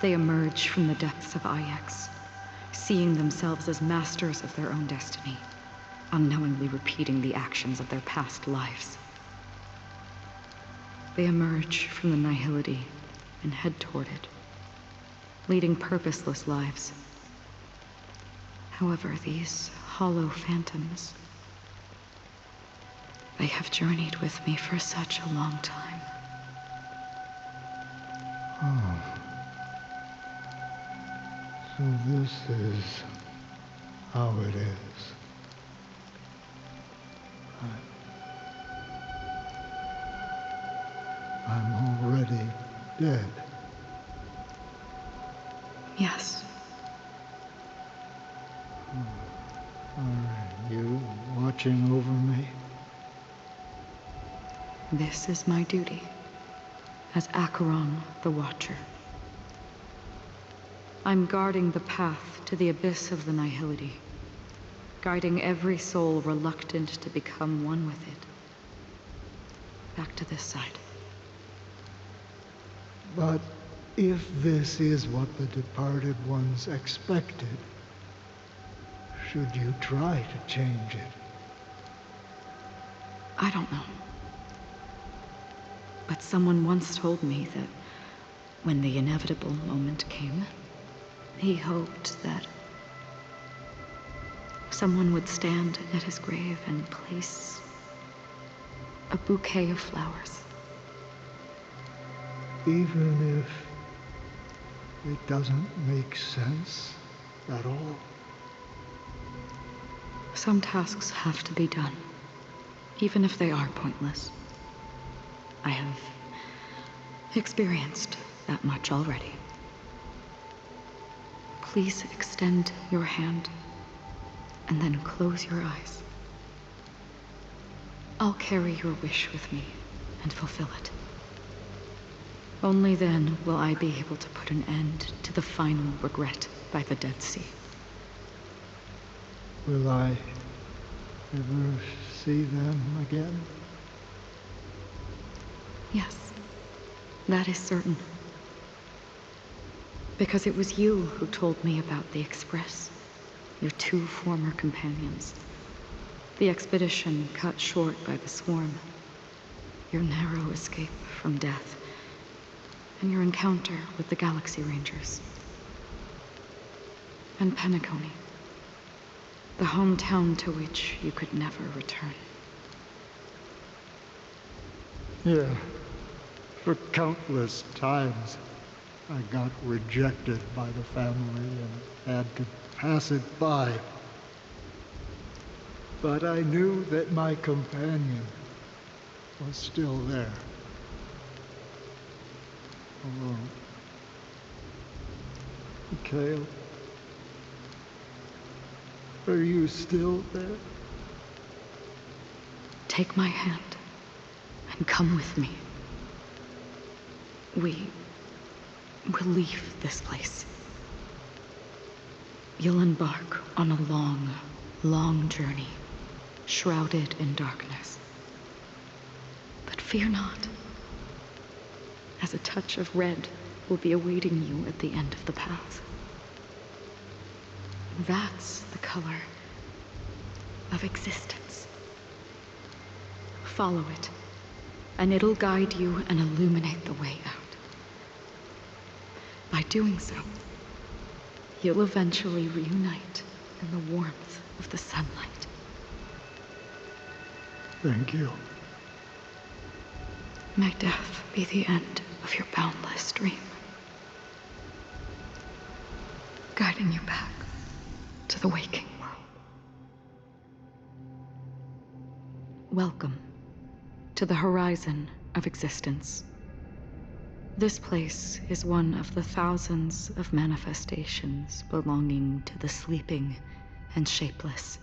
They emerge from the depths of Ix, seeing themselves as masters of their own destiny, unknowingly repeating the actions of their past lives. They emerge from the nihility and head toward it, leading purposeless lives. However, these hollow phantoms, they have journeyed with me for such a long time. Oh. So this is how it is. I'm already dead. Yes. Are you watching over me? This is my duty as Acheron the Watcher. I'm guarding the path to the abyss of the nihility, guiding every soul reluctant to become one with it. Back to this side. But if this is what the departed ones expected, should you try to change it? I don't know. But someone once told me that when the inevitable moment came, he hoped that someone would stand at his grave and place a bouquet of flowers. Even if it doesn't make sense at all? Some tasks have to be done, even if they are pointless. I have experienced that much already. Please extend your hand and then close your eyes. I'll carry your wish with me and fulfill it. Only then will I be able to put an end to the final regret by the Dead Sea. Will I ever see them again? Yes, that is certain. Because it was you who told me about the Express, your two former companions. The expedition cut short by the swarm, your narrow escape from death, and your encounter with the Galaxy Rangers. And Penacony, the hometown to which you could never return. Yeah. For countless times, I got rejected by the family and had to pass it by. But I knew that my companion was still there. Alone. Mikhail, are you still there? Take my hand and come with me. We will leave this place. You'll embark on a long, long journey, shrouded in darkness. But fear not, as a touch of red will be awaiting you at the end of the path. That's the color of existence. Follow it, and it'll guide you and illuminate the way out. By doing so, you'll eventually reunite in the warmth of the sunlight. Thank you. May death be the end of your boundless dream, guiding you back to the waking world. Welcome to the horizon of existence. This place is one of the thousands of manifestations belonging to the sleeping and shapeless.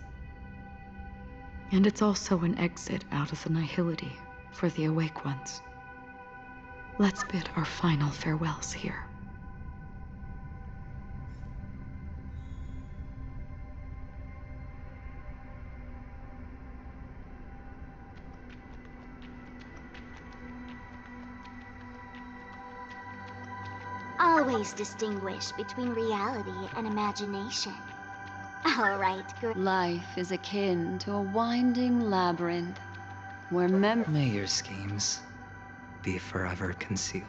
And it's also an exit out of the nihility for the awake ones. Let's bid our final farewells here. Always distinguish between reality and imagination. All right, Life is akin to a winding labyrinth where May your schemes be forever concealed.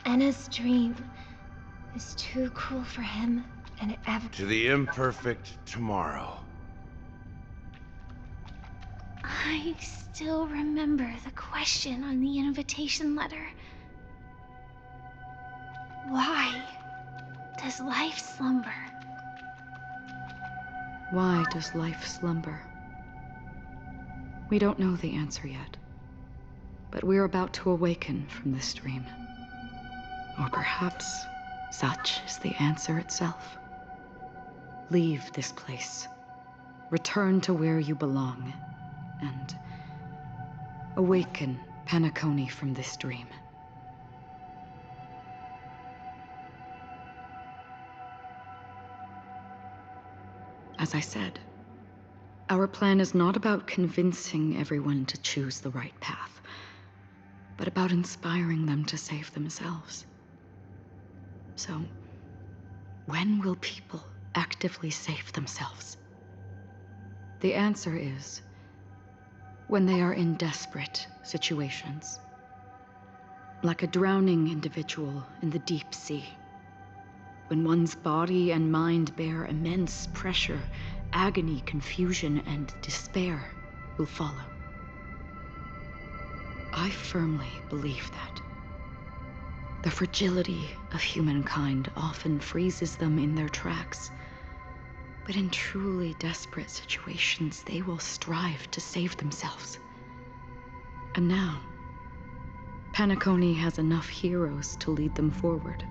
Anna's dream is too cruel for him and To the imperfect tomorrow. I still remember the question on the invitation letter. Why does life slumber? Why does life slumber? We don't know the answer yet, but we're about to awaken from this dream. Or perhaps such is the answer itself. Leave this place, return to where you belong, and awaken Penacony from this dream. As I said, our plan is not about convincing everyone to choose the right path, but about inspiring them to save themselves. So, when will people actively save themselves? The answer is when they are in desperate situations, like a drowning individual in the deep sea. When one's body and mind bear immense pressure, agony, confusion, and despair will follow. I firmly believe that. The fragility of humankind often freezes them in their tracks. But in truly desperate situations, they will strive to save themselves. And now, Penacony has enough heroes to lead them forward.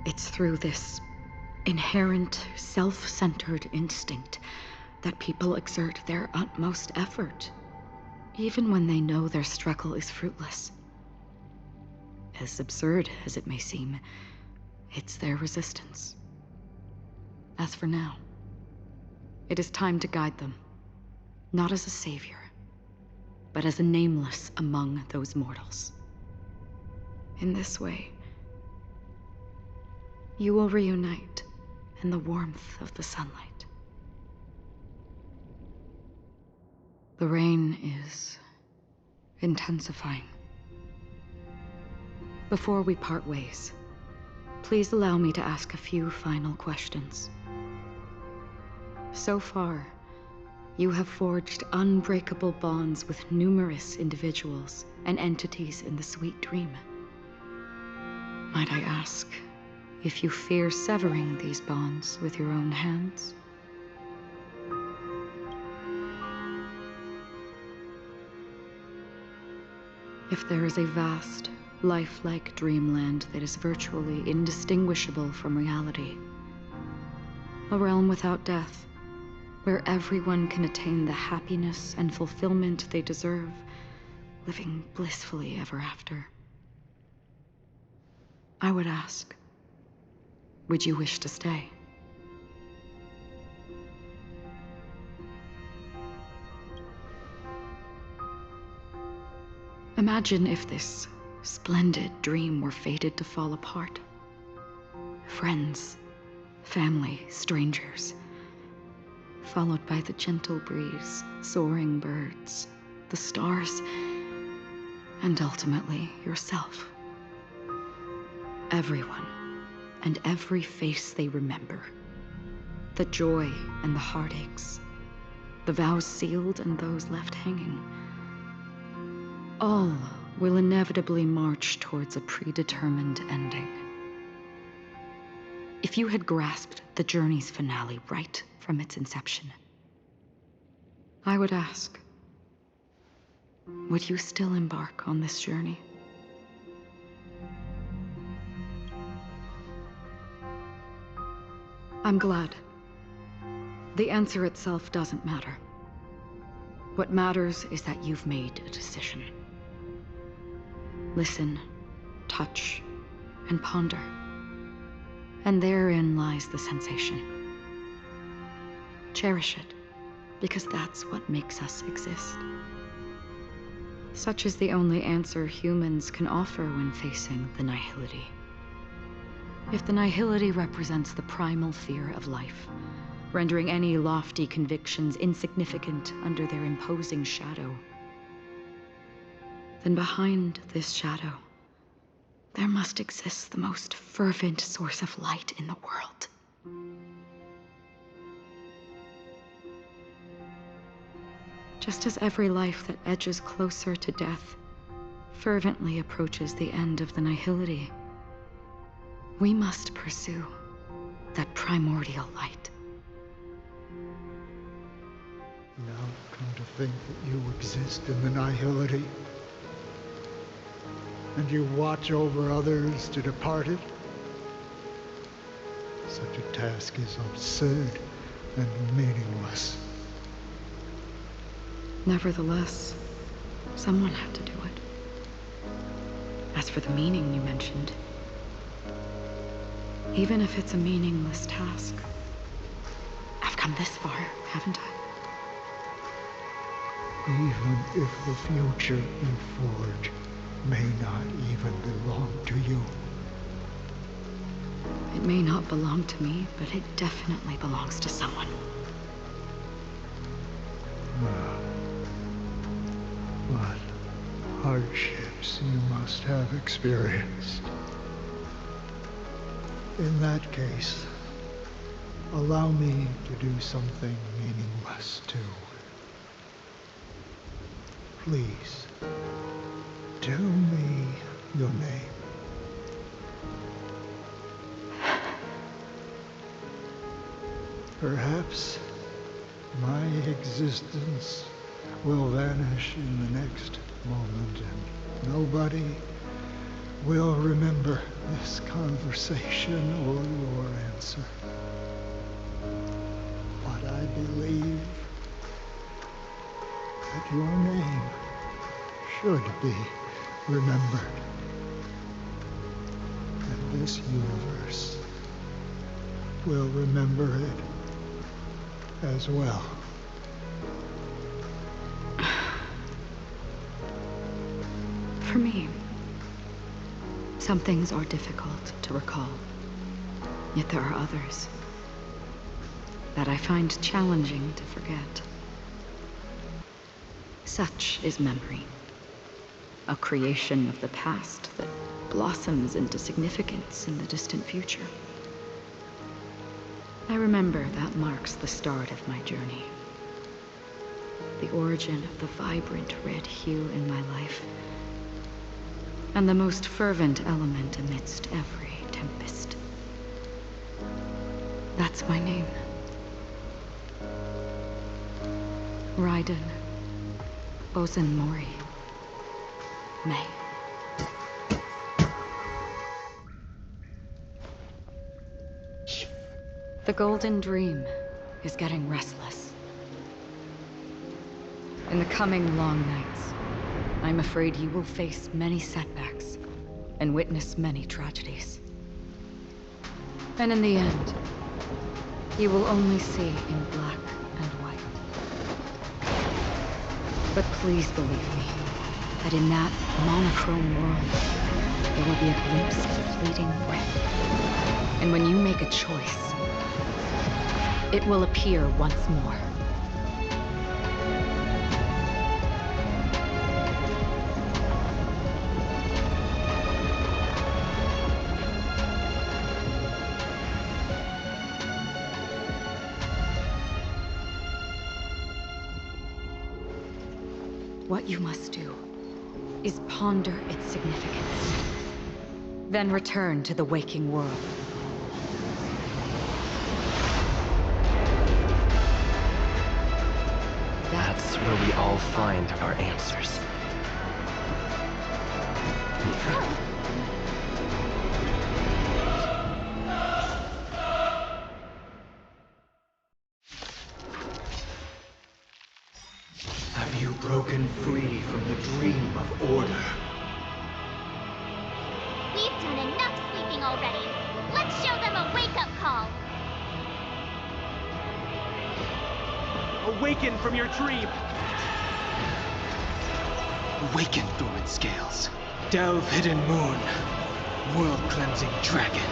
It's through this inherent, self-centered instinct that people exert their utmost effort, even when they know their struggle is fruitless. As absurd as it may seem, it's their resistance. As for now, it is time to guide them, not as a savior, but as a nameless among those mortals. In this way, you will reunite in the warmth of the sunlight. The rain is intensifying. Before we part ways, please allow me to ask a few final questions. So far, you have forged unbreakable bonds with numerous individuals and entities in the Sweet Dream. Might I ask if you fear severing these bonds with your own hands? If there is a vast, lifelike dreamland that is virtually indistinguishable from reality, a realm without death, where everyone can attain the happiness and fulfillment they deserve, living blissfully ever after, I would ask, would you wish to stay? Imagine if this splendid dream were fated to fall apart. Friends, family, strangers, followed by the gentle breeze, soaring birds, the stars, and ultimately yourself. Everyone and every face they remember. The joy and the heartaches, the vows sealed and those left hanging. All will inevitably march towards a predetermined ending. If you had grasped the journey's finale right from its inception, I would ask, would you still embark on this journey? I'm glad. The answer itself doesn't matter. What matters is that you've made a decision. Listen, touch, and ponder. And therein lies the sensation. Cherish it, because that's what makes us exist. Such is the only answer humans can offer when facing the nihility. If the nihility represents the primal fear of life, rendering any lofty convictions insignificant under their imposing shadow. Then behind this shadow, there must exist the most fervent source of light in the world. Just as every life that edges closer to death fervently approaches the end of the nihility, we must pursue that primordial light. Now come to think that you exist in the nihility, and you watch over others to depart it, such a task is absurd and meaningless. Nevertheless, someone had to do it. As for the meaning you mentioned, even if it's a meaningless task, I've come this far, haven't I? Even if the future you forge may not even belong to you. It may not belong to me, but it definitely belongs to someone. What hardships you must have experienced. In that case, allow me to do something meaningless too. Please, tell me your name. Perhaps my existence will vanish in the next moment, and nobody will remember this conversation or your answer. But I believe that your name should be remembered. And this universe will remember it as well. For me, some things are difficult to recall, yet there are others that I find challenging to forget. Such is memory, a creation of the past that blossoms into significance in the distant future. I remember that marks the start of my journey, the origin of the vibrant red hue in my life, and the most fervent element amidst every tempest. That's my name. Raiden Ozenmori May. The Golden Dream is getting restless. In the coming long nights, I'm afraid you will face many setbacks and witness many tragedies. And in the end, you will only see in black and white. But please believe me, that in that monochrome world, there will be a glimpse of fleeting red. And when you make a choice, it will appear once more. What you must do is ponder its significance, then return to the waking world. That's where we all find our answers. Have you broken free from the dream of order? We've done enough sleeping already. Let's show them a wake-up call. Awaken from your dream! Awaken, dormant scales. Delve, hidden moon. World-cleansing dragon.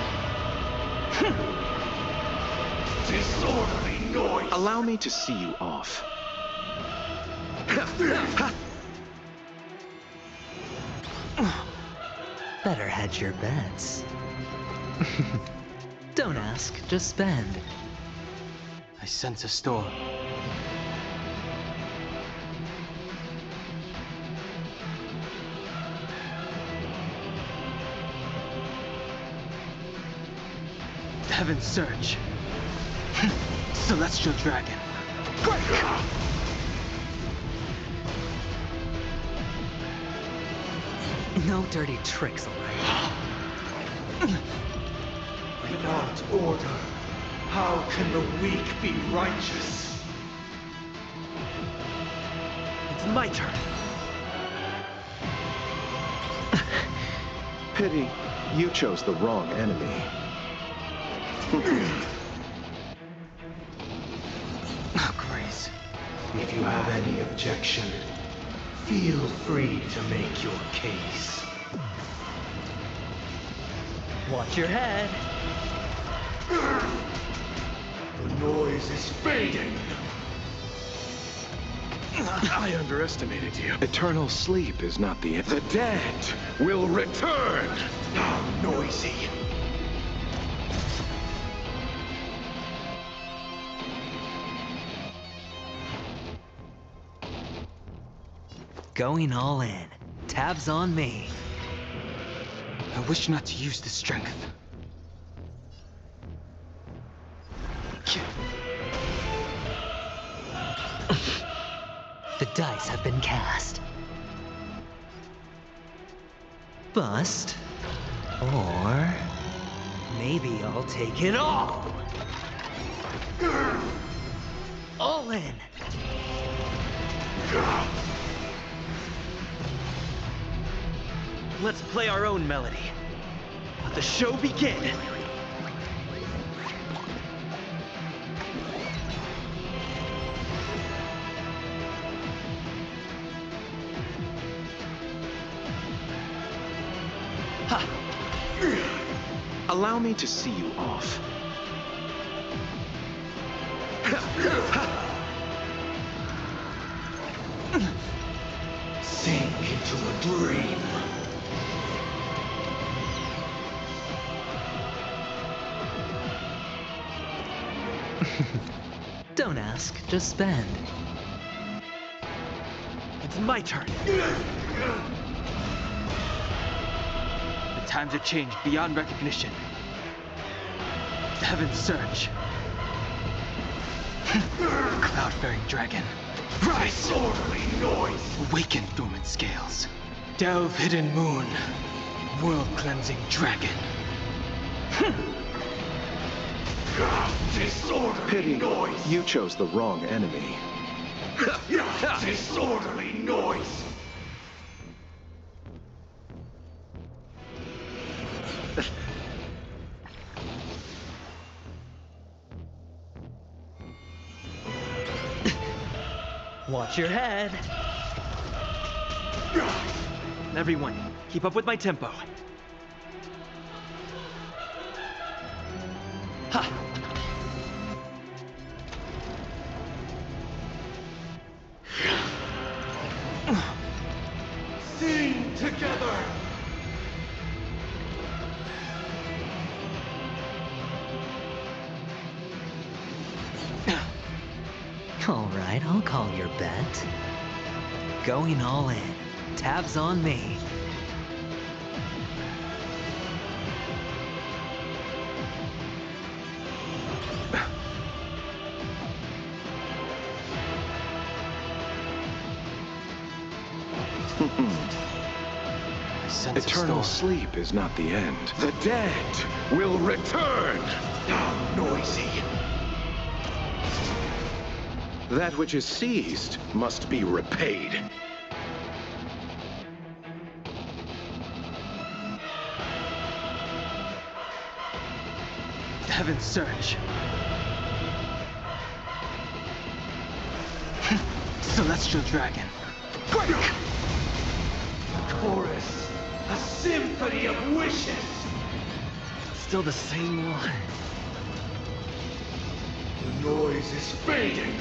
Disorderly noise! Allow me to see you off. Better hedge your bets. Don't ask, just spend. I sense a storm. Heaven's Surge. Celestial Dragon. Break! No dirty tricks, alright? Without order, how can the weak be righteous? It's my turn. Pity, you chose the wrong enemy. Grace. If you have any objection, feel free to make your case. Watch your head. The noise is fading. I underestimated you. Eternal sleep is not the end. The dead will return! How noisy. Going all in. Tabs on me. I wish not to use the strength. The dice have been cast. Bust. Or maybe I'll take it all. All in. Let's play our own melody. Let the show begin. Allow me to see you off. Sink into a dream. Don't ask, just spend. It's my turn. The times have changed beyond recognition. Heaven's Surge. Cloud-bearing dragon. Rise! Disorderly noise. Awaken dormant scales. Delve hidden moon. World-cleansing dragon. Disorderly Pity, noise. you chose the wrong enemy. Disorderly noise. Watch your head. Everyone, keep up with my tempo. Ha! Sing together. All right, I'll call your bet. Going all in. Tabs on me. Eternal sleep is not the end. The dead will return! How noisy. That which is seized must be repaid. Heaven's Surge. Celestial Dragon. Break! Chorus. A symphony of wishes. Still the same one. The noise is fading.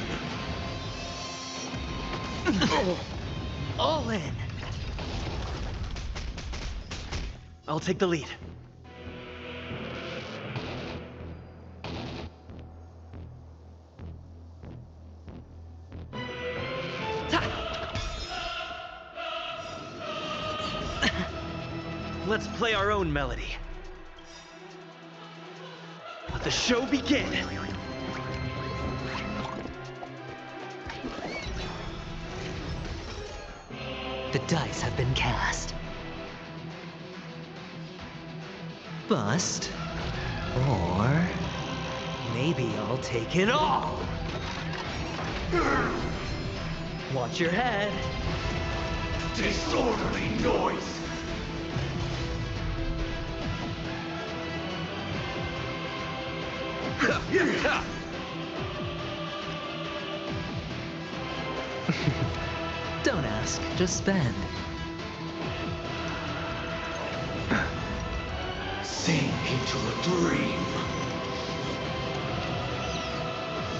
All in. I'll take the lead. Let's play our own melody. Let the show begin. The dice have been cast. Bust. Or maybe I'll take it all. Watch your head. Disorderly noise. Don't ask, just spend. Sink into a dream.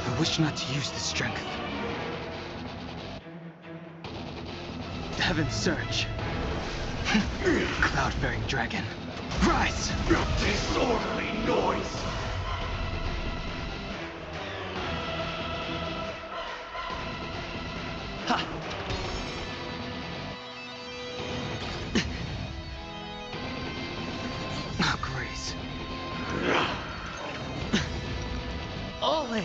I wish not to use the strength. Heaven surge. Cloud-bearing dragon. Rise! Disorderly noise. Ha! Oh, grace. All in.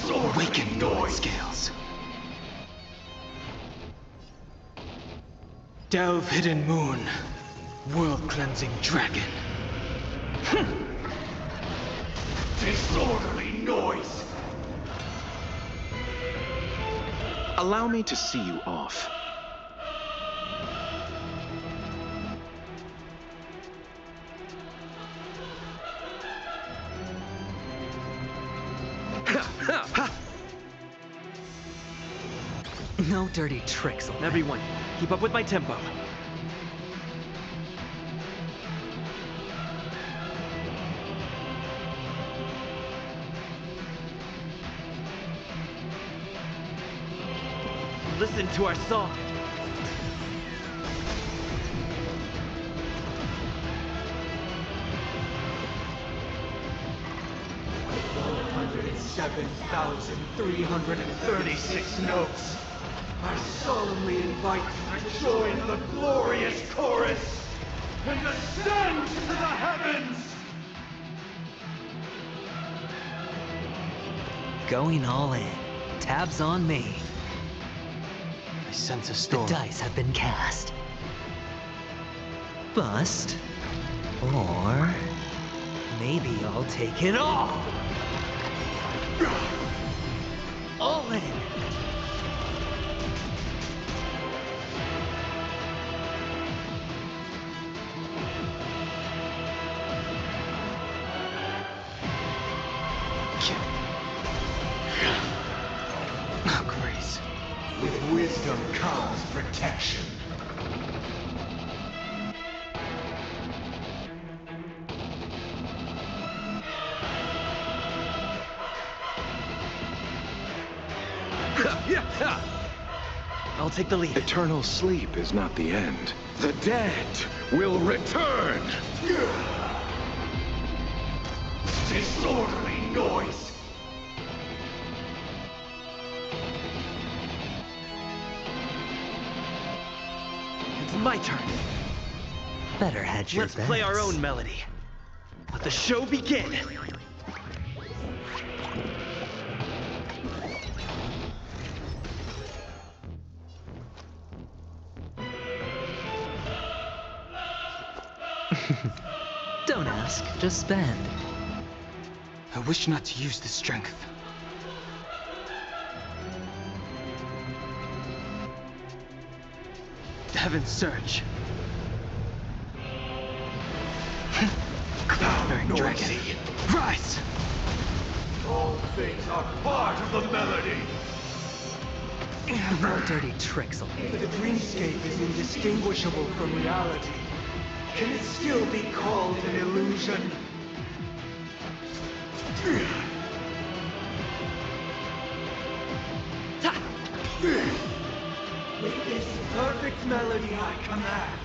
Awaken noise scales. Delve hidden moon. World-cleansing dragon. Disorderly noise. Allow me to see you off. No dirty tricks. Everyone, keep up with my tempo. Listen to our song. $107,336 notes. I solemnly invite you to join the glorious chorus and ascend to the heavens! Going all in. Tabs on me. I sense a storm. The dice have been cast. Bust. Or maybe I'll take it all. All in. Oh, grace. With wisdom comes protection. I'll take the lead. Eternal sleep is not the end. The dead will return! Disorderly noise! It's my turn. Better hedge your Let's bets. play our own melody. Let the show begin. Don't ask, just spend. I wish not to use the strength. Heaven surge. Cloud-bearing dragon. Rise! All things are part of the melody! No dirty tricks, okay? The dreamscape is indistinguishable from reality. Can it still be called an illusion? With this perfect melody I command,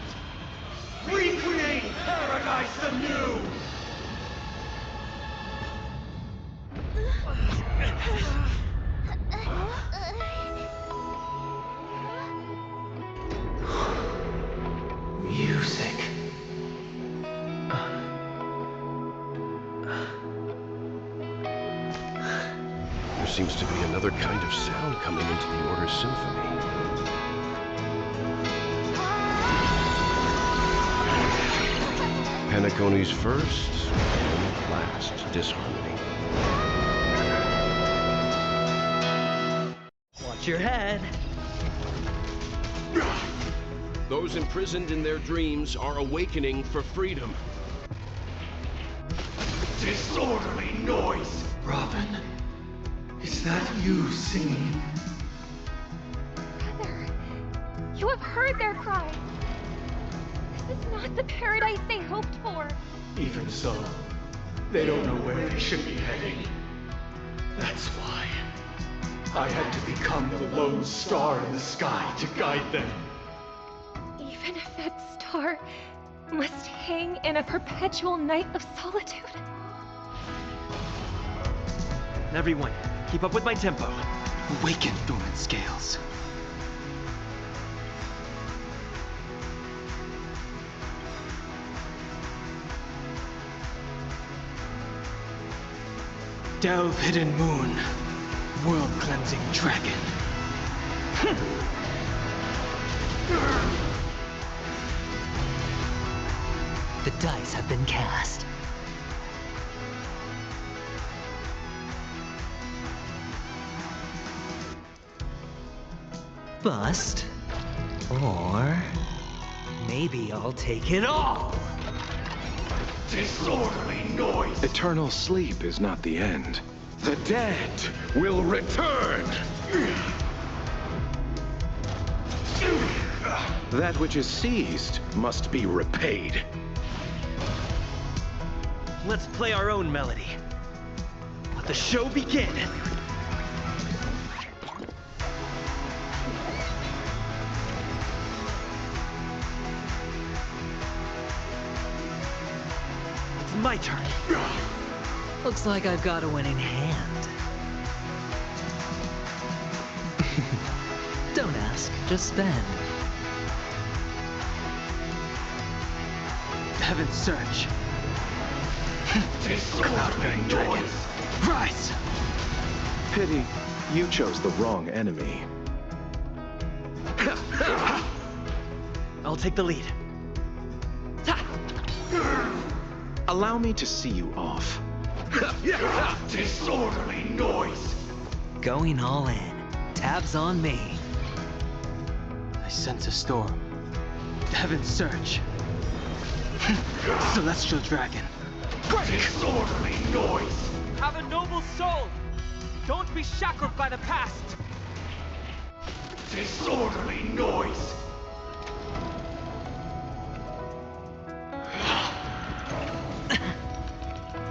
recreate paradise anew! Music. There seems to be another kind of sound coming into the Order's symphony. Penacony's first and last disharmony. Watch your head. Those imprisoned in their dreams are awakening for freedom. Disorderly noise! Robin, is that you singing? Brother, you have heard their cry. This is not the paradise they hoped for. Even so, they don't know where they should be heading. That's why I had to become the lone star in the sky to guide them. Even if that star must hang in a perpetual night of solitude. Everyone, keep up with my tempo. Awaken, dormant scales. Delve, hidden moon. World-cleansing dragon. The dice have been cast. Bust. Or maybe I'll take it all. Disorderly noise! Eternal sleep is not the end. The dead will return! That which is seized must be repaid. Let's play our own melody. Let the show begin. It's my turn. Looks like I've got a winning hand. Don't ask, just spend. Heaven's Surge. Cloud-bearing dragon. Rise! Pity you chose the wrong enemy. I'll take the lead. Allow me to see you off. Disorderly noise! Going all in. Tabs on me. I sense a storm. Heaven's Surge. Celestial dragon. Disorderly noise! Have a noble soul! Don't be shackled by the past! Disorderly noise!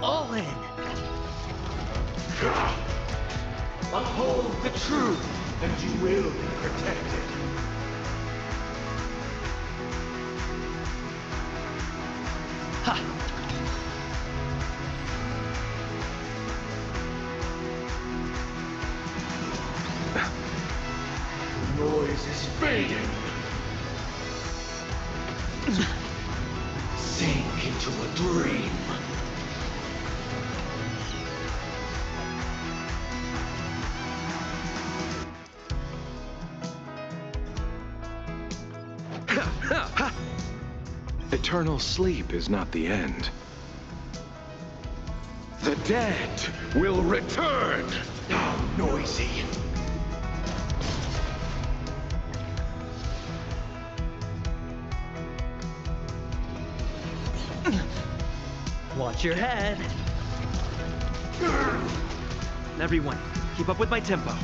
All in! Uphold the truth, and you will be protected. The noise is fading. Sink into a dream. Eternal sleep is not the end. The dead will return! How noisy. Watch your head. Everyone, keep up with my tempo.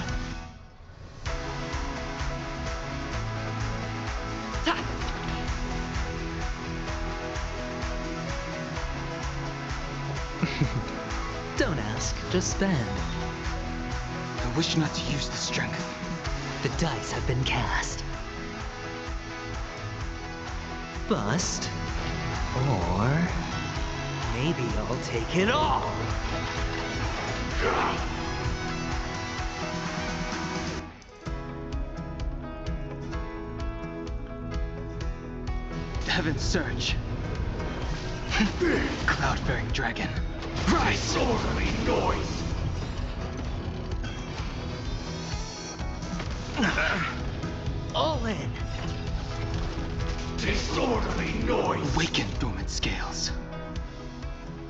Don't ask, just spend. I wish not to use the strength. The dice have been cast. Bust. Or maybe I'll take it all. Heaven's Surge. Cloud-bearing dragon. Rise! Disorderly noise! All in. Disorderly noise! Awaken dormant scales.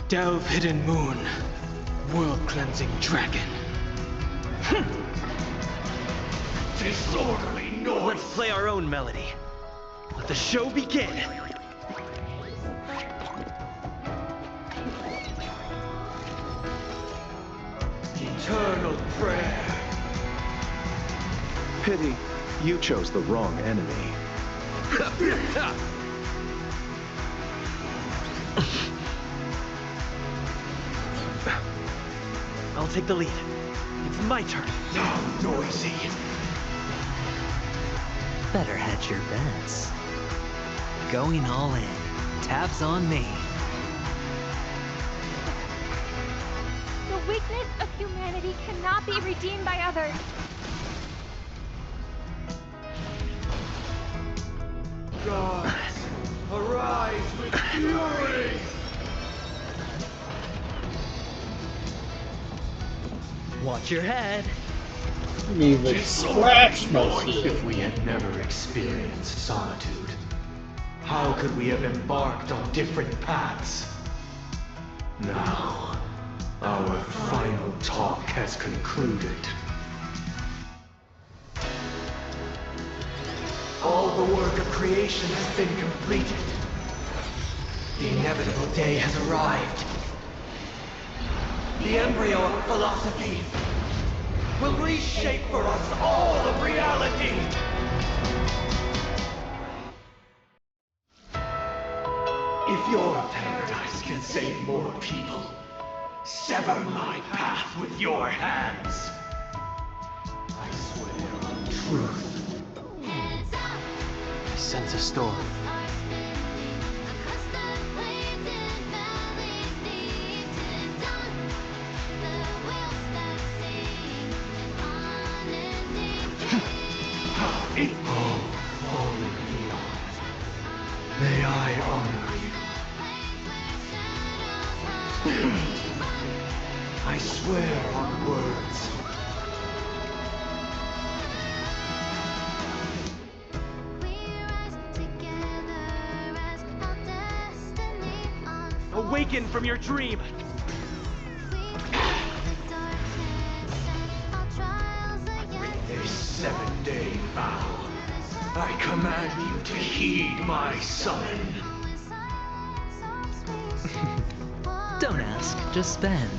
Delve hidden moon. World-cleansing dragon. Disorderly noise! Let's play our own melody. Let the show begin. Eternal prayer. Pity, you chose the wrong enemy. I'll take the lead. It's my turn. Now noisy. Better hedge your bets. Going all in. Tabs on me. The weakness of humanity cannot be redeemed by others. Gods, arise with fury! Watch your head. You've scratched most of If it. we had never experienced solitude, how could we have embarked on different paths? Now, our final talk has concluded. All the work of creation has been completed. The inevitable day has arrived. The embryo of philosophy will reshape for us all of reality. If your paradise can save more people, sever my path with your hands. I swear on truth. I sense a storm. Oh, fallen beyond. May I honor you. I swear on words. Awaken from your dream. This 7-day vow, I command you to heed my summon. Don't ask, just spend.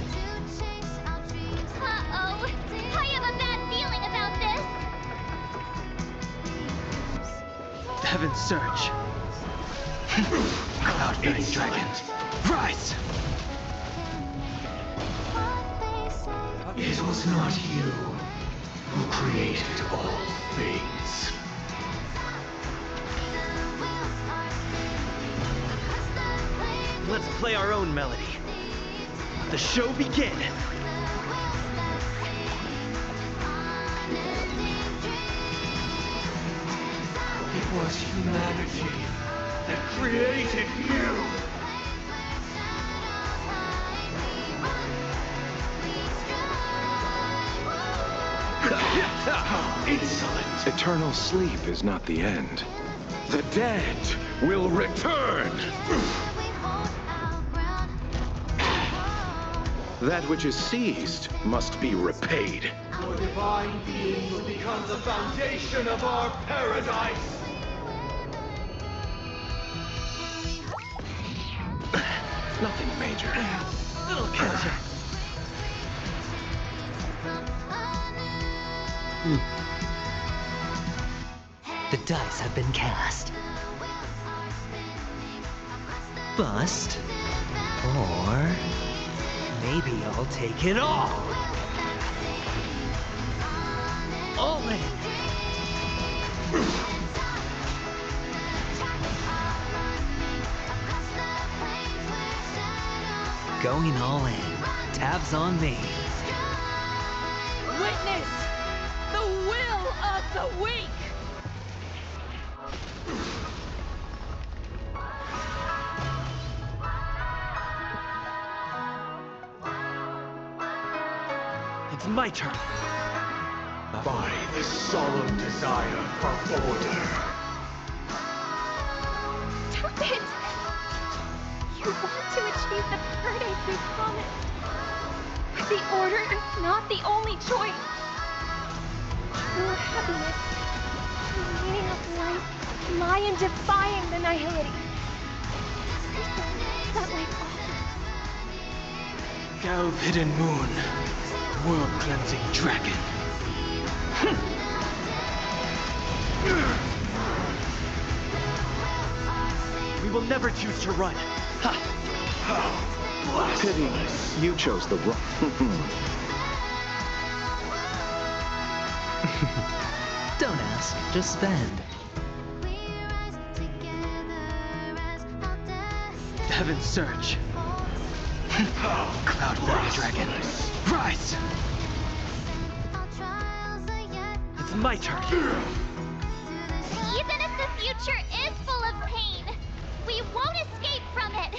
Uh-oh. I have a bad feeling about this. Heaven's Surge. Cloud-bearing dragon. Rise! It was not you who created all things. Let's play our own melody. Let the show begin. It was humanity that created you. How insolent! Eternal sleep is not the end. The dead will return! That which is seized must be repaid. Your divine being will become the foundation of our paradise. Nothing major. Little cancer. The dice have been cast. Bust. Or maybe I'll take it all. All in. Going all in. Tabs on me. Witness the will of the weak! It's my turn. By the solemn desire for order. Stop it! You want to achieve the paradise we promised. But the order is not the only choice. True happiness, the meaning of life, lie in defying the nihility. That life offers. Delve hidden moon, world-cleansing dragon. We will never choose to run. Pity you chose the wrong. Don't ask, just spend. Heaven surge. Cloud fire dragon. Rise! It's my turn. Even if the future is full of pain, we won't escape from it.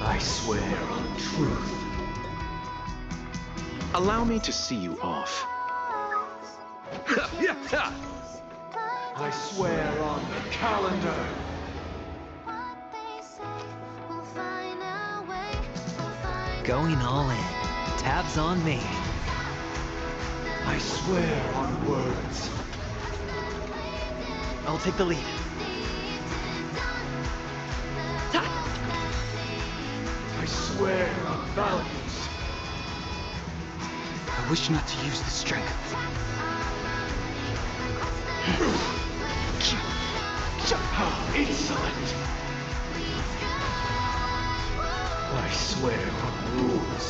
I swear on truth. Allow me to see you off. I swear on the calendar. Going all in. Tabs on me. I swear on words. I'll take the lead. I swear on values. I wish not to use the strength. How insolent! I swear on rules.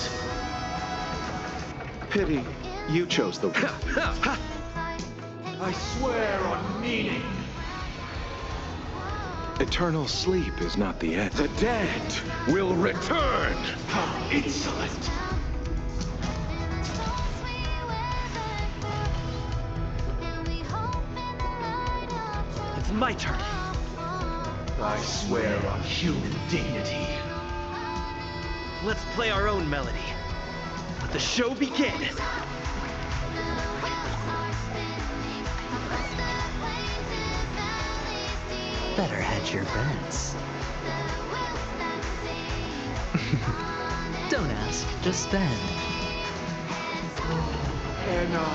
Pity you chose the wrong. I swear on meaning. Eternal sleep is not the end. The dead will return. How insolent! It's my turn. I swear on human dignity. Let's play our own melody. Let the show begin. Better hedge your bets. Don't ask, just spend. Anna,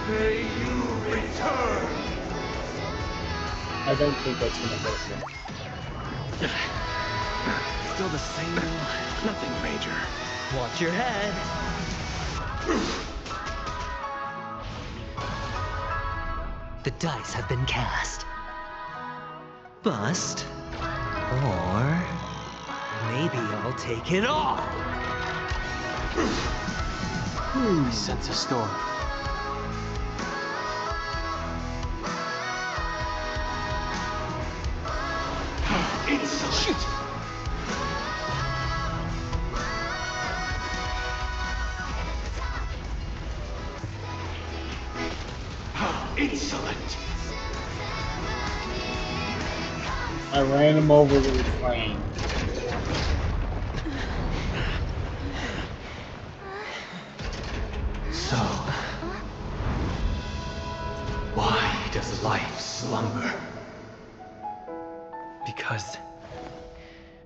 may you return. I don't think that's gonna hit him. Still the same. Nothing major. Watch your head. The dice have been cast. Bust. Or maybe I'll take it all. I sense a storm. Insolent! How insolent! I ran him over with a train. So, why does life slumber? Because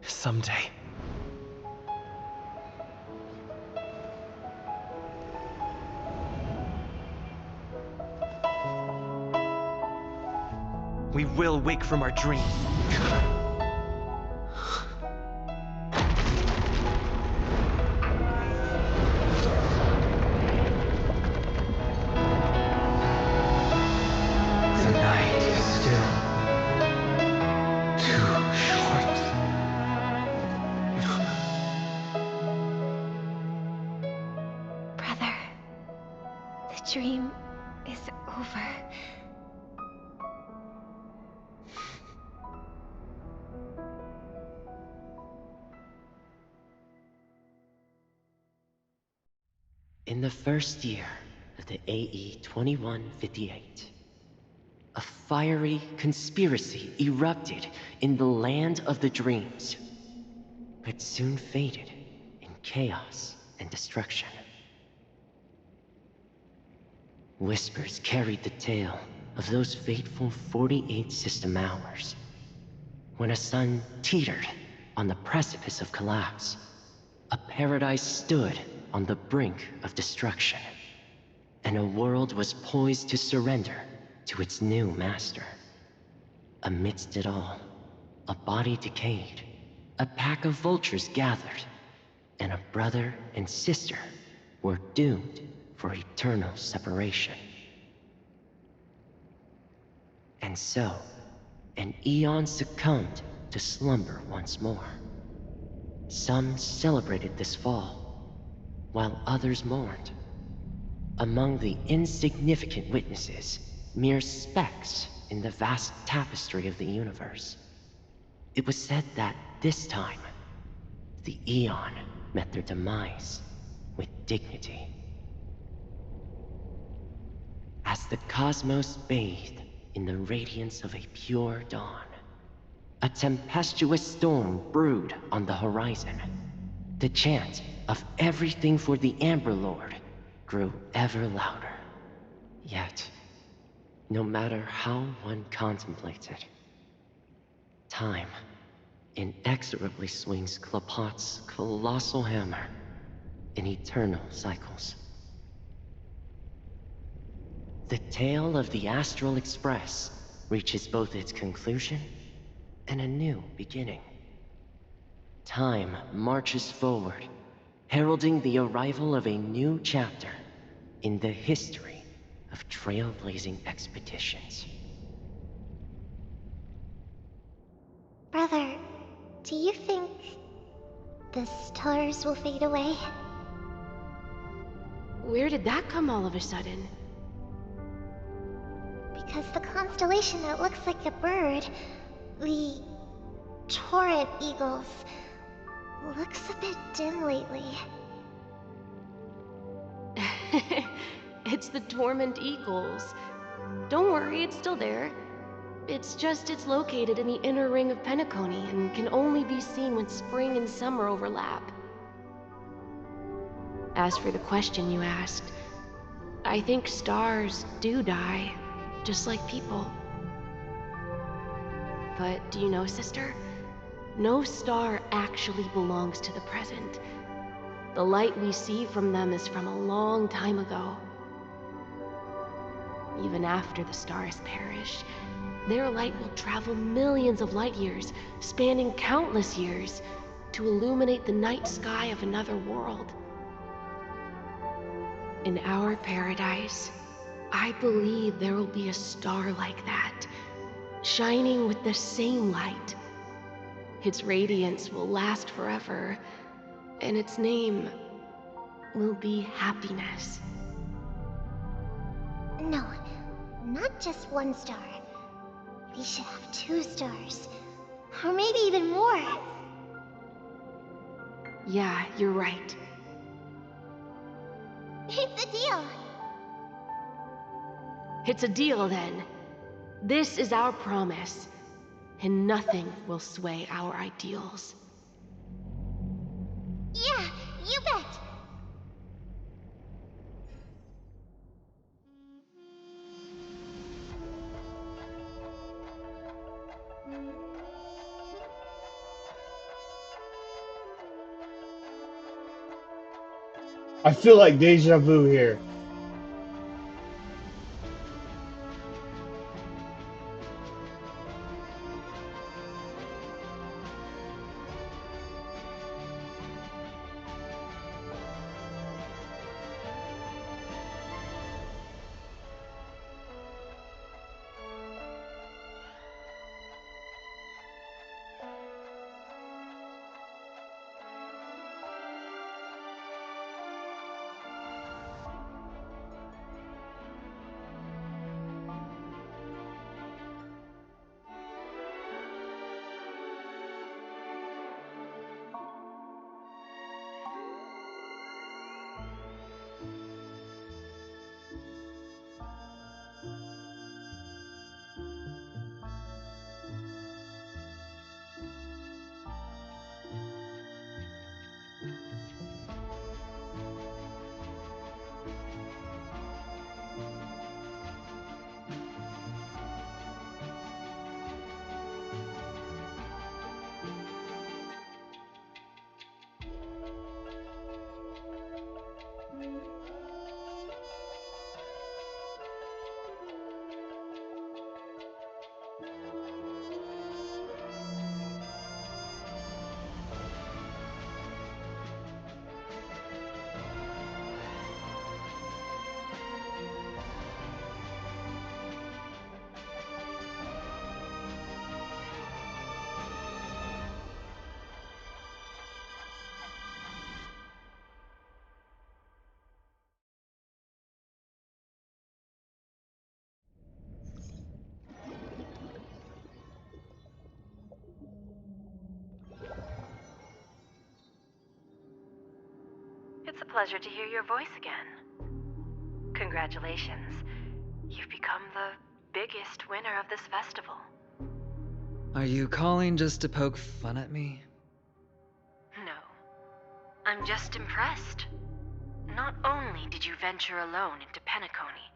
someday we will wake from our dreams. The night is still. The dream is over. In the first year of the AE 2158, a fiery conspiracy erupted in the land of the dreams, but soon faded in chaos and destruction. Whispers carried the tale of those fateful 48 system hours, when a sun teetered on the precipice of collapse. A paradise stood on the brink of destruction, and a world was poised to surrender to its new master. Amidst it all, a body decayed, a pack of vultures gathered, and a brother and sister were doomed for eternal separation. And so, an eon succumbed to slumber once more. Some celebrated this fall, while others mourned. Among the insignificant witnesses, mere specks in the vast tapestry of the universe, it was said that this time, the Eon met their demise with dignity. As the cosmos bathed in the radiance of a pure dawn, a tempestuous storm brewed on the horizon. The chant of everything for the Amber Lord grew ever louder. Yet, no matter how one contemplates it, time inexorably swings Klapot's colossal hammer in eternal cycles. The tale of the Astral Express reaches both its conclusion and a new beginning. Time marches forward, heralding the arrival of a new chapter in the history of trailblazing expeditions. Brother, do you think the stars will fade away? Where did that come all of a sudden? Because the constellation that looks like a bird, the Torrent Eagles, looks a bit dim lately. It's the Torment Eagles. Don't worry, it's still there. It's located in the inner ring of Penacony and can only be seen when spring and summer overlap. As for the question you asked, I think stars do die, just like people. But do you know, sister? No star actually belongs to the present. The light we see from them is from a long time ago. Even after the stars perish, their light will travel millions of light years, spanning countless years, to illuminate the night sky of another world. In our paradise, I believe there will be a star like that, shining with the same light. Its radiance will last forever, and its name will be happiness. No, not just one star. We should have 2 stars. Or maybe even more. Yeah, you're right. It's a deal. It's a deal, then. This is our promise, and nothing will sway our ideals. Yeah, you bet. I feel like deja vu here. Pleasure to hear your voice again. Congratulations. You've become the biggest winner of this festival. Are you calling just to poke fun at me? No. I'm just impressed. Not only did you venture alone into Penacony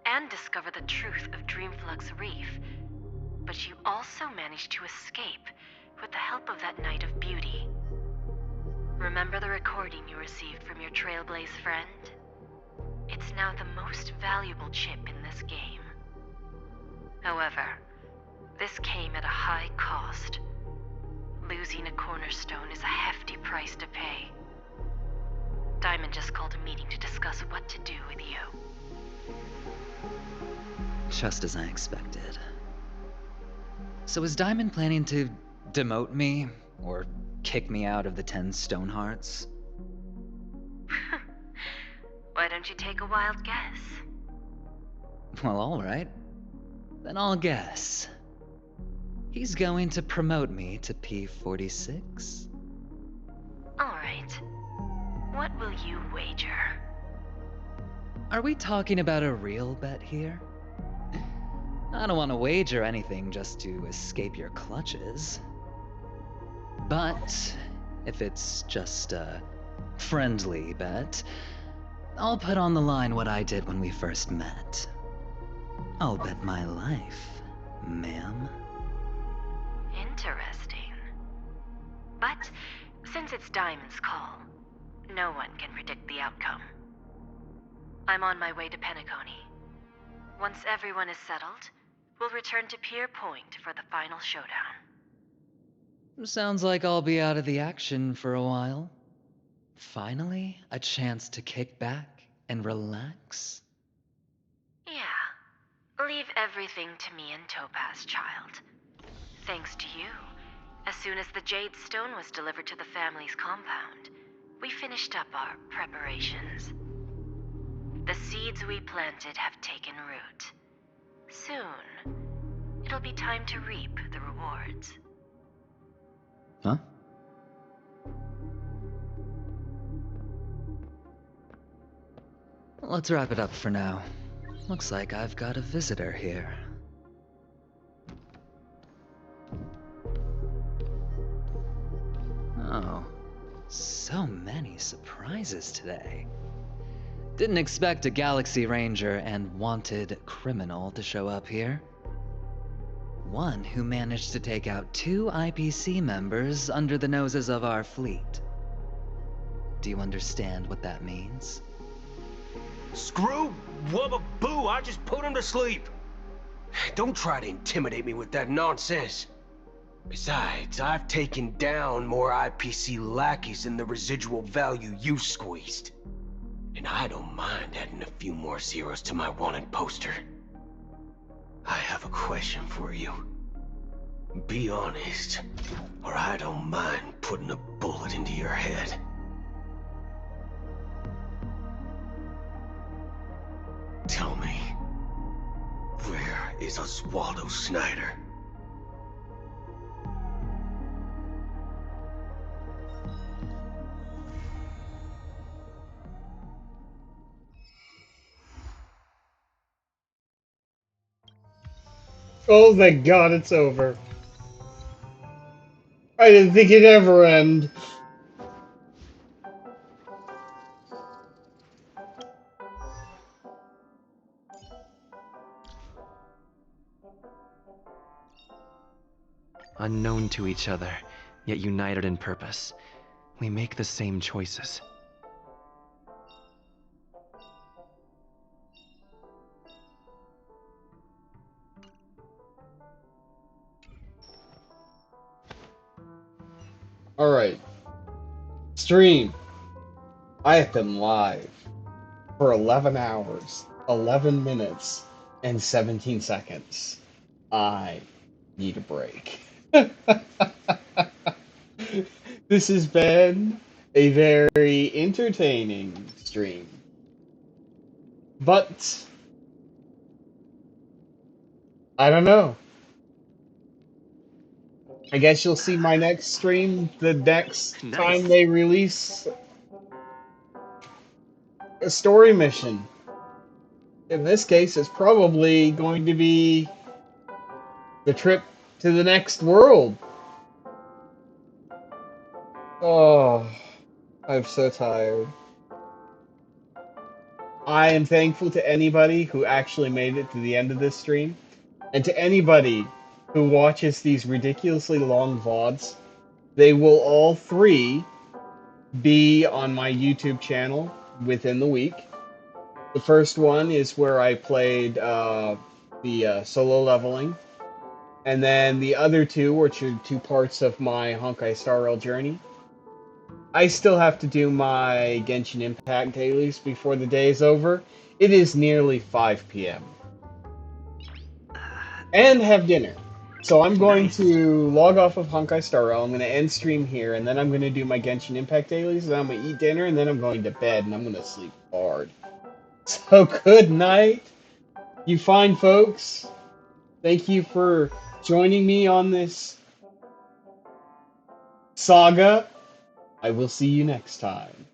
and discover the truth of Dreamflux Reef, but you also managed to escape with the help of that Knight of Beauty. Remember the recording you received from your Trailblaze friend? It's now the most valuable chip in this game. However, this came at a high cost. Losing a cornerstone is a hefty price to pay. Diamond just called a meeting to discuss what to do with you. Just as I expected. So is Diamond planning to demote me, or kick me out of the 10 Stonehearts? Why don't you take a wild guess? Well, alright. Then I'll guess. He's going to promote me to P46? Alright. What will you wager? Are we talking about a real bet here? I don't want to wager anything just to escape your clutches. But if it's just a friendly bet, I'll put on the line what I did when we first met. I'll bet my life, ma'am. Interesting. But since it's Diamond's call, no one can predict the outcome. I'm on my way to Penacony. Once everyone is settled, we'll return to Pier Point for the final showdown. Sounds like I'll be out of the action for a while. Finally, a chance to kick back and relax. Yeah. Leave everything to me and Topaz, child. Thanks to you, as soon as the Jade Stone was delivered to the family's compound, we finished up our preparations. The seeds we planted have taken root. Soon, it'll be time to reap the rewards. Huh? Let's wrap it up for now. Looks like I've got a visitor here. Oh, so many surprises today. Didn't expect a Galaxy Ranger and wanted criminal to show up here. One who managed to take out 2 IPC members under the noses of our fleet. Do you understand what that means? Screw wubba boo, I just put him to sleep. Don't try to intimidate me with that nonsense. Besides, I've taken down more IPC lackeys than the residual value you squeezed. And I don't mind adding a few more zeros to my wanted poster. I have a question for you. Be honest, or I don't mind putting a bullet into your head. Tell me, where is Oswaldo Snyder? Oh, thank God it's over. I didn't think it'd ever end. Unknown to each other, yet united in purpose, we make the same choices. Alright. Stream. I have been live for 11 hours, 11 minutes, and 17 seconds. I need a break. This has been a very entertaining stream. But I don't know. I guess you'll see my next stream the next time they release a story mission. In this case, it's probably going to be the trip to the next world. Oh, I'm so tired. I am thankful to anybody who actually made it to the end of this stream, and to anybody who watches these ridiculously long VODs. They will all three be on my YouTube channel within the week. The first one is where I played the solo leveling, and then the other two, which are two parts of my Honkai Star Rail journey. I still have to do my Genshin Impact dailies before the day is over. It is nearly 5 p.m. And have dinner. So I'm going to log off of Honkai Star Rail. I'm going to end stream here, and then I'm going to do my Genshin Impact dailies, and then I'm going to eat dinner, and then I'm going to bed, and I'm going to sleep hard. So good night, you fine folks. Thank you for joining me on this saga. I will see you next time.